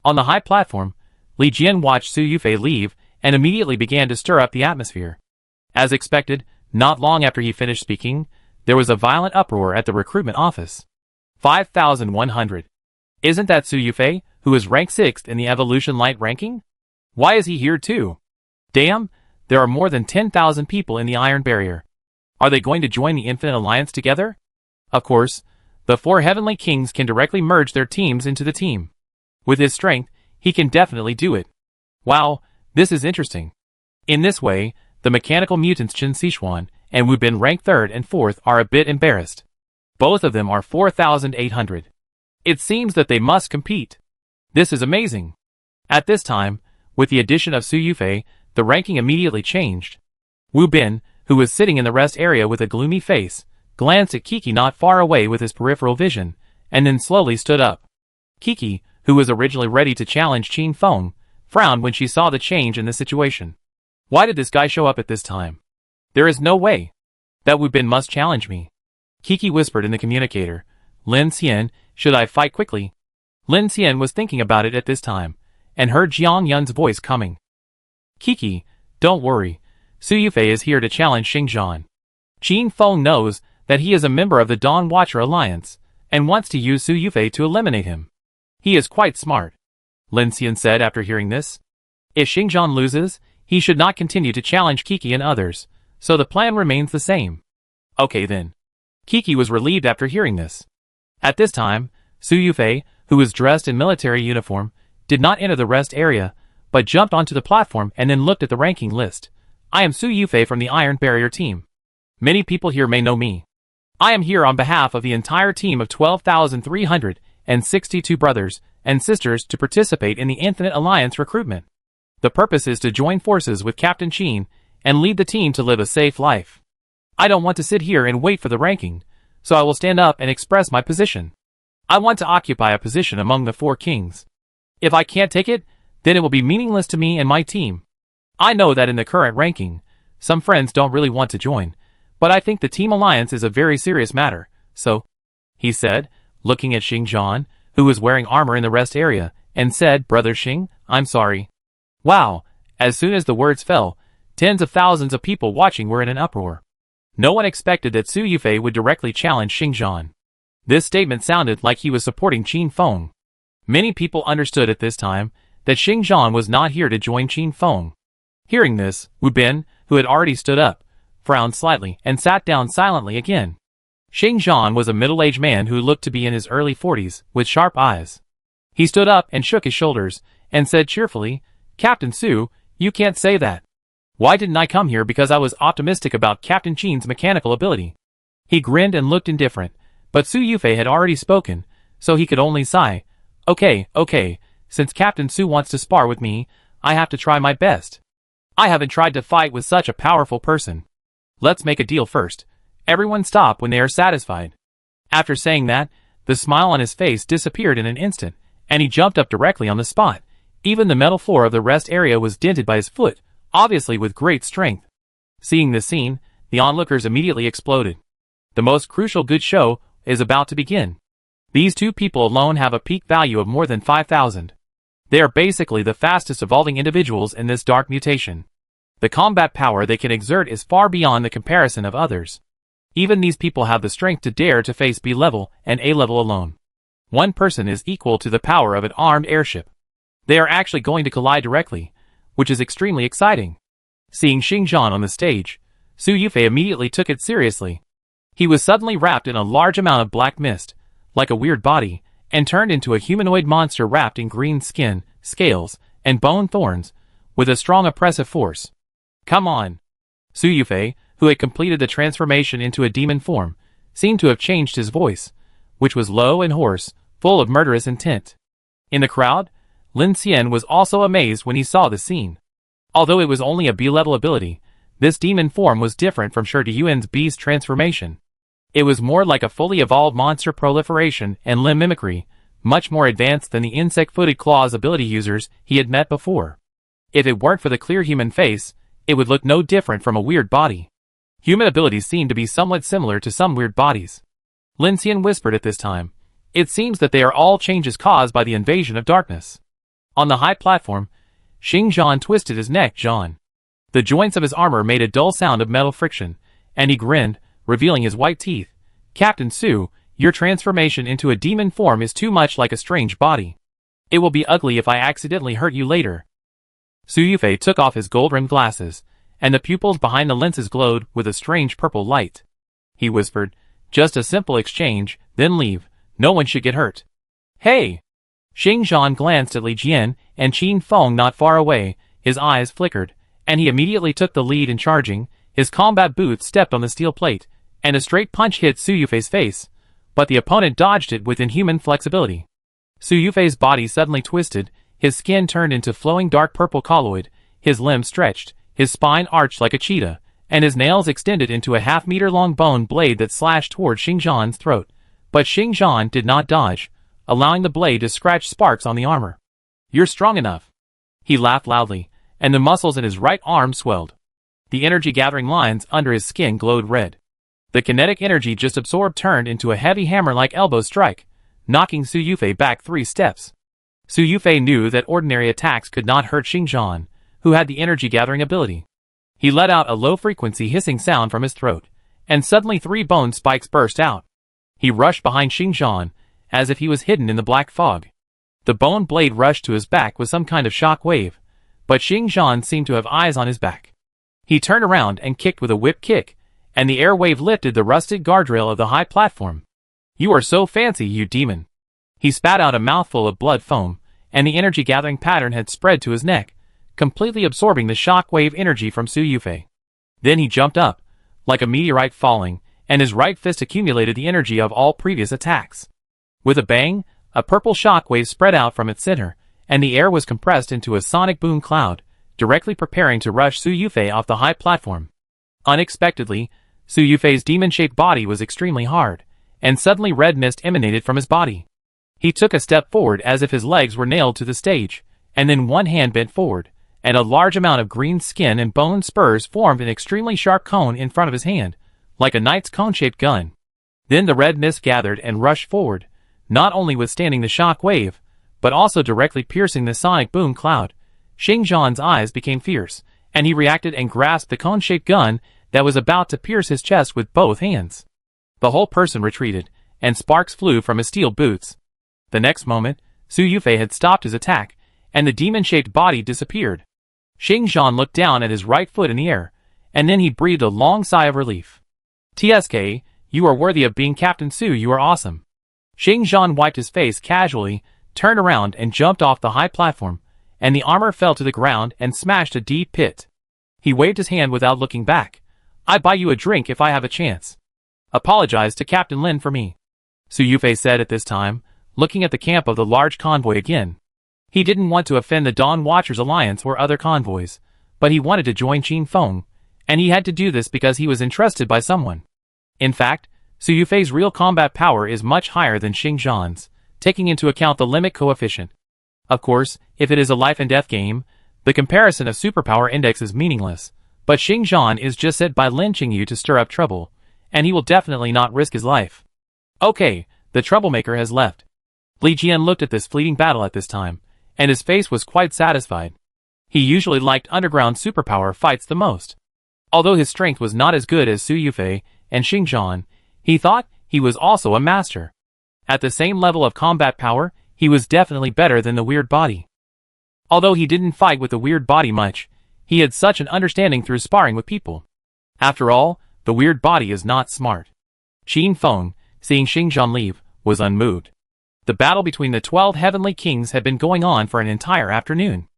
On the high platform, Li Jian watched Su Yufei leave and immediately began to stir up the atmosphere. As expected, not long after he finished speaking, there was a violent uproar at the recruitment office. 5,100. Isn't that Su Yufei, who is ranked 6th in the Evolution Light ranking? Why is he here too? Damn, there are more than 10,000 people in the Iron Barrier. Are they going to join the Infinite Alliance together? Of course, the 4 heavenly kings can directly merge their teams into the team. With his strength, he can definitely do it. Wow, this is interesting. In this way, the mechanical mutants Chen Xishuan and Wu Bin ranked 3rd and 4th are a bit embarrassed. Both of them are 4,800. It seems that they must compete. This is amazing. At this time, with the addition of Su Yufei, the ranking immediately changed. Wu Bin, who was sitting in the rest area with a gloomy face, glanced at Kiki not far away with his peripheral vision, and then slowly stood up. Kiki, who was originally ready to challenge Qin Feng, frowned when she saw the change in the situation. Why did this guy show up at this time? There is no way. That Wu Bin must challenge me. Kiki whispered in the communicator. Lin Xian, should I fight quickly? Lin Xian was thinking about it at this time, and heard Jiang Yun's voice coming. Kiki, don't worry. Su Yufei is here to challenge Xingzhan. Qin Feng knows that he is a member of the Dawn Watcher Alliance, and wants to use Su Yufei to eliminate him. He is quite smart. Lin Xian said after hearing this. If Xingzhan loses, he should not continue to challenge Kiki and others, so the plan remains the same. Okay then. Kiki was relieved after hearing this. At this time, Su Yufei, who was dressed in military uniform, did not enter the rest area, but jumped onto the platform and then looked at the ranking list. I am Su Yufei from the Iron Barrier team. Many people here may know me. I am here on behalf of the entire team of 12,362 brothers and sisters to participate in the Infinite Alliance recruitment. The purpose is to join forces with Captain Qin and lead the team to live a safe life. I don't want to sit here and wait for the ranking, so I will stand up and express my position. I want to occupy a position among the 4 kings. If I can't take it, then it will be meaningless to me and my team. I know that in the current ranking, some friends don't really want to join, but I think the team alliance is a very serious matter, so, he said, looking at Xingzhan, who was wearing armor in the rest area, and said, Brother Xing, I'm sorry. Wow, as soon as the words fell, tens of thousands of people watching were in an uproar. No one expected that Su Yufei would directly challenge Xingzhan. This statement sounded like he was supporting Qin Feng. Many people understood at this time that Xingzhan was not here to join Qin Feng. Hearing this, Wu Bin, who had already stood up, frowned slightly and sat down silently again. Xingzhan was a middle-aged man who looked to be in his early 40s, with sharp eyes. He stood up and shook his shoulders, and said cheerfully, Captain Su, you can't say that. Why didn't I come here because I was optimistic about Captain Qin's mechanical ability? He grinned and looked indifferent, but Su Yufei had already spoken, so he could only sigh. Okay, since Captain Su wants to spar with me, I have to try my best. I haven't tried to fight with such a powerful person. Let's make a deal first. Everyone stop when they are satisfied. After saying that, the smile on his face disappeared in an instant, and he jumped up directly on the spot. Even the metal floor of the rest area was dented by his foot, obviously with great strength. Seeing this scene, the onlookers immediately exploded. The most crucial good show is about to begin. These 2 people alone have a peak value of more than 5,000. They are basically the fastest evolving individuals in this dark mutation. The combat power they can exert is far beyond the comparison of others. Even these people have the strength to dare to face B level and A level alone. One person is equal to the power of an armed airship. They are actually going to collide directly, which is extremely exciting. Seeing Xingzhan on the stage, Su Yufei immediately took it seriously. He was suddenly wrapped in a large amount of black mist, like a weird body, and turned into a humanoid monster wrapped in green skin, scales, and bone thorns, with a strong oppressive force. Come on! Su Yufei, who had completed the transformation into a demon form, seemed to have changed his voice, which was low and hoarse, full of murderous intent. In the crowd, Lin Xian was also amazed when he saw the scene. Although it was only a B-level ability, this demon form was different from Shi Yuan's beast transformation. It was more like a fully evolved monster proliferation and limb mimicry, much more advanced than the insect-footed claws ability users he had met before. If it weren't for the clear human face, it would look no different from a weird body. Human abilities seem to be somewhat similar to some weird bodies. Lin Xian whispered at this time. It seems that they are all changes caused by the invasion of darkness. On the high platform, Xing Zhan twisted his neck. The joints of his armor made a dull sound of metal friction, and he grinned, revealing his white teeth. Captain Su, your transformation into a demon form is too much like a strange body. It will be ugly if I accidentally hurt you later. Su Yufei took off his gold-rimmed glasses, and the pupils behind the lenses glowed with a strange purple light. He whispered, just a simple exchange, then leave. No one should get hurt. Hey! Xing Zhan glanced at Li Jian and Qin Feng not far away. His eyes flickered, and he immediately took the lead in charging. His combat boots stepped on the steel plate, and a straight punch hit Su Yufei's face, but the opponent dodged it with inhuman flexibility. Su Yufei's body suddenly twisted, his skin turned into flowing dark purple colloid, his limbs stretched, his spine arched like a cheetah, and his nails extended into a half-meter-long bone blade that slashed toward Xing Zhan's throat. But Xing Zhan did not dodge, allowing the blade to scratch sparks on the armor. You're strong enough. He laughed loudly, and the muscles in his right arm swelled. The energy-gathering lines under his skin glowed red. The kinetic energy just absorbed turned into a heavy hammer-like elbow strike, knocking Su Yufei back 3 steps. Su Yufei knew that ordinary attacks could not hurt Xing Zhan, who had the energy-gathering ability. He let out a low-frequency hissing sound from his throat, and suddenly 3 bone spikes burst out. He rushed behind Xing Zhan, as if he was hidden in the black fog. The bone blade rushed to his back with some kind of shock wave, but Xing Zhan seemed to have eyes on his back. He turned around and kicked with a whip kick, and the air wave lifted the rusted guardrail of the high platform. You are so fancy, you demon. He spat out a mouthful of blood foam, and the energy-gathering pattern had spread to his neck, completely absorbing the shock wave energy from Su Yufei. Then he jumped up, like a meteorite falling, and his right fist accumulated the energy of all previous attacks. With a bang, a purple shock wave spread out from its center, and the air was compressed into a sonic boom cloud, directly preparing to rush Su Yufei off the high platform. Unexpectedly, Su Yufei's demon-shaped body was extremely hard, and suddenly red mist emanated from his body. He took a step forward as if his legs were nailed to the stage, and then one hand bent forward, and a large amount of green skin and bone spurs formed an extremely sharp cone in front of his hand, like a knight's cone-shaped gun. Then the red mist gathered and rushed forward, not only withstanding the shock wave, but also directly piercing the sonic boom cloud. Xing Zhan's eyes became fierce, and he reacted and grasped the cone-shaped gun that was about to pierce his chest with both hands. The whole person retreated, and sparks flew from his steel boots. The next moment, Su Yufei had stopped his attack, and the demon-shaped body disappeared. Xing Zhan looked down at his right foot in the air, and then he breathed a long sigh of relief. TSK, you are worthy of being Captain Su. You are awesome. Xing Zhan wiped his face casually, turned around and jumped off the high platform, and the armor fell to the ground and smashed a deep pit. He waved his hand without looking back. I buy you a drink if I have a chance. Apologize to Captain Lin for me. Su Yufei said at this time, looking at the camp of the large convoy again. He didn't want to offend the Dawn Watchers Alliance or other convoys, but he wanted to join Qin Feng, and he had to do this because he was entrusted by someone. In fact, Su Yufei's real combat power is much higher than Xing Zhan's, taking into account the limit coefficient. Of course, if it is a life and death game, the comparison of superpower index is meaningless, but Xing Zhan is just set by lynching you to stir up trouble, and he will definitely not risk his life. Okay, the troublemaker has left. Li Jian looked at this fleeting battle at this time, and his face was quite satisfied. He usually liked underground superpower fights the most. Although his strength was not as good as Su Yufei and Xing Zhan, he thought he was also a master. At the same level of combat power, he was definitely better than the weird body. Although he didn't fight with the weird body much, he had such an understanding through sparring with people. After all, the weird body is not smart. Qin Feng, seeing Xing Zhan leave, was unmoved. The battle between the 12 heavenly kings had been going on for an entire afternoon.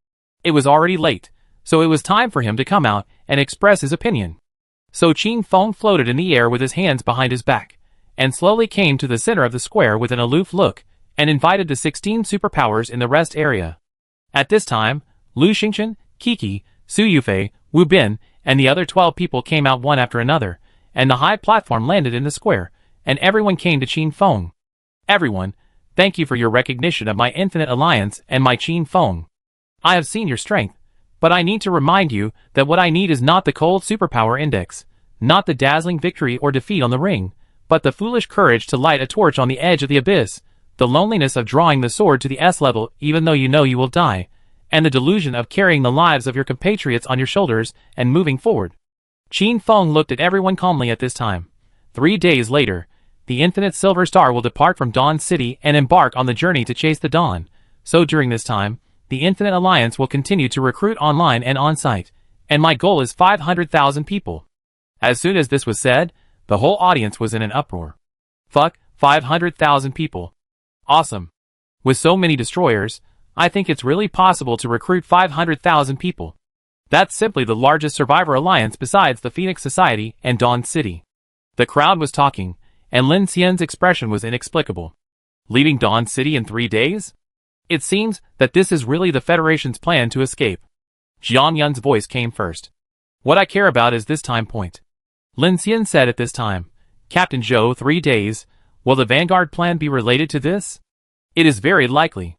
It was already late, so it was time for him to come out and express his opinion. So Qin Feng floated in the air with his hands behind his back, and slowly came to the center of the square with an aloof look, and invited the 16 superpowers in the rest area. At this time, Lu Xingchen, Kiki, Su Yufei, Wu Bin, and the other 12 people came out one after another, and the high platform landed in the square, and everyone came to Qin Feng. Everyone, thank you for your recognition of my infinite alliance and my Qin Feng. I have seen your strength, but I need to remind you that what I need is not the cold superpower index, not the dazzling victory or defeat on the ring, but the foolish courage to light a torch on the edge of the abyss, the loneliness of drawing the sword to the S level even though you know you will die, and the delusion of carrying the lives of your compatriots on your shoulders and moving forward. Qin Feng looked at everyone calmly at this time. 3 days later, the infinite silver star will depart from Dawn City and embark on the journey to chase the dawn. So during this time, the Infinite Alliance will continue to recruit online and on-site, and my goal is 500,000 people. As soon as this was said, the whole audience was in an uproar. Fuck, 500,000 people. Awesome. With so many destroyers, I think it's really possible to recruit 500,000 people. That's simply the largest survivor alliance besides the Phoenix Society and Dawn City. The crowd was talking, and Lin Xian's expression was inexplicable. Leaving Dawn City in 3 days? It seems that this is really the Federation's plan to escape. Jiang Yun's voice came first. What I care about is this time point. Lin Xian said at this time. Captain Zhou, 3 days. Will the Vanguard plan be related to this? It is very likely.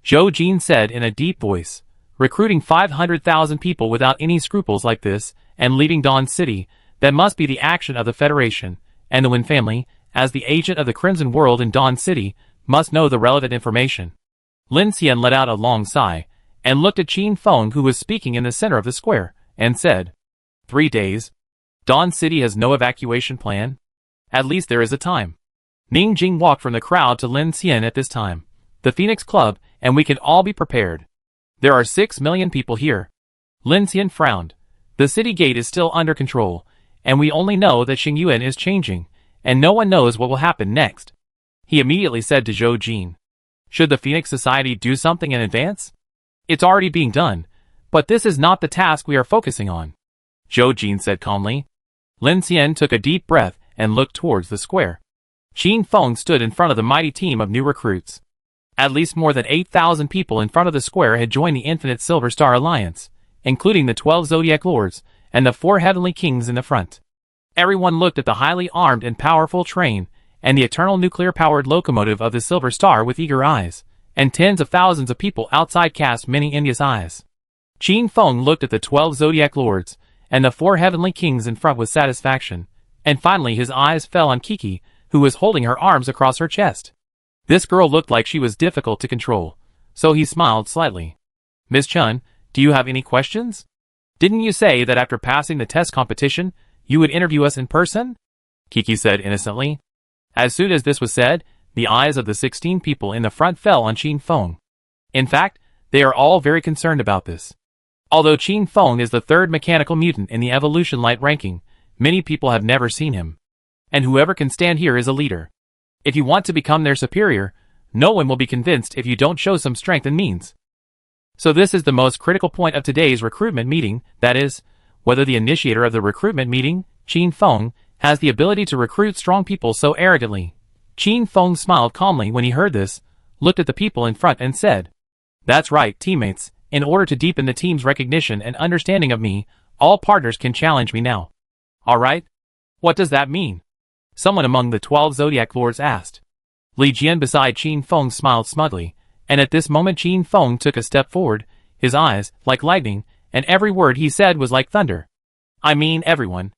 Zhou Jin said in a deep voice. Recruiting 500,000 people without any scruples like this, and leaving Dawn City, that must be the action of the Federation, and the Wen family, as the agent of the Crimson World in Dawn City, must know the relevant information. Lin Xian let out a long sigh, and looked at Qin Feng who was speaking in the center of the square, and said, 3 days? Dawn City has no evacuation plan? At least there is a time. Ning Jing walked from the crowd to Lin Xian at this time. The Phoenix Club, and we can all be prepared. There are 6 million people here. Lin Xian frowned. The city gate is still under control, and we only know that Xingyuan is changing, and no one knows what will happen next. He immediately said to Zhou Jin, should the Phoenix Society do something in advance? It's already being done, but this is not the task we are focusing on. Zhou Jin said calmly. Lin Xian took a deep breath and looked towards the square. Qin Feng stood in front of the mighty team of new recruits. At least more than 8,000 people in front of the square had joined the Infinite Silver Star Alliance, including the 12 Zodiac Lords and the 4 Heavenly Kings in the front. Everyone looked at the highly armed and powerful train and the eternal nuclear-powered locomotive of the Silver Star with eager eyes, and tens of thousands of people outside cast many envious eyes. Qin Feng looked at the 12 Zodiac Lords and the 4 Heavenly Kings in front with satisfaction, and finally his eyes fell on Kiki, who was holding her arms across her chest. This girl looked like she was difficult to control, so he smiled slightly. Miss Chun, do you have any questions? Didn't you say that after passing the test competition, you would interview us in person? Kiki said innocently. As soon as this was said, the eyes of the 16 people in the front fell on Qin Feng. In fact, they are all very concerned about this. Although Qin Feng is the 3rd mechanical mutant in the evolution light ranking, many people have never seen him. And whoever can stand here is a leader. If you want to become their superior, no one will be convinced if you don't show some strength and means. So this is the most critical point of today's recruitment meeting, that is, whether the initiator of the recruitment meeting, Qin Feng, has the ability to recruit strong people so arrogantly. Qin Feng smiled calmly when he heard this, looked at the people in front and said, that's right, teammates, in order to deepen the team's recognition and understanding of me, all partners can challenge me now. Alright? What does that mean? Someone among the 12 Zodiac Lords asked. Li Jian beside Qin Feng smiled smugly, and at this moment Qin Feng took a step forward, his eyes, like lightning, and every word he said was like thunder. I mean everyone.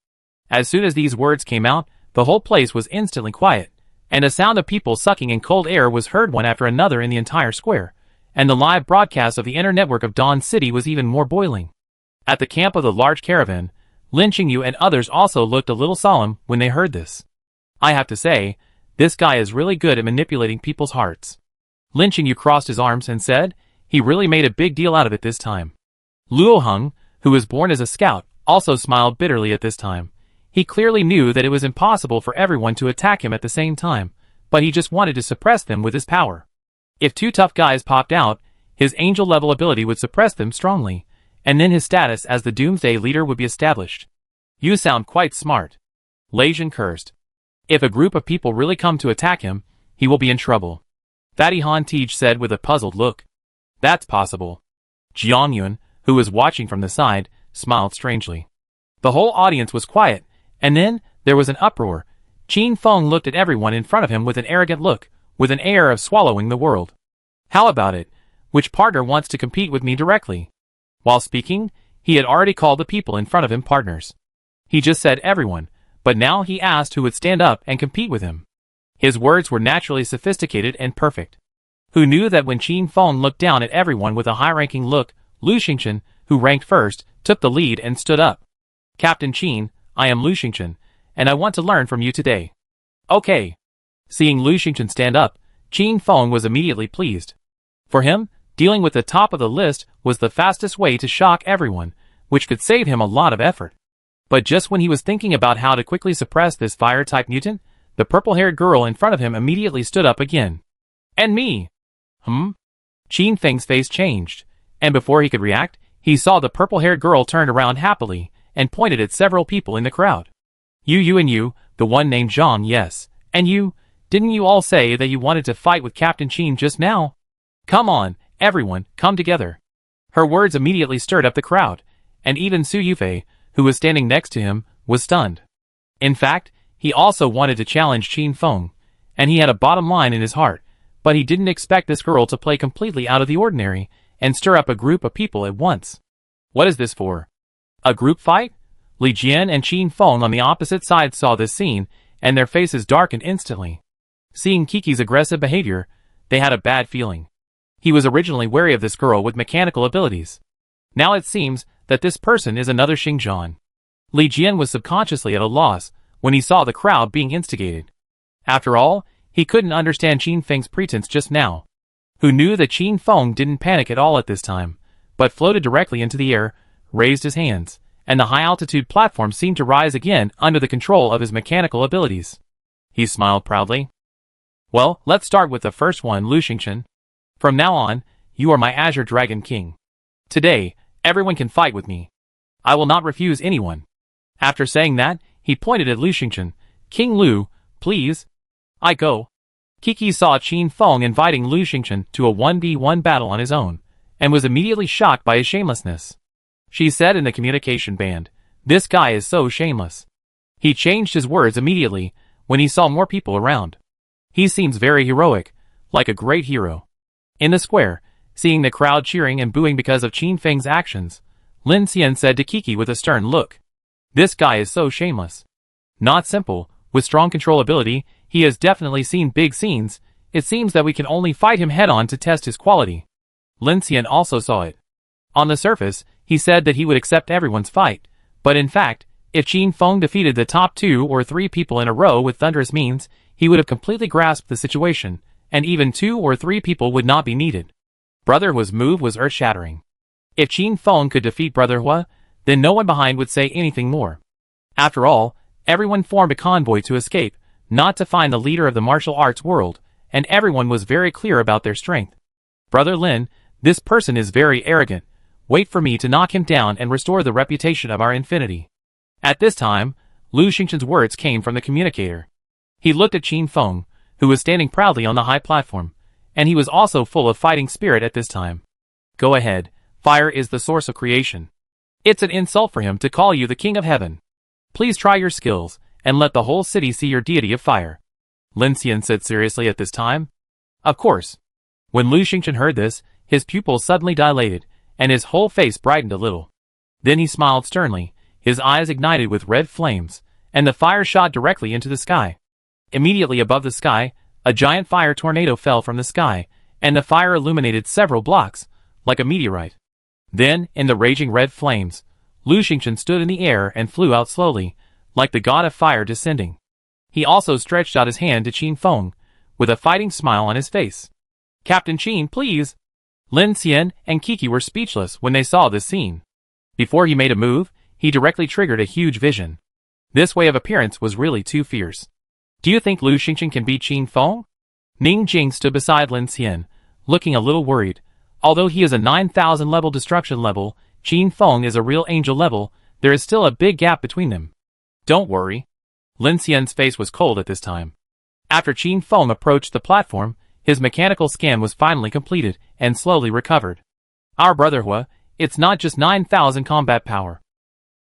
As soon as these words came out, the whole place was instantly quiet, and a sound of people sucking in cold air was heard one after another in the entire square, and the live broadcast of the inner network of Dawn City was even more boiling. At the camp of the large caravan, Lin Qingyu and others also looked a little solemn when they heard this. I have to say, this guy is really good at manipulating people's hearts. Lin Qingyu crossed his arms and said, he really made a big deal out of it this time. Luo Heng, who was born as a scout, also smiled bitterly at this time. He clearly knew that it was impossible for everyone to attack him at the same time, but he just wanted to suppress them with his power. If two tough guys popped out, his angel-level ability would suppress them strongly, and then his status as the Doomsday leader would be established. You sound quite smart. Lei Jin cursed. If a group of people really come to attack him, he will be in trouble. Fatty Han Tej said with a puzzled look. That's possible. Jiang Yun, who was watching from the side, smiled strangely. The whole audience was quiet, and then there was an uproar. Qin Feng looked at everyone in front of him with an arrogant look, with an air of swallowing the world. How about it? Which partner wants to compete with me directly? While speaking, he had already called the people in front of him partners. He just said everyone, but now he asked who would stand up and compete with him. His words were naturally sophisticated and perfect. Who knew that when Qin Feng looked down at everyone with a high-ranking look, Lu Xingchen, who ranked first, took the lead and stood up. Captain Qin, I am Lu Xingchen, and I want to learn from you today. Okay. Seeing Lu Xingchen stand up, Qin Feng was immediately pleased. For him, dealing with the top of the list was the fastest way to shock everyone, which could save him a lot of effort. But just when he was thinking about how to quickly suppress this fire-type mutant, the purple-haired girl in front of him immediately stood up again. And me! Qin Feng's face changed, and before he could react, he saw the purple-haired girl turn around happily and pointed at several people in the crowd. You and you, the one named Zhang, yes. And you, didn't you all say that you wanted to fight with Captain Qin just now? Come on, everyone, come together. Her words immediately stirred up the crowd, and even Su Yufei, who was standing next to him, was stunned. In fact, he also wanted to challenge Qin Feng, and he had a bottom line in his heart, but he didn't expect this girl to play completely out of the ordinary and stir up a group of people at once. What is this for? A group fight? Li Jian and Qin Feng on the opposite side saw this scene, and their faces darkened instantly. Seeing Kiki's aggressive behavior, they had a bad feeling. He was originally wary of this girl with mechanical abilities. Now it seems that this person is another Xingzhan. Li Jian was subconsciously at a loss when he saw the crowd being instigated. After all, he couldn't understand Qin Feng's pretense just now. Who knew that Qin Feng didn't panic at all at this time, but floated directly into the air, raised his hands, and the high-altitude platform seemed to rise again under the control of his mechanical abilities. He smiled proudly. Well, let's start with the first one, Lu Xingchen. From now on, you are my Azure Dragon King. Today, everyone can fight with me. I will not refuse anyone. After saying that, he pointed at Lu Xingchen. King Lu, please. I go. Kiki saw Qin Feng inviting Lu Xingchen to a 1v1 battle on his own, and was immediately shocked by his shamelessness. She said in the communication band, "This guy is so shameless." He changed his words immediately when he saw more people around. He seems very heroic, like a great hero. In the square, seeing the crowd cheering and booing because of Qin Feng's actions, Lin Xian said to Kiki with a stern look, "This guy is so shameless. Not simple, with strong control ability, he has definitely seen big scenes. It seems that we can only fight him head-on to test his quality." Lin Xian also saw it. On the surface, he said that he would accept everyone's fight, but in fact, if Qin Feng defeated the top 2 or 3 people in a row with thunderous means, he would have completely grasped the situation, and even 2 or 3 people would not be needed. Brother Hua's move was earth-shattering. If Qin Feng could defeat Brother Hua, then no one behind would say anything more. After all, everyone formed a convoy to escape, not to find the leader of the martial arts world, and everyone was very clear about their strength. Brother Lin, this person is very arrogant. Wait for me to knock him down and restore the reputation of our infinity. At this time, Lu Xingchen's words came from the communicator. He looked at Qin Feng, who was standing proudly on the high platform, and he was also full of fighting spirit at this time. Go ahead, fire is the source of creation. It's an insult for him to call you the King of Heaven. Please try your skills, and let the whole city see your deity of fire. Lin Xian said seriously at this time. Of course. When Lu Xingchen heard this, his pupils suddenly dilated, and his whole face brightened a little. Then he smiled sternly, his eyes ignited with red flames, and the fire shot directly into the sky. Immediately above the sky, a giant fire tornado fell from the sky, and the fire illuminated several blocks, like a meteorite. Then, in the raging red flames, Lu Xingchen stood in the air and flew out slowly, like the god of fire descending. He also stretched out his hand to Qin Feng, with a fighting smile on his face. Captain Qin, please! Lin Xian and Kiki were speechless when they saw this scene. Before he made a move, he directly triggered a huge vision. This way of appearance was really too fierce. Do you think Lu Xingchen can beat Qin Feng? Ning Jing stood beside Lin Xian, looking a little worried. Although he is a 9,000 level destruction level, Qin Feng is a real angel level, there is still a big gap between them. Don't worry. Lin Xian's face was cold at this time. After Qin Feng approached the platform, his mechanical scan was finally completed and slowly recovered. Our brother Hua, it's not just 9,000 combat power.